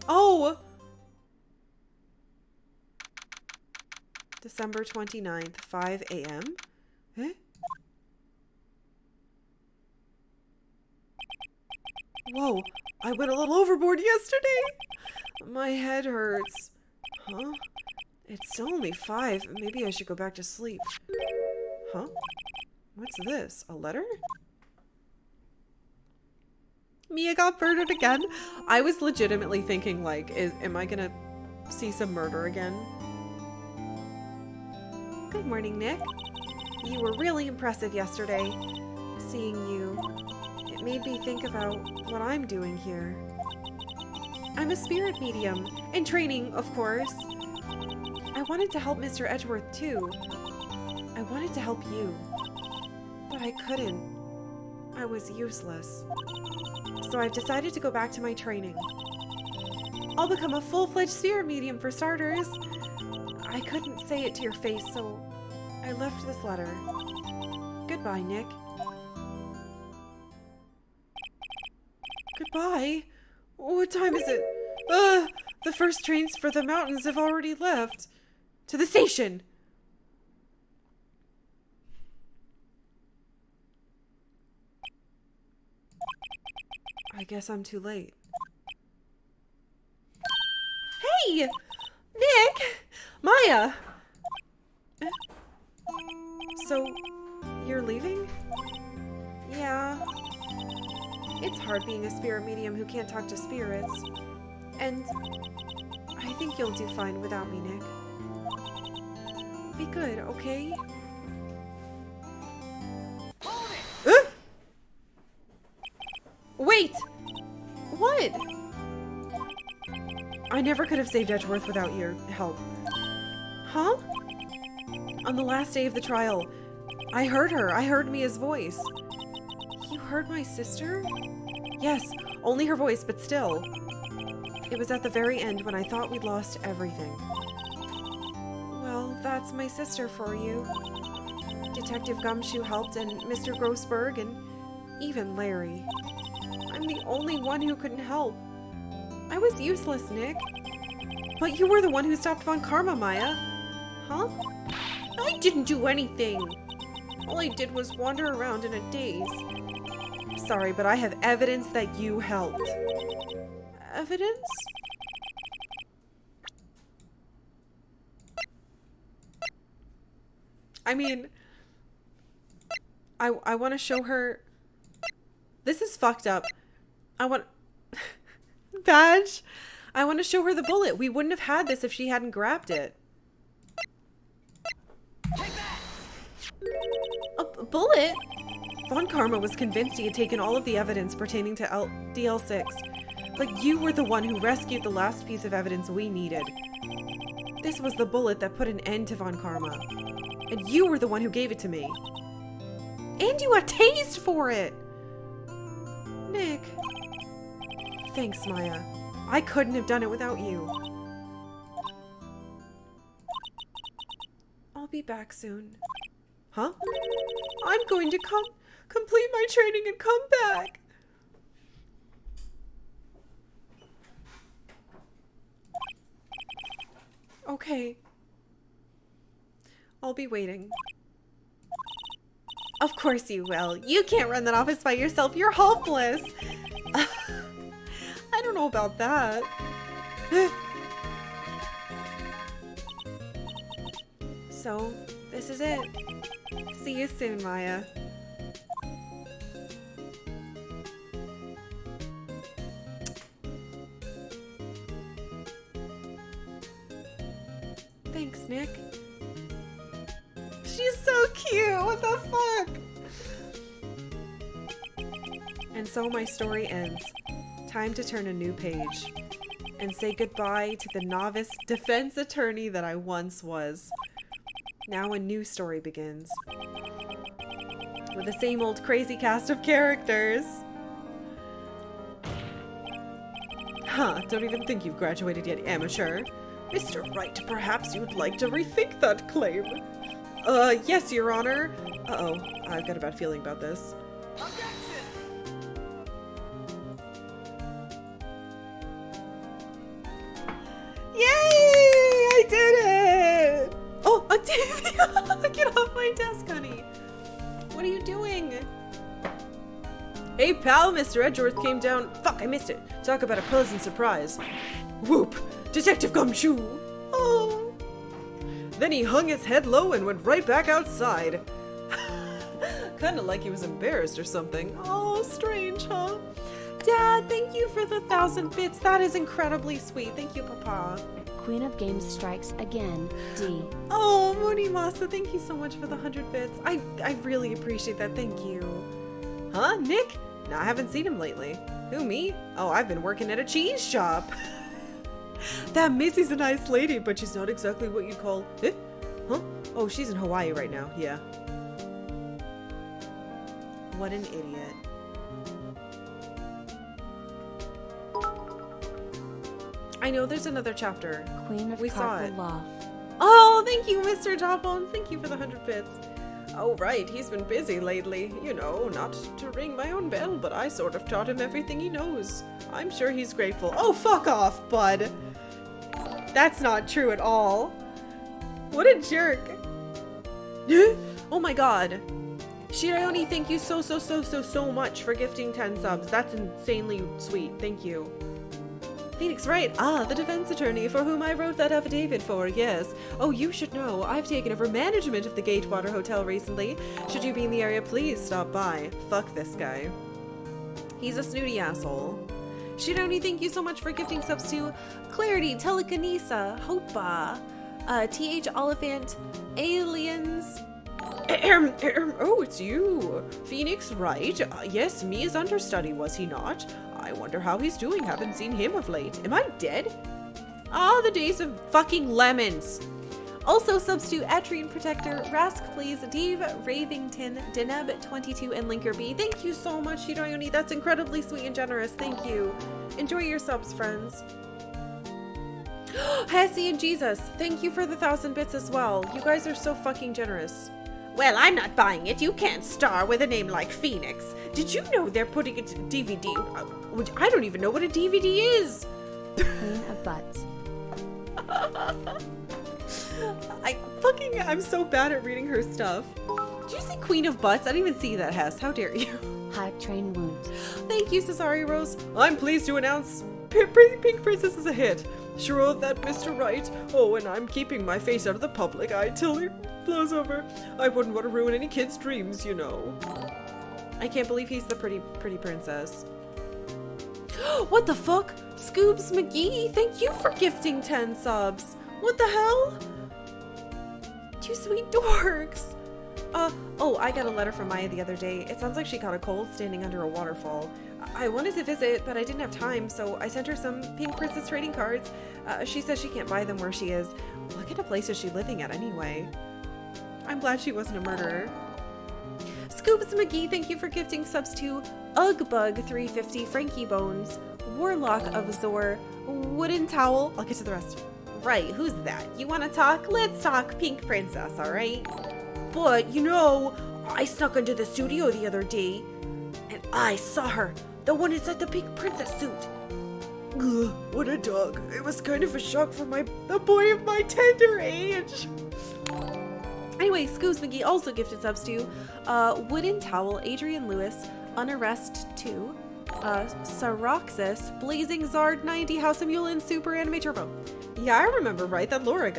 Oh! December 29th, 5 a.m. Eh? Whoa, I went a little overboard yesterday. My head hurts. Huh? It's still only 5. Maybe I should go back to sleep. Huh? What's this? A letter? Mia got murdered again? I was legitimately thinking, like, am I gonna see some murder again? Good morning, Nick. You were really impressive yesterday. Seeing you, it made me think about what I'm doing here. I'm a spirit medium, in training, of course. I wanted to help Mr. Edgeworth, too. I wanted to help you. But I couldn't. I was useless. So I've decided to go back to my training. I'll become a full-fledged spirit medium for starters. I couldn't say it to your face, so I left this letter. Goodbye, Nick. Goodbye? What time is it? The first trains for the mountains have already left. To the station! I guess I'm too late. Hey! Nick! Maya! So, you're leaving? Yeah. It's hard being a spirit medium who can't talk to spirits. And I think you'll do fine without me, Nick. Be good, okay? Wait! What? I never could have saved Edgeworth without your help. Huh? On the last day of the trial, I heard her. I heard Mia's voice. You heard my sister? Yes, only her voice, but still. It was at the very end when I thought we'd lost everything. Well, that's my sister for you. Detective Gumshoe helped, and Mr. Grossberg, and even Larry. I'm the only one who couldn't help. I was useless, Nick. But you were the one who stopped Von Karma, Maya. Huh? I didn't do anything. All I did was wander around in a daze. Sorry, but I have evidence that you helped. Evidence? I mean, I want to show her. This is fucked up. I want badge. I want to show her the bullet. We wouldn't have had this if she hadn't grabbed it. Take that! A bullet? Von Karma was convinced he had taken all of the evidence pertaining to DL6, but you were the one who rescued the last piece of evidence we needed. This was the bullet that put an end to Von Karma, and you were the one who gave it to me. And you got tased for it! Nick. Thanks, Maya. I couldn't have done it without you. I'll be back soon. Huh? I'm going to complete my training and come back. Okay. I'll be waiting. Of course you will. You can't run that office by yourself. You're hopeless. I don't know about that. So, this is it. See you soon, Maya. Thanks, Nick. She's so cute! What the fuck? And so my story ends. Time to turn a new page and say goodbye to the novice defense attorney that I once was. Now a new story begins. With the same old crazy cast of characters. Huh, don't even think you've graduated yet, amateur. Mr. Wright, perhaps you'd like to rethink that claim. Yes, Your Honor. Uh-oh, I've got a bad feeling about this. Yay! I did it! Oh, Octavia! Get off my desk, honey. What are you doing? Hey, pal, Mr. Edgeworth came down. Fuck, I missed it. Talk about a pleasant surprise. Whoop! Detective Gumshoe! Oh! Then he hung his head low and went right back outside. Kinda like he was embarrassed or something. Oh, strange, huh? Dad, thank you for the 1,000 bits. That is incredibly sweet. Thank you, Papa. Queen of Games strikes again. D. Oh, Mooney Masa, thank you so much for the 100 bits. I really appreciate that. Thank you. Huh, Nick? No, I haven't seen him lately. Who, me? Oh, I've been working at a cheese shop. That Missy's a nice lady, but she's not exactly what you'd call... Eh? Huh? Oh, she's in Hawaii right now. Yeah. What an idiot. I know there's another chapter. Queen of We saw it. Karkalla. Oh, thank you, Mr. Jawbones. Thank you for the 100 bits. Oh, right. He's been busy lately. You know, not to ring my own bell, but I sort of taught him everything he knows. I'm sure he's grateful. Oh, fuck off, bud. That's not true at all. What a jerk. Oh my god. Shirayoni, thank you so much for gifting 10 subs. That's insanely sweet. Thank you. Phoenix Wright, the defense attorney for whom I wrote that affidavit for, yes. Oh, you should know, I've taken over management of the Gatewater Hotel recently. Should you be in the area, please stop by. Fuck this guy. He's a snooty asshole. Shironi, thank you so much for gifting subs to Clarity, Telekinesa, Hopa, TH Oliphant, Aliens. Oh, it's you. Phoenix Wright. Yes, me as understudy, was he not? I wonder how he's doing. Haven't seen him of late. Am I dead? Ah, the days of fucking lemons. Also subs to Atrian Protector, Rask Please, Dave, Ravington, Deneb22, and Linker B. Thank you so much, Shirayoni. That's incredibly sweet and generous. Thank you. Enjoy your subs, friends. Hessie and Jesus, thank you for the 1,000 bits as well. You guys are so fucking generous. Well, I'm not buying it. You can't star with a name like Phoenix. Did you know they're putting it to DVD? I don't even know what a DVD is. Queen of Butts. I'm so bad at reading her stuff. Did you say Queen of Butts? I didn't even see that, Hess. How dare you? Hype Train Wound. Thank you, Cesari Rose. I'm pleased to announce Pink Princess is a hit. Sure of that, Mr. Wright. Oh, and I'm keeping my face out of the public eye till it blows over. I wouldn't want to ruin any kid's dreams, you know. I can't believe he's the pretty princess. What the fuck? Scoobs McGee, thank you for gifting 10 subs. What the hell? You sweet dorks. Oh, I got a letter from Maya the other day. It sounds like she caught a cold standing under a waterfall. I wanted to visit, but I didn't have time, so I sent her some Pink Princess trading cards. She says she can't buy them where she is. What kind of place is she living at anyway? I'm glad she wasn't a murderer. Scoobs McGee, thank you for gifting subs to Ugbug350, Frankie Bones, Warlock of Zor, Wooden Towel. I'll get to the rest. Right, who's that? You want to talk? Let's talk Pink Princess, alright? But, you know, I snuck into the studio the other day, and I saw her, the one inside the Pink Princess suit. Ugh, what a dog. It was kind of a shock for a boy of my tender age. Anyway, Scoobs McGee also gifted subs to Wooden Towel, Adrian Lewis, Unarrest 2, Saroxis, Blazing Zard 90, House of Mule, and Super Anime Turbo. Yeah, I remember, right? That lawyer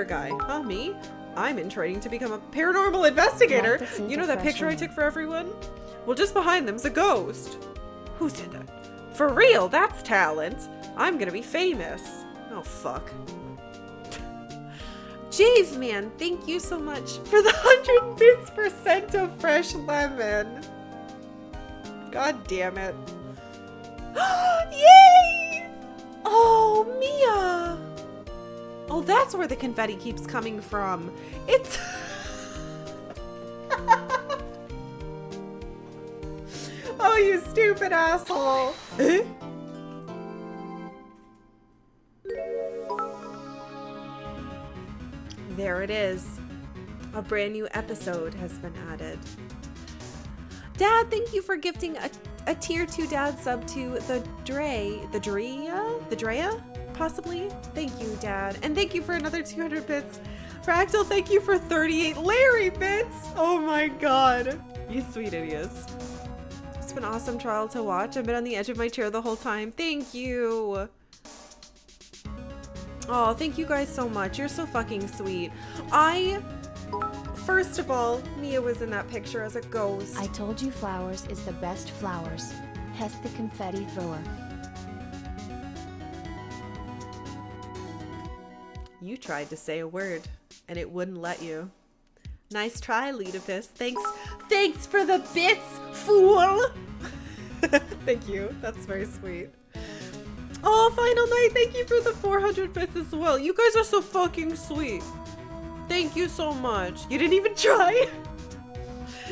guy. Huh, me? I'm in training to become a paranormal investigator. You know that picture I took for everyone? Well, just behind them's a ghost. Who said that? For real, that's talent. I'm gonna be famous. Oh, fuck. Jave Man, thank you so much. For the 100 bits % of fresh lemon. God damn it. Yay! Oh, Mia! Oh, that's where the confetti keeps coming from. It's... Oh, you stupid asshole. There it is. A brand new episode has been added. Dad, thank you for gifting a tier 2 dad sub to the Drea, possibly? Thank you, Dad. And thank you for another 200 bits. Fractal, thank you for 38 Larry bits. Oh my god. You sweet idiots. It's been an awesome trial to watch. I've been on the edge of my chair the whole time. Thank you. Oh, thank you guys so much. You're so fucking sweet. First of all, Mia was in that picture as a ghost. I told you flowers is the best flowers. Hess the confetti thrower. You tried to say a word, and it wouldn't let you. Nice try, Leadopus. Thanks for the bits, fool! Thank you. That's very sweet. Oh, Final Night, thank you for the 400 bits as well. You guys are so fucking sweet. Thank you so much. You didn't even try.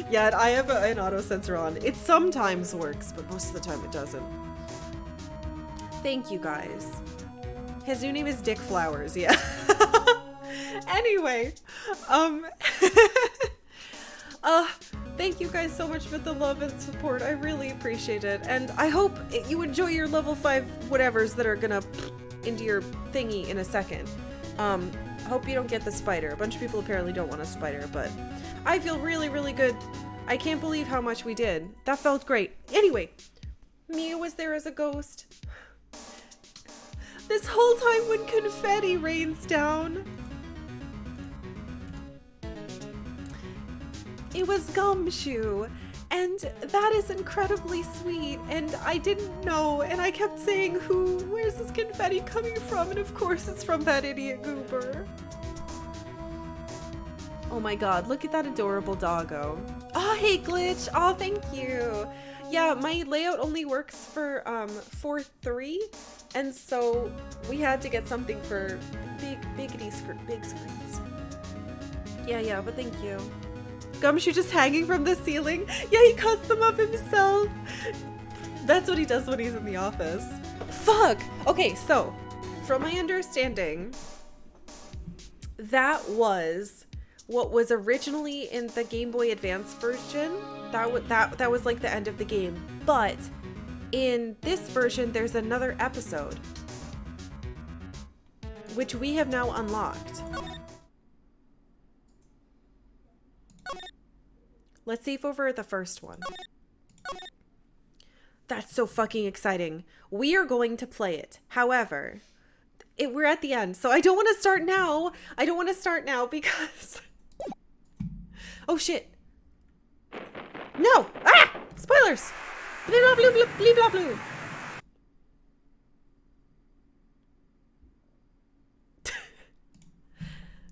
Yeah, I have an auto sensor on. It sometimes works, but most of the time it doesn't. Thank you guys. His new name is Dick Flowers, yeah. Anyway, thank you guys so much for the love and support. I really appreciate it. And I hope you enjoy your level 5 whatevers that are gonna into your thingy in a second. I hope you don't get the spider. A bunch of people apparently don't want a spider, but I feel really, really good. I can't believe how much we did. That felt great. Anyway, Mia was there as a ghost. This whole time when confetti rains down. It was Gumshoe, and that is incredibly sweet, and I didn't know, and I kept saying, where's this confetti coming from? And of course it's from that idiot Goober. Oh my god, look at that adorable doggo. Oh, hey Glitch, oh thank you. Yeah, my layout only works for 4:3, and so we had to get something for big screens. Yeah, but thank you. Gumshoe just hanging from the ceiling. Yeah, he cuts them up himself. That's what he does when he's in the office. Fuck! Okay, so, from my understanding, that was what was originally in the Game Boy Advance version. That was like the end of the game. But in this version, there's another episode, which we have now unlocked. Let's save over the first one. That's so fucking exciting. We are going to play it. However, we're at the end, so I don't want to start now. I don't want to start now because... Oh shit. No! Ah! Spoilers! Blee blah blue blah blee blah blue.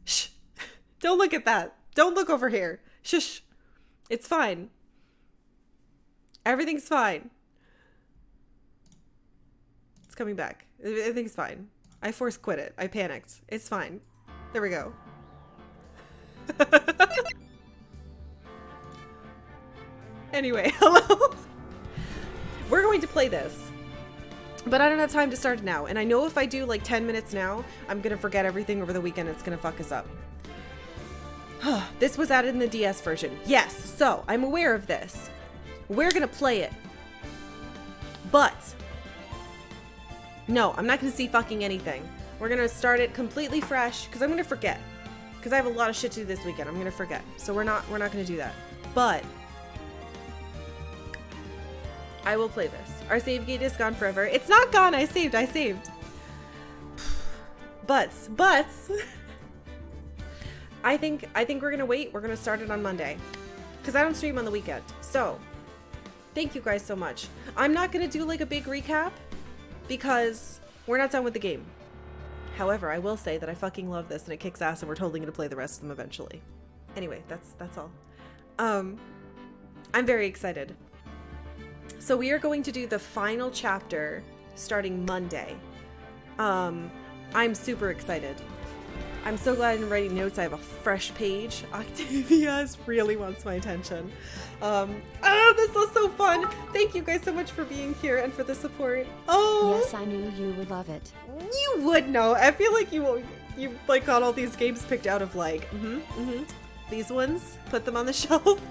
Shh. Don't look at that. Don't look over here. Shush. It's fine. Everything's fine. It's coming back. Everything's fine. I force quit it. I panicked. It's fine. There we go. Anyway, hello. We're going to play this. But I don't have time to start now. And I know if I do like 10 minutes now, I'm going to forget everything over the weekend. It's going to fuck us up. This was added in the DS version. Yes, so I'm aware of this. We're gonna play it. But No, I'm not gonna see fucking anything. We're gonna start it completely fresh, because I'm gonna forget. Because I have a lot of shit to do this weekend. I'm gonna forget. So we're not gonna do that. But I will play this. Our save gate is gone forever. It's not gone. I saved. Butts. I think we're gonna wait. We're gonna start it on Monday. Because I don't stream on the weekend. So thank you guys so much. I'm not gonna do like a big recap because we're not done with the game. However, I will say that I fucking love this and it kicks ass and we're totally gonna play the rest of them eventually. Anyway, that's all. I'm very excited. So we are going to do the final chapter starting Monday. I'm super excited. I'm so glad I'm writing notes. I have a fresh page. Octavia really wants my attention. Oh, this was so fun. Thank you guys so much for being here and for the support. Oh, Yes, I knew you would love it. you would know. I feel like you like got all these games picked out of like, these ones. Put them on the shelf.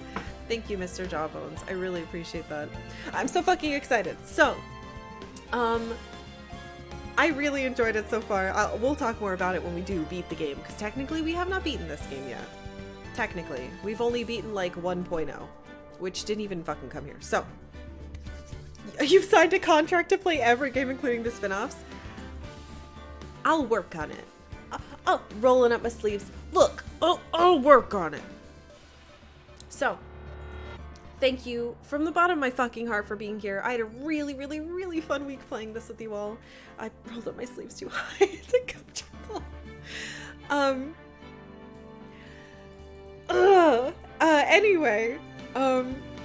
Thank you, Mr. Jawbones. I really appreciate that. I'm so fucking excited. So, I really enjoyed it so far. We'll talk more about it when we do beat the game, because technically we have not beaten this game yet. Technically. We've only beaten like 1.0, which didn't even fucking come here. So, you've signed a contract to play every game, including the spin-offs? I'll work on it. Oh, rolling up my sleeves. Look, I'll work on it. So, thank you from the bottom of my fucking heart for being here. I had a really, really, really fun week playing this with you all. I rolled up my sleeves too high. It's uncomfortable. Anyway,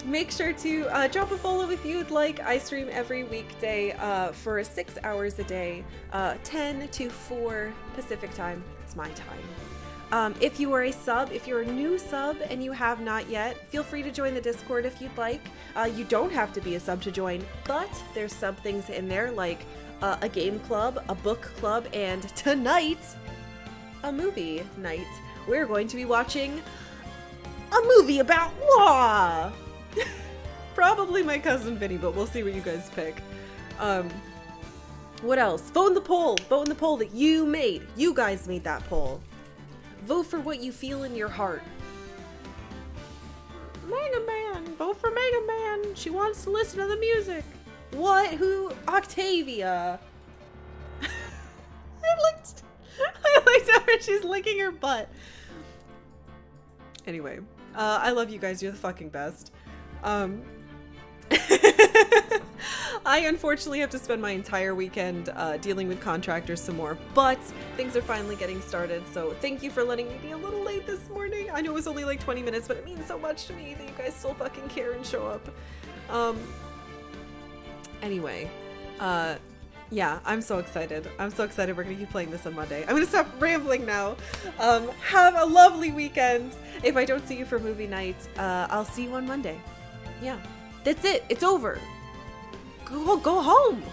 make sure to drop a follow if you'd like. I stream every weekday for 6 hours a day, 10 to 4 Pacific time. It's my time. If you are a sub, if you're a new sub and you have not yet, feel free to join the Discord if you'd like. You don't have to be a sub to join, but there's sub things in there like a game club, a book club, and tonight, a movie night. We're going to be watching a movie about law. Probably my cousin Vinny, but we'll see what you guys pick. What else? Vote in the poll. Vote in the poll that you made. You guys made that poll. Vote for what you feel in your heart. Mega Man. Vote for Mega Man. She wants to listen to the music. What? Who? Octavia. I looked at her. She's licking her butt. Anyway, I love you guys. You're the fucking best. I unfortunately have to spend my entire weekend dealing with contractors some more, but things are finally getting started, so thank you for letting me be a little late this morning. I know it was only like 20 minutes, but it means so much to me that you guys still fucking care and show up. Anyway, yeah, I'm so excited. I'm so excited we're gonna keep playing this on Monday. I'm gonna stop rambling now. Have a lovely weekend. If I don't see you for movie night, I'll see you on Monday. Yeah, that's it. It's over. Go home.